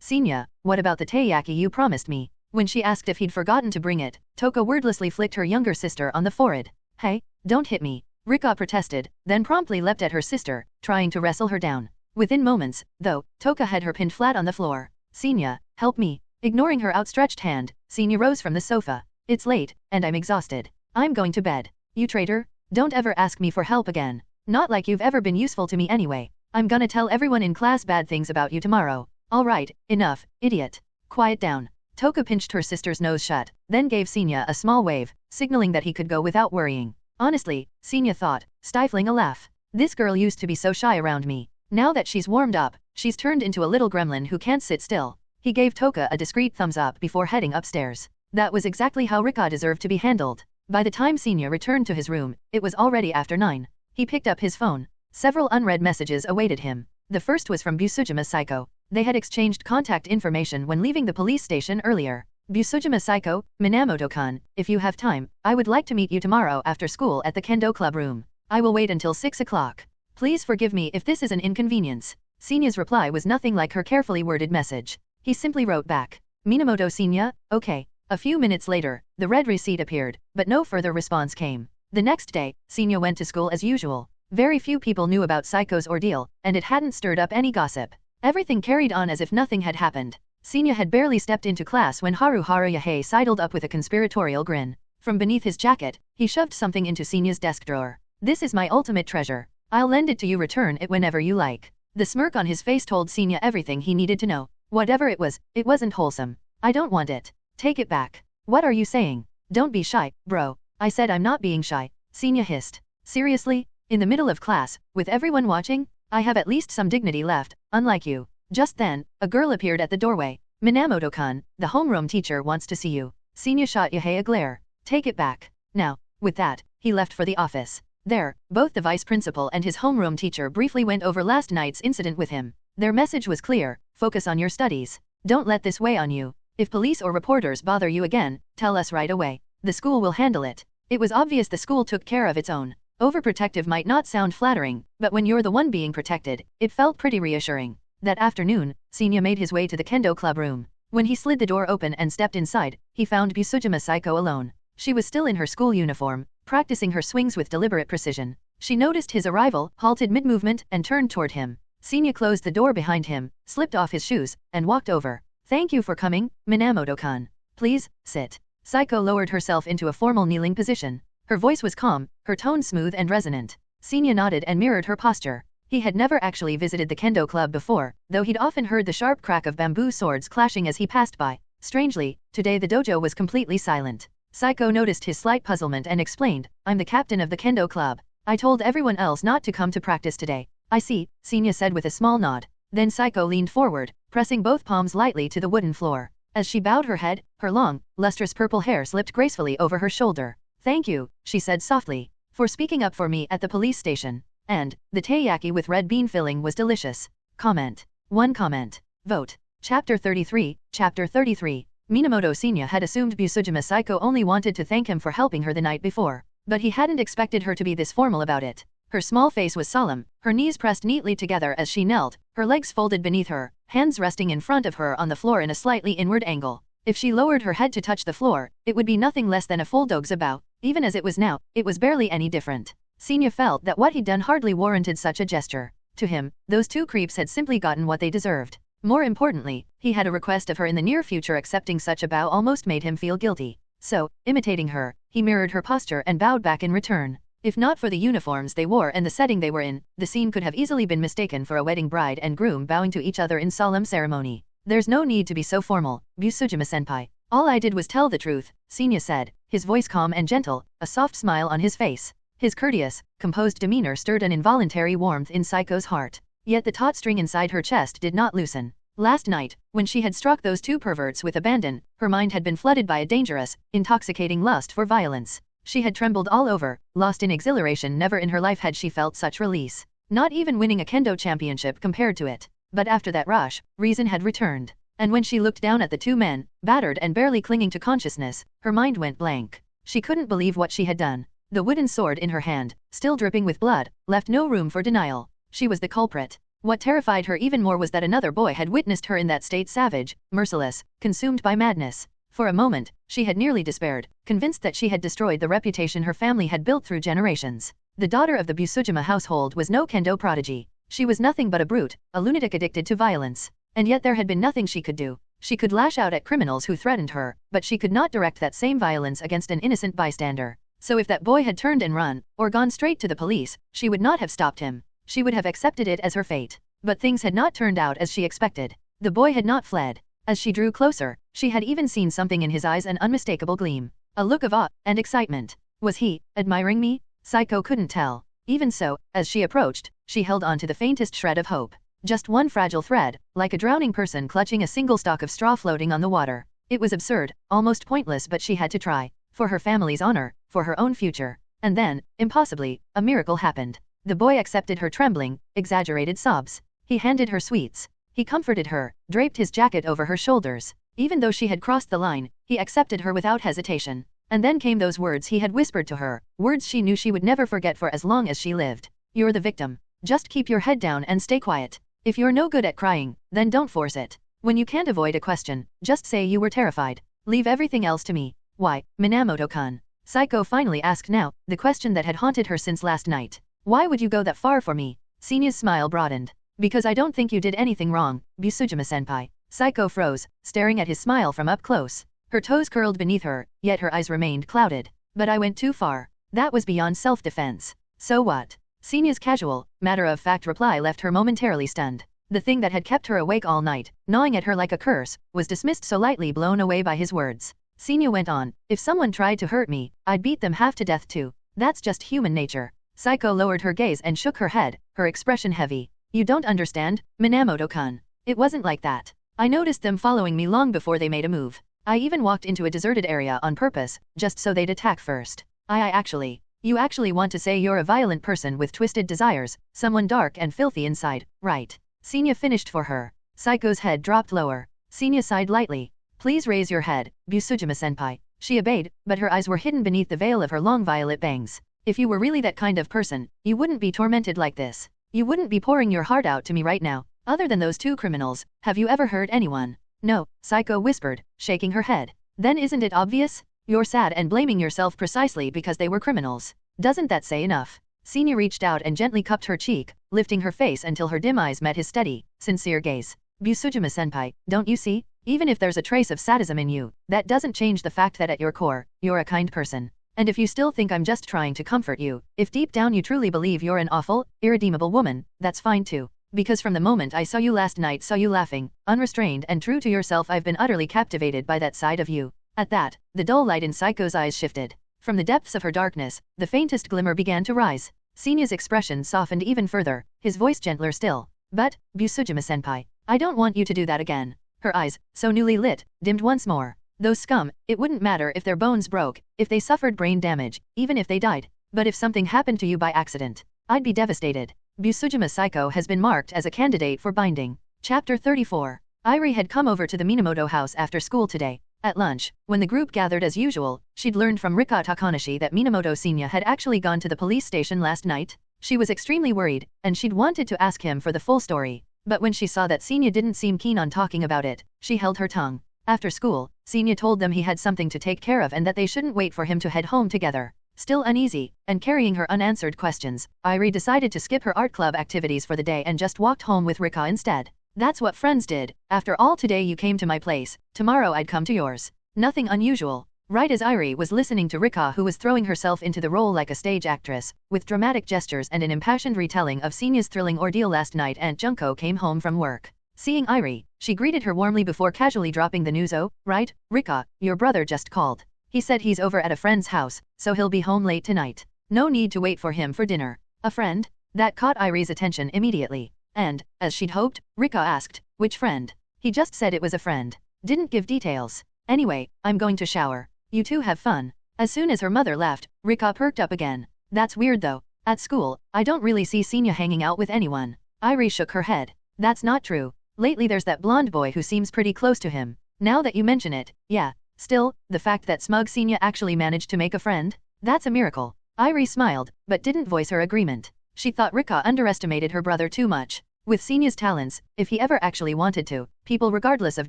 Senya, what about the taiyaki you promised me? When she asked if he'd forgotten to bring it, Toka wordlessly flicked her younger sister on the forehead. Hey, don't hit me. Rika protested, then promptly leapt at her sister, trying to wrestle her down. Within moments, though, Toka had her pinned flat on the floor. Senya, help me. Ignoring her outstretched hand, Senya rose from the sofa. It's late, and I'm exhausted. I'm going to bed. You traitor, don't ever ask me for help again. Not like you've ever been useful to me anyway. I'm gonna tell everyone in class bad things about you tomorrow. All right, enough, idiot. Quiet down. Toka pinched her sister's nose shut, then gave Senya a small wave, signaling that he could go without worrying. Honestly, Senya thought, stifling a laugh. This girl used to be so shy around me. Now that she's warmed up, she's turned into a little gremlin who can't sit still. He gave Toka a discreet thumbs up before heading upstairs. That was exactly how Rika deserved to be handled. By the time Senya returned to his room, it was already after 9. He picked up his phone. Several unread messages awaited him. The first was from Busujima Saiko. They had exchanged contact information when leaving the police station earlier. Busujima Saiko, Minamoto-kun, if you have time, I would like to meet you tomorrow after school at the Kendo Club room. I will wait until 6 o'clock. Please forgive me if this is an inconvenience. Senya's reply was nothing like her carefully worded message. He simply wrote back. Minamoto Senya, okay. A few minutes later, the red receipt appeared, but no further response came. The next day, Senya went to school as usual. Very few people knew about Saiko's ordeal, and it hadn't stirred up any gossip. Everything carried on as if nothing had happened. Senya had barely stepped into class when Haruhara Yahei sidled up with a conspiratorial grin. From beneath his jacket, he shoved something into Senya's desk drawer. This is my ultimate treasure. I'll lend it to you, return it whenever you like. The smirk on his face told Senya everything he needed to know. Whatever it wasn't wholesome. I don't want it. Take it back. What are you saying? Don't be shy, bro. I said I'm not being shy, Senya hissed. Seriously? In the middle of class, with everyone watching? I have at least some dignity left, unlike you. Just then, a girl appeared at the doorway. Minamoto-kun, the homeroom teacher wants to see you. Senya shot Yahei a glare. Take it back. Now. With that, he left for the office. There, both the vice principal and his homeroom teacher briefly went over last night's incident with him. Their message was clear, focus on your studies. Don't let this weigh on you. If police or reporters bother you again, tell us right away. The school will handle it. It was obvious the school took care of its own. Overprotective might not sound flattering, but when you're the one being protected, it felt pretty reassuring. That afternoon, Senya made his way to the Kendo Club room. When he slid the door open and stepped inside, he found Busujima Saiko alone. She was still in her school uniform, practicing her swings with deliberate precision. She noticed his arrival, halted mid-movement, and turned toward him. Senya closed the door behind him, slipped off his shoes, and walked over. Thank you for coming, Minamoto-kun. Please, sit. Saiko lowered herself into a formal kneeling position. Her voice was calm, her tone smooth and resonant. Senya nodded and mirrored her posture. He had never actually visited the Kendo club before, though he'd often heard the sharp crack of bamboo swords clashing as he passed by. Strangely, today the dojo was completely silent. Saiko noticed his slight puzzlement and explained, I'm the captain of the Kendo club. I told everyone else not to come to practice today. I see, Senya said with a small nod. Then Saiko leaned forward, pressing both palms lightly to the wooden floor. As she bowed her head, her long, lustrous purple hair slipped gracefully over her shoulder. Thank you, she said softly, for speaking up for me at the police station. And, the taiyaki with red bean filling was delicious. Comment. 1 comment. Vote. Chapter 33, Chapter 33. Minamoto Senya had assumed Busujima Saiko only wanted to thank him for helping her the night before, but he hadn't expected her to be this formal about it. Her small face was solemn, her knees pressed neatly together as she knelt, her legs folded beneath her, hands resting in front of her on the floor in a slightly inward angle. If she lowered her head to touch the floor, it would be nothing less than a full dogusa bow. Even as it was now, it was barely any different. Senya felt that what he'd done hardly warranted such a gesture. To him, those two creeps had simply gotten what they deserved. More importantly, he had a request of her in the near future. Accepting such a bow almost made him feel guilty. So, imitating her, he mirrored her posture and bowed back in return. If not for the uniforms they wore and the setting they were in, the scene could have easily been mistaken for a wedding bride and groom bowing to each other in solemn ceremony. There's no need to be so formal, Busujima-senpai. All I did was tell the truth, Senya said, his voice calm and gentle, a soft smile on his face. His courteous, composed demeanor stirred an involuntary warmth in Saiko's heart. Yet the taut string inside her chest did not loosen. Last night, when she had struck those two perverts with abandon, her mind had been flooded by a dangerous, intoxicating lust for violence. She had trembled all over, lost in exhilaration. Never in her life had she felt such release. Not even winning a kendo championship compared to it. But after that rush, reason had returned. And when she looked down at the two men, battered and barely clinging to consciousness, her mind went blank. She couldn't believe what she had done. The wooden sword in her hand, still dripping with blood, left no room for denial. She was the culprit. What terrified her even more was that another boy had witnessed her in that state, savage, merciless, consumed by madness. For a moment, she had nearly despaired, convinced that she had destroyed the reputation her family had built through generations. The daughter of the Busujima household was no kendo prodigy. She was nothing but a brute, a lunatic addicted to violence. And yet there had been nothing she could do. She could lash out at criminals who threatened her, but she could not direct that same violence against an innocent bystander. So if that boy had turned and run, or gone straight to the police, she would not have stopped him. She would have accepted it as her fate. But things had not turned out as she expected. The boy had not fled. As she drew closer, she had even seen something in his eyes, an unmistakable gleam. A look of awe and excitement. Was he admiring me? Saiko couldn't tell. Even so, as she approached, she held on to the faintest shred of hope. Just one fragile thread, like a drowning person clutching a single stalk of straw floating on the water. It was absurd, almost pointless, but she had to try. For her family's honor, for her own future. And then, impossibly, a miracle happened. The boy accepted her trembling, exaggerated sobs. He handed her sweets. He comforted her, draped his jacket over her shoulders. Even though she had crossed the line, he accepted her without hesitation. And then came those words he had whispered to her, words she knew she would never forget for as long as she lived. You're the victim. Just keep your head down and stay quiet. If you're no good at crying, then don't force it. When you can't avoid a question, just say you were terrified. Leave everything else to me. Why, Minamoto-kun? Saiko finally asked now, the question that had haunted her since last night. Why would you go that far for me? Senya's smile broadened. Because I don't think you did anything wrong, Busujima-senpai. Saiko froze, staring at his smile from up close. Her toes curled beneath her, yet her eyes remained clouded. But I went too far. That was beyond self-defense. So what? Senya's casual, matter-of-fact reply left her momentarily stunned. The thing that had kept her awake all night, gnawing at her like a curse, was dismissed so lightly, blown away by his words. Senya went on, if someone tried to hurt me, I'd beat them half to death too. That's just human nature. Saiko lowered her gaze and shook her head, her expression heavy. You don't understand, Minamoto-kun. It wasn't like that. I noticed them following me long before they made a move. I even walked into a deserted area on purpose, just so they'd attack first. You actually want to say you're a violent person with twisted desires, someone dark and filthy inside, right? Senya finished for her. Saiko's head dropped lower. Senya sighed lightly. Please raise your head, Busujima-senpai. She obeyed, but her eyes were hidden beneath the veil of her long violet bangs. If you were really that kind of person, you wouldn't be tormented like this. You wouldn't be pouring your heart out to me right now. Other than those two criminals, have you ever hurt anyone? No, Saiko whispered, shaking her head. Then isn't it obvious? You're sad and blaming yourself precisely because they were criminals. Doesn't that say enough? Senya reached out and gently cupped her cheek, lifting her face until her dim eyes met his steady, sincere gaze. Busujima-senpai, don't you see? Even if there's a trace of sadism in you, that doesn't change the fact that at your core, you're a kind person. And if you still think I'm just trying to comfort you, if deep down you truly believe you're an awful, irredeemable woman, that's fine too. Because from the moment I saw you last night, saw you laughing, unrestrained and true to yourself, I've been utterly captivated by that side of you. At that, the dull light in Saiko's eyes shifted. From the depths of her darkness, the faintest glimmer began to rise. Sinya's expression softened even further, his voice gentler still. But, Busujima-senpai, I don't want you to do that again. Her eyes, so newly lit, dimmed once more. Those scum, it wouldn't matter if their bones broke, if they suffered brain damage, even if they died. But if something happened to you by accident, I'd be devastated. Busujima Saiko has been marked as a candidate for binding. Chapter 34. Airi had come over to the Minamoto house after school today. At lunch, when the group gathered as usual, she'd learned from Rika Takanashi that Minamoto Senya had actually gone to the police station last night. She was extremely worried, and she'd wanted to ask him for the full story. But when she saw that Senya didn't seem keen on talking about it, she held her tongue. After school, Senya told them he had something to take care of and that they shouldn't wait for him to head home together. Still uneasy, and carrying her unanswered questions, Airi decided to skip her art club activities for the day and just walked home with Rika instead. That's what friends did. After all, today you came to my place, tomorrow I'd come to yours. Nothing unusual. Right as Airi was listening to Rika, who was throwing herself into the role like a stage actress, with dramatic gestures and an impassioned retelling of Senya's thrilling ordeal last night, Aunt Junko came home from work. Seeing Airi, she greeted her warmly before casually dropping the news. Oh, right, Rika, your brother just called. He said he's over at a friend's house, so he'll be home late tonight. No need to wait for him for dinner. A friend? That caught Airi's attention immediately. And, as she'd hoped, Rika asked, which friend? He just said it was a friend. Didn't give details. Anyway, I'm going to shower. You two have fun. As soon as her mother left, Rika perked up again. That's weird though. At school, I don't really see Senya hanging out with anyone. Airi shook her head. That's not true. Lately there's that blonde boy who seems pretty close to him. Now that you mention it, yeah. Still, the fact that smug Senya actually managed to make a friend? That's a miracle. Airi smiled, but didn't voice her agreement. She thought Rika underestimated her brother too much. With Senya's talents, if he ever actually wanted to, people regardless of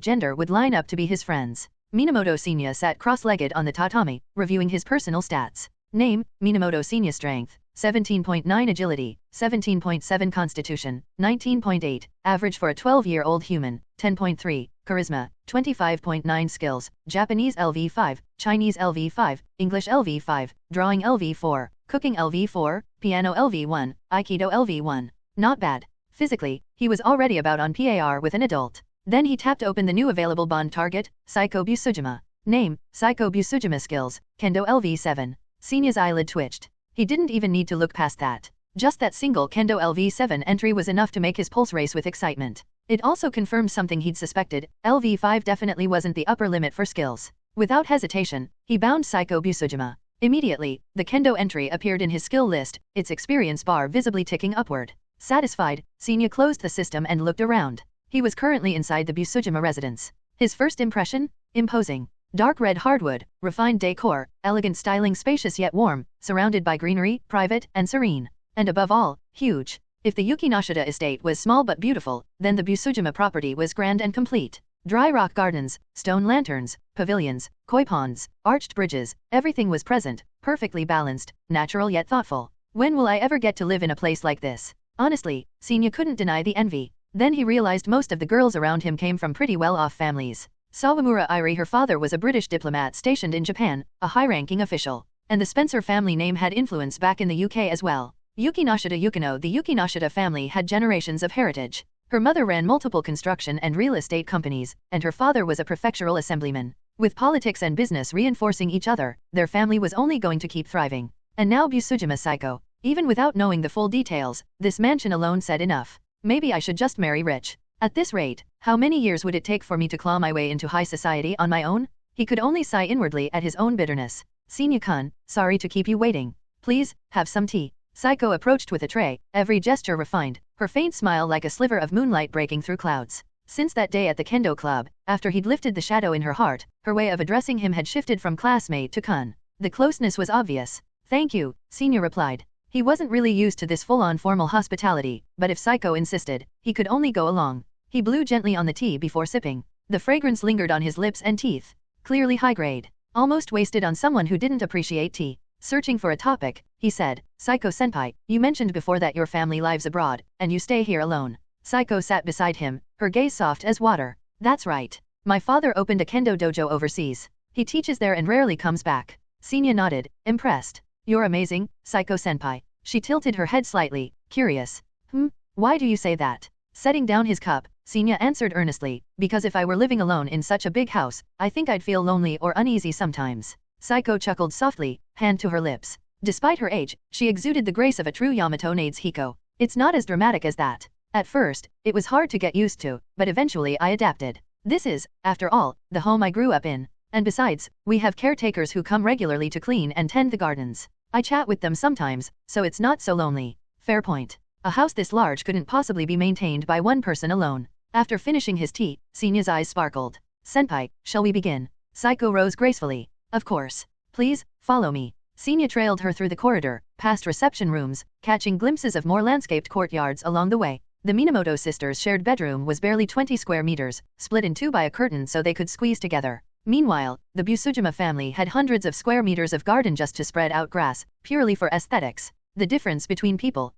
gender would line up to be his friends. Minamoto Senya sat cross-legged on the tatami, reviewing his personal stats. Name, Minamoto Senya. Strength, 17.9 agility, 17.7 constitution, 19.8, average for a 12-year-old human, 10.3, charisma, 25.9 skills, Japanese LV5, Chinese LV5, English LV5, drawing LV4, cooking LV4, piano LV1, Aikido LV1. Not bad. Physically, he was already about on par with an adult. Then he tapped open the new available bond target, Saiko Busujima. Name, Saiko Busujima. Skills, Kendo LV7. Senya's eyelid twitched. He didn't even need to look past that. Just that single Kendo LV7 entry was enough to make his pulse race with excitement. It also confirmed something he'd suspected, LV5 definitely wasn't the upper limit for skills. Without hesitation, he bound Saiko Busujima. Immediately, the Kendo entry appeared in his skill list, its experience bar visibly ticking upward. Satisfied, Senya closed the system and looked around. He was currently inside the Busujima residence. His first impression? Imposing. Dark red hardwood, refined decor, elegant styling, spacious yet warm, surrounded by greenery, private and serene. And above all, huge. If the Yukinoshita estate was small but beautiful, then the Busujima property was grand and complete. Dry rock gardens, stone lanterns, pavilions, koi ponds, arched bridges, everything was present, perfectly balanced, natural yet thoughtful. When will I ever get to live in a place like this? Honestly, Senya couldn't deny the envy. Then he realized most of the girls around him came from pretty well-off families. Sawamura Airi, her father was a British diplomat stationed in Japan, a high-ranking official. And the Spencer family name had influence back in the UK as well. Yukinoshita Yukino. The Yukinoshita family had generations of heritage. Her mother ran multiple construction and real estate companies, and her father was a prefectural assemblyman. With politics and business reinforcing each other, their family was only going to keep thriving. And now Busujima Saiko. Even without knowing the full details, this mansion alone said enough. Maybe I should just marry rich. At this rate, how many years would it take for me to claw my way into high society on my own? He could only sigh inwardly at his own bitterness. Senya-kun, sorry to keep you waiting. Please, have some tea. Saiko approached with a tray, every gesture refined, her faint smile like a sliver of moonlight breaking through clouds. Since that day at the Kendo Club, after he'd lifted the shadow in her heart, her way of addressing him had shifted from classmate to kun. The closeness was obvious. Thank you, Senya replied. He wasn't really used to this full-on formal hospitality, but if Saiko insisted, he could only go along. He blew gently on the tea before sipping. The fragrance lingered on his lips and teeth. Clearly high-grade. Almost wasted on someone who didn't appreciate tea. Searching for a topic, he said, Saiko-senpai, you mentioned before that your family lives abroad, and you stay here alone. Saiko sat beside him, her gaze soft as water. That's right. My father opened a kendo dojo overseas. He teaches there and rarely comes back. Senya nodded, impressed. You're amazing, Psycho-senpai. She tilted her head slightly, curious. Why do you say that? Setting down his cup, Senya answered earnestly, because if I were living alone in such a big house, I think I'd feel lonely or uneasy sometimes. Psycho chuckled softly, hand to her lips. Despite her age, she exuded the grace of a true Yamato Nades Hiko. It's not as dramatic as that. At first, it was hard to get used to, but eventually I adapted. This is, after all, the home I grew up in. And besides, we have caretakers who come regularly to clean and tend the gardens. I chat with them sometimes, so it's not so lonely. Fair point. A house this large couldn't possibly be maintained by one person alone. After finishing his tea, Senya's eyes sparkled. Senpai, shall we begin? Psycho rose gracefully. Of course. Please, follow me. Senya trailed her through the corridor, past reception rooms, catching glimpses of more landscaped courtyards along the way. The Minamoto sisters' shared bedroom was barely 20 square meters, split in two by a curtain so they could squeeze together. Meanwhile, the Busujima family had hundreds of square meters of garden just to spread out grass, purely for aesthetics. The difference between people,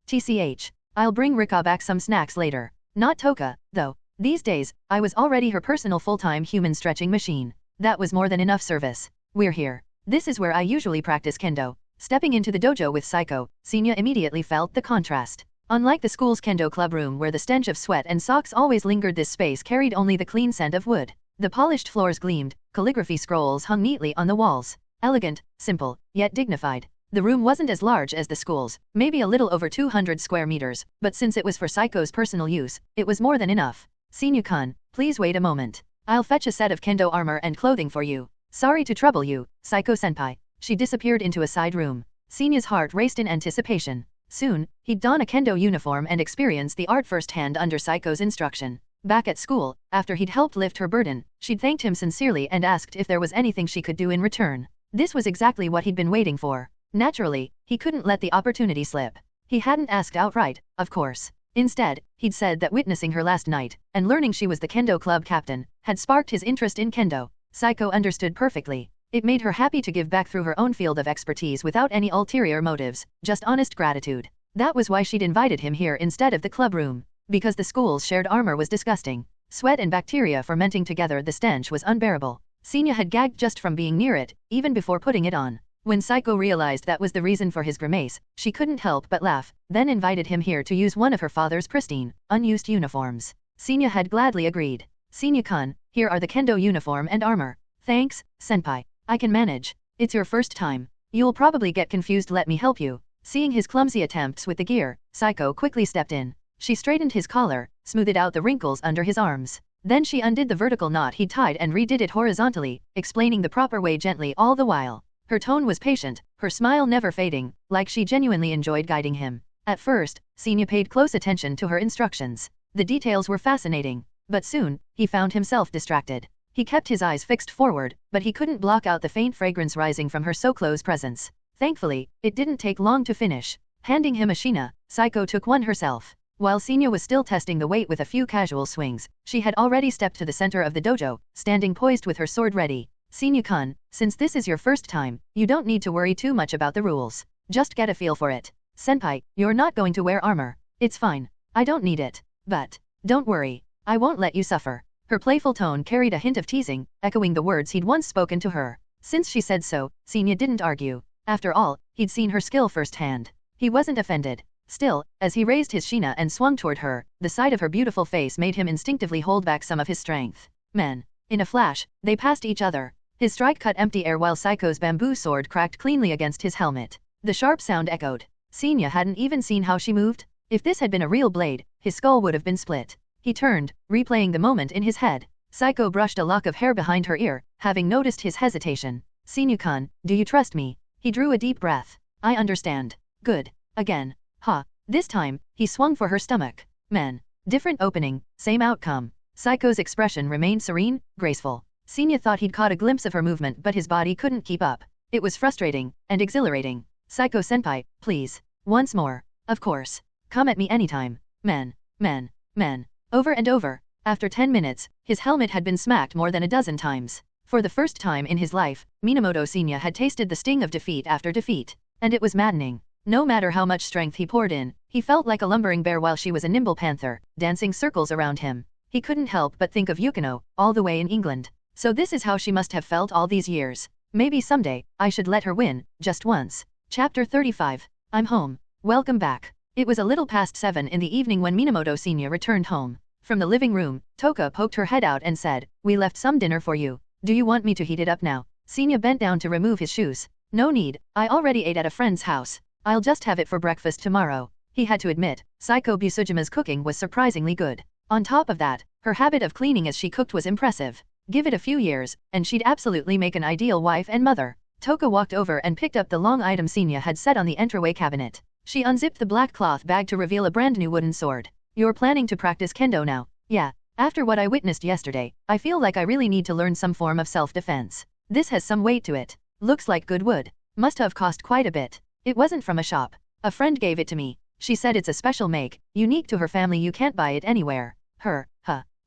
TCH. I'll bring Rika back some snacks later. Not Toka, though. These days, I was already her personal full-time human stretching machine. That was more than enough service. We're here. This is where I usually practice kendo. Stepping into the dojo with Psycho, Senya immediately felt the contrast. Unlike the school's kendo club room where the stench of sweat and socks always lingered, this space carried only the clean scent of wood. The polished floors gleamed, calligraphy scrolls hung neatly on the walls. Elegant, simple, yet dignified. The room wasn't as large as the school's, maybe a little over 200 square meters, but since it was for Psycho's personal use, it was more than enough. Senya-kun, please wait a moment. I'll fetch a set of kendo armor and clothing for you. Sorry to trouble you, Psycho-senpai. She disappeared into a side room. Senya's heart raced in anticipation. Soon, he'd don a kendo uniform and experience the art firsthand under Psycho's instruction. Back at school, after he'd helped lift her burden, she'd thanked him sincerely and asked if there was anything she could do in return. This was exactly what he'd been waiting for. Naturally, he couldn't let the opportunity slip. He hadn't asked outright, of course. Instead, he'd said that witnessing her last night, and learning she was the kendo club captain, had sparked his interest in kendo. Psycho understood perfectly. It made her happy to give back through her own field of expertise without any ulterior motives, just honest gratitude. That was why she'd invited him here instead of the club room. Because the school's shared armor was disgusting. Sweat and bacteria fermenting together, the stench was unbearable. Senya had gagged just from being near it, even before putting it on. When Psycho realized that was the reason for his grimace, she couldn't help but laugh, then invited him here to use one of her father's pristine, unused uniforms. Senya had gladly agreed. Senya-kun, here are the kendo uniform and armor. Thanks, senpai. I can manage. It's your first time. You'll probably get confused, let me help you. Seeing his clumsy attempts with the gear, Psycho quickly stepped in. She straightened his collar, smoothed out the wrinkles under his arms. Then she undid the vertical knot he'd tied and redid it horizontally, explaining the proper way gently all the while. Her tone was patient, her smile never fading, like she genuinely enjoyed guiding him. At first, Senya paid close attention to her instructions. The details were fascinating. But soon, he found himself distracted. He kept his eyes fixed forward, but he couldn't block out the faint fragrance rising from her so close presence. Thankfully, it didn't take long to finish. Handing him a shina, Psycho took one herself. While Senya was still testing the weight with a few casual swings, she had already stepped to the center of the dojo, standing poised with her sword ready. Senya-kun, since this is your first time, you don't need to worry too much about the rules. Just get a feel for it. Senpai, you're not going to wear armor. It's fine. I don't need it. But, don't worry. I won't let you suffer. Her playful tone carried a hint of teasing, echoing the words he'd once spoken to her. Since she said so, Senya didn't argue. After all, he'd seen her skill firsthand. He wasn't offended. Still, as he raised his shina and swung toward her, the sight of her beautiful face made him instinctively hold back some of his strength. Men. In a flash, they passed each other. His strike cut empty air while Psycho's bamboo sword cracked cleanly against his helmet. The sharp sound echoed. Senya hadn't even seen how she moved. If this had been a real blade, his skull would have been split. He turned, replaying the moment in his head. Psycho brushed a lock of hair behind her ear, having noticed his hesitation. Senya-kun, do you trust me? He drew a deep breath. I understand. Good. Again. This time, he swung for her stomach. Men. Different opening, same outcome. Psycho's expression remained serene, graceful. Senya thought he'd caught a glimpse of her movement, but his body couldn't keep up. It was frustrating and exhilarating. Psycho-senpai, please. Once more. Of course. Come at me anytime. Men. Men. Men. Over and over. After 10 minutes, his helmet had been smacked more than a dozen times. For the first time in his life, Minamoto Senya had tasted the sting of defeat after defeat. And it was maddening. No matter how much strength he poured in, he felt like a lumbering bear while she was a nimble panther, dancing circles around him. he couldn't help but think of Yukino, all the way in England. So this is how she must have felt all these years. Maybe someday, I should let her win, just once. Chapter 35. I'm home. Welcome back. It was a little past 7 in the evening when Minamoto Senior returned home. From the living room, Toka poked her head out and said, "We left some dinner for you. Do you want me to heat it up now?" Senior bent down to remove his shoes. "No need, I already ate at a friend's house. I'll just have it for breakfast tomorrow." He had to admit, Saiko Busujima's cooking was surprisingly good. On top of that, her habit of cleaning as she cooked was impressive. Give it a few years, and she'd absolutely make an ideal wife and mother. Toka walked over and picked up the long item Senior had set on the entryway cabinet. She unzipped the black cloth bag to reveal a brand new wooden sword. "You're planning to practice kendo now?" "Yeah. After what I witnessed yesterday, I feel like I really need to learn some form of self-defense. This has some weight to it. Looks like good wood. Must have cost quite a bit. It wasn't from a shop. A friend gave it to me. She said it's a special make, unique to her family, you can't buy it anywhere." Huh.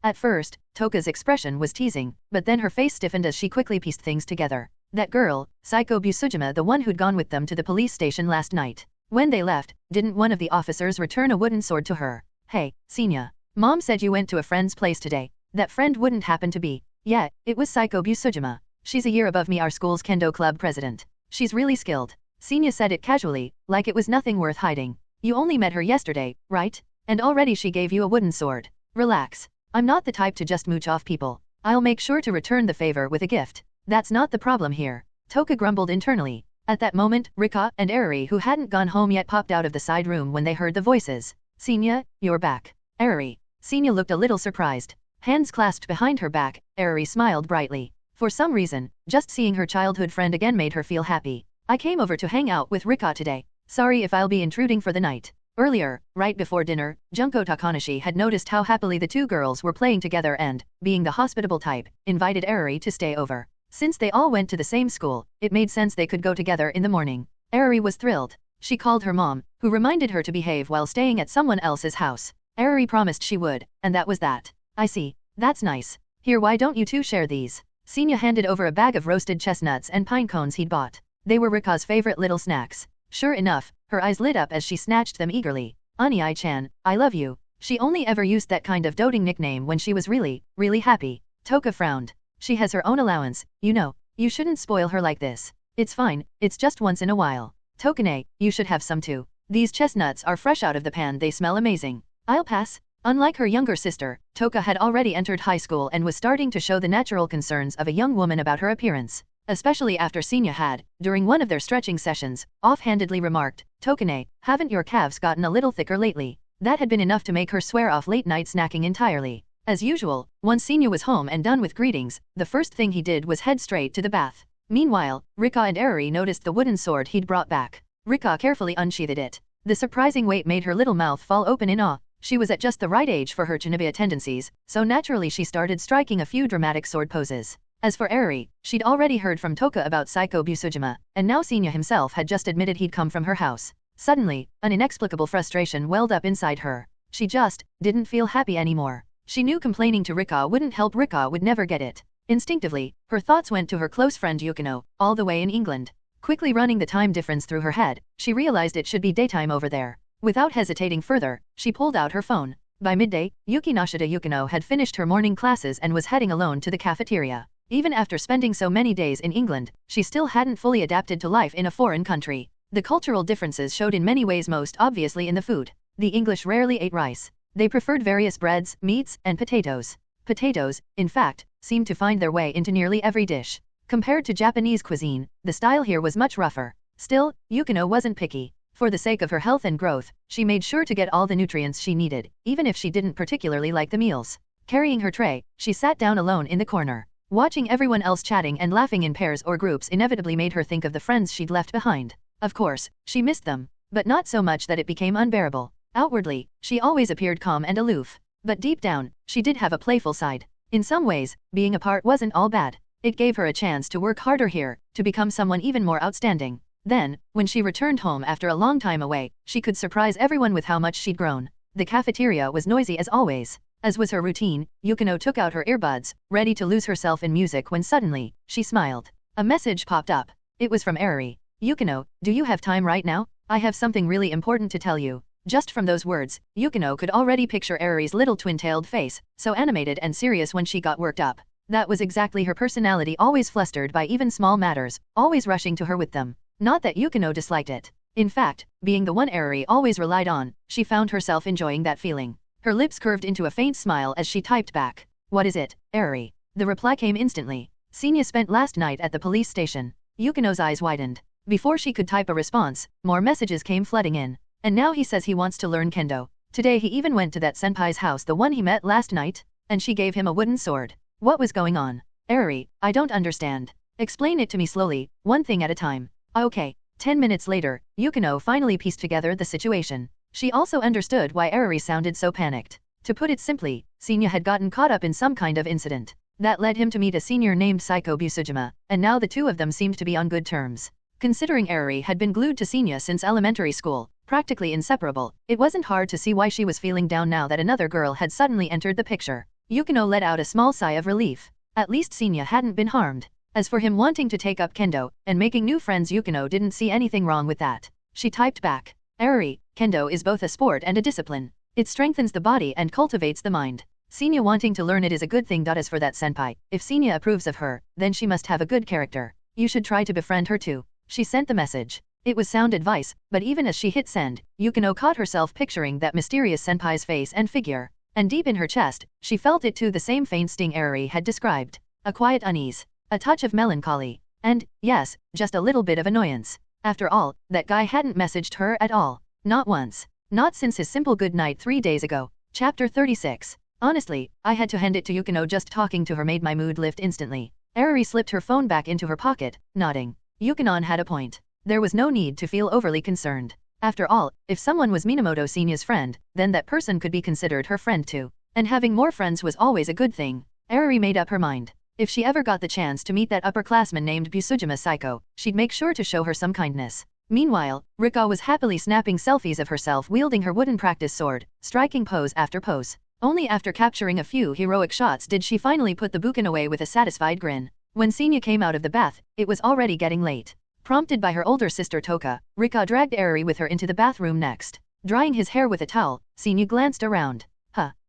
At first, Toka's expression was teasing, but then her face stiffened as she quickly pieced things together. That girl, Saiko Busujima, the one who'd gone with them to the police station last night. When they left, didn't one of the officers return a wooden sword to her? "Hey, Senior. Mom said you went to a friend's place today. That friend wouldn't happen to be..." "Yeah, it was Saiko Busujima. She's a year above me, our school's kendo club president. She's really skilled." Senior said it casually, like it was nothing worth hiding. "You only met her yesterday, right? And already she gave you a wooden sword. Relax. I'm not the type to just mooch off people. I'll make sure to return the favor with a gift. That's not the problem here." Toka grumbled internally. At that moment, Rika and Eriri, who hadn't gone home yet, popped out of the side room when they heard the voices. "Senior, you're back." "Eriri." Senior looked a little surprised. Hands clasped behind her back, Eriri smiled brightly. For some reason, just seeing her childhood friend again made her feel happy. "I came over to hang out with Rika today. Sorry if I'll be intruding for the night." Earlier, right before dinner, Junko Takanashi had noticed how happily the two girls were playing together and, being the hospitable type, invited Eriri to stay over. Since they all went to the same school, it made sense they could go together in the morning. Eriri was thrilled. She called her mom, who reminded her to behave while staying at someone else's house. Eriri promised she would, and that was that. "I see. That's nice. Here, why don't you two share these?" Senior handed over a bag of roasted chestnuts and pine cones he'd bought. They were Rika's favorite little snacks. Sure enough, her eyes lit up as she snatched them eagerly. "Ani-chan, I love you." She only ever used that kind of doting nickname when she was really, really happy. Toka frowned. "She has her own allowance, you know. You shouldn't spoil her like this." "It's fine, it's just once in a while." "Tokane, you should have some too. These chestnuts are fresh out of the pan, they smell amazing." "I'll pass." Unlike her younger sister, Toka had already entered high school and was starting to show the natural concerns of a young woman about her appearance. Especially after Senior had, during one of their stretching sessions, offhandedly remarked, "Tokane, haven't your calves gotten a little thicker lately?" That had been enough to make her swear off late-night snacking entirely. As usual, once Senior was home and done with greetings, the first thing he did was head straight to the bath. Meanwhile, Rika and Eriri noticed the wooden sword he'd brought back. Rika carefully unsheathed it. The surprising weight made her little mouth fall open in awe. She was at just the right age for her Chinibiya tendencies, so naturally she started striking a few dramatic sword poses. As for Eriri, she'd already heard from Toka about Saiko Busujima, and now Senior himself had just admitted he'd come from her house. Suddenly, an inexplicable frustration welled up inside her. She just didn't feel happy anymore. She knew complaining to Rika wouldn't help. Rika would never get it. Instinctively, her thoughts went to her close friend Yukino, all the way in England. Quickly running the time difference through her head, she realized it should be daytime over there. Without hesitating further, she pulled out her phone. By midday, Yukinoshita Yukino had finished her morning classes and was heading alone to the cafeteria. Even after spending so many days in England, she still hadn't fully adapted to life in a foreign country. The cultural differences showed in many ways, most obviously in the food. The English rarely ate rice. They preferred various breads, meats, and potatoes. Potatoes, in fact, seemed to find their way into nearly every dish. Compared to Japanese cuisine, the style here was much rougher. Still, Yukino wasn't picky. For the sake of her health and growth, she made sure to get all the nutrients she needed, even if she didn't particularly like the meals. Carrying her tray, she sat down alone in the corner. Watching everyone else chatting and laughing in pairs or groups inevitably made her think of the friends she'd left behind. Of course, she missed them, but not so much that it became unbearable. Outwardly, she always appeared calm and aloof. But deep down, she did have a playful side. In some ways, being apart wasn't all bad. It gave her a chance to work harder here, to become someone even more outstanding. Then, when she returned home after a long time away, she could surprise everyone with how much she'd grown. The cafeteria was noisy as always. As was her routine, Yukino took out her earbuds, ready to lose herself in music when suddenly, she smiled. A message popped up. It was from Eriri. "Yukino, do you have time right now? I have something really important to tell you." Just from those words, Yukino could already picture Eri's little twin-tailed face, so animated and serious when she got worked up. That was exactly her personality, always flustered by even small matters, always rushing to her with them. Not that Yukino disliked it. In fact, being the one Eri always relied on, she found herself enjoying that feeling. Her lips curved into a faint smile as she typed back. What is it, Eri? The reply came instantly. Senya spent last night at the police station. Yukino's eyes widened. Before she could type a response, more messages came flooding in. And now he says he wants to learn kendo. Today he even went to that senpai's house, the one he met last night, and she gave him a wooden sword. What was going on? Eri, I don't understand. Explain it to me slowly, one thing at a time. Okay. 10 minutes later, Yukino finally pieced together the situation. She also understood why Eri sounded so panicked. To put it simply, Senya had gotten caught up in some kind of incident. That led him to meet a senior named Saiko Busujima, and now the two of them seemed to be on good terms. Considering Eri had been glued to Senya since elementary school, practically inseparable, it wasn't hard to see why she was feeling down now that another girl had suddenly entered the picture. Yukino let out a small sigh of relief. At least Senya hadn't been harmed. As for him wanting to take up kendo and making new friends, Yukino didn't see anything wrong with that. She typed back. Eri, kendo is both a sport and a discipline. It strengthens the body and cultivates the mind. Senya wanting to learn it is a good thing. As for that senpai, if Senya approves of her, then she must have a good character. You should try to befriend her too. She sent the message. It was sound advice, but even as she hit send, Yukino caught herself picturing that mysterious senpai's face and figure. And deep in her chest, she felt it too, the same faint sting Eri had described. A quiet unease. A touch of melancholy. And, yes, just a little bit of annoyance. After all, that guy hadn't messaged her at all. Not once. Not since his simple good night 3 days ago. Chapter 36. Honestly, I had to hand it to Yukino. Just talking to her made my mood lift instantly. Eri slipped her phone back into her pocket, nodding. Yukino had a point. There was no need to feel overly concerned. After all, if someone was Minamoto Senya's friend, then that person could be considered her friend too. And having more friends was always a good thing. Eri made up her mind. If she ever got the chance to meet that upperclassman named Busujima Saiko, she'd make sure to show her some kindness. Meanwhile, Rika was happily snapping selfies of herself wielding her wooden practice sword, striking pose after pose. Only after capturing a few heroic shots did she finally put the bukin away with a satisfied grin. When Senya came out of the bath, it was already getting late. Prompted by her older sister Toka, Rika dragged Eri with her into the bathroom next. Drying his hair with a towel, Senya glanced around.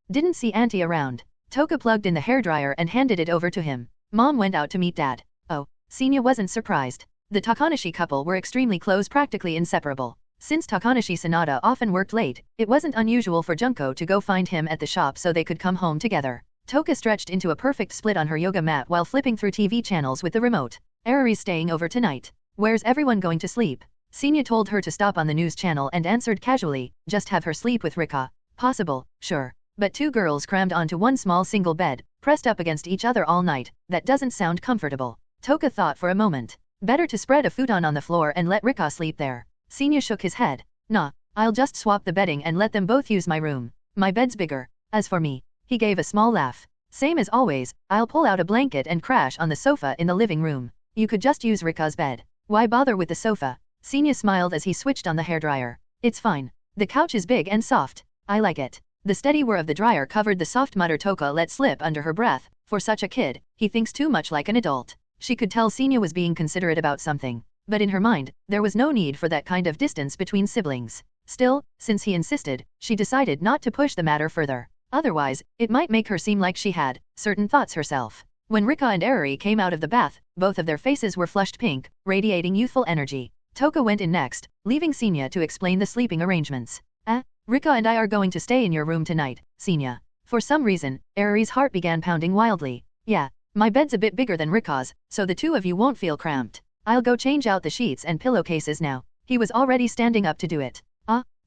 Didn't see Auntie around. Toka plugged in the hairdryer and handed it over to him. Mom went out to meet Dad. Oh, Senya wasn't surprised. The Takanashi couple were extremely close, practically inseparable. Since Takanashi Sanada often worked late, it wasn't unusual for Junko to go find him at the shop so they could come home together. Toka stretched into a perfect split on her yoga mat while flipping through TV channels with the remote. Eri's staying over tonight. Where's everyone going to sleep? Senya told her to stop on the news channel and answered casually, just have her sleep with Rika. Possible, sure. But two girls crammed onto one small single bed, pressed up against each other all night, that doesn't sound comfortable. Toka thought for a moment. Better to spread a futon on the floor and let Rika sleep there. Senya shook his head. Nah, I'll just swap the bedding and let them both use my room. My bed's bigger. As for me, he gave a small laugh. Same as always, I'll pull out a blanket and crash on the sofa in the living room. You could just use Rika's bed. Why bother with the sofa? Senya smiled as he switched on the hairdryer. It's fine. The couch is big and soft. I like it. The steady whir of the dryer covered the soft mutter Toka let slip under her breath. For such a kid, he thinks too much like an adult. She could tell Senya was being considerate about something. But in her mind, there was no need for that kind of distance between siblings. Still, since he insisted, she decided not to push the matter further. Otherwise, it might make her seem like she had certain thoughts herself. When Rika and Eri came out of the bath, both of their faces were flushed pink, radiating youthful energy. Toka went in next, leaving Senya to explain the sleeping arrangements. Rika and I are going to stay in your room tonight, Senya. For some reason, Eri's heart began pounding wildly. Yeah, my bed's a bit bigger than Rika's, so the two of you won't feel cramped. I'll go change out the sheets and pillowcases now. He was already standing up to do it.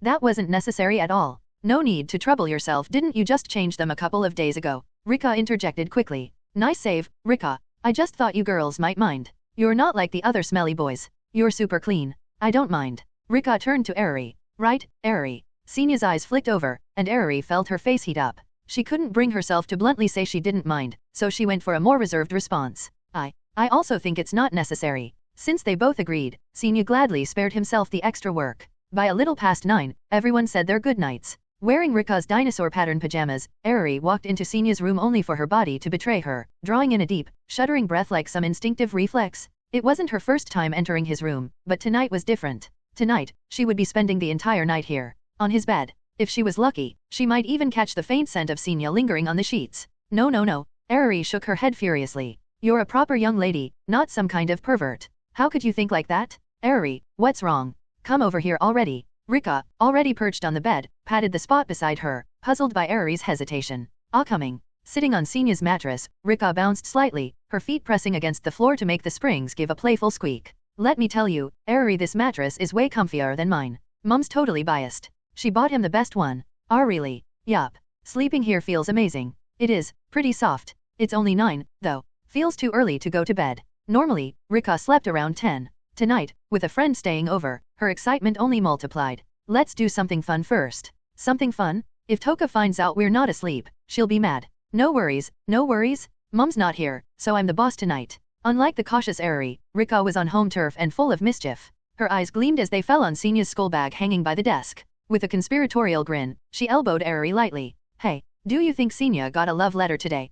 That wasn't necessary at all. No need to trouble yourself, didn't you just change them a couple of days ago? Rika interjected quickly. Nice save, Rika. I just thought you girls might mind. You're not like the other smelly boys. You're super clean. I don't mind. Rika turned to Eri. Right, Eri. Senya's eyes flicked over, and Eri felt her face heat up. She couldn't bring herself to bluntly say she didn't mind, so she went for a more reserved response. I also think it's not necessary. Since they both agreed, Senya gladly spared himself the extra work. By a little past 9, everyone said their goodnights. Wearing Rika's dinosaur pattern pajamas, Eri walked into Senya's room only for her body to betray her, drawing in a deep, shuddering breath like some instinctive reflex. It wasn't her first time entering his room, but tonight was different. Tonight, she would be spending the entire night here. on his bed. If she was lucky, she might even catch the faint scent of Senya lingering on the sheets. No no no. Eriri shook her head furiously. You're a proper young lady, not some kind of pervert. How could you think like that? Eriri, what's wrong? Come over here already. Rika, already perched on the bed, patted the spot beside her, puzzled by Eriri's hesitation. Coming. Sitting on Senya's mattress, Rika bounced slightly, her feet pressing against the floor to make the springs give a playful squeak. Let me tell you, Eriri, this mattress is way comfier than mine. Mum's totally biased. She bought him the best one. Really? Yup. Sleeping here feels amazing. It is, pretty soft. It's only 9, though. Feels too early to go to bed. Normally, Rika slept around 10. Tonight, with a friend staying over, her excitement only multiplied. Let's do something fun first. Something fun? If Toka finds out we're not asleep, she'll be mad. No worries, no worries. Mum's not here, so I'm the boss tonight. Unlike the cautious Eriri, Rika was on home turf and full of mischief. Her eyes gleamed as they fell on Senya's school bag hanging by the desk. With a conspiratorial grin, she elbowed Eriri lightly. Hey, do you think Senya got a love letter today?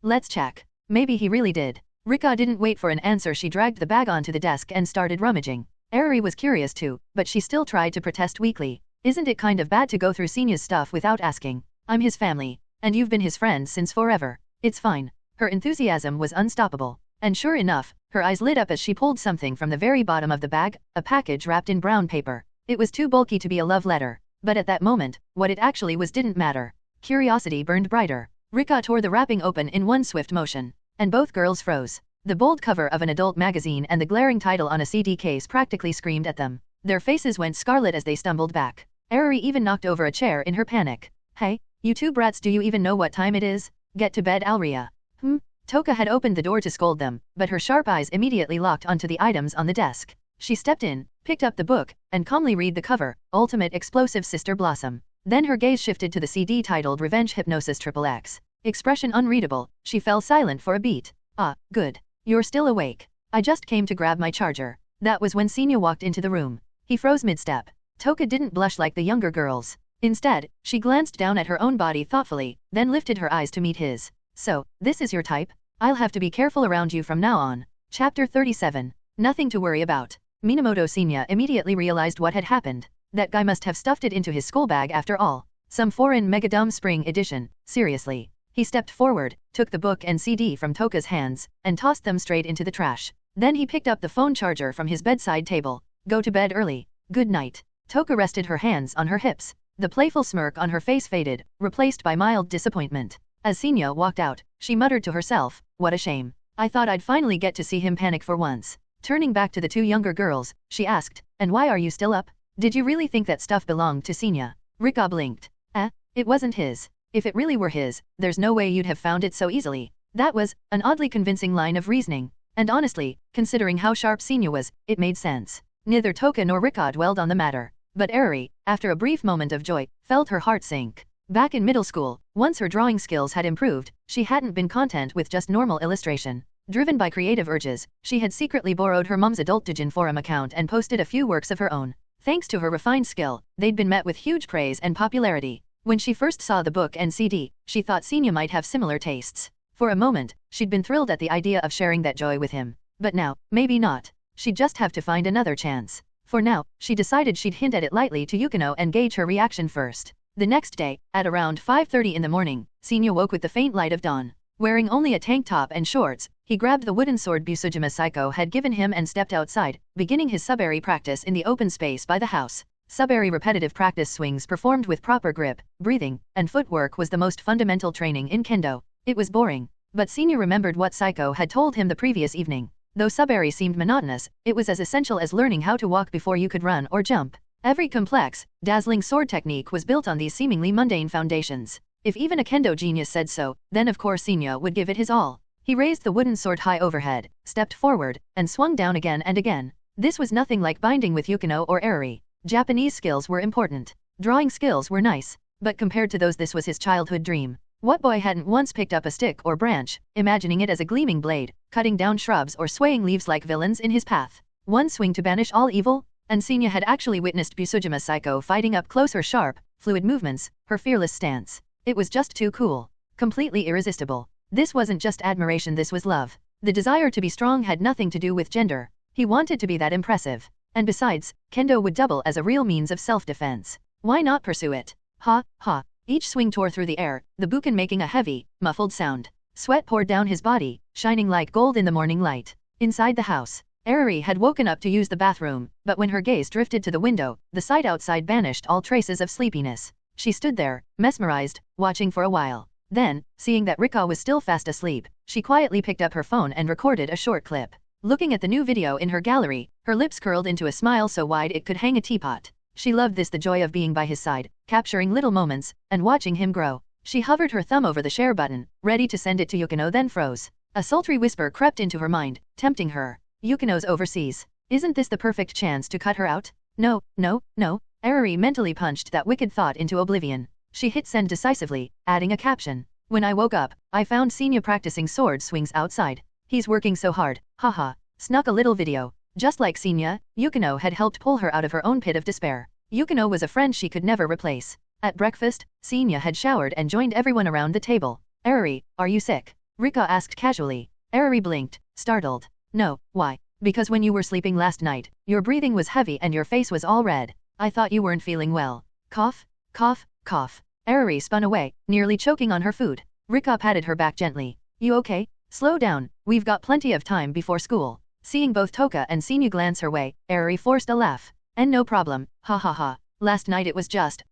Let's check. Maybe he really did. Rika didn't wait for an answer. She dragged the bag onto the desk and started rummaging. Eriri was curious too, but she still tried to protest weakly. Isn't it kind of bad to go through Senya's stuff without asking? I'm his family, and you've been his friend since forever. It's fine. Her enthusiasm was unstoppable. And sure enough, her eyes lit up as she pulled something from the very bottom of the bag, a package wrapped in brown paper. It was too bulky to be a love letter, but at that moment, what it actually was didn't matter. Curiosity burned brighter. Rika tore the wrapping open in one swift motion, and both girls froze. The bold cover of an adult magazine and the glaring title on a CD case practically screamed at them. Their faces went scarlet as they stumbled back. Eriri even knocked over a chair in her panic. Hey, you two brats, do you even know what time it is? Get to bed, Alria. Toka had opened the door to scold them, but her sharp eyes immediately locked onto the items on the desk. She stepped in, picked up the book, and calmly read the cover, Ultimate Explosive Sister Blossom. Then her gaze shifted to the CD titled Revenge Hypnosis XXX. Expression unreadable, she fell silent for a beat. Good. You're still awake. I just came to grab my charger. That was when Senya walked into the room. He froze mid-step. Toka didn't blush like the younger girls. Instead, she glanced down at her own body thoughtfully, then lifted her eyes to meet his. So, this is your type? I'll have to be careful around you from now on. Chapter 37. Nothing to worry about. Minamoto Senya immediately realized what had happened. That guy must have stuffed it into his school bag after all. Some foreign Megadum Spring edition, seriously. He stepped forward, took the book and CD from Toka's hands, and tossed them straight into the trash. Then he picked up the phone charger from his bedside table. Go to bed early. Good night. Toka rested her hands on her hips. The playful smirk on her face faded, replaced by mild disappointment. As Senya walked out, she muttered to herself, what a shame. I thought I'd finally get to see him panic for once. Turning back to the two younger girls, she asked, and why are you still up? Did you really think that stuff belonged to Senya? Rika blinked. It wasn't his. If it really were his, there's no way you'd have found it so easily. That was an oddly convincing line of reasoning. And honestly, considering how sharp Senya was, it made sense. Neither Toka nor Rika dwelled on the matter. But Eriri, after a brief moment of joy, felt her heart sink. Back in middle school, once her drawing skills had improved, she hadn't been content with just normal illustration. Driven by creative urges, she had secretly borrowed her mom's Adult Digin forum account and posted a few works of her own. Thanks to her refined skill, they'd been met with huge praise and popularity. When she first saw the book and CD, she thought Senya might have similar tastes. For a moment, she'd been thrilled at the idea of sharing that joy with him. But now, maybe not. She'd just have to find another chance. For now, she decided she'd hint at it lightly to Yukino and gauge her reaction first. The next day, at around 5:30 in the morning, Senya woke with the faint light of dawn. Wearing only a tank top and shorts, he grabbed the wooden sword Busujima Saiko had given him and stepped outside, beginning his sub-eri practice in the open space by the house. Sub-eri repetitive practice swings performed with proper grip, breathing, and footwork was the most fundamental training in Kendo. It was boring, but Senya remembered what Saiko had told him the previous evening. Though sub-eri seemed monotonous, it was as essential as learning how to walk before you could run or jump. Every complex, dazzling sword technique was built on these seemingly mundane foundations. If even a Kendo genius said so, then of course Senya would give it his all. He raised the wooden sword high overhead, stepped forward, and swung down again and again. This was nothing like binding with Yukino or Eriri. Japanese skills were important. Drawing skills were nice, but compared to those this was his childhood dream. What boy hadn't once picked up a stick or branch, imagining it as a gleaming blade, cutting down shrubs or swaying leaves like villains in his path? One swing to banish all evil? And Senya had actually witnessed Busujima Saiko fighting up close her sharp, fluid movements, her fearless stance. It was just too cool. Completely irresistible. This wasn't just admiration, this was love. The desire to be strong had nothing to do with gender. He wanted to be that impressive. And besides, Kendo would double as a real means of self-defense. Why not pursue it? Ha, ha. Each swing tore through the air, the buken making a heavy, muffled sound. Sweat poured down his body, shining like gold in the morning light. Inside the house, Arari had woken up to use the bathroom, but when her gaze drifted to the window, the sight outside banished all traces of sleepiness. She stood there, mesmerized, watching for a while. Then, seeing that Rika was still fast asleep, she quietly picked up her phone and recorded a short clip. Looking at the new video in her gallery, her lips curled into a smile so wide it could hang a teapot. She loved this, the joy of being by his side, capturing little moments, and watching him grow. She hovered her thumb over the share button, ready to send it to Yukino, then froze. A sultry whisper crept into her mind, tempting her. Yukino's overseas. Isn't this the perfect chance to cut her out? No, no, no. Arari mentally punched that wicked thought into oblivion. She hit send decisively, adding a caption. When I woke up, I found Senya practicing sword swings outside. He's working so hard, haha. Snuck a little video. Just like Senya, Yukino had helped pull her out of her own pit of despair. Yukino was a friend she could never replace. At breakfast, Senya had showered and joined everyone around the table. Arari, are you sick? Rika asked casually. Arari blinked, startled. No, why? Because when you were sleeping last night, your breathing was heavy and your face was all red. I thought you weren't feeling well. Cough, cough, cough. Arari spun away, nearly choking on her food. Rika patted her back gently. You okay? Slow down, we've got plenty of time before school. Seeing both Toka and Senya glance her way, Arari forced a laugh. And no problem, ha ha ha. Last night it was just,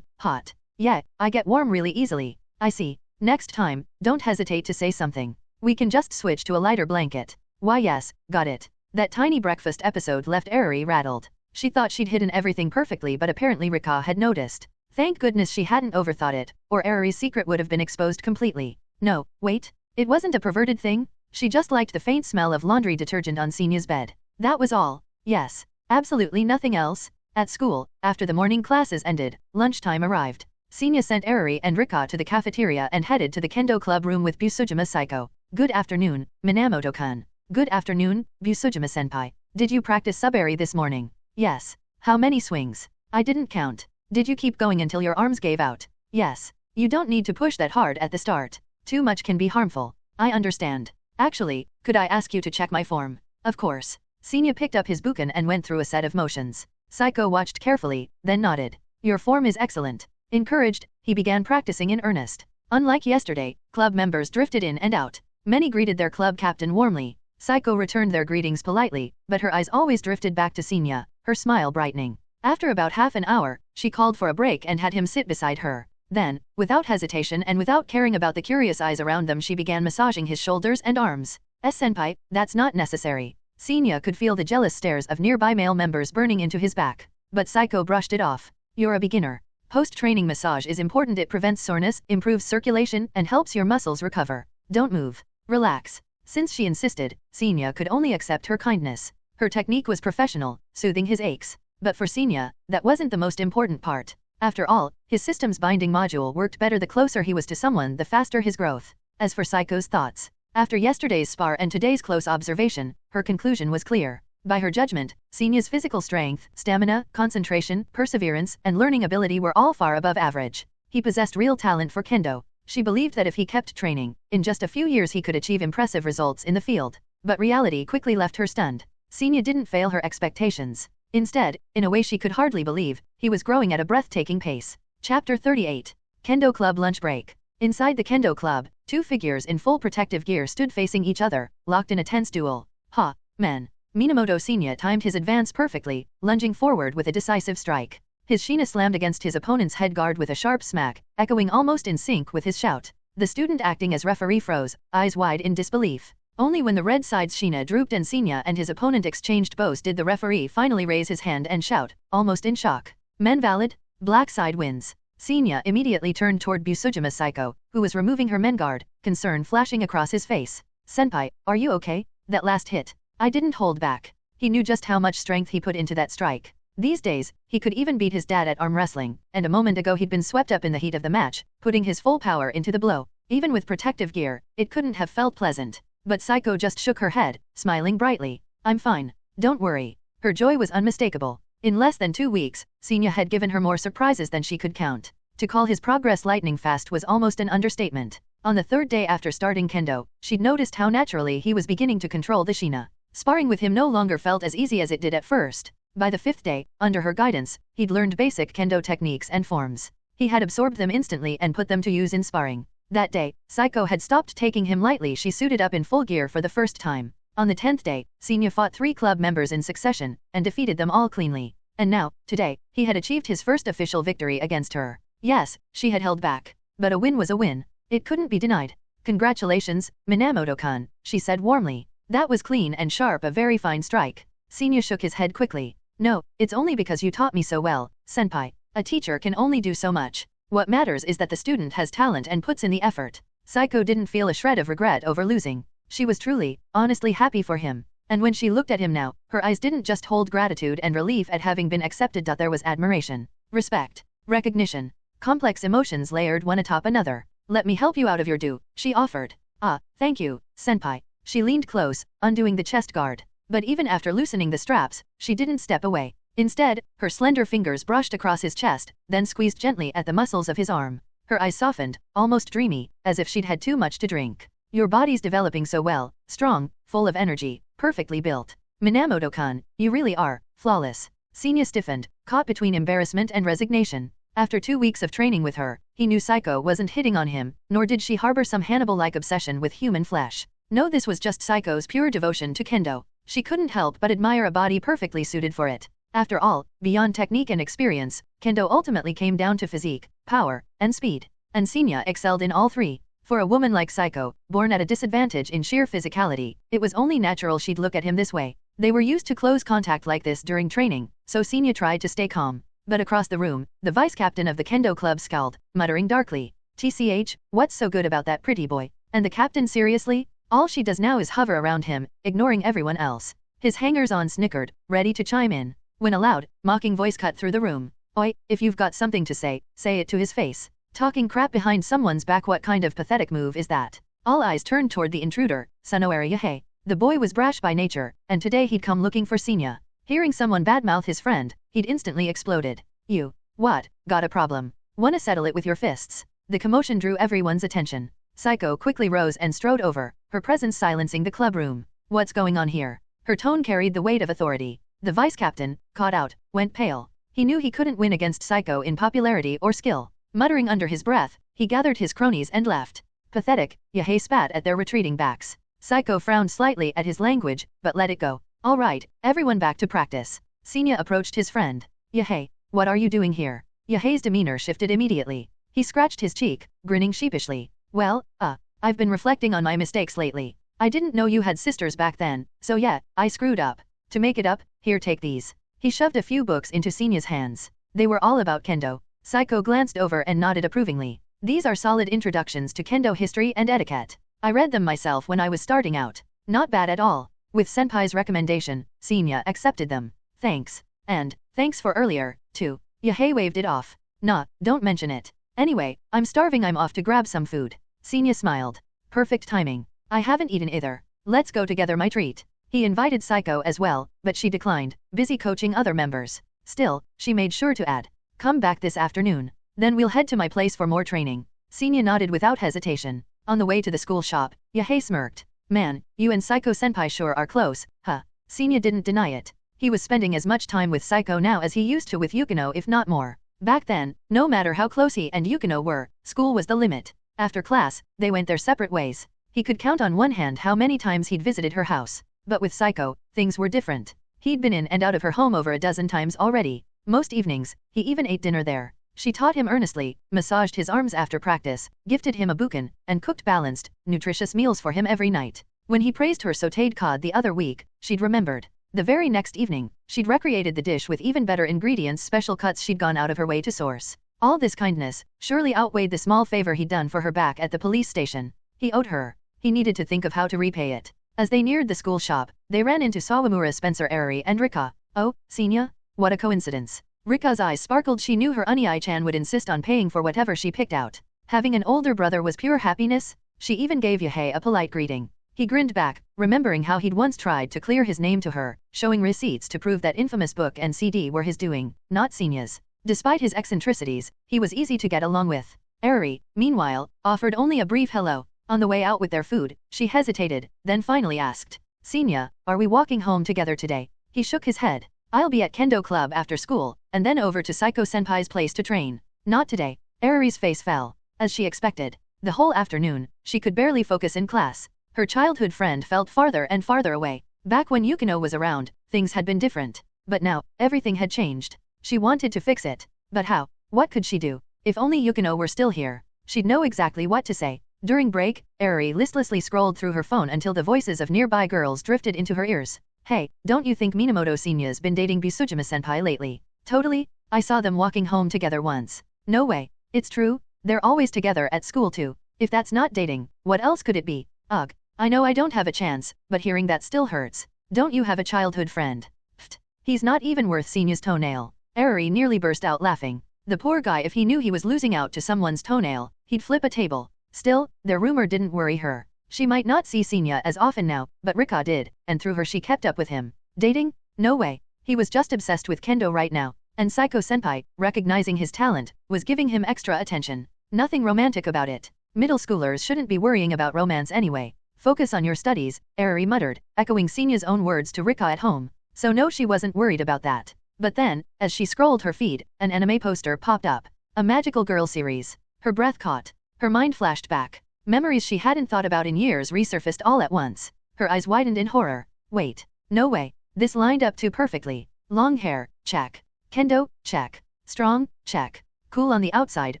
hot. Yeah, I get warm really easily. I see. Next time, don't hesitate to say something. We can just switch to a lighter blanket. Why yes, got it. That tiny breakfast episode left Arari rattled. She thought she'd hidden everything perfectly, but apparently Rika had noticed. Thank goodness she hadn't overthought it, or Arari's secret would have been exposed completely. No, wait. It wasn't a perverted thing. She just liked the faint smell of laundry detergent on Senya's bed. That was all. Yes. Absolutely nothing else. At school, after the morning classes ended, lunchtime arrived. Senya sent Arari and Rika to the cafeteria and headed to the Kendo club room with Busujima Saiko. Good afternoon, Minamoto-kun. Good afternoon, Busujima-senpai. Did you practice subari this morning? Yes. How many swings? I didn't count. Did you keep going until your arms gave out? Yes. You don't need to push that hard at the start. Too much can be harmful. I understand. Actually, could I ask you to check my form? Of course. Senya picked up his buken and went through a set of motions. Saiko watched carefully, then nodded. Your form is excellent. Encouraged, he began practicing in earnest. Unlike yesterday, club members drifted in and out. Many greeted their club captain warmly. Saiko returned their greetings politely, but her eyes always drifted back to Senya, her smile brightening. After about half an hour, she called for a break and had him sit beside her. Then, without hesitation and without caring about the curious eyes around them, she began massaging his shoulders and arms. Senpai, that's not necessary. Senya could feel the jealous stares of nearby male members burning into his back. But Saiko brushed it off. You're a beginner. Post-training massage is important. It prevents soreness, improves circulation, and helps your muscles recover. Don't move. Relax. Since she insisted, Senya could only accept her kindness. Her technique was professional, soothing his aches. But for Senya, that wasn't the most important part. After all, his system's binding module worked better the closer he was to someone, the faster his growth. As for Saiko's thoughts, after yesterday's spar and today's close observation, her conclusion was clear. By her judgment, Senya's physical strength, stamina, concentration, perseverance, and learning ability were all far above average. He possessed real talent for Kendo. She believed that if he kept training, in just a few years he could achieve impressive results in the field. But reality quickly left her stunned. Senya didn't fail her expectations. Instead, in a way she could hardly believe, he was growing at a breathtaking pace. Chapter 38. Kendo Club Lunch Break. Inside the Kendo Club, two figures in full protective gear stood facing each other, locked in a tense duel. Ha, man. Minamoto Senya timed his advance perfectly, lunging forward with a decisive strike. His shina slammed against his opponent's head guard with a sharp smack, echoing almost in sync with his shout. The student acting as referee froze, eyes wide in disbelief. Only when the red side's shina drooped and Senya and his opponent exchanged bows did the referee finally raise his hand and shout, almost in shock. Men valid? Black side wins. Senya immediately turned toward Busujima Saiko, who was removing her men guard, concern flashing across his face. Senpai, are you okay? That last hit. I didn't hold back. He knew just how much strength he put into that strike. These days, he could even beat his dad at arm wrestling, and a moment ago he'd been swept up in the heat of the match, putting his full power into the blow. Even with protective gear, it couldn't have felt pleasant. But Saiko just shook her head, smiling brightly. I'm fine. Don't worry. Her joy was unmistakable. In less than 2 weeks, Senya had given her more surprises than she could count. To call his progress lightning fast was almost an understatement. On the third day after starting Kendo, she'd noticed how naturally he was beginning to control the shina. Sparring with him no longer felt as easy as it did at first. By the 5th day, under her guidance, he'd learned basic Kendo techniques and forms. He had absorbed them instantly and put them to use in sparring. That day, Saiko had stopped taking him lightly. She suited up in full gear for the first time. On the 10th day, Senya fought 3 club members in succession, and defeated them all cleanly. And now, today, he had achieved his first official victory against her. Yes, she had held back. But a win was a win. It couldn't be denied. Congratulations, Minamoto-kun, she said warmly. That was clean and sharp, a very fine strike. Senya shook his head quickly. No, it's only because you taught me so well, senpai. A teacher can only do so much. What matters is that the student has talent and puts in the effort. Saiko didn't feel a shred of regret over losing. She was truly, honestly happy for him. And when she looked at him now, her eyes didn't just hold gratitude and relief at having been accepted. There was admiration, respect, recognition, complex emotions layered one atop another. Let me help you out of your due, she offered. Ah, thank you, senpai. She leaned close, undoing the chest guard. But even after loosening the straps, she didn't step away. Instead, her slender fingers brushed across his chest, then squeezed gently at the muscles of his arm. Her eyes softened, almost dreamy, as if she'd had too much to drink. Your body's developing so well, strong, full of energy, perfectly built. Minamoto-kun, you really are, flawless. Senya stiffened, caught between embarrassment and resignation. After 2 weeks of training with her, he knew Saiko wasn't hitting on him, nor did she harbor some Hannibal-like obsession with human flesh. No, this was just Saiko's pure devotion to Kendo. She couldn't help but admire a body perfectly suited for it. After all, beyond technique and experience, Kendo ultimately came down to physique, power, and speed. And Senya excelled in all 3. For a woman like Saiko, born at a disadvantage in sheer physicality, it was only natural she'd look at him this way. They were used to close contact like this during training, so Senya tried to stay calm. But across the room, the vice-captain of the Kendo club scowled, muttering darkly. TCH, what's so good about that pretty boy? And the captain, seriously? All she does now is hover around him, ignoring everyone else. His hangers-on snickered, ready to chime in. When a loud, mocking voice cut through the room. Oi, if you've got something to say it to his face. Talking crap behind someone's back, what kind of pathetic move is that? All eyes turned toward the intruder, Sunowari Yahei. The boy was brash by nature, and today he'd come looking for Senya. Hearing someone badmouth his friend, he'd instantly exploded. You, what, got a problem? Wanna settle it with your fists? The commotion drew everyone's attention. Saiko quickly rose and strode over, her presence silencing the club room. What's going on here? Her tone carried the weight of authority. The vice-captain, caught out, went pale. He knew he couldn't win against Saiko in popularity or skill. Muttering under his breath, he gathered his cronies and left. Pathetic, Yahei spat at their retreating backs. Saiko frowned slightly at his language, but let it go. All right, everyone back to practice. Senya approached his friend. Yahei, what are you doing here? Yahei's demeanor shifted immediately. He scratched his cheek, grinning sheepishly. Well, I've been reflecting on my mistakes lately. I didn't know you had sisters back then, so yeah, I screwed up. To make it up, here, take these. He shoved a few books into Senya's hands. They were all about Kendo. Saiko glanced over and nodded approvingly. These are solid introductions to Kendo history and etiquette. I read them myself when I was starting out. Not bad at all. With senpai's recommendation, Senya accepted them. Thanks. And, thanks for earlier, too. Yahei waved it off. Nah, don't mention it. Anyway, I'm starving, I'm off to grab some food. Senya smiled. Perfect timing. I haven't eaten either. Let's go together, my treat. He invited Saiko as well, but she declined, busy coaching other members. Still, she made sure to add. Come back this afternoon. Then we'll head to my place for more training. Senya nodded without hesitation. On the way to the school shop, Yahei smirked. Man, you and Saiko-senpai sure are close, huh? Senya didn't deny it. He was spending as much time with Saiko now as he used to with Yukino, if not more. Back then, no matter how close he and Yukino were, school was the limit. After class, they went their separate ways. He could count on one hand how many times he'd visited her house. But with Saiko, things were different. He'd been in and out of her home over a dozen times already. Most evenings, he even ate dinner there. She taught him earnestly, massaged his arms after practice, gifted him a bukan, and cooked balanced, nutritious meals for him every night. When he praised her sautéed cod the other week, she'd remembered. The very next evening, she'd recreated the dish with even better ingredients, special cuts she'd gone out of her way to source. All this kindness surely outweighed the small favor he'd done for her back at the police station. He owed her. He needed to think of how to repay it. As they neared the school shop, they ran into Sawamura, Spencer, Eri, and Rika. Oh, Senya? What a coincidence. Rika's eyes sparkled. She knew her Unai-chan would insist on paying for whatever she picked out. Having an older brother was pure happiness. She even gave Yahei a polite greeting. He grinned back, remembering how he'd once tried to clear his name to her, showing receipts to prove that infamous book and CD were his doing, not Senya's. Despite his eccentricities, he was easy to get along with. Eri, meanwhile, offered only a brief hello. On the way out with their food, she hesitated, then finally asked, Senya, are we walking home together today? He shook his head. I'll be at Kendo Club after school, and then over to Psycho-senpai's place to train. Not today. Erari's face fell. As she expected. The whole afternoon, she could barely focus in class. Her childhood friend felt farther and farther away. Back when Yukino was around, things had been different. But now, everything had changed. She wanted to fix it. But how? What could she do? If only Yukino were still here, she'd know exactly what to say. During break, Erari listlessly scrolled through her phone until the voices of nearby girls drifted into her ears. Hey, don't you think Minamoto-senya's been dating Busujima-senpai lately? Totally, I saw them walking home together once. No way. It's true, they're always together at school too. If that's not dating, what else could it be? Ugh. I know I don't have a chance, but hearing that still hurts. Don't you have a childhood friend? Pfft. He's not even worth Senya's toenail. Erari nearly burst out laughing. The poor guy, if he knew he was losing out to someone's toenail, he'd flip a table. Still, their rumor didn't worry her. She might not see Senya as often now, but Rika did, and through her she kept up with him. Dating? No way. He was just obsessed with Kendo right now, and Psycho-senpai, recognizing his talent, was giving him extra attention. Nothing romantic about it. Middle schoolers shouldn't be worrying about romance anyway. Focus on your studies, Erari muttered, echoing Senya's own words to Rika at home. So no, she wasn't worried about that. But then, as she scrolled her feed, an anime poster popped up. A magical girl series. Her breath caught. Her mind flashed back. Memories she hadn't thought about in years resurfaced all at once. Her eyes widened in horror. Wait. No way. This lined up too perfectly. Long hair, check. Kendo, check. Strong, check. Cool on the outside,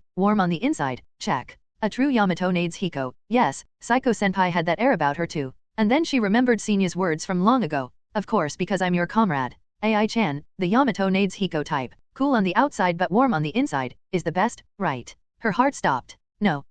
warm on the inside, check. A true Yamato Nades Hiko. Yes, Psycho-senpai had that air about her too. And then she remembered Senya's words from long ago. Of course, because I'm your comrade. Ai-chan, the Yamato Nades Hiko type, cool on the outside but warm on the inside, is the best, right? Her heart stopped. No.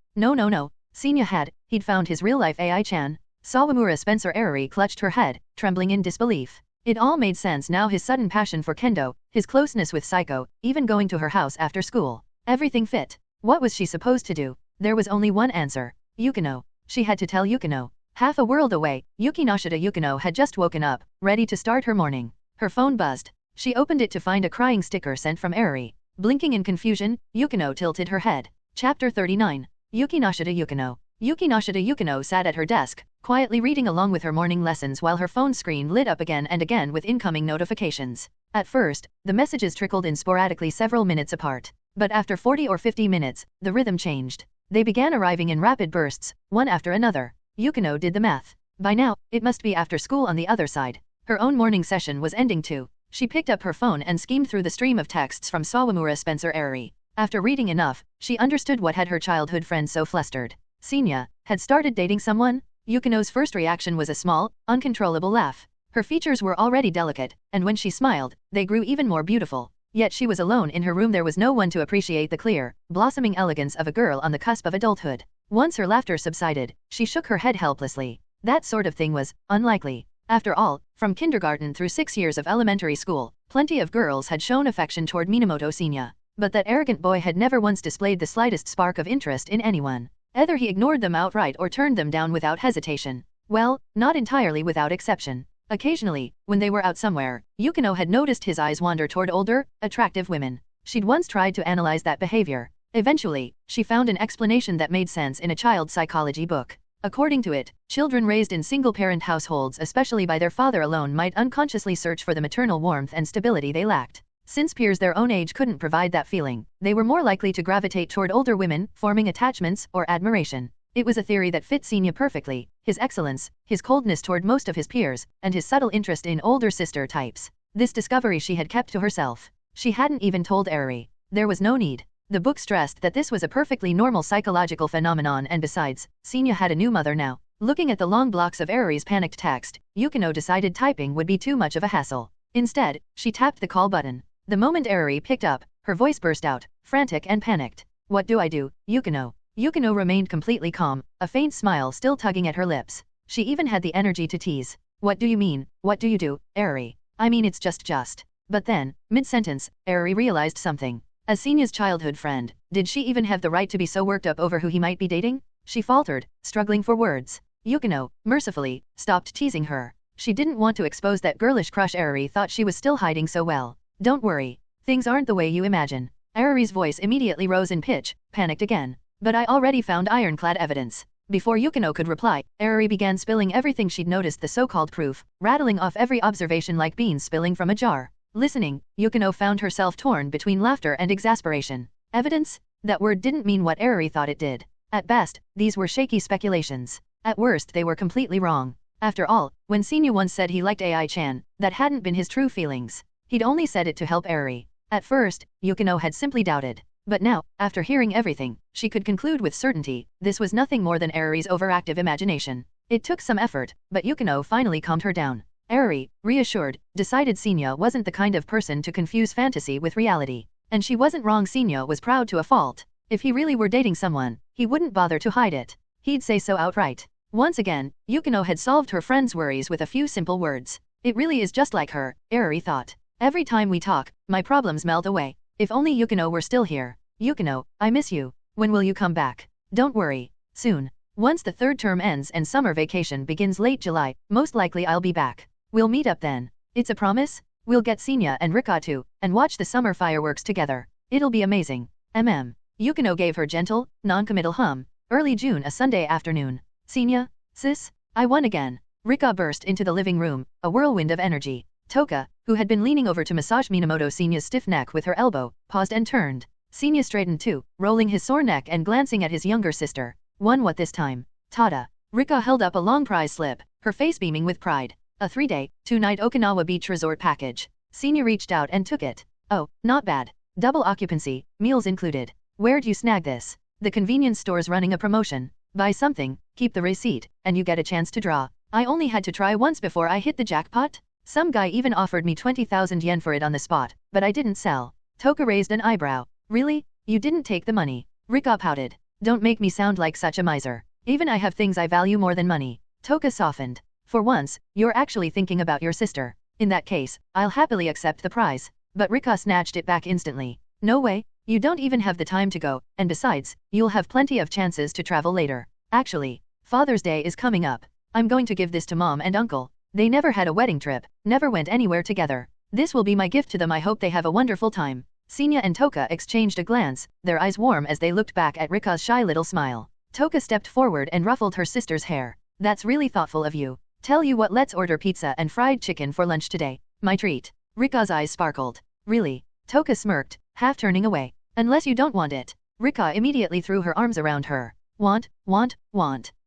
Senya he'd found his real-life Ai-chan. Sawamura Spencer Erari clutched her head, trembling in disbelief. It all made sense now, his sudden passion for Kendo, his closeness with Psycho, even going to her house after school. Everything fit. What was she supposed to do? There was only one answer. Yukino. She had to tell Yukino. Half a world away, Yukinoshita Yukino had just woken up, ready to start her morning. Her phone buzzed. She opened it to find a crying sticker sent from Erari. Blinking in confusion, Yukino tilted her head. Chapter 39. Yukinoshita Yukino. Yukinoshita Yukino sat at her desk, quietly reading along with her morning lessons while her phone screen lit up again and again with incoming notifications. At first, the messages trickled in sporadically several minutes apart. But after 40 or 50 minutes, the rhythm changed. They began arriving in rapid bursts, one after another. Yukino did the math. By now, it must be after school on the other side. Her own morning session was ending too. She picked up her phone and skimmed through the stream of texts from Sawamura Spencer Erari. After reading enough, she understood what had her childhood friend so flustered. Senya had started dating someone? Yukino's first reaction was a small, uncontrollable laugh. Her features were already delicate, and when she smiled, they grew even more beautiful. Yet she was alone in her room. There was no one to appreciate the clear, blossoming elegance of a girl on the cusp of adulthood. Once her laughter subsided, she shook her head helplessly. That sort of thing was unlikely. After all, from kindergarten through 6 years of elementary school, plenty of girls had shown affection toward Minamoto Senya. But that arrogant boy had never once displayed the slightest spark of interest in anyone. Either he ignored them outright or turned them down without hesitation. Well, not entirely without exception. Occasionally, when they were out somewhere, Yukino had noticed his eyes wander toward older, attractive women. She'd once tried to analyze that behavior. Eventually, she found an explanation that made sense in a child psychology book. According to it, children raised in single-parent households, especially by their father alone, might unconsciously search for the maternal warmth and stability they lacked. Since peers their own age couldn't provide that feeling, they were more likely to gravitate toward older women, forming attachments or admiration. It was a theory that fit Senya perfectly: his excellence, his coldness toward most of his peers, and his subtle interest in older sister types. This discovery she had kept to herself. She hadn't even told Erari. There was no need. The book stressed that this was a perfectly normal psychological phenomenon, and besides, Senya had a new mother now. Looking at the long blocks of Erari's panicked text, Yukino decided typing would be too much of a hassle. Instead, she tapped the call button. The moment Erari picked up, her voice burst out, frantic and panicked. What do I do, Yukino? Yukino remained completely calm, a faint smile still tugging at her lips. She even had the energy to tease. What do you mean, what do you do, Erari? I mean, it's just. But then, mid-sentence, Erari realized something. As Senya's childhood friend, did she even have the right to be so worked up over who he might be dating? She faltered, struggling for words. Yukino, mercifully, stopped teasing her. She didn't want to expose that girlish crush Erari thought she was still hiding so well. Don't worry. Things aren't the way you imagine. Erari's voice immediately rose in pitch, panicked again. But I already found ironclad evidence. Before Yukino could reply, Erari began spilling everything she'd noticed, the so-called proof, rattling off every observation like beans spilling from a jar. Listening, Yukino found herself torn between laughter and exasperation. Evidence? That word didn't mean what Eri thought it did. At best, these were shaky speculations. At worst, they were completely wrong. After all, when Senya once said he liked AI-chan, that hadn't been his true feelings. He'd only said it to help Eri. At first, Yukino had simply doubted. But now, after hearing everything, she could conclude with certainty, this was nothing more than Eri's overactive imagination. It took some effort, but Yukino finally calmed her down. Eri, reassured, decided Senya wasn't the kind of person to confuse fantasy with reality. And she wasn't wrong. Senya was proud to a fault. If he really were dating someone, he wouldn't bother to hide it. He'd say so outright. Once again, Yukino had solved her friend's worries with a few simple words. It really is just like her, Eri thought. Every time we talk, my problems melt away. If only Yukino were still here. Yukino, I miss you. When will you come back? Don't worry. Soon. Once the third term ends and summer vacation begins late July, most likely I'll be back. We'll meet up then. It's a promise? We'll get Senya and Rika too, and watch the summer fireworks together. It'll be amazing. Yukino gave her gentle, non-committal hum. Early June, a Sunday afternoon. Senya? Sis? I won again. Rika burst into the living room, a whirlwind of energy. Toka, who had been leaning over to massage Minamoto Senya's stiff neck with her elbow, paused and turned. Senya straightened too, rolling his sore neck and glancing at his younger sister. Won what this time? Tada. Rika held up a long prize slip, her face beaming with pride. A 3-day, 2-night Okinawa beach resort package. Senya reached out and took it. Oh, not bad. Double occupancy, meals included. Where'd you snag this? The convenience store's running a promotion. Buy something, keep the receipt, and you get a chance to draw. I only had to try once before I hit the jackpot. Some guy even offered me 20,000 yen for it on the spot, but I didn't sell. Toka raised an eyebrow. Really? You didn't take the money? Rika pouted. Don't make me sound like such a miser. Even I have things I value more than money. Toka softened. For once, you're actually thinking about your sister. In that case, I'll happily accept the prize. But Rika snatched it back instantly. No way. You don't even have the time to go, and besides, you'll have plenty of chances to travel later. Actually, Father's Day is coming up. I'm going to give this to Mom and Uncle. They never had a wedding trip, never went anywhere together. This will be my gift to them. I hope they have a wonderful time. Senya and Toka exchanged a glance, their eyes warm as they looked back at Rika's shy little smile. Toka stepped forward and ruffled her sister's hair. That's really thoughtful of you. Tell you what, let's order pizza and fried chicken for lunch today. My treat. Rika's eyes sparkled. Really? Toka smirked, half turning away. Unless you don't want it. Rika immediately threw her arms around her. Want.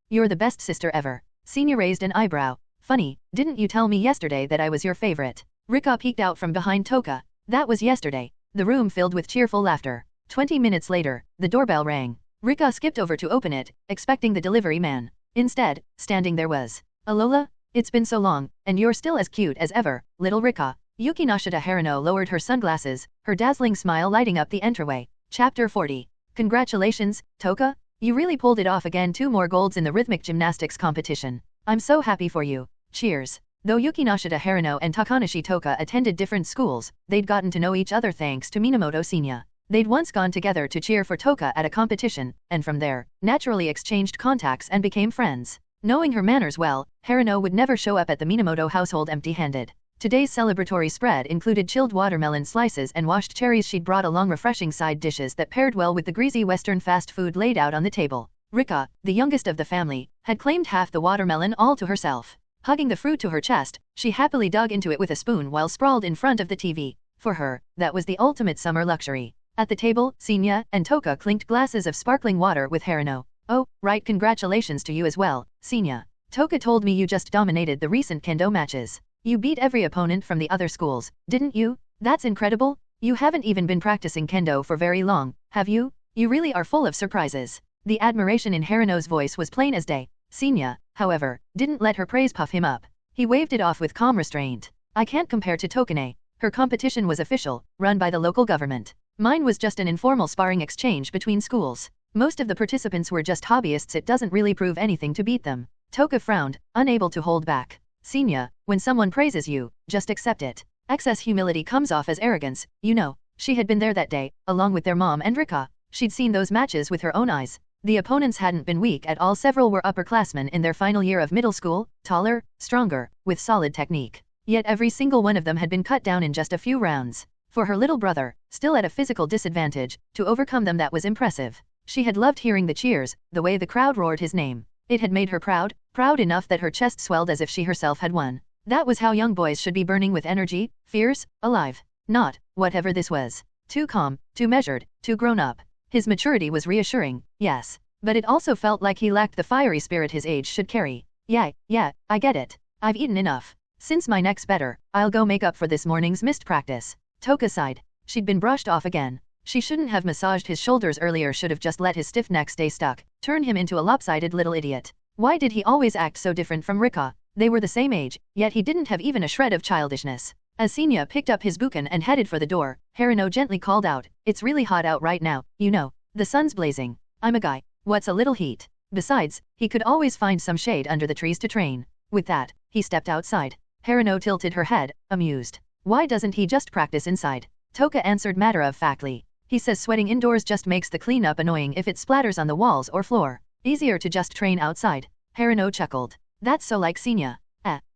You're the best sister ever. Senya raised an eyebrow. Funny, didn't you tell me yesterday that I was your favorite? Rika peeked out from behind Toka. That was yesterday. The room filled with cheerful laughter. 20 minutes later, the doorbell rang. Rika skipped over to open it, expecting the delivery man. Instead, standing there was Alola? It's been so long, and you're still as cute as ever, little Rika. Yukinoshitas Harino lowered her sunglasses, her dazzling smile lighting up the entryway. Chapter 40. Congratulations, Toka. You really pulled it off again. 2 more golds in the rhythmic gymnastics competition. I'm so happy for you. Cheers. Though Yukinoshitas Harino and Takanashi Toka attended different schools, they'd gotten to know each other thanks to Minamoto Senya. They'd once gone together to cheer for Toka at a competition, and from there, naturally exchanged contacts and became friends. Knowing her manners well, Harino would never show up at the Minamoto household empty-handed. Today's celebratory spread included chilled watermelon slices and washed cherries. She'd brought along refreshing side dishes that paired well with the greasy Western fast food laid out on the table. Rika, the youngest of the family, had claimed half the watermelon all to herself. Hugging the fruit to her chest, she happily dug into it with a spoon while sprawled in front of the TV. For her, that was the ultimate summer luxury. At the table, Senya and Toka clinked glasses of sparkling water with Harino. Oh, right, congratulations to you as well, Senya. Toka told me you just dominated the recent Kendo matches. You beat every opponent from the other schools, didn't you? That's incredible. You haven't even been practicing Kendo for very long, have you? You really are full of surprises. The admiration in Harino's voice was plain as day. Senya, however, didn't let her praise puff him up. He waved it off with calm restraint. I can't compare to Tokane. Her competition was official, run by the local government. Mine was just an informal sparring exchange between schools. Most of the participants were just hobbyists. It doesn't really prove anything to beat them. Toka frowned, unable to hold back. Senya, when someone praises you, just accept it. Excess humility comes off as arrogance, you know. She had been there that day, along with their mom and Rika. She'd seen those matches with her own eyes. The opponents hadn't been weak at all. Several were upperclassmen in their final year of middle school, taller, stronger, with solid technique. Yet every single one of them had been cut down in just a few rounds. For her little brother, still at a physical disadvantage, to overcome them, that was impressive. She had loved hearing the cheers, the way the crowd roared his name. It had made her proud enough that her chest swelled as if she herself had won. That was how young boys should be, burning with energy, fierce, alive. Not, whatever this was. Too calm, too measured, too grown up. His maturity was reassuring, yes. But it also felt like he lacked the fiery spirit his age should carry. Yeah, I get it. I've eaten enough. Since my neck's better, I'll go make up for this morning's missed practice. Toka sighed. She'd been brushed off again. She shouldn't have massaged his shoulders earlier, should have just let his stiff neck stay stuck, turn him into a lopsided little idiot. Why did he always act so different from Rika? They were the same age, yet he didn't have even a shred of childishness. As Senya picked up his buken and headed for the door, Harino gently called out, "It's really hot out right now, you know. The sun's blazing. I'm a guy. What's a little heat? Besides, he could always find some shade under the trees to train." With that, he stepped outside. Harino tilted her head, amused. "Why doesn't he just practice inside?" Toka answered matter-of-factly. "He says sweating indoors just makes the cleanup annoying if it splatters on the walls or floor. Easier to just train outside." Harino chuckled. "That's so like Senya."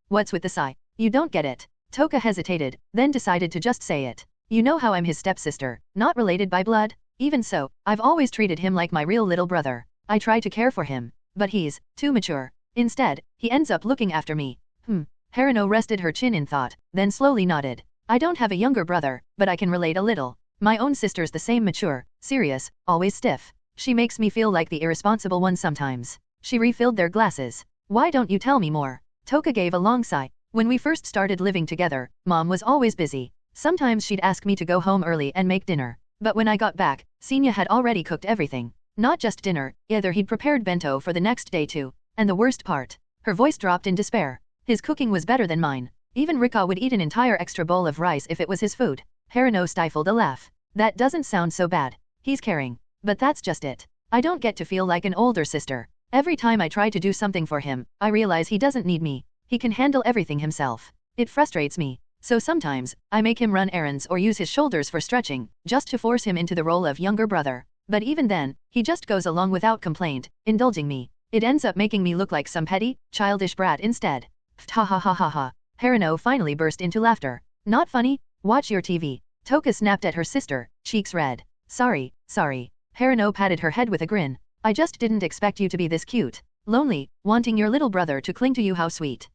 What's with the sigh? You don't get it." Toka hesitated, then decided to just say it. "You know how I'm his stepsister, not related by blood? Even so, I've always treated him like my real little brother. I try to care for him, but he's too mature. Instead, he ends up looking after me." Harino rested her chin in thought, then slowly nodded. "I don't have a younger brother, but I can relate a little. My own sister's the same, mature, serious, always stiff. She makes me feel like the irresponsible one sometimes." She refilled their glasses. "Why don't you tell me more?" Toka gave a long sigh. "When we first started living together, Mom was always busy. Sometimes she'd ask me to go home early and make dinner. But when I got back, Senya had already cooked everything. Not just dinner, either. He'd prepared bento for the next day too. And the worst part." Her voice dropped in despair. "His cooking was better than mine. Even Rika would eat an entire extra bowl of rice if it was his food." Harino stifled a laugh. "That doesn't sound so bad. He's caring. But that's just it. I don't get to feel like an older sister. Every time I try to do something for him, I realize he doesn't need me. He can handle everything himself. It frustrates me. So sometimes, I make him run errands or use his shoulders for stretching, just to force him into the role of younger brother. But even then, he just goes along without complaint, indulging me. It ends up making me look like some petty, childish brat instead." Ha ha ha ha ha. Harino finally burst into laughter. "Not funny? Watch your TV." Toka snapped at her sister, cheeks red. Sorry. Harino patted her head with a grin. "I just didn't expect you to be this cute. Lonely, wanting your little brother to cling to you. How sweet.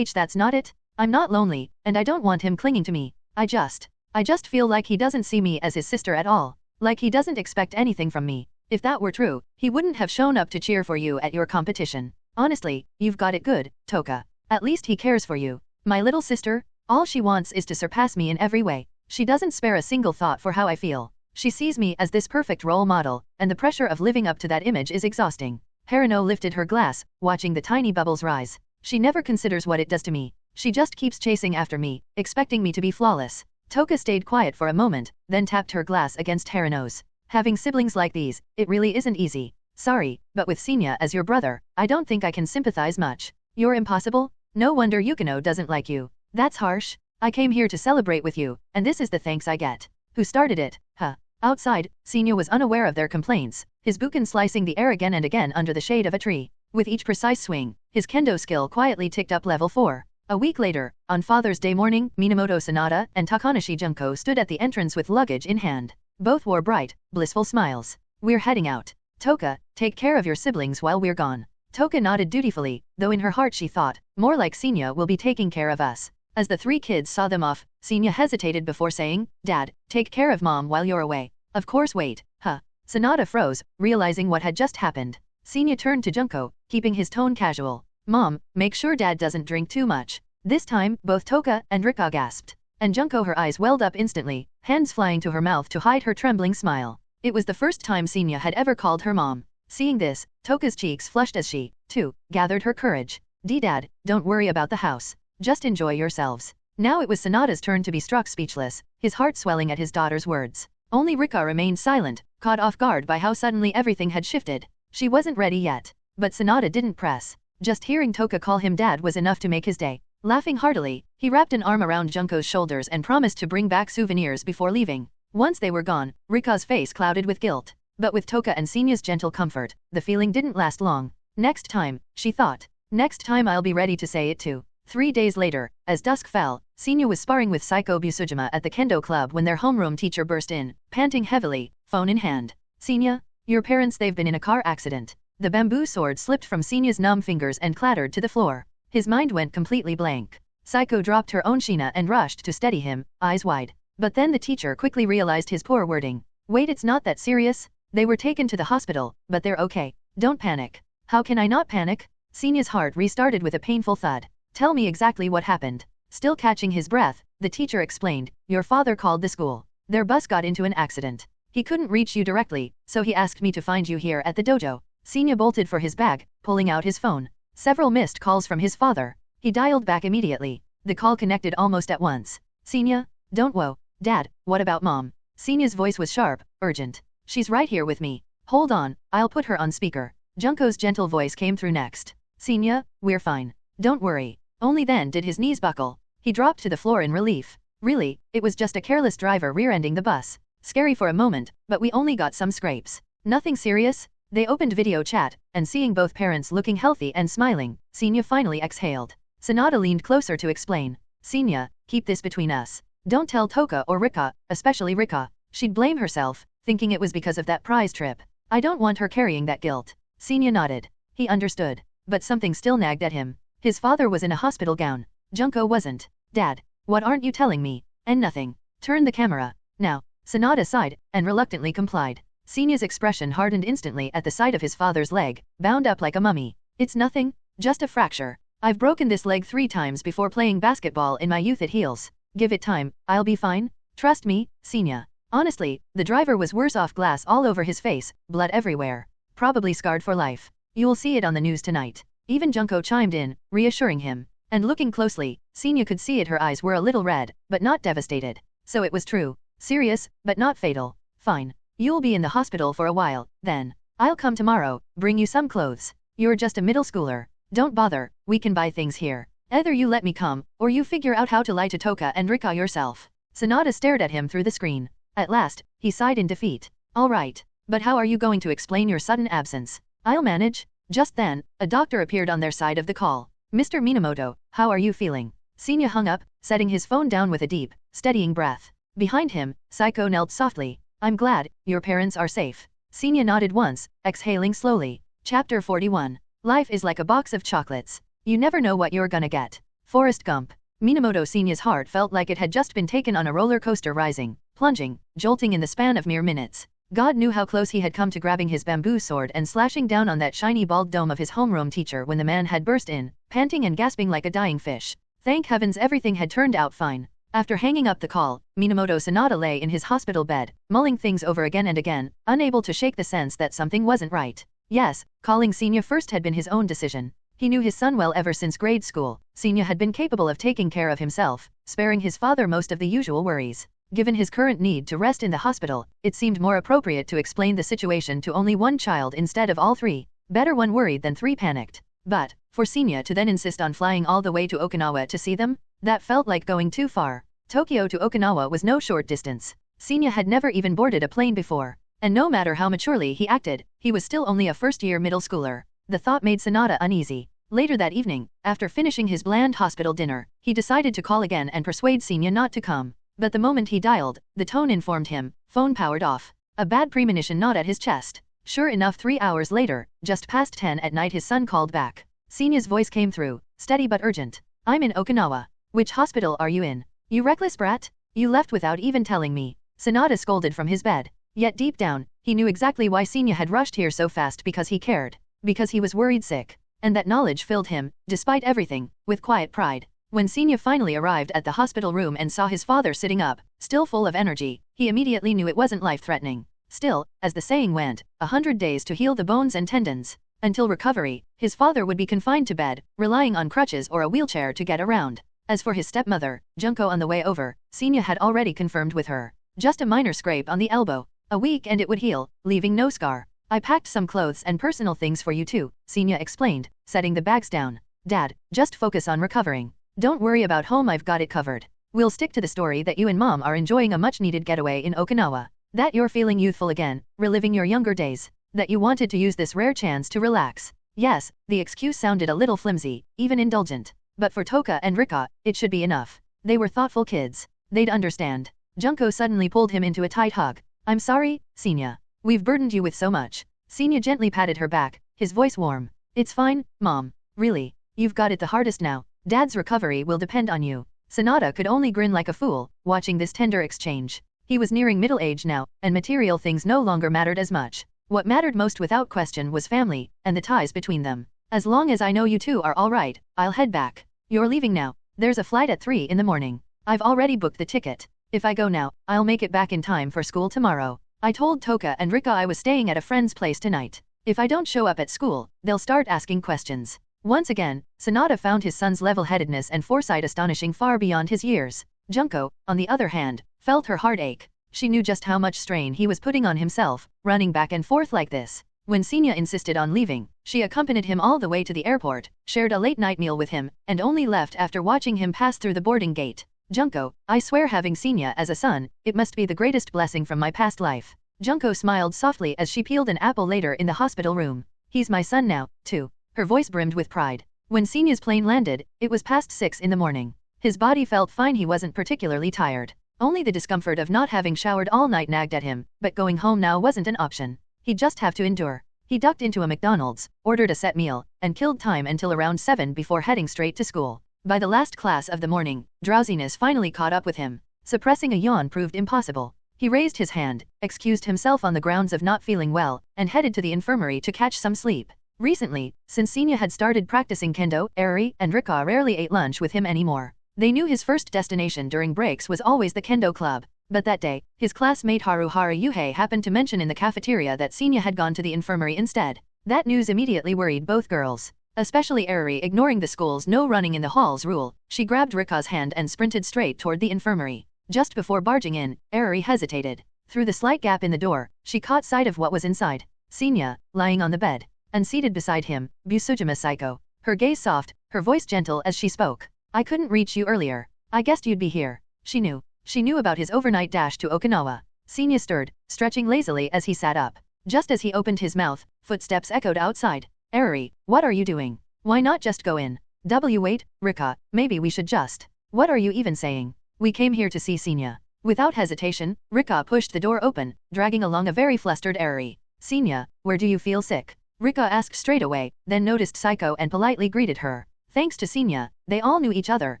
That's not it. I'm not lonely, and I don't want him clinging to me. I just feel like he doesn't see me as his sister at all. Like he doesn't expect anything from me. If that were true, he wouldn't have shown up to cheer for you at your competition. Honestly, you've got it good, Toka. At least he cares for you. My little sister, all she wants is to surpass me in every way. She doesn't spare a single thought for how I feel. She sees me as this perfect role model, and the pressure of living up to that image is exhausting." Harino lifted her glass, watching the tiny bubbles rise. "She never considers what it does to me. She just keeps chasing after me, expecting me to be flawless." Toka stayed quiet for a moment, then tapped her glass against Harino's. "Having siblings like these, it really isn't easy. Sorry, but with Senya as your brother, I don't think I can sympathize much. You're impossible? No wonder Yukino doesn't like you. That's harsh. I came here to celebrate with you, and this is the thanks I get." "Who started it, huh?" Outside, Senya was unaware of their complaints, his buken slicing the air again and again under the shade of a tree. With each precise swing, his kendo skill quietly ticked up level 4. A week later, on Father's Day morning, Minamoto Sanada and Takanashi Junko stood at the entrance with luggage in hand. Both wore bright, blissful smiles. "We're heading out. Toka, take care of your siblings while we're gone." Toka nodded dutifully, though in her heart she thought, more like Senya will be taking care of us. As the three kids saw them off, Senya hesitated before saying, "Dad, take care of Mom while you're away." "Of course, wait, huh?" Sanada froze, realizing what had just happened. Senya turned to Junko, keeping his tone casual. "Mom, make sure Dad doesn't drink too much." This time, both Toka and Rika gasped. And Junko, her eyes welled up instantly, hands flying to her mouth to hide her trembling smile. It was the first time Senya had ever called her mom. Seeing this, Toka's cheeks flushed as she, too, gathered her courage. "Dad, don't worry about the house. Just enjoy yourselves." Now it was Sanada's turn to be struck speechless, his heart swelling at his daughter's words. Only Rika remained silent, caught off guard by how suddenly everything had shifted. She wasn't ready yet. But Sanada didn't press. Just hearing Toka call him dad was enough to make his day. Laughing heartily, he wrapped an arm around Junko's shoulders and promised to bring back souvenirs before leaving. Once they were gone, Rika's face clouded with guilt. But with Toka and Senya's gentle comfort, the feeling didn't last long. Next time, she thought. Next time I'll be ready to say it too. 3 days later, as dusk fell, Senya was sparring with Saiko Busujima at the Kendo Club when their homeroom teacher burst in, panting heavily, phone in hand. "Senya, your parents, they've been in a car accident." The bamboo sword slipped from Senya's numb fingers and clattered to the floor. His mind went completely blank. Saiko dropped her own shina and rushed to steady him, eyes wide. But then the teacher quickly realized his poor wording. Wait, it's not that serious? They were taken to the hospital, but they're okay. Don't panic. How can I not panic? Senia's heart restarted with a painful thud. Tell me exactly what happened. Still catching his breath, the teacher explained, your father called the school. Their bus got into an accident. He couldn't reach you directly, so he asked me to find you here at the dojo. Senia bolted for his bag, pulling out his phone. Several missed calls from his father. He dialed back immediately. The call connected almost at once. Senia? Don't whoa. Dad, what about mom? Senia's voice was sharp, urgent. She's right here with me. Hold on, I'll put her on speaker. Junko's gentle voice came through next. Senia, we're fine. Don't worry. Only then did his knees buckle. He dropped to the floor in relief. Really, it was just a careless driver rear-ending the bus. Scary for a moment, but we only got some scrapes. Nothing serious? They opened video chat, and seeing both parents looking healthy and smiling, Senia finally exhaled. Sanada leaned closer to explain. Senia, keep this between us. Don't tell Toka or Rika, especially Rika. She'd blame herself, thinking it was because of that prize trip. I don't want her carrying that guilt. Senia nodded. He understood. But something still nagged at him. His father was in a hospital gown. Junko wasn't. Dad, what aren't you telling me? And nothing. Turn the camera. Now. Sanada sighed, and reluctantly complied. Senia's expression hardened instantly at the sight of his father's leg, bound up like a mummy. It's nothing, just a fracture. I've broken this leg 3 times before playing basketball in my youth at Heels. Give it time, I'll be fine. Trust me, Senia. Honestly, the driver was worse off, glass all over his face, blood everywhere. Probably scarred for life. You'll see it on the news tonight. Even Junko chimed in, reassuring him. And looking closely, Senia could see it, her eyes were a little red, but not devastated. So it was true. Serious, but not fatal. Fine. You'll be in the hospital for a while, then. I'll come tomorrow, bring you some clothes. You're just a middle schooler. Don't bother, we can buy things here. Either you let me come, or you figure out how to lie to Toka and Rika yourself. Sanada stared at him through the screen. At last, he sighed in defeat. All right. But how are you going to explain your sudden absence? I'll manage. Just then, a doctor appeared on their side of the call. Mr. Minamoto, how are you feeling? Senia hung up, setting his phone down with a deep, steadying breath. Behind him, Saiko knelt softly. I'm glad, your parents are safe. Senia nodded once, exhaling slowly. Chapter 41. Life is like a box of chocolates. You never know what you're gonna get. Forrest Gump. Minamoto Senia's heart felt like it had just been taken on a roller coaster, rising, plunging, jolting in the span of mere minutes. God knew how close he had come to grabbing his bamboo sword and slashing down on that shiny bald dome of his homeroom teacher when the man had burst in, panting and gasping like a dying fish. Thank heavens everything had turned out fine. After hanging up the call, Minamoto Sanada lay in his hospital bed, mulling things over again and again, unable to shake the sense that something wasn't right. Yes, calling Senia first had been his own decision. He knew his son well ever since grade school. Senia had been capable of taking care of himself, sparing his father most of the usual worries. Given his current need to rest in the hospital, it seemed more appropriate to explain the situation to only one child instead of all 3. Better 1 worried than 3 panicked. But, for Senia to then insist on flying all the way to Okinawa to see them? That felt like going too far. Tokyo to Okinawa was no short distance. Senia had never even boarded a plane before. And no matter how maturely he acted, he was still only a first-year middle schooler. The thought made Sanada uneasy. Later that evening, after finishing his bland hospital dinner, he decided to call again and persuade Senia not to come. But the moment he dialed, the tone informed him, phone powered off. A bad premonition gnawed at his chest. Sure enough, 3 hours later, just past 10 at night, his son called back. Senia's voice came through, steady but urgent. I'm in Okinawa. Which hospital are you in? You reckless brat? You left without even telling me. Sanada scolded from his bed. Yet deep down, he knew exactly why Senia had rushed here so fast, because he cared. Because he was worried sick. And that knowledge filled him, despite everything, with quiet pride. When Senia finally arrived at the hospital room and saw his father sitting up, still full of energy, he immediately knew it wasn't life-threatening. Still, as the saying went, 100 days to heal the bones and tendons. Until recovery, his father would be confined to bed, relying on crutches or a wheelchair to get around. As for his stepmother, Junko, on the way over, Senia had already confirmed with her. Just a minor scrape on the elbow. A week and it would heal, leaving no scar. I packed some clothes and personal things for you too, Senia explained, setting the bags down. Dad, just focus on recovering. Don't worry about home, I've got it covered. We'll stick to the story that you and Mom are enjoying a much-needed getaway in Okinawa. That you're feeling youthful again, reliving your younger days. That you wanted to use this rare chance to relax. Yes, the excuse sounded a little flimsy, even indulgent. But for Toka and Rika, it should be enough. They were thoughtful kids. They'd understand. Junko suddenly pulled him into a tight hug. I'm sorry, Senia. We've burdened you with so much. Senia gently patted her back, his voice warm. It's fine, Mom. Really. You've got it the hardest now. Dad's recovery will depend on you. Sanada could only grin like a fool, watching this tender exchange. He was nearing middle age now, and material things no longer mattered as much. What mattered most without question was family, and the ties between them. As long as I know you two are alright, I'll head back. You're leaving now. There's a flight at 3 in the morning. I've already booked the ticket. If I go now, I'll make it back in time for school tomorrow. I told Toka and Rika I was staying at a friend's place tonight. If I don't show up at school, they'll start asking questions. Once again, Sanada found his son's level-headedness and foresight astonishing far beyond his years. Junko, on the other hand, felt her heart ache. She knew just how much strain he was putting on himself, running back and forth like this. When Senya insisted on leaving, she accompanied him all the way to the airport, shared a late-night meal with him, and only left after watching him pass through the boarding gate. Junko, I swear having Senya as a son, it must be the greatest blessing from my past life. Junko smiled softly as she peeled an apple later in the hospital room. He's my son now, too. Her voice brimmed with pride. When Senya's plane landed, it was past 6 in the morning. His body felt fine, he wasn't particularly tired. Only the discomfort of not having showered all night nagged at him, but going home now wasn't an option. He'd just have to endure. He ducked into a McDonald's, ordered a set meal, and killed time until around 7 before heading straight to school. By the last class of the morning, drowsiness finally caught up with him. Suppressing a yawn proved impossible. He raised his hand, excused himself on the grounds of not feeling well, and headed to the infirmary to catch some sleep. Recently, since Senya had started practicing kendo, Eri and Rika rarely ate lunch with him anymore. They knew his first destination during breaks was always the kendo club. But that day, his classmate Haruhara Yuhei happened to mention in the cafeteria that Senya had gone to the infirmary instead. That news immediately worried both girls. Especially Eri, ignoring the school's no running in the halls rule, she grabbed Rika's hand and sprinted straight toward the infirmary. Just before barging in, Eri hesitated. Through the slight gap in the door, she caught sight of what was inside. Senya, lying on the bed. And seated beside him, Busujima Saiko. Her gaze soft, her voice gentle as she spoke. I couldn't reach you earlier. I guessed you'd be here. She knew. She knew about his overnight dash to Okinawa. Senya stirred, stretching lazily as he sat up. Just as he opened his mouth, footsteps echoed outside. Eri, what are you doing? Why not just go in? Wait, Rika, maybe we should just. What are you even saying? We came here to see Senya. Without hesitation, Rika pushed the door open, dragging along a very flustered Eri. Senya, where do you feel sick? Rika asked straight away, then noticed Saiko and politely greeted her. Thanks to Senya, they all knew each other,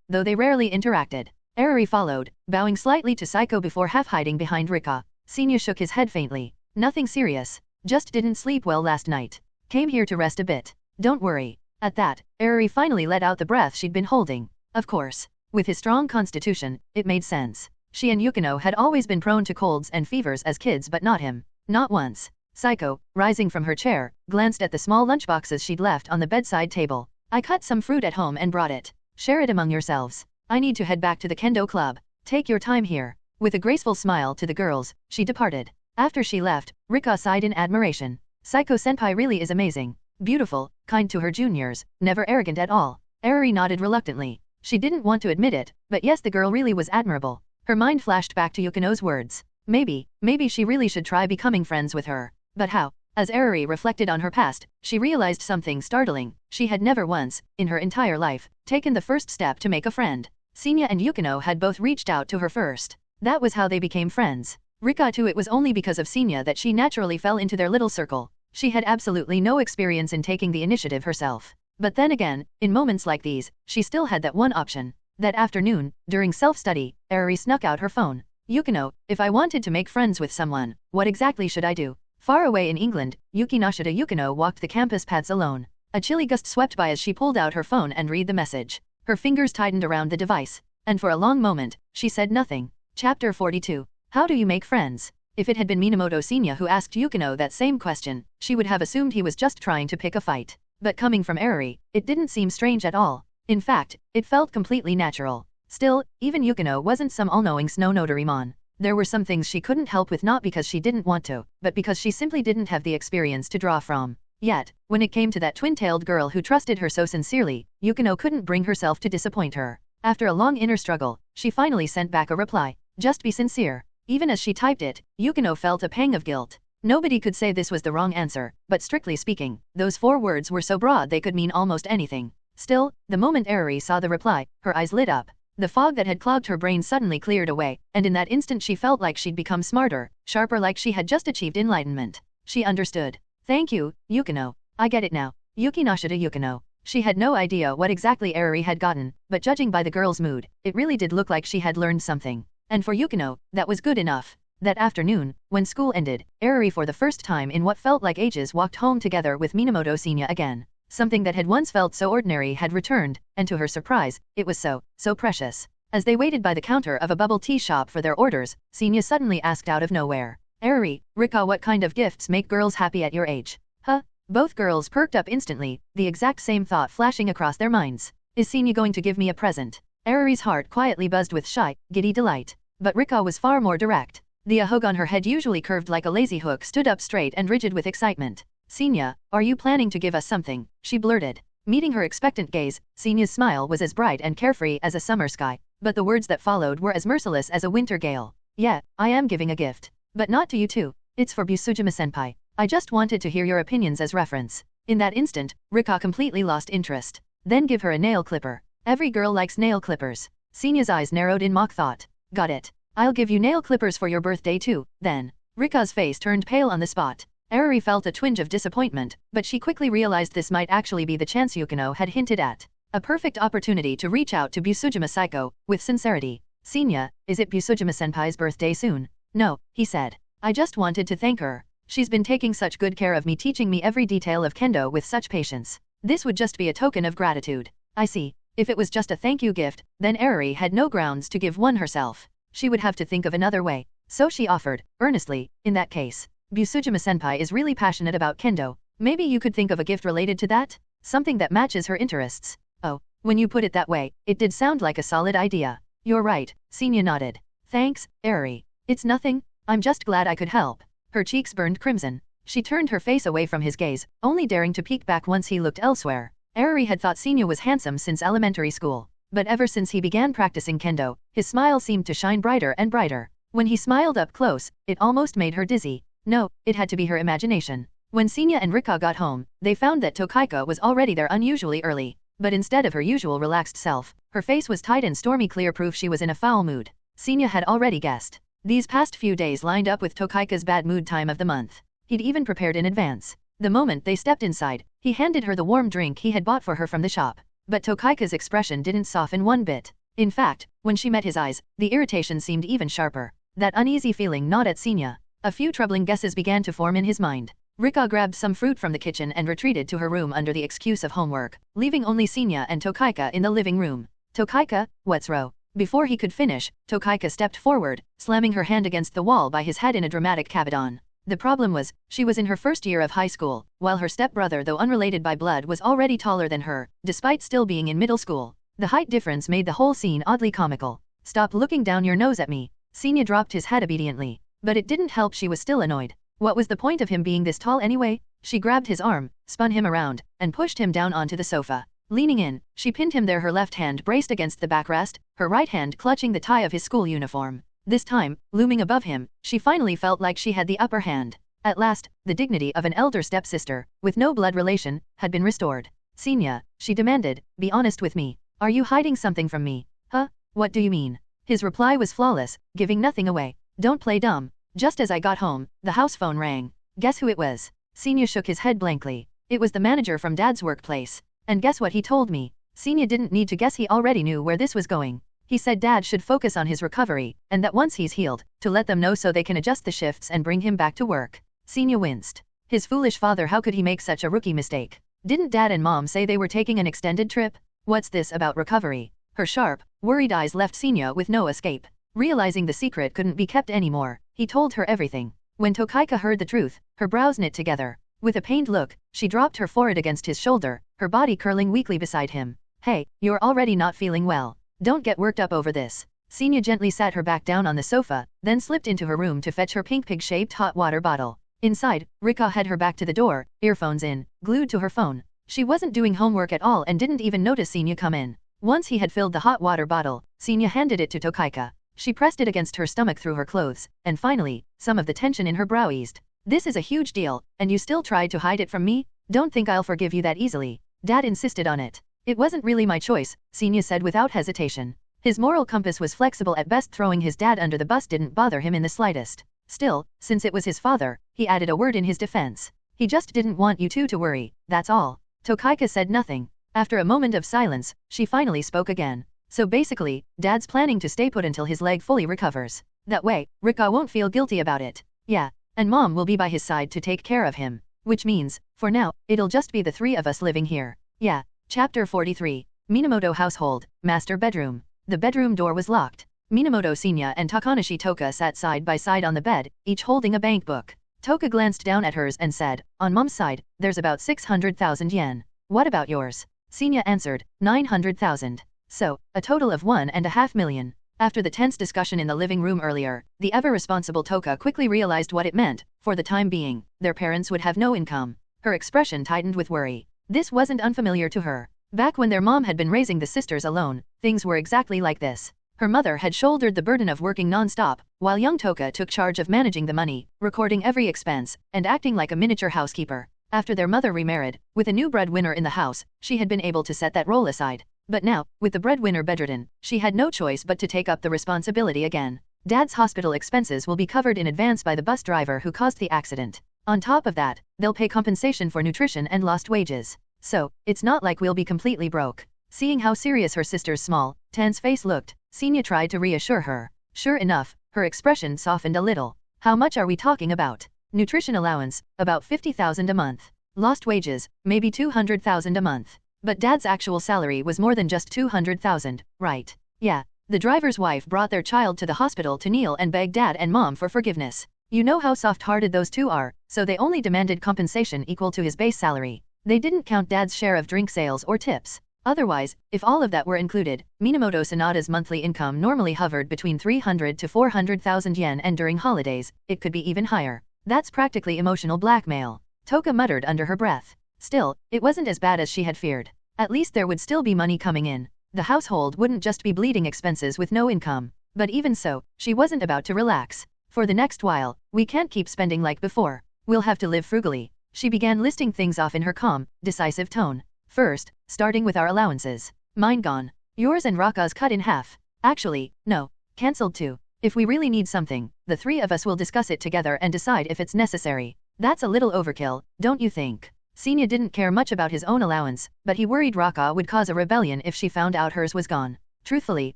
though they rarely interacted. Eri followed, bowing slightly to Saiko before half hiding behind Rika. Senya shook his head faintly. Nothing serious. Just didn't sleep well last night. Came here to rest a bit. Don't worry. At that, Eri finally let out the breath she'd been holding. Of course. With his strong constitution, it made sense. She and Yukino had always been prone to colds and fevers as kids, but not him. Not once. Saiko, rising from her chair, glanced at the small lunchboxes she'd left on the bedside table. I cut some fruit at home and brought it. Share it among yourselves. I need to head back to the kendo club. Take your time here. With a graceful smile to the girls, she departed. After she left, Rika sighed in admiration. Saiko-senpai really is amazing. Beautiful, kind to her juniors, never arrogant at all. Eri nodded reluctantly. She didn't want to admit it, but yes, the girl really was admirable. Her mind flashed back to Yukino's words. Maybe she really should try becoming friends with her. But how? As Eri reflected on her past, she realized something startling. She had never once, in her entire life, taken the first step to make a friend. Senya and Yukino had both reached out to her first. That was how they became friends. Rika too, it was only because of Senya that she naturally fell into their little circle. She had absolutely no experience in taking the initiative herself. But then again, in moments like these, she still had that one option. That afternoon, during self-study, Eri snuck out her phone. Yukino, if I wanted to make friends with someone, what exactly should I do? Far away in England, Yukinoshita Yukino walked the campus paths alone. A chilly gust swept by as she pulled out her phone and read the message. Her fingers tightened around the device, and for a long moment, she said nothing. Chapter 42. How do you make friends? If it had been Minamoto Senya who asked Yukino that same question, she would have assumed he was just trying to pick a fight. But coming from Eri, it didn't seem strange at all. In fact, it felt completely natural. Still, even Yukino wasn't some all-knowing snow notarimon. There were some things she couldn't help with, not because she didn't want to, but because she simply didn't have the experience to draw from. Yet, when it came to that twin-tailed girl who trusted her so sincerely, Yukino couldn't bring herself to disappoint her. After a long inner struggle, she finally sent back a reply. Just be sincere. Even as she typed it, Yukino felt a pang of guilt. Nobody could say this was the wrong answer, but strictly speaking, those 4 words were so broad they could mean almost anything. Still, the moment Eri saw the reply, her eyes lit up. The fog that had clogged her brain suddenly cleared away, and in that instant she felt like she'd become smarter, sharper, like she had just achieved enlightenment. She understood. Thank you, Yukino. I get it now. Yukinoshita Yukino. She had no idea what exactly Eriri had gotten, but judging by the girl's mood, it really did look like she had learned something. And for Yukino, that was good enough. That afternoon, when school ended, Eriri for the first time in what felt like ages walked home together with Minamoto Senya again. Something that had once felt so ordinary had returned, and to her surprise, it was so precious. As they waited by the counter of a bubble tea shop for their orders, Senya suddenly asked out of nowhere, "Eriri, Rika, what kind of gifts make girls happy at your age?" Huh? Both girls perked up instantly, the exact same thought flashing across their minds. Is Senya going to give me a present? Eriri's heart quietly buzzed with shy, giddy delight. But Rika was far more direct. The ahog on her head, usually curved like a lazy hook, stood up straight and rigid with excitement. "Senya, are you planning to give us something?" she blurted. Meeting her expectant gaze, Senya's smile was as bright and carefree as a summer sky, but the words that followed were as merciless as a winter gale. "Yeah, I am giving a gift. But not to you too. It's for Busujima-senpai. I just wanted to hear your opinions as reference." In that instant, Rika completely lost interest. "Then give her a nail clipper. Every girl likes nail clippers." Senya's eyes narrowed in mock thought. "Got it. I'll give you nail clippers for your birthday too, then." Rika's face turned pale on the spot. Eriri felt a twinge of disappointment, but she quickly realized this might actually be the chance Yukino had hinted at. A perfect opportunity to reach out to Busujima Saiko, with sincerity. "Senya, is it Busujima-senpai's birthday soon?" "No," he said. "I just wanted to thank her. She's been taking such good care of me, teaching me every detail of kendo with such patience. This would just be a token of gratitude." "I see. If it was just a thank you gift, then Eriri had no grounds to give one herself. She would have to think of another way. So she offered, earnestly, "In that case, Busujima-senpai is really passionate about kendo. Maybe you could think of a gift related to that? Something that matches her interests." "Oh, when you put it that way, it did sound like a solid idea." "You're right," Senya nodded. "Thanks, Eriri. It's nothing. I'm just glad I could help." Her cheeks burned crimson. She turned her face away from his gaze, only daring to peek back once he looked elsewhere. Eriri had thought Senya was handsome since elementary school, but ever since he began practicing kendo, his smile seemed to shine brighter and brighter. When he smiled up close, it almost made her dizzy. No, it had to be her imagination. When Senya and Rika got home, they found that Tokaika was already there unusually early. But instead of her usual relaxed self, her face was tight and stormy, clear proof she was in a foul mood. Senya had already guessed. These past few days lined up with Tokaika's bad mood time of the month. He'd even prepared in advance. The moment they stepped inside, he handed her the warm drink he had bought for her from the shop. But Tokaika's expression didn't soften one bit. In fact, when she met his eyes, the irritation seemed even sharper. That uneasy feeling gnawed at Senya. A few troubling guesses began to form in his mind. Rika grabbed some fruit from the kitchen and retreated to her room under the excuse of homework, leaving only Senya and Tokaika in the living room. "Tokaika, what's wrong?" Before he could finish, Tokaika stepped forward, slamming her hand against the wall by his head in a dramatic kabedon. The problem was, she was in her first year of high school, while her stepbrother, though unrelated by blood, was already taller than her, despite still being in middle school. The height difference made the whole scene oddly comical. "Stop looking down your nose at me." Senya dropped his head obediently. But it didn't help, she was still annoyed. What was the point of him being this tall anyway? She grabbed his arm, spun him around, and pushed him down onto the sofa. Leaning in, she pinned him there, her left hand braced against the backrest, her right hand clutching the tie of his school uniform. This time, looming above him, she finally felt like she had the upper hand. At last, the dignity of an elder stepsister, with no blood relation, had been restored. "Senya," she demanded, "be honest with me. Are you hiding something from me?" "Huh? What do you mean?" His reply was flawless, giving nothing away. "Don't play dumb. Just as I got home, the house phone rang. Guess who it was?" Senya shook his head blankly. "It was the manager from Dad's workplace. And guess what he told me?" Senya didn't need to guess, he already knew where this was going. He said Dad should focus on his recovery, and that once he's healed, to let them know so they can adjust the shifts and bring him back to work. Senya winced. His foolish father, how could he make such a rookie mistake? Didn't Dad and Mom say they were taking an extended trip? What's this about recovery? Her sharp, worried eyes left Senya with no escape. Realizing the secret couldn't be kept anymore, he told her everything. When Tokaika heard the truth, her brows knit together. With a pained look, she dropped her forehead against his shoulder, her body curling weakly beside him. "Hey, you're already not feeling well. Don't get worked up over this." Senya gently sat her back down on the sofa, then slipped into her room to fetch her pink pig-shaped hot water bottle. Inside, Rika had her back to the door, earphones in, glued to her phone. She wasn't doing homework at all and didn't even notice Senya come in. Once he had filled the hot water bottle, Senya handed it to Tokaika. She pressed it against her stomach through her clothes, and finally, some of the tension in her brow eased. "This is a huge deal, and you still tried to hide it from me? Don't think I'll forgive you that easily." Dad insisted on it. "It wasn't really my choice," Senya said without hesitation. His moral compass was flexible at best, throwing his dad under the bus didn't bother him in the slightest. Still, since it was his father, he added a word in his defense. "He just didn't want you two to worry, that's all." Tokaika said nothing. After a moment of silence, she finally spoke again. So basically, Dad's planning to stay put until his leg fully recovers. That way, Rika won't feel guilty about it. Yeah. And Mom will be by his side to take care of him. Which means, for now, it'll just be the three of us living here. Yeah. Chapter 43. Minamoto Household, Master Bedroom. The bedroom door was locked. Minamoto Senya and Takanashi Toka sat side by side on the bed, each holding a bank book. Toka glanced down at hers and said, "On Mom's side, there's about 600,000 yen. What about yours?" Senya answered, 900,000. So, a total of 1.5 million. After the tense discussion in the living room earlier, the ever-responsible Toka quickly realized what it meant. For the time being, their parents would have no income. Her expression tightened with worry. This wasn't unfamiliar to her. Back when their mom had been raising the sisters alone, things were exactly like this. Her mother had shouldered the burden of working non-stop, while young Toka took charge of managing the money, recording every expense, and acting like a miniature housekeeper. After their mother remarried, with a new breadwinner in the house, she had been able to set that role aside. But now, with the breadwinner bedridden, she had no choice but to take up the responsibility again. Dad's hospital expenses will be covered in advance by the bus driver who caused the accident. On top of that, they'll pay compensation for nutrition and lost wages. So, it's not like we'll be completely broke. Seeing how serious her sister's small, tense face looked, Senya tried to reassure her. Sure enough, her expression softened a little. How much are we talking about? Nutrition allowance, about 50,000 a month. Lost wages, maybe 200,000 a month. But Dad's actual salary was more than just 200,000, right? Yeah. The driver's wife brought their child to the hospital to kneel and beg Dad and Mom for forgiveness. You know how soft-hearted those two are, so they only demanded compensation equal to his base salary. They didn't count Dad's share of drink sales or tips. Otherwise, if all of that were included, Minamoto Sanada's monthly income normally hovered between 300 to 400,000 yen, and during holidays, it could be even higher. That's practically emotional blackmail. Toka muttered under her breath. Still, it wasn't as bad as she had feared. At least there would still be money coming in. The household wouldn't just be bleeding expenses with no income. But even so, she wasn't about to relax. For the next while, we can't keep spending like before. We'll have to live frugally. She began listing things off in her calm, decisive tone. First, starting with our allowances. Mine gone. Yours and Raka's cut in half. Actually, no. Cancelled too. If we really need something, the three of us will discuss it together and decide if it's necessary. That's a little overkill, don't you think? Senya didn't care much about his own allowance, but he worried Raka would cause a rebellion if she found out hers was gone. Truthfully,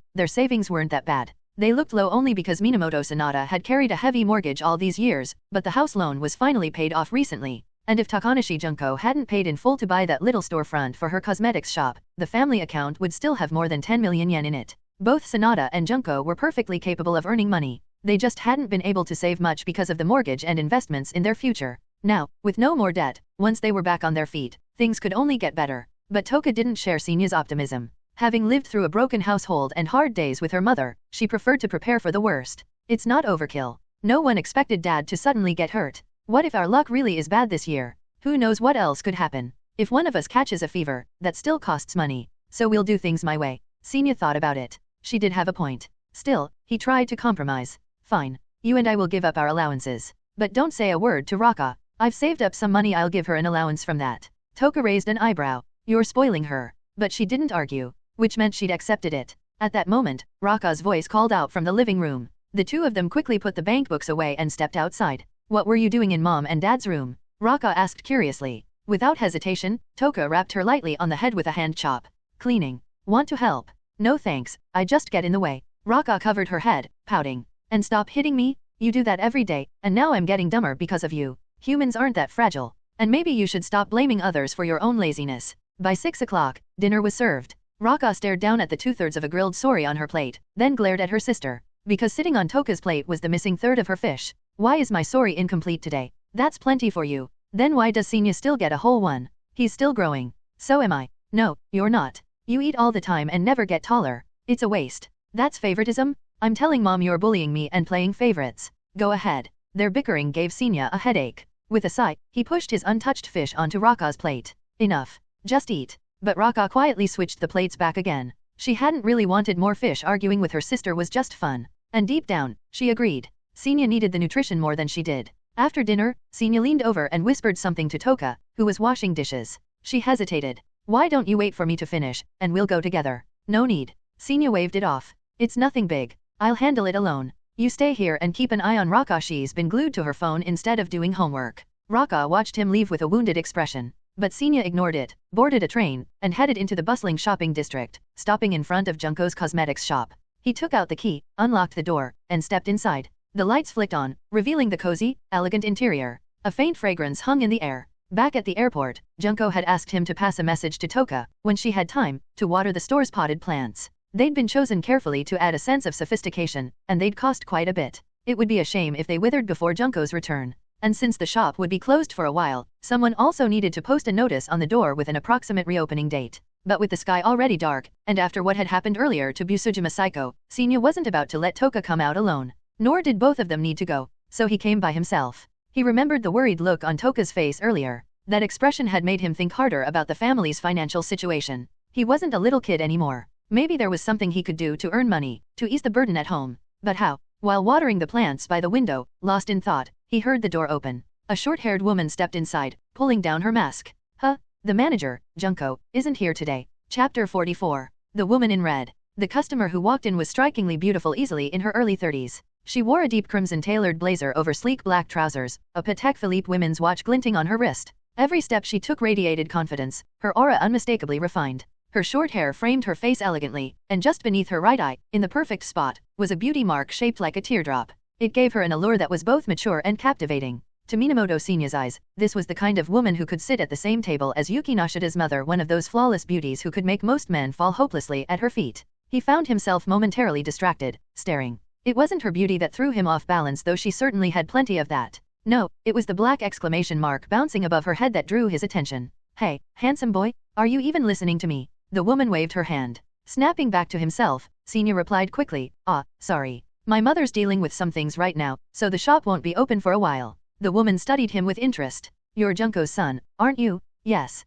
their savings weren't that bad. They looked low only because Minamoto Sanada had carried a heavy mortgage all these years, but the house loan was finally paid off recently. And if Takanashi Junko hadn't paid in full to buy that little storefront for her cosmetics shop, the family account would still have more than 10 million yen in it. Both Sanada and Junko were perfectly capable of earning money. They just hadn't been able to save much because of the mortgage and investments in their future. Now, with no more debt, once they were back on their feet, things could only get better. But Toka didn't share Senya's optimism. Having lived through a broken household and hard days with her mother, she preferred to prepare for the worst. It's not overkill. No one expected Dad to suddenly get hurt. What if our luck really is bad this year? Who knows what else could happen? If one of us catches a fever, that still costs money. So we'll do things my way. Senya thought about it. She did have a point. Still, he tried to compromise. Fine. You and I will give up our allowances. But don't say a word to Raka. I've saved up some money, I'll give her an allowance from that. Toka raised an eyebrow. You're spoiling her. But she didn't argue, which meant she'd accepted it. At that moment, Raka's voice called out from the living room. The two of them quickly put the bank books away and stepped outside. What were you doing in Mom and Dad's room? Raka asked curiously. Without hesitation, Toka rapped her lightly on the head with a hand chop. Cleaning. Want to help? No thanks, I just get in the way. Raka covered her head, pouting. And stop hitting me? You do that every day, and now I'm getting dumber because of you. Humans aren't that fragile. And maybe you should stop blaming others for your own laziness. By 6 o'clock, dinner was served. Raka stared down at the 2/3 of a grilled sori on her plate, then glared at her sister. Because sitting on Toka's plate was the missing third of her fish. Why is my sori incomplete today? That's plenty for you. Then why does Senya still get a whole one? He's still growing. So am I. No, you're not. You eat all the time and never get taller. It's a waste. That's favoritism? I'm telling Mom you're bullying me and playing favorites. Go ahead. Their bickering gave Senya a headache. With a sigh, he pushed his untouched fish onto Raka's plate. Enough. Just eat. But Raka quietly switched the plates back again. She hadn't really wanted more fish. Arguing with her sister was just fun. And deep down, she agreed. Senya needed the nutrition more than she did. After dinner, Senya leaned over and whispered something to Toka, who was washing dishes. She hesitated. Why don't you wait for me to finish, and we'll go together? No need. Senya waved it off. It's nothing big. I'll handle it alone. You stay here and keep an eye on Raka. She's been glued to her phone instead of doing homework. Raka watched him leave with a wounded expression. But Senya ignored it, boarded a train, and headed into the bustling shopping district, stopping in front of Junko's cosmetics shop. He took out the key, unlocked the door, and stepped inside. The lights flicked on, revealing the cozy, elegant interior. A faint fragrance hung in the air. Back at the airport, Junko had asked him to pass a message to Toka, when she had time, to water the store's potted plants. They'd been chosen carefully to add a sense of sophistication, and they'd cost quite a bit. It would be a shame if they withered before Junko's return. And since the shop would be closed for a while, someone also needed to post a notice on the door with an approximate reopening date. But with the sky already dark, and after what had happened earlier to Busujima Saiko, Senya wasn't about to let Toka come out alone. Nor did both of them need to go, so he came by himself. He remembered the worried look on Toka's face earlier. That expression had made him think harder about the family's financial situation. He wasn't a little kid anymore. Maybe there was something he could do to earn money, to ease the burden at home. But how? While watering the plants by the window, lost in thought, he heard the door open. A short-haired woman stepped inside, pulling down her mask. Huh? The manager, Junko, isn't here today. Chapter 44. The Woman in Red. The customer who walked in was strikingly beautiful, easily in her early 30s. She wore a deep crimson tailored blazer over sleek black trousers, a Patek Philippe women's watch glinting on her wrist. Every step she took radiated confidence, her aura unmistakably refined. Her short hair framed her face elegantly, and just beneath her right eye, in the perfect spot, was a beauty mark shaped like a teardrop. It gave her an allure that was both mature and captivating. To Minamoto Senya's eyes, this was the kind of woman who could sit at the same table as Yukinoshitas' mother, one of those flawless beauties who could make most men fall hopelessly at her feet. He found himself momentarily distracted, staring. It wasn't her beauty that threw him off balance, though she certainly had plenty of that. No, it was the black exclamation mark bouncing above her head that drew his attention. Hey, handsome boy, are you even listening to me? The woman waved her hand. Snapping back to himself, Senya replied quickly, sorry. My mother's dealing with some things right now, so the shop won't be open for a while. The woman studied him with interest. You're Junko's son, aren't you? Yes.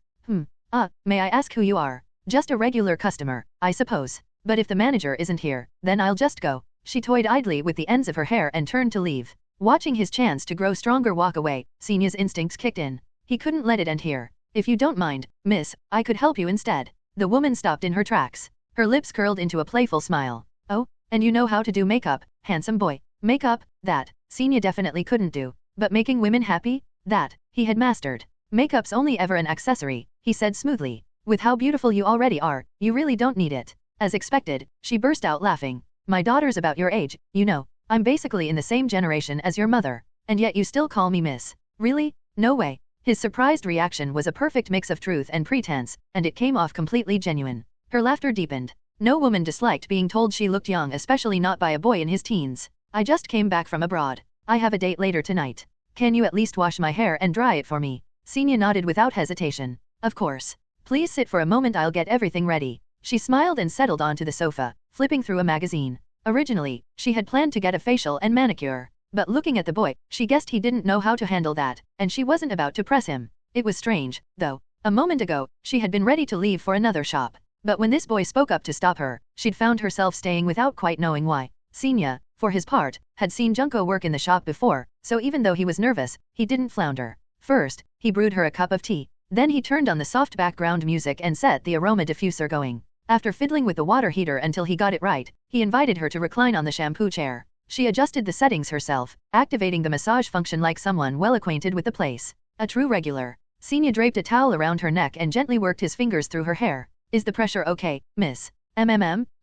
May I ask who you are? Just a regular customer, I suppose. But if the manager isn't here, then I'll just go. She toyed idly with the ends of her hair and turned to leave. Watching his chance to grow stronger walk away, Senya's instincts kicked in. He couldn't let it end here. If you don't mind, miss, I could help you instead. The woman stopped in her tracks. Her lips curled into a playful smile. Oh, and you know how to do makeup, handsome boy. Makeup, that, Senya definitely couldn't do. But making women happy? That, he had mastered. Makeup's only ever an accessory, he said smoothly. With how beautiful you already are, you really don't need it. As expected, she burst out laughing. My daughter's about your age, you know. I'm basically in the same generation as your mother. And yet you still call me miss. Really? No way. His surprised reaction was a perfect mix of truth and pretense, and it came off completely genuine. Her laughter deepened. No woman disliked being told she looked young, especially not by a boy in his teens. I just came back from abroad. I have a date later tonight. Can you at least wash my hair and dry it for me? Senya nodded without hesitation. Of course. Please sit for a moment, I'll get everything ready. She smiled and settled onto the sofa, flipping through a magazine. Originally, she had planned to get a facial and manicure. But looking at the boy, she guessed he didn't know how to handle that, and she wasn't about to press him. It was strange, though. A moment ago, she had been ready to leave for another shop. But when this boy spoke up to stop her, she'd found herself staying without quite knowing why. Senya, for his part, had seen Junko work in the shop before, so even though he was nervous, he didn't flounder. First, he brewed her a cup of tea. Then he turned on the soft background music and set the aroma diffuser going. After fiddling with the water heater until he got it right, he invited her to recline on the shampoo chair. She adjusted the settings herself, activating the massage function like someone well acquainted with the place. A true regular. Senya draped a towel around her neck and gently worked his fingers through her hair. Is the pressure okay, miss?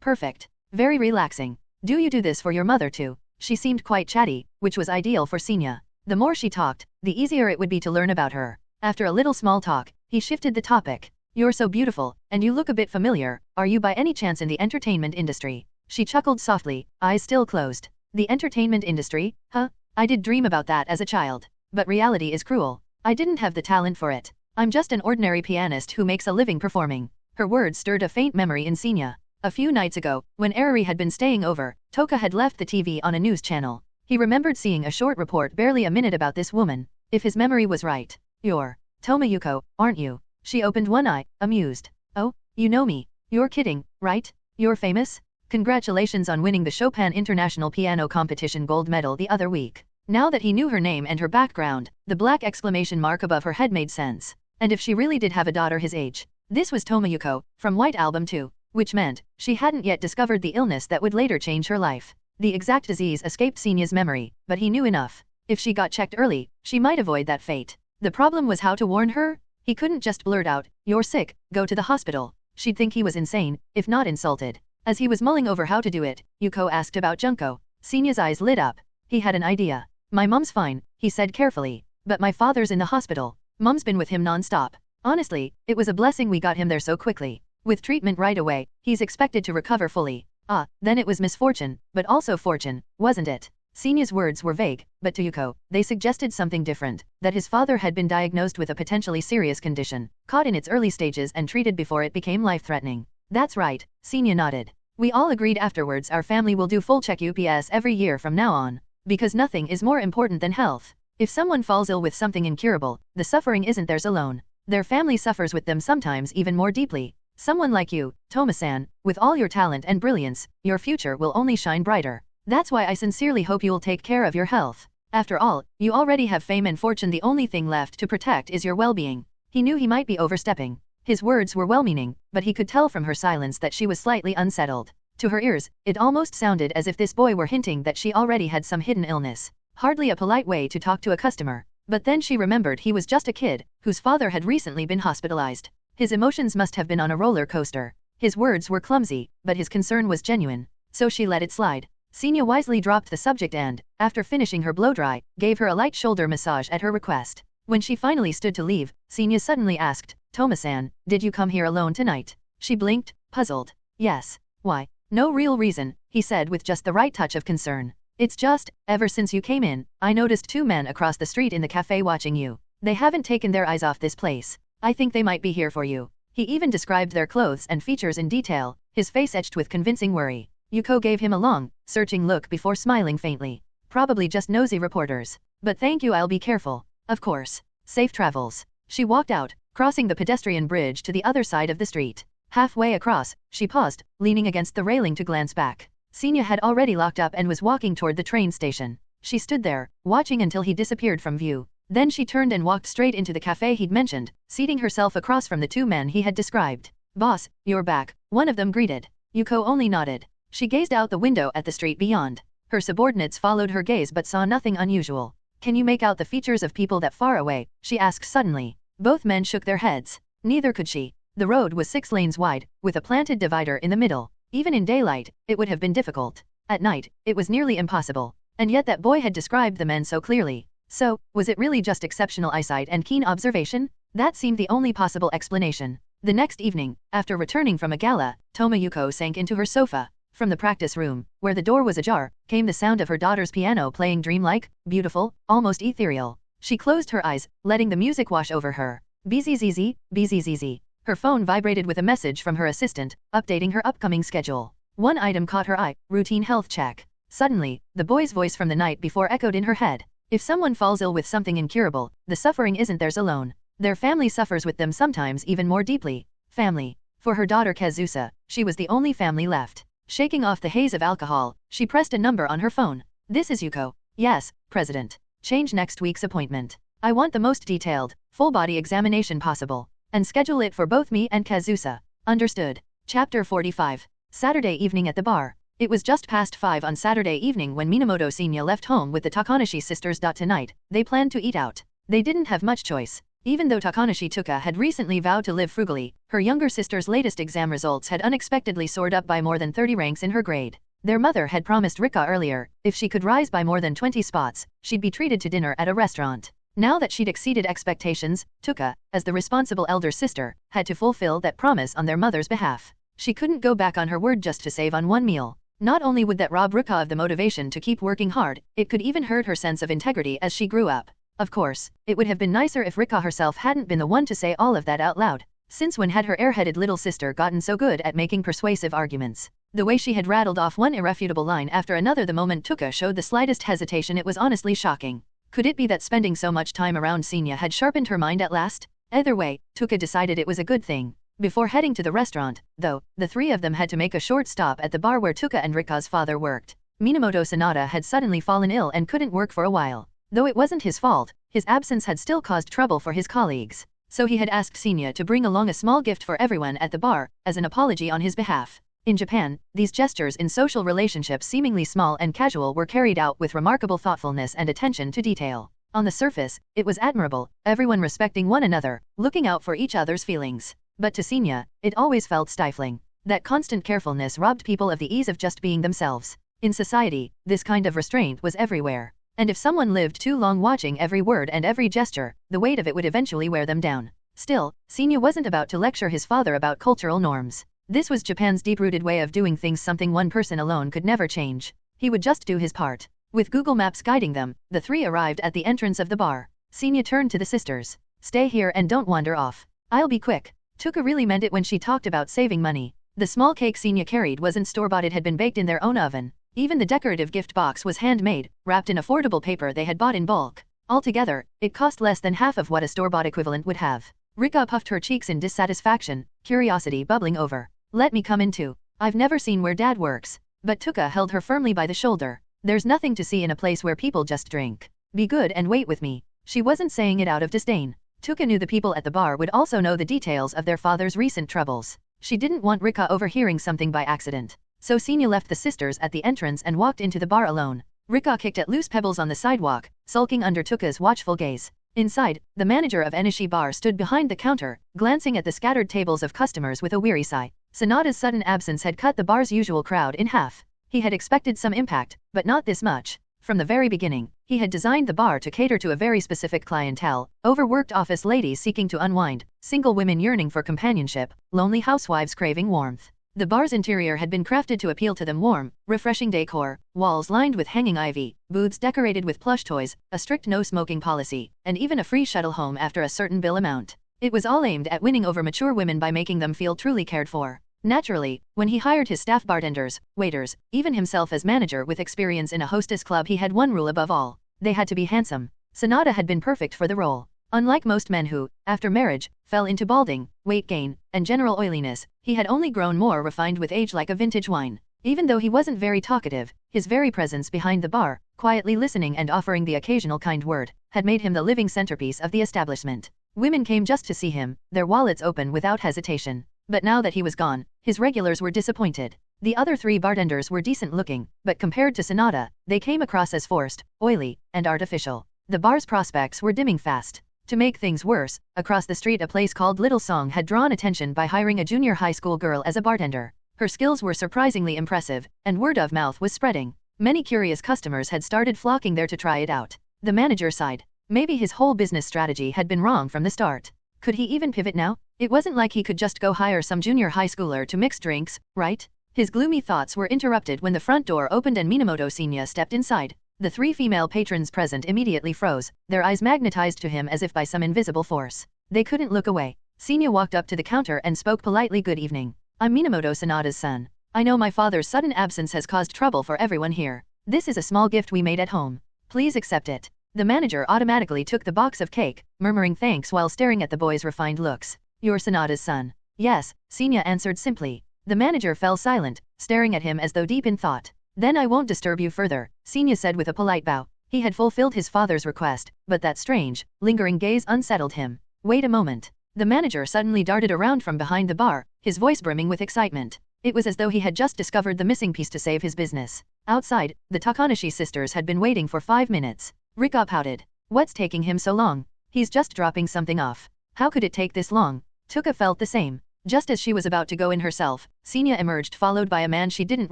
Perfect. Very relaxing. Do you do this for your mother too? She seemed quite chatty, which was ideal for Senya. The more she talked, the easier it would be to learn about her. After a little small talk, he shifted the topic. You're so beautiful, and you look a bit familiar. Are you by any chance in the entertainment industry? She chuckled softly, eyes still closed. The entertainment industry? Huh? I did dream about that as a child. But reality is cruel. I didn't have the talent for it. I'm just an ordinary pianist who makes a living performing. Her words stirred a faint memory in Senya. A few nights ago, when Eriri had been staying over, Toka had left the TV on a news channel. He remembered seeing a short report barely a minute about this woman. If his memory was right. You're Tomoyuko, aren't you? She opened one eye, amused. Oh, you know me. You're kidding, right? You're famous? Congratulations on winning the Chopin International Piano Competition gold medal the other week. Now that he knew her name and her background, the black exclamation mark above her head made sense. And if she really did have a daughter his age, this was Tomoyuko, from White Album 2, which meant she hadn't yet discovered the illness that would later change her life. The exact disease escaped Senya's memory, but he knew enough. If she got checked early, she might avoid that fate. The problem was how to warn her? He couldn't just blurt out, "You're sick, go to the hospital." She'd think he was insane, if not insulted. As he was mulling over how to do it, Yuko asked about Junko. Senia's eyes lit up. He had an idea. "My mom's fine," he said carefully. "But my father's in the hospital. Mom's been with him non-stop. Honestly, it was a blessing we got him there so quickly. With treatment right away, he's expected to recover fully." "Ah, then it was misfortune, but also fortune, wasn't it?" Senia's words were vague, but to Yuko, they suggested something different, that his father had been diagnosed with a potentially serious condition, caught in its early stages and treated before it became life-threatening. "That's right," Senia nodded. "We all agreed afterwards our family will do full check-ups every year from now on. Because nothing is more important than health. If someone falls ill with something incurable, the suffering isn't theirs alone. Their family suffers with them sometimes even more deeply. Someone like you, Toma-san, with all your talent and brilliance, your future will only shine brighter. That's why I sincerely hope you'll take care of your health. After all, you already have fame and fortune. The only thing left to protect is your well-being." He knew he might be overstepping. His words were well-meaning, but he could tell from her silence that she was slightly unsettled. To her ears, it almost sounded as if this boy were hinting that she already had some hidden illness. Hardly a polite way to talk to a customer. But then she remembered he was just a kid, whose father had recently been hospitalized. His emotions must have been on a roller coaster. His words were clumsy, but his concern was genuine. So she let it slide. Senia wisely dropped the subject and, after finishing her blow-dry, gave her a light shoulder massage at her request. When she finally stood to leave, Senia suddenly asked, "Toma-san, did you come here alone tonight?" She blinked, puzzled. "Yes. Why?" "No real reason," he said with just the right touch of concern. "It's just, ever since you came in, I noticed two men across the street in the cafe watching you. They haven't taken their eyes off this place. I think they might be here for you." He even described their clothes and features in detail, his face etched with convincing worry. Yuko gave him a long, searching look before smiling faintly. "Probably just nosy reporters. But thank you, I'll be careful." "Of course. Safe travels." She walked out, crossing the pedestrian bridge to the other side of the street. Halfway across, she paused, leaning against the railing to glance back. Senia had already locked up and was walking toward the train station. She stood there, watching until he disappeared from view. Then she turned and walked straight into the cafe he'd mentioned, seating herself across from the two men he had described. "Boss, you're back," one of them greeted. Yuko only nodded. She gazed out the window at the street beyond. Her subordinates followed her gaze but saw nothing unusual. "Can you make out the features of people that far away?" she asked suddenly. Both men shook their heads. Neither could she. The road was 6 lanes wide, with a planted divider in the middle. Even in daylight, it would have been difficult. At night, it was nearly impossible. And yet that boy had described the men so clearly. So, was it really just exceptional eyesight and keen observation? That seemed the only possible explanation. The next evening, after returning from a gala, Toma Yuko sank into her sofa. From the practice room, where the door was ajar, came the sound of her daughter's piano playing dreamlike, beautiful, almost ethereal. She closed her eyes, letting the music wash over her. Bzzz, bzzz. Her phone vibrated with a message from her assistant, updating her upcoming schedule. One item caught her eye, routine health check. Suddenly, the boy's voice from the night before echoed in her head. If someone falls ill with something incurable, the suffering isn't theirs alone. Their family suffers with them sometimes even more deeply. Family. For her daughter Kazusa, she was the only family left. Shaking off the haze of alcohol, she pressed a number on her phone. "This is Yuko." "Yes, President. Change next week's appointment. I want the most detailed, full-body examination possible. And schedule it for both me and Kazusa." "Understood." Chapter 45. Saturday evening at the bar. It was just past 5 on Saturday evening when Minamoto Senior left home with the Takanashi sisters. Tonight, they planned to eat out. They didn't have much choice. Even though Takanashi Toka had recently vowed to live frugally, her younger sister's latest exam results had unexpectedly soared up by more than 30 ranks in her grade. Their mother had promised Rika earlier, if she could rise by more than 20 spots, she'd be treated to dinner at a restaurant. Now that she'd exceeded expectations, Toka, as the responsible elder sister, had to fulfill that promise on their mother's behalf. She couldn't go back on her word just to save on one meal. Not only would that rob Rika of the motivation to keep working hard, it could even hurt her sense of integrity as she grew up. Of course, it would have been nicer if Rika herself hadn't been the one to say all of that out loud. Since when had her airheaded little sister gotten so good at making persuasive arguments? The way she had rattled off one irrefutable line after another the moment Toka showed the slightest hesitation, it was honestly shocking. Could it be that spending so much time around Senia had sharpened her mind at last? Either way, Toka decided it was a good thing. Before heading to the restaurant, though, the three of them had to make a short stop at the bar where Toka and Rika's father worked. Minamoto Sanada had suddenly fallen ill and couldn't work for a while. Though it wasn't his fault, his absence had still caused trouble for his colleagues. So he had asked Senia to bring along a small gift for everyone at the bar, as an apology on his behalf. In Japan, these gestures in social relationships seemingly small and casual were carried out with remarkable thoughtfulness and attention to detail. On the surface, it was admirable, everyone respecting one another, looking out for each other's feelings. But to Senya, it always felt stifling. That constant carefulness robbed people of the ease of just being themselves. In society, this kind of restraint was everywhere. And if someone lived too long watching every word and every gesture, the weight of it would eventually wear them down. Still, Senya wasn't about to lecture his father about cultural norms. This was Japan's deep-rooted way of doing things, something one person alone could never change. He would just do his part. With Google Maps guiding them, the three arrived at the entrance of the bar. Senya turned to the sisters. Stay here and don't wander off. I'll be quick. Toka really meant it when she talked about saving money. The small cake Senya carried wasn't store-bought, it had been baked in their own oven. Even the decorative gift box was handmade, wrapped in affordable paper they had bought in bulk. Altogether, it cost less than half of what a store-bought equivalent would have. Rika puffed her cheeks in dissatisfaction, curiosity bubbling over. Let me come in too. I've never seen where Dad works. But Toka held her firmly by the shoulder. There's nothing to see in a place where people just drink. Be good and wait with me. She wasn't saying it out of disdain. Toka knew the people at the bar would also know the details of their father's recent troubles. She didn't want Rika overhearing something by accident. So Senya left the sisters at the entrance and walked into the bar alone. Rika kicked at loose pebbles on the sidewalk, sulking under Toka's watchful gaze. Inside, the manager of Enishi Bar stood behind the counter, glancing at the scattered tables of customers with a weary sigh. Sonata's sudden absence had cut the bar's usual crowd in half. He had expected some impact, but not this much. From the very beginning, he had designed the bar to cater to a very specific clientele: overworked office ladies seeking to unwind, single women yearning for companionship, lonely housewives craving warmth. The bar's interior had been crafted to appeal to them: warm, refreshing decor, walls lined with hanging ivy, booths decorated with plush toys, a strict no-smoking policy, and even a free shuttle home after a certain bill amount. It was all aimed at winning over mature women by making them feel truly cared for. Naturally, when he hired his staff bartenders, waiters, even himself as manager with experience in a hostess club, he had one rule above all: they had to be handsome. Sonata had been perfect for the role. Unlike most men who, after marriage, fell into balding, weight gain, and general oiliness, he had only grown more refined with age, like a vintage wine. Even though he wasn't very talkative, his very presence behind the bar, quietly listening and offering the occasional kind word, had made him the living centerpiece of the establishment. Women came just to see him, their wallets open without hesitation. But now that he was gone, his regulars were disappointed. The other three bartenders were decent looking, but compared to Sonata, they came across as forced, oily, and artificial. The bar's prospects were dimming fast. To make things worse, across the street a place called Little Song had drawn attention by hiring a junior high school girl as a bartender. Her skills were surprisingly impressive, and word of mouth was spreading. Many curious customers had started flocking there to try it out. The manager sighed. Maybe his whole business strategy had been wrong from the start. Could he even pivot now? It wasn't like he could just go hire some junior high schooler to mix drinks, right? His gloomy thoughts were interrupted when the front door opened and Minamoto Senya stepped inside. The three female patrons present immediately froze, their eyes magnetized to him as if by some invisible force. They couldn't look away. Senya walked up to the counter and spoke politely. Good evening. I'm Minamoto Sonata's son. I know my father's sudden absence has caused trouble for everyone here. This is a small gift we made at home. Please accept it. The manager automatically took the box of cake, murmuring thanks while staring at the boy's refined looks. You're Sonata's son. Yes, Senya answered simply. The manager fell silent, staring at him as though deep in thought. Then I won't disturb you further, Senya said with a polite bow. He had fulfilled his father's request, but that strange, lingering gaze unsettled him. Wait a moment. The manager suddenly darted around from behind the bar, his voice brimming with excitement. It was as though he had just discovered the missing piece to save his business. Outside, the Takanashi sisters had been waiting for 5 minutes. Rika pouted. What's taking him so long? He's just dropping something off. How could it take this long? Toka felt the same. Just as she was about to go in herself, Senya emerged, followed by a man she didn't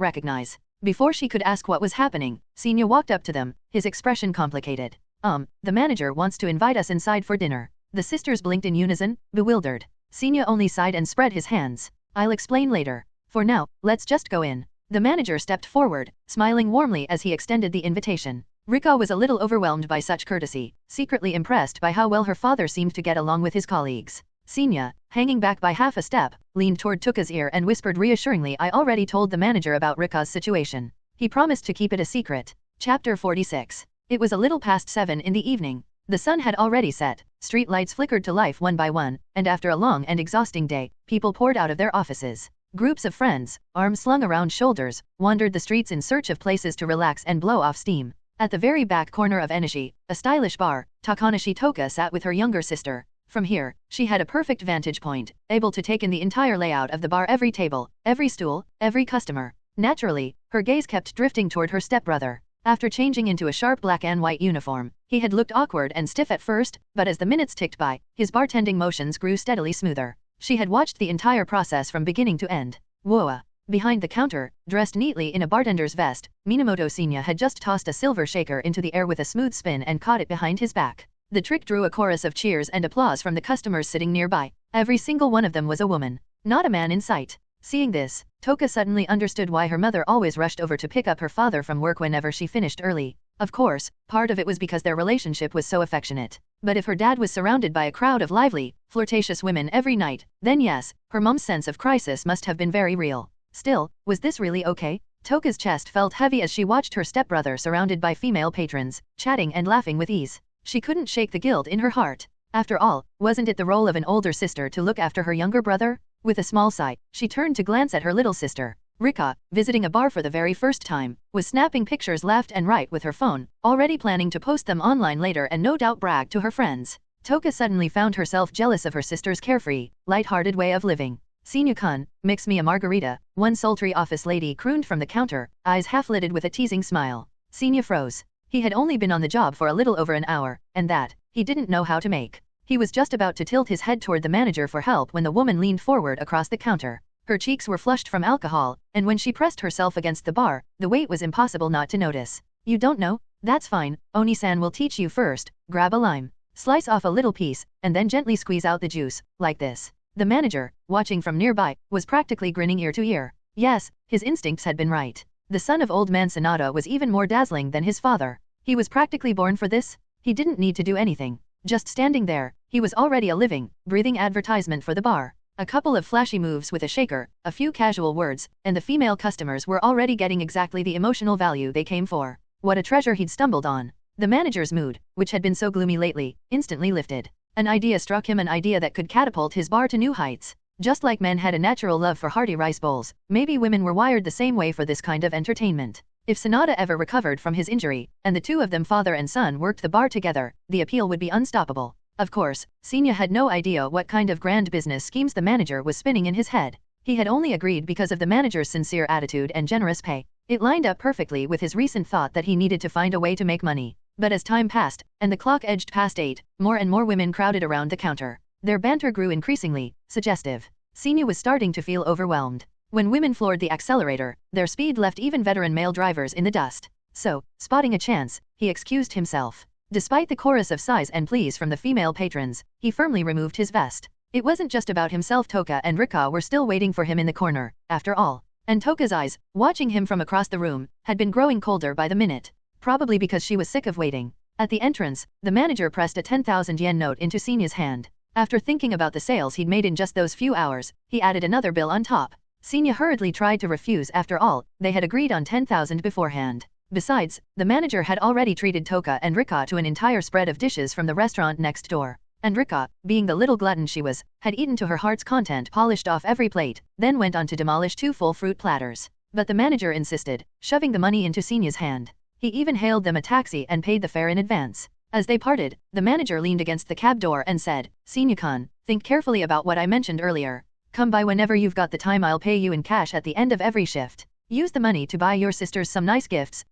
recognize. Before she could ask what was happening, Senya walked up to them, his expression complicated. The manager wants to invite us inside for dinner. The sisters blinked in unison, bewildered. Senya only sighed and spread his hands. I'll explain later. For now, let's just go in. The manager stepped forward, smiling warmly as he extended the invitation. Rika was a little overwhelmed by such courtesy, secretly impressed by how well her father seemed to get along with his colleagues. Senya, hanging back by half a step, leaned toward Toka's ear and whispered reassuringly, I already told the manager about Rika's situation. He promised to keep it a secret. Chapter 46. It was a little past 7 in the evening. The sun had already set, street lights flickered to life one by one, and after a long and exhausting day, people poured out of their offices. Groups of friends, arms slung around shoulders, wandered the streets in search of places to relax and blow off steam. At the very back corner of Enishi, a stylish bar, Takanashi Toka sat with her younger sister. From here, she had a perfect vantage point, able to take in the entire layout of the bar, every table, every stool, every customer. Naturally, her gaze kept drifting toward her stepbrother. After changing into a sharp black and white uniform, he had looked awkward and stiff at first, but as the minutes ticked by, his bartending motions grew steadily smoother. She had watched the entire process from beginning to end. Woa. Behind the counter, dressed neatly in a bartender's vest, Minamoto Senior had just tossed a silver shaker into the air with a smooth spin and caught it behind his back. The trick drew a chorus of cheers and applause from the customers sitting nearby. Every single one of them was a woman, not a man in sight. Seeing this, Toka suddenly understood why her mother always rushed over to pick up her father from work whenever she finished early. Of course, part of it was because their relationship was so affectionate. But if her dad was surrounded by a crowd of lively, flirtatious women every night, then yes, her mom's sense of crisis must have been very real. Still, was this really okay? Toka's chest felt heavy as she watched her stepbrother surrounded by female patrons, chatting and laughing with ease. She couldn't shake the guilt in her heart. After all, wasn't it the role of an older sister to look after her younger brother? With a small sigh, she turned to glance at her little sister. Rika, visiting a bar for the very first time, was snapping pictures left and right with her phone, already planning to post them online later and no doubt brag to her friends. Toka suddenly found herself jealous of her sister's carefree, light-hearted way of living. "Senior-kun, mix me a margarita," one sultry office lady crooned from the counter, eyes half-lidded with a teasing smile. Senior froze. He had only been on the job for a little over an hour, and that, he didn't know how to make. He was just about to tilt his head toward the manager for help when the woman leaned forward across the counter. Her cheeks were flushed from alcohol, and when she pressed herself against the bar, the weight was impossible not to notice. "You don't know? That's fine, Oni-san will teach you first. Grab a lime. Slice off a little piece, and then gently squeeze out the juice, like this." The manager, watching from nearby, was practically grinning ear to ear. Yes, his instincts had been right. The son of old man Sonata was even more dazzling than his father. He was practically born for this. He didn't need to do anything. Just standing there, he was already a living, breathing advertisement for the bar. A couple of flashy moves with a shaker, a few casual words, and the female customers were already getting exactly the emotional value they came for. What a treasure he'd stumbled on. The manager's mood, which had been so gloomy lately, instantly lifted. An idea struck him, an idea that could catapult his bar to new heights. Just like men had a natural love for hearty rice bowls, maybe women were wired the same way for this kind of entertainment. If Sonata ever recovered from his injury, and the two of them, father and son, worked the bar together, the appeal would be unstoppable. Of course, Senior had no idea what kind of grand business schemes the manager was spinning in his head. He had only agreed because of the manager's sincere attitude and generous pay. It lined up perfectly with his recent thought that he needed to find a way to make money. But as time passed, and the clock edged past 8, more and more women crowded around the counter. Their banter grew increasingly suggestive. Senior was starting to feel overwhelmed. When women floored the accelerator, their speed left even veteran male drivers in the dust. So, spotting a chance, he excused himself. Despite the chorus of sighs and pleas from the female patrons, he firmly removed his vest. It wasn't just about himself. Toka and Rika were still waiting for him in the corner, after all. And Toka's eyes, watching him from across the room, had been growing colder by the minute. Probably because she was sick of waiting. At the entrance, the manager pressed a 10,000 yen note into Senior's hand. After thinking about the sales he'd made in just those few hours, he added another bill on top. Senior hurriedly tried to refuse. After all, they had agreed on 10,000 beforehand. Besides, the manager had already treated Toka and Rika to an entire spread of dishes from the restaurant next door. And Rika, being the little glutton she was, had eaten to her heart's content, polished off every plate, then went on to demolish 2 full fruit platters. But the manager insisted, shoving the money into Senior's hand. He even hailed them a taxi and paid the fare in advance. As they parted, the manager leaned against the cab door and said, "Senior-kun, think carefully about what I mentioned earlier. Come by whenever you've got the time. I'll pay you in cash at the end of every shift. Use the money to buy your sisters some nice gifts."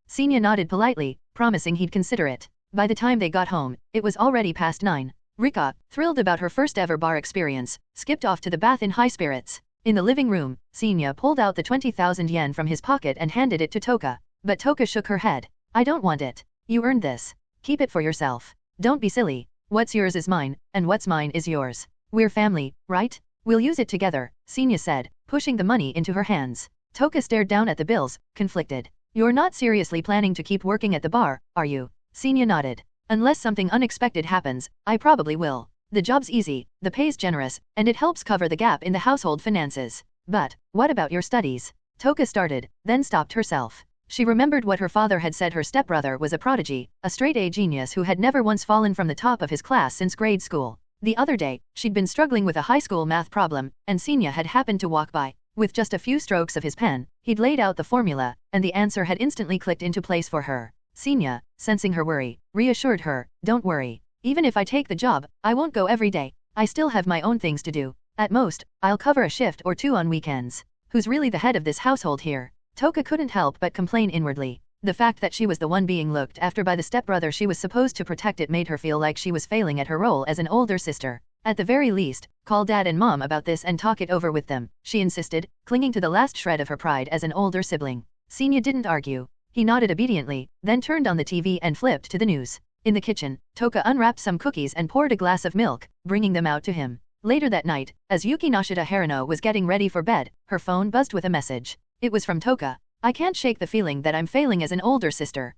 Senior nodded politely, promising he'd consider it. By the time they got home, it was already past 9. Rika, thrilled about her first ever bar experience, skipped off to the bath in high spirits. In the living room, Senior pulled out the 20,000 yen from his pocket and handed it to Toka. But Toka shook her head. "I don't want it. You earned this. Keep it for yourself. Don't be silly. What's yours is mine, and what's mine is yours. We're family, right? We'll use it together," Senior said, pushing the money into her hands. Toka stared down at the bills, conflicted. "You're not seriously planning to keep working at the bar, are you?" Senior nodded. "Unless something unexpected happens, I probably will. The job's easy, the pay's generous, and it helps cover the gap in the household finances. But, what about your studies?" Toka started, then stopped herself. She remembered what her father had said. Her stepbrother was a prodigy, a straight-A genius who had never once fallen from the top of his class since grade school. The other day, she'd been struggling with a high school math problem, and Senior had happened to walk by. With just a few strokes of his pen, he'd laid out the formula, and the answer had instantly clicked into place for her. Senior, sensing her worry, reassured her, "Don't worry. Even if I take the job, I won't go every day. I still have my own things to do. At most, I'll cover a shift or 2 on weekends. Who's really the head of this household here?" Toka couldn't help but complain inwardly. The fact that she was the one being looked after by the stepbrother she was supposed to protect it made her feel like she was failing at her role as an older sister. At the very least, call Dad and Mom about this and talk it over with them, she insisted, clinging to the last shred of her pride as an older sibling. Senya didn't argue. He nodded obediently, then turned on the TV and flipped to the news. In the kitchen, Toka unwrapped some cookies and poured a glass of milk, bringing them out to him. Later that night, as Yukinoshita Harino was getting ready for bed, her phone buzzed with a message. It was from Toka. I can't shake the feeling that I'm failing as an older sister.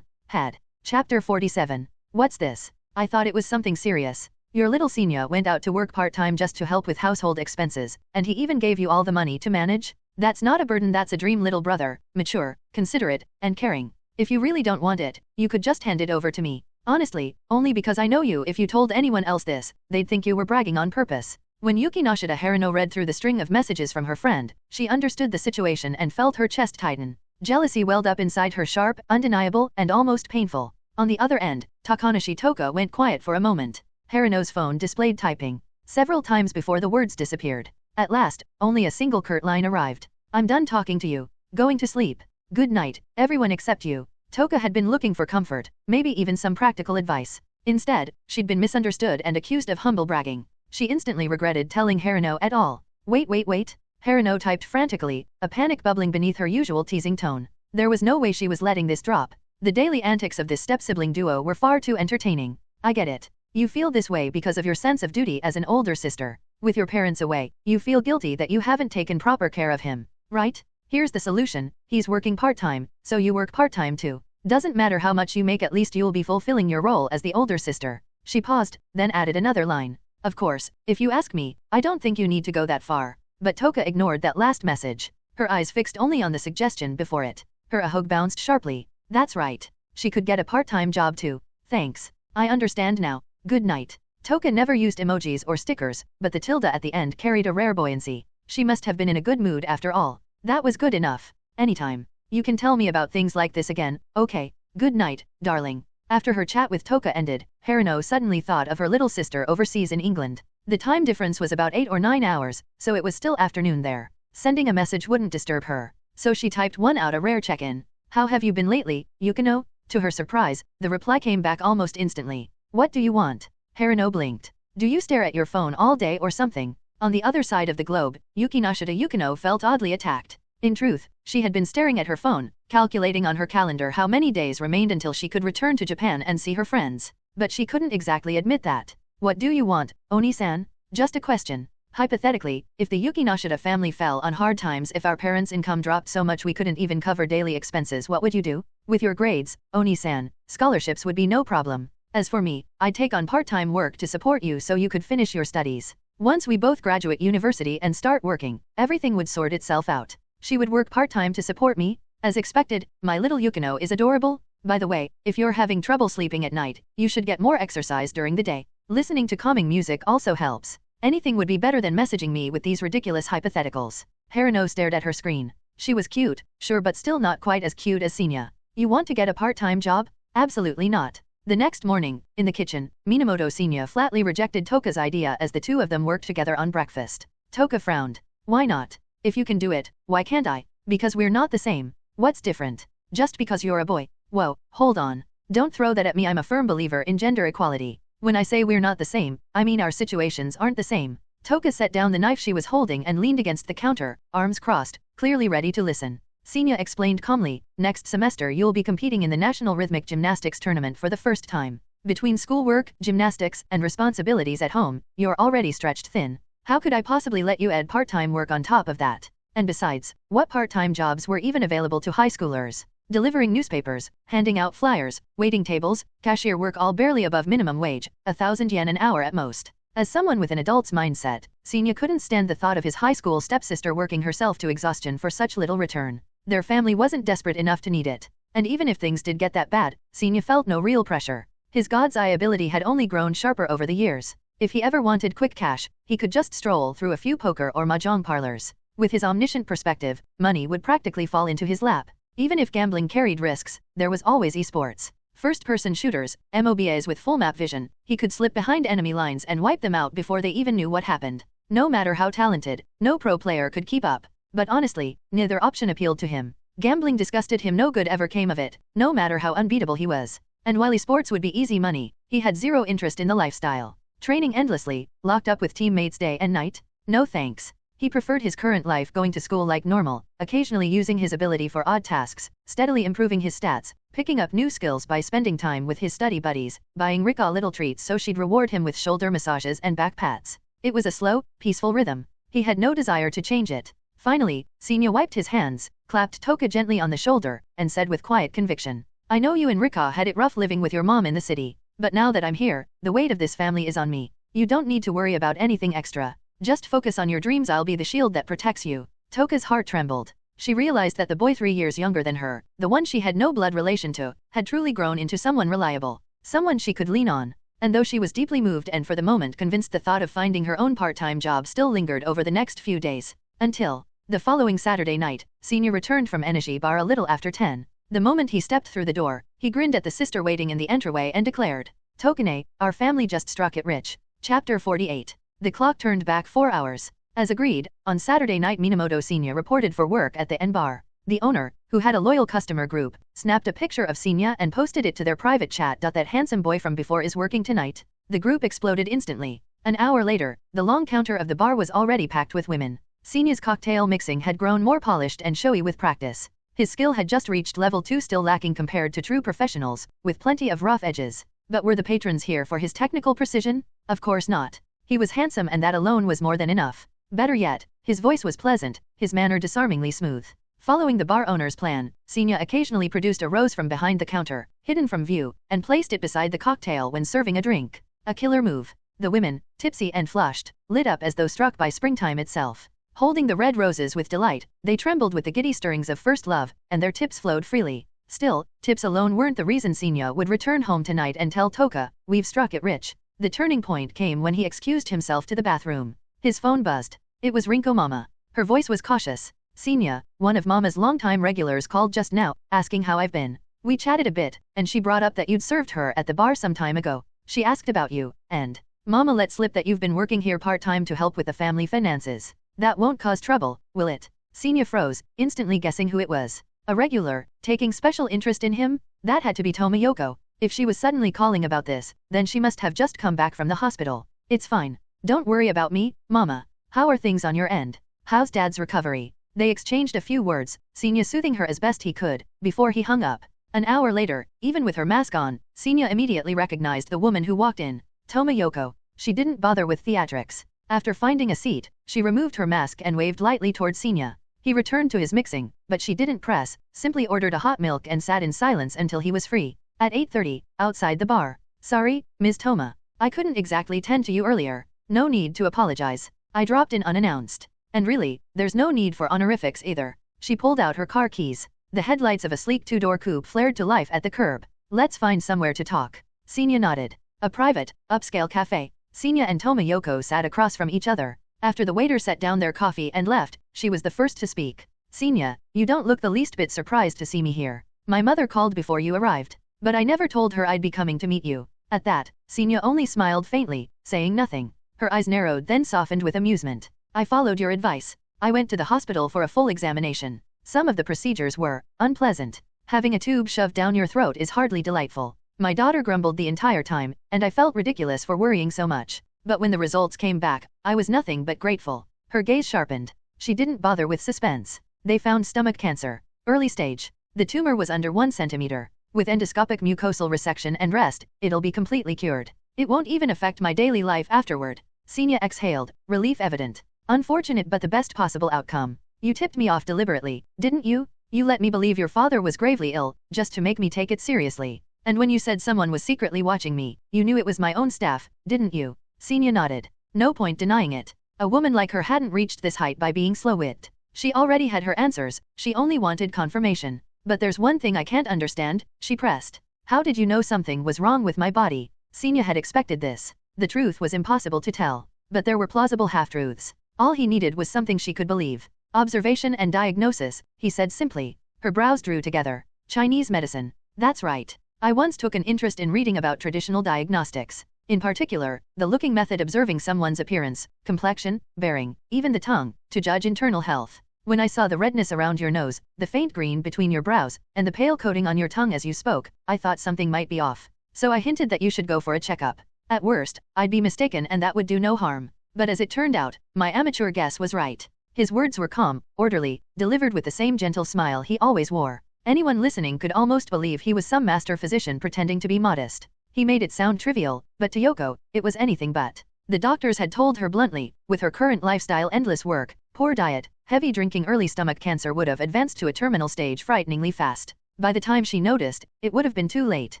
Had. Chapter 47. What's this? I thought it was something serious. Your little Senya went out to work part-time just to help with household expenses, and he even gave you all the money to manage? That's not a burden, that's a dream, little brother, mature, considerate, and caring. If you really don't want it, you could just hand it over to me. Honestly, only because I know you. If you told anyone else this, they'd think you were bragging on purpose. When Yukinoshita Harino read through the string of messages from her friend, she understood the situation and felt her chest tighten. Jealousy welled up inside her, sharp, undeniable, and almost painful. On the other end, Takanashi Toka went quiet for a moment. Harino's phone displayed typing. Several times before the words disappeared. At last, only a single curt line arrived. I'm done talking to you. Going to sleep. Good night, everyone except you. Toka had been looking for comfort, maybe even some practical advice. Instead, she'd been misunderstood and accused of humble bragging. She instantly regretted telling Harino at all. Wait. Harino typed frantically, a panic bubbling beneath her usual teasing tone. There was no way she was letting this drop. The daily antics of this step-sibling duo were far too entertaining. I get it. You feel this way because of your sense of duty as an older sister. With your parents away, you feel guilty that you haven't taken proper care of him, right? Here's the solution. He's working part-time, so you work part-time too. Doesn't matter how much you make, at least you'll be fulfilling your role as the older sister. She paused, then added another line. Of course, if you ask me, I don't think you need to go that far. But Toka ignored that last message. Her eyes fixed only on the suggestion before it. Her ahog bounced sharply. That's right. She could get a part-time job too. Thanks. I understand now. Good night. Toka never used emojis or stickers, but the tilde at the end carried a rare buoyancy. She must have been in a good mood after all. That was good enough. Anytime. You can tell me about things like this again, okay? Good night, darling. After her chat with Toka ended, Harino suddenly thought of her little sister overseas in England. The time difference was about 8 or 9 hours, so it was still afternoon there. Sending a message wouldn't disturb her. So she typed one out, a rare check-in. How have you been lately, Yukino? To her surprise, the reply came back almost instantly. What do you want? Harino blinked. Do you stare at your phone all day or something? On the other side of the globe, Yukinoshita Yukino felt oddly attacked. In truth, she had been staring at her phone, calculating on her calendar how many days remained until she could return to Japan and see her friends. But she couldn't exactly admit that. What do you want, Oni-san? Just a question. Hypothetically, if the Yukinoshita family fell on hard times, if our parents' income dropped so much we couldn't even cover daily expenses, what would you do? With your grades, Oni-san, scholarships would be no problem. As for me, I'd take on part-time work to support you so you could finish your studies. Once we both graduate university and start working, everything would sort itself out. She would work part-time to support me? As expected, my little Yukino is adorable. By the way, if you're having trouble sleeping at night, you should get more exercise during the day. Listening to calming music also helps. Anything would be better than messaging me with these ridiculous hypotheticals. Harino stared at her screen. She was cute, sure, but still not quite as cute as Senya. You want to get a part-time job? Absolutely not. The next morning, in the kitchen, Minamoto Senya flatly rejected Toka's idea as the two of them worked together on breakfast. Toka frowned. Why not? If you can do it, why can't I? Because we're not the same. What's different? Just because you're a boy. Whoa, hold on. Don't throw that at me. I'm a firm believer in gender equality. When I say we're not the same, I mean our situations aren't the same. Toka set down the knife she was holding and leaned against the counter, arms crossed, clearly ready to listen. Senya explained calmly, next semester you'll be competing in the National Rhythmic Gymnastics Tournament for the first time. Between schoolwork, gymnastics, and responsibilities at home, you're already stretched thin. How could I possibly let you add part-time work on top of that? And besides, what part-time jobs were even available to high schoolers? Delivering newspapers, handing out flyers, waiting tables, cashier work, all barely above minimum wage, 1,000 yen an hour at most. As someone with an adult's mindset, Senya couldn't stand the thought of his high school stepsister working herself to exhaustion for such little return. Their family wasn't desperate enough to need it. And even if things did get that bad, Senya felt no real pressure. His God's eye ability had only grown sharper over the years. If he ever wanted quick cash, he could just stroll through a few poker or mahjong parlors. With his omniscient perspective, money would practically fall into his lap. Even if gambling carried risks, there was always esports. First-person shooters, MOBAs with full map vision. He could slip behind enemy lines and wipe them out before they even knew what happened. No matter how talented, no pro player could keep up. But honestly, neither option appealed to him. Gambling disgusted him. No good ever came of it, no matter how unbeatable he was. And while esports would be easy money, he had zero interest in the lifestyle. Training endlessly, locked up with teammates day and night? No thanks. He preferred his current life, going to school like normal, occasionally using his ability for odd tasks, steadily improving his stats, picking up new skills by spending time with his study buddies, buying Rika little treats so she'd reward him with shoulder massages and back pats. It was a slow, peaceful rhythm. He had no desire to change it. Finally, Senya wiped his hands, clapped Toka gently on the shoulder, and said with quiet conviction, "I know you and Rika had it rough living with your mom in the city, but now that I'm here, the weight of this family is on me. You don't need to worry about anything extra. Just focus on your dreams. I'll be the shield that protects you." Toka's heart trembled. She realized that the boy 3 years younger than her, the one she had no blood relation to, had truly grown into someone reliable, someone she could lean on. And though she was deeply moved and for the moment convinced, the thought of finding her own part-time job still lingered over the next few days. Until the following Saturday night, Senya returned from Energy Bar a little after 10. The moment he stepped through the door, he grinned at the sister waiting in the entryway and declared, "Tokane, our family just struck it rich." Chapter 48. The clock turned back 4 hours. As agreed, on Saturday night Minamoto Senya reported for work at the N bar. The owner, who had a loyal customer group, snapped a picture of Senya and posted it to their private chat. "That handsome boy from before is working tonight." The group exploded instantly. An hour later, the long counter of the bar was already packed with women. Senya's cocktail mixing had grown more polished and showy with practice. His skill had just reached level 2, still lacking compared to true professionals, with plenty of rough edges. But were the patrons here for his technical precision? Of course not. He was handsome, and that alone was more than enough. Better yet, his voice was pleasant, his manner disarmingly smooth. Following the bar owner's plan, Senya occasionally produced a rose from behind the counter, hidden from view, and placed it beside the cocktail when serving a drink. A killer move. The women, tipsy and flushed, lit up as though struck by springtime itself. Holding the red roses with delight, they trembled with the giddy stirrings of first love, and their tips flowed freely. Still, tips alone weren't the reason Senya would return home tonight and tell Toka, "We've struck it rich." The turning point came when he excused himself to the bathroom. His phone buzzed. It was Rinko Mama. Her voice was cautious. "Senya, one of Mama's longtime regulars called just now, asking how I've been. We chatted a bit, and she brought up that you'd served her at the bar some time ago. She asked about you, and Mama let slip that you've been working here part-time to help with the family finances. That won't cause trouble, will it?" Senya froze, instantly guessing who it was. A regular, taking special interest in him? That had to be Tomoyoko. If she was suddenly calling about this, then she must have just come back from the hospital. "It's fine. Don't worry about me, Mama. How are things on your end? How's Dad's recovery?" They exchanged a few words, Senya soothing her as best he could, before he hung up. An hour later, even with her mask on, Senya immediately recognized the woman who walked in. Tomoyoko. She didn't bother with theatrics. After finding a seat, she removed her mask and waved lightly towards Senya. He returned to his mixing, but she didn't press, simply ordered a hot milk and sat in silence until he was free. At 8:30, outside the bar. "Sorry, Ms. Toma. I couldn't exactly tend to you earlier. No need to apologize. I dropped in unannounced. And really, there's no need for honorifics either." She pulled out her car keys. The headlights of a sleek 2-door coupe flared to life at the curb. "Let's find somewhere to talk." Senya nodded. A private, upscale cafe. Senya and Tomoyoko sat across from each other. After the waiter set down their coffee and left, she was the first to speak. "Senya, you don't look the least bit surprised to see me here. My mother called before you arrived. But I never told her I'd be coming to meet you." At that, Senya only smiled faintly, saying nothing. Her eyes narrowed, then softened with amusement. "I followed your advice. I went to the hospital for a full examination. Some of the procedures were unpleasant. Having a tube shoved down your throat is hardly delightful. My daughter grumbled the entire time, and I felt ridiculous for worrying so much. But when the results came back, I was nothing but grateful." Her gaze sharpened. She didn't bother with suspense. "They found stomach cancer. Early stage. The tumor was under 1 centimeter. With endoscopic mucosal resection and rest, it'll be completely cured. It won't even affect my daily life afterward." Senya exhaled, relief evident. "Unfortunate but the best possible outcome. You tipped me off deliberately, didn't you? You let me believe your father was gravely ill, just to make me take it seriously. And when you said someone was secretly watching me, you knew it was my own staff, didn't you?" Senya nodded. No point denying it. A woman like her hadn't reached this height by being slow-witted. She already had her answers, she only wanted confirmation. "But there's one thing I can't understand," she pressed. "How did you know something was wrong with my body?" Senya had expected this. The truth was impossible to tell. But there were plausible half-truths. All he needed was something she could believe. "Observation and diagnosis," he said simply. Her brows drew together. "Chinese medicine. That's right. I once took an interest in reading about traditional diagnostics. In particular, the looking method, observing someone's appearance, complexion, bearing, even the tongue, to judge internal health. When I saw the redness around your nose, the faint green between your brows, and the pale coating on your tongue as you spoke, I thought something might be off. So I hinted that you should go for a checkup. At worst, I'd be mistaken and that would do no harm. But as it turned out, my amateur guess was right. His words were calm, orderly, delivered with the same gentle smile he always wore. Anyone listening could almost believe he was some master physician pretending to be modest. He made it sound trivial, but to Yoko, it was anything but. The doctors had told her bluntly, with her current lifestyle, endless work, poor diet, heavy drinking, early stomach cancer would have advanced to a terminal stage frighteningly fast. By the time she noticed, it would have been too late.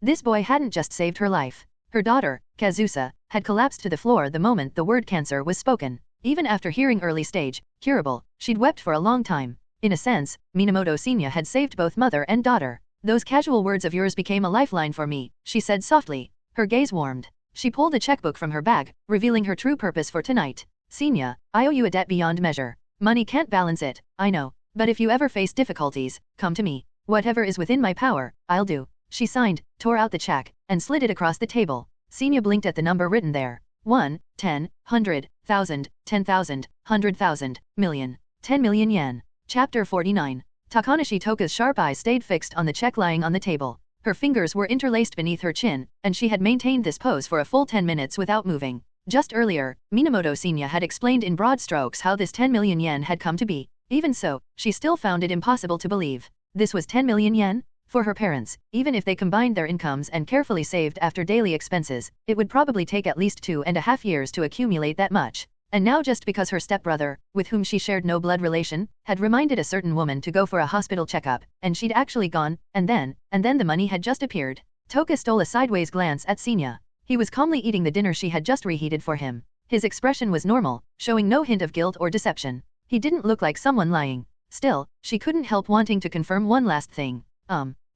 This boy hadn't just saved her life. Her daughter, Kazusa, had collapsed to the floor the moment the word cancer was spoken. Even after hearing early stage, curable, she'd wept for a long time. In a sense, Minamoto Senior had saved both mother and daughter. Those casual words of yours became a lifeline for me, she said softly. Her gaze warmed. She pulled a checkbook from her bag, revealing her true purpose for tonight. Senior, I owe you a debt beyond measure. Money can't balance it, I know. But if you ever face difficulties, come to me. Whatever is within my power, I'll do. She signed, tore out the check, and slid it across the table. Senior blinked at the number written there. 1, 10, 100, 1000, 10,000, 100,000, million. 10 million yen. Chapter 49. Takanashi Toka's sharp eyes stayed fixed on the check lying on the table. Her fingers were interlaced beneath her chin, and she had maintained this pose for a full 10 minutes without moving. Just earlier, Minamoto Senior had explained in broad strokes how this 10 million yen had come to be. Even so, she still found it impossible to believe. This was 10 million yen? For her parents, even if they combined their incomes and carefully saved after daily expenses, it would probably take at least 2.5 years to accumulate that much. And now just because her stepbrother, with whom she shared no blood relation, had reminded a certain woman to go for a hospital checkup, and she'd actually gone, and then the money had just appeared. Toka stole a sideways glance at Senior. He was calmly eating the dinner she had just reheated for him. His expression was normal, showing no hint of guilt or deception. He didn't look like someone lying. Still, she couldn't help wanting to confirm one last thing.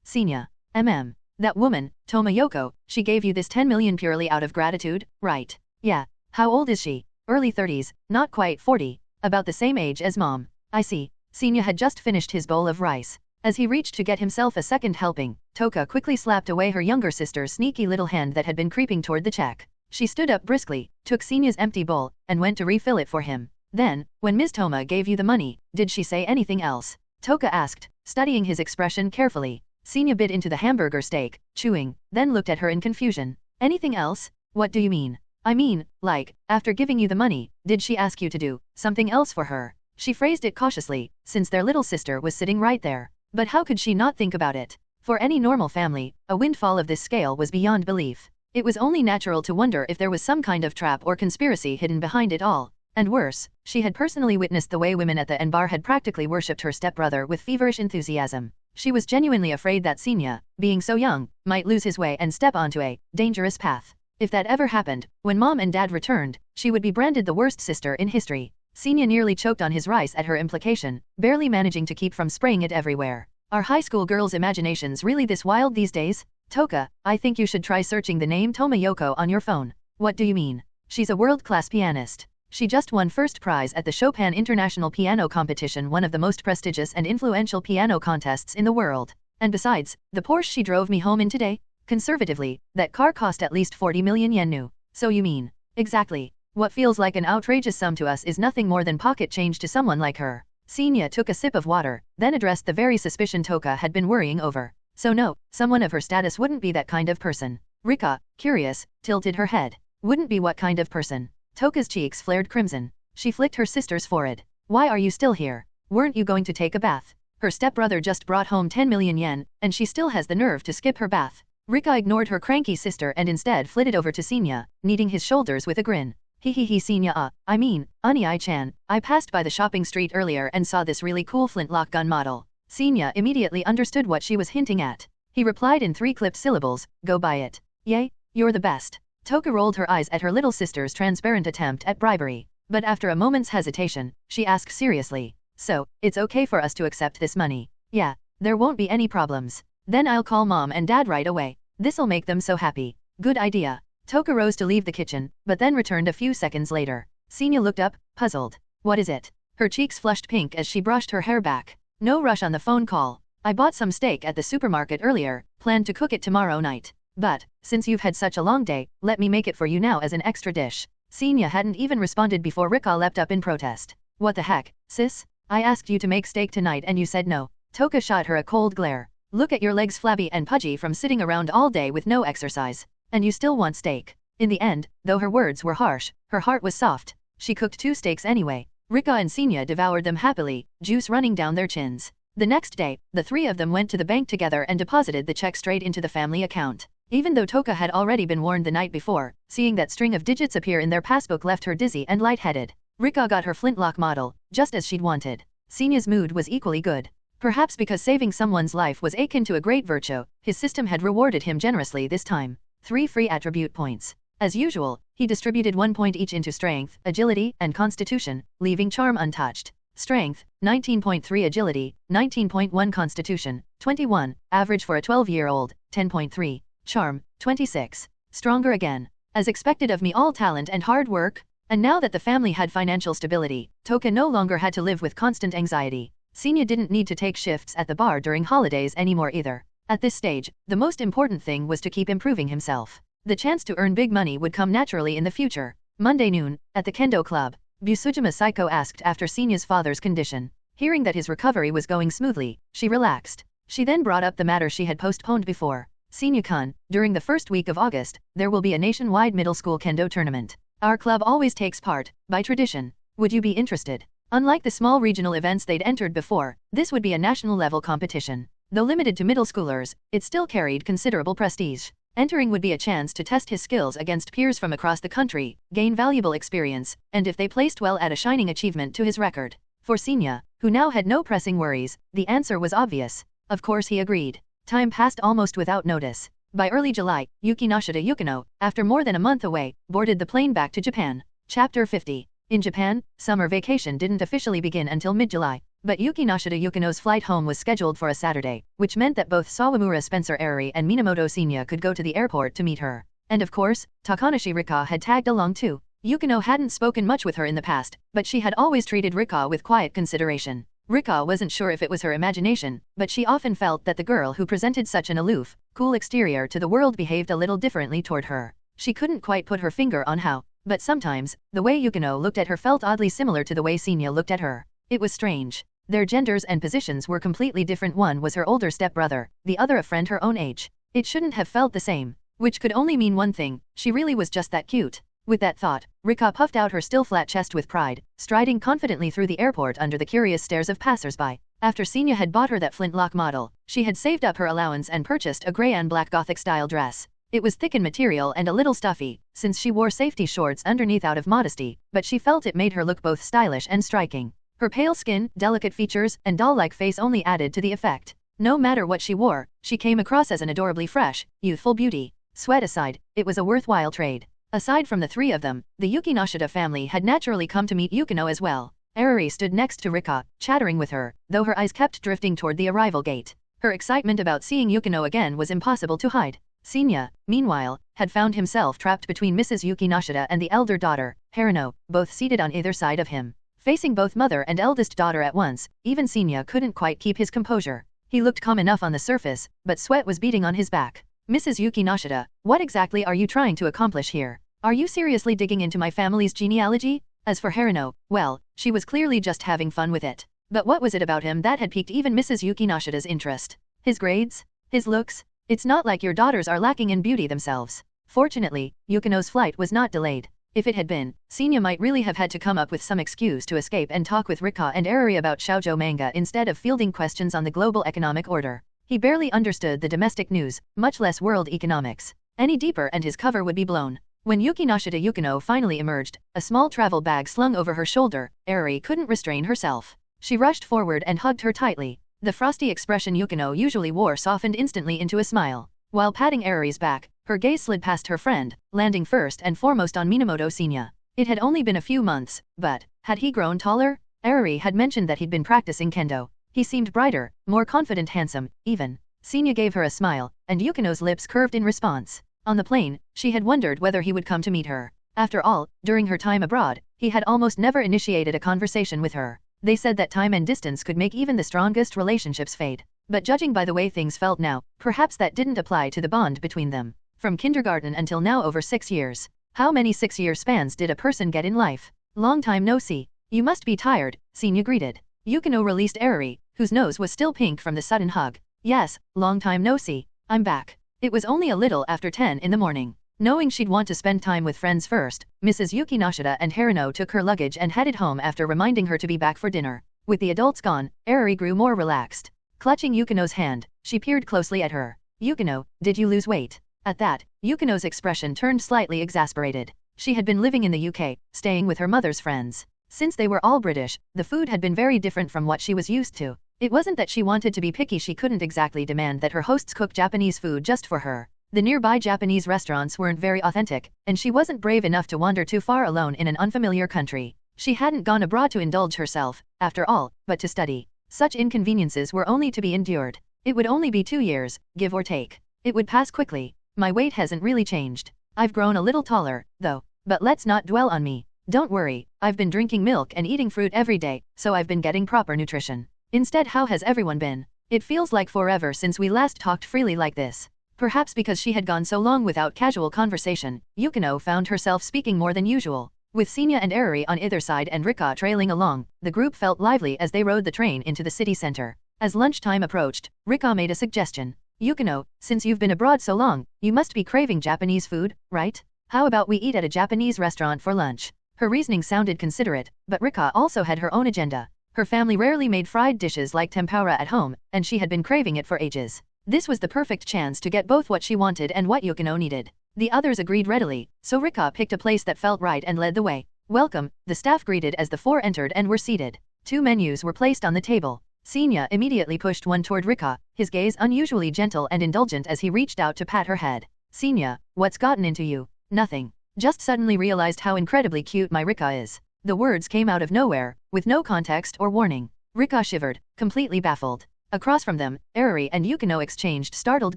Senior. That woman, Tomoyoko, she gave you this 10 million purely out of gratitude, right? Yeah. How old is she? Early 30s, not quite 40. About the same age as mom. I see. Senior had just finished his bowl of rice. As he reached to get himself a second helping, Toka quickly slapped away her younger sister's sneaky little hand that had been creeping toward the check. She stood up briskly, took Senior's empty bowl, and went to refill it for him. Then, when Ms. Toma gave you the money, did she say anything else? Toka asked, studying his expression carefully. Senior bit into the hamburger steak, chewing, then looked at her in confusion. Anything else? What do you mean? I mean, like, after giving you the money, did she ask you to do something else for her? She phrased it cautiously, since their little sister was sitting right there. But how could she not think about it? For any normal family, a windfall of this scale was beyond belief. It was only natural to wonder if there was some kind of trap or conspiracy hidden behind it all. And worse, she had personally witnessed the way women at the bar had practically worshipped her stepbrother with feverish enthusiasm. She was genuinely afraid that Senior, being so young, might lose his way and step onto a dangerous path. If that ever happened, when mom and dad returned, she would be branded the worst sister in history. Senior nearly choked on his rice at her implication, barely managing to keep from spraying it everywhere. Are high school girls' imaginations really this wild these days? Toka, I think you should try searching the name Tomoyoko on your phone. What do you mean? She's a world-class pianist. She just won first prize at the Chopin International Piano Competition, one of the most prestigious and influential piano contests in the world. And besides, the Porsche she drove me home in today? Conservatively, that car cost at least 40 million yen new. So you mean? Exactly. What feels like an outrageous sum to us is nothing more than pocket change to someone like her. Senior took a sip of water, then addressed the very suspicion Toka had been worrying over. So no, someone of her status wouldn't be that kind of person. Rika, curious, tilted her head. Wouldn't be what kind of person? Toka's cheeks flared crimson. She flicked her sister's forehead. Why are you still here? Weren't you going to take a bath? Her stepbrother just brought home 10 million yen, and she still has the nerve to skip her bath. Rika ignored her cranky sister and instead flitted over to Senior, kneading his shoulders with a grin. He Senior, I mean, Ani-chan, I passed by the shopping street earlier and saw this really cool flintlock gun model. Senior immediately understood what she was hinting at. He replied in 3 clipped syllables, go buy it. Yay, you're the best. Toka rolled her eyes at her little sister's transparent attempt at bribery. But after a moment's hesitation, she asked seriously, so, it's okay for us to accept this money? Yeah, there won't be any problems. Then I'll call mom and dad right away. This'll make them so happy. Good idea. Toka rose to leave the kitchen, but then returned a few seconds later. Senior looked up, puzzled. What is it? Her cheeks flushed pink as she brushed her hair back. No rush on the phone call. I bought some steak at the supermarket earlier, planned to cook it tomorrow night. But, since you've had such a long day, let me make it for you now as an extra dish. Senior hadn't even responded before Rika leapt up in protest. What the heck, sis? I asked you to make steak tonight and you said no. Toka shot her a cold glare. Look at your legs flabby and pudgy from sitting around all day with no exercise. And you still want steak. In the end, though her words were harsh, her heart was soft. She cooked 2 steaks anyway. Rika and Senya devoured them happily, juice running down their chins. The next day, the 3 of them went to the bank together and deposited the check straight into the family account. Even though Toka had already been warned the night before, seeing that string of digits appear in their passbook left her dizzy and lightheaded. Rika got her flintlock model, just as she'd wanted. Senya's mood was equally good. Perhaps because saving someone's life was akin to a great virtue, his system had rewarded him generously this time. 3 free attribute points. As usual, he distributed 1 point each into Strength, Agility, and Constitution, leaving Charm untouched. Strength, 19.3 Agility, 19.1 Constitution, 21, average for a 12-year-old, 10.3. Charm, 26. Stronger again. As expected of me, all talent and hard work. And now that the family had financial stability, Toka no longer had to live with constant anxiety. Senya didn't need to take shifts at the bar during holidays anymore either. At this stage, the most important thing was to keep improving himself. The chance to earn big money would come naturally in the future. Monday noon, at the Kendo Club, Busujima Saiko asked after Senya's father's condition. Hearing that his recovery was going smoothly, she relaxed. She then brought up the matter she had postponed before. Senya-kun, during the first week of August, there will be a nationwide middle school Kendo tournament. Our club always takes part, by tradition. Would you be interested? Unlike the small regional events they'd entered before, this would be a national-level competition. Though limited to middle schoolers, it still carried considerable prestige. Entering would be a chance to test his skills against peers from across the country, gain valuable experience, and if they placed well, add a shining achievement to his record. For Senya, who now had no pressing worries, the answer was obvious. Of course he agreed. Time passed almost without notice. By early July, Yukinoshita Yukino, after more than a month away, boarded the plane back to Japan. Chapter 50. In Japan, summer vacation didn't officially begin until mid-July, but Yukinoshita Yukino's flight home was scheduled for a Saturday, which meant that both Sawamura Spencer Eri and Minamoto Senya could go to the airport to meet her. And of course, Takanashi Rika had tagged along too. Yukino hadn't spoken much with her in the past, but she had always treated Rika with quiet consideration. Rika wasn't sure if it was her imagination, but she often felt that the girl who presented such an aloof, cool exterior to the world behaved a little differently toward her. She couldn't quite put her finger on how, but sometimes, the way Yukino looked at her felt oddly similar to the way Senya looked at her. It was strange. Their genders and positions were completely different. One was her older stepbrother, the other a friend her own age. It shouldn't have felt the same. Which could only mean one thing, she really was just that cute. With that thought, Rika puffed out her still flat chest with pride, striding confidently through the airport under the curious stares of passers-by. After Senya had bought her that flintlock model, she had saved up her allowance and purchased a grey and black Gothic-style dress. It was thick in material and a little stuffy, since she wore safety shorts underneath out of modesty, but she felt it made her look both stylish and striking. Her pale skin, delicate features, and doll-like face only added to the effect. No matter what she wore, she came across as an adorably fresh, youthful beauty. Sweat aside, it was a worthwhile trade. Aside from the 3 of them, the Yukinoshita family had naturally come to meet Yukino as well. Eri stood next to Rika, chattering with her, though her eyes kept drifting toward the arrival gate. Her excitement about seeing Yukino again was impossible to hide. Senya, meanwhile, had found himself trapped between Mrs. Yukinoshita and the elder daughter, Harino, both seated on either side of him. Facing both mother and eldest daughter at once, even Senya couldn't quite keep his composure. He looked calm enough on the surface, but sweat was beading on his back. Mrs. Yukinoshita, what exactly are you trying to accomplish here? Are you seriously digging into my family's genealogy? As for Harino, well, she was clearly just having fun with it. But what was it about him that had piqued even Mrs. Yukinoshita's interest? His grades? His looks? It's not like your daughters are lacking in beauty themselves. Fortunately, Yukino's flight was not delayed. If it had been, Senya might really have had to come up with some excuse to escape and talk with Rika and Eri about shoujo manga instead of fielding questions on the global economic order. He barely understood the domestic news, much less world economics. Any deeper and his cover would be blown. When Yukinoshita Yukino finally emerged, a small travel bag slung over her shoulder, Eri couldn't restrain herself. She rushed forward and hugged her tightly. The frosty expression Yukino usually wore softened instantly into a smile. While patting Eri's back, her gaze slid past her friend, landing first and foremost on Minamoto Senya. It had only been a few months, but, had he grown taller? Eri had mentioned that he'd been practicing kendo. He seemed brighter, more confident, handsome, even. Senya gave her a smile, and Yukino's lips curved in response. On the plane, she had wondered whether he would come to meet her. After all, during her time abroad, he had almost never initiated a conversation with her. They said that time and distance could make even the strongest relationships fade. But judging by the way things felt now, perhaps that didn't apply to the bond between them. From kindergarten until now, over 6 years. How many 6-year spans did a person get in life? Long time no see. You must be tired, Senya greeted. Yukino released Eriri, whose nose was still pink from the sudden hug. Yes, long time no see. I'm back. It was only a little after 10 in the morning. Knowing she'd want to spend time with friends first, Mrs. Yukinoshita and Harino took her luggage and headed home after reminding her to be back for dinner. With the adults gone, Eriri grew more relaxed. Clutching Yukino's hand, she peered closely at her. Yukino, did you lose weight? At that, Yukino's expression turned slightly exasperated. She had been living in the UK, staying with her mother's friends. Since they were all British, the food had been very different from what she was used to. It wasn't that she wanted to be picky, she couldn't exactly demand that her hosts cook Japanese food just for her. The nearby Japanese restaurants weren't very authentic, and she wasn't brave enough to wander too far alone in an unfamiliar country. She hadn't gone abroad to indulge herself, after all, but to study. Such inconveniences were only to be endured. It would only be 2 years, give or take. It would pass quickly. My weight hasn't really changed. I've grown a little taller, though. But let's not dwell on me. Don't worry, I've been drinking milk and eating fruit every day, so I've been getting proper nutrition. Instead, how has everyone been? It feels like forever since we last talked freely like this. Perhaps because she had gone so long without casual conversation, Yukino found herself speaking more than usual. With Senya and Eriri on either side and Rika trailing along, the group felt lively as they rode the train into the city center. As lunchtime approached, Rika made a suggestion. Yukino, since you've been abroad so long, you must be craving Japanese food, right? How about we eat at a Japanese restaurant for lunch? Her reasoning sounded considerate, but Rika also had her own agenda. Her family rarely made fried dishes like tempura at home, and she had been craving it for ages. This was the perfect chance to get both what she wanted and what Yukino needed. The others agreed readily, so Rika picked a place that felt right and led the way. Welcome, the staff greeted as the four entered and were seated. 2 menus were placed on the table. Senya immediately pushed one toward Rika, his gaze unusually gentle and indulgent as he reached out to pat her head. Senya, what's gotten into you? Nothing. Just suddenly realized how incredibly cute my Rika is. The words came out of nowhere, with no context or warning. Rika shivered, completely baffled. Across from them, Eriri and Yukino exchanged startled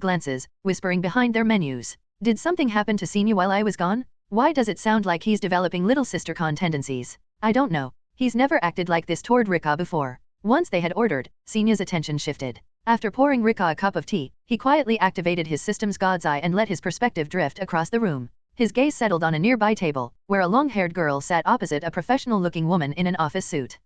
glances, whispering behind their menus. Did something happen to Senya while I was gone? Why does it sound like he's developing little sister-con tendencies? I don't know. He's never acted like this toward Rika before. Once they had ordered, Senya's attention shifted. After pouring Rika a cup of tea, he quietly activated his system's God's Eye and let his perspective drift across the room. His gaze settled on a nearby table, where a long-haired girl sat opposite a professional-looking woman in an office suit.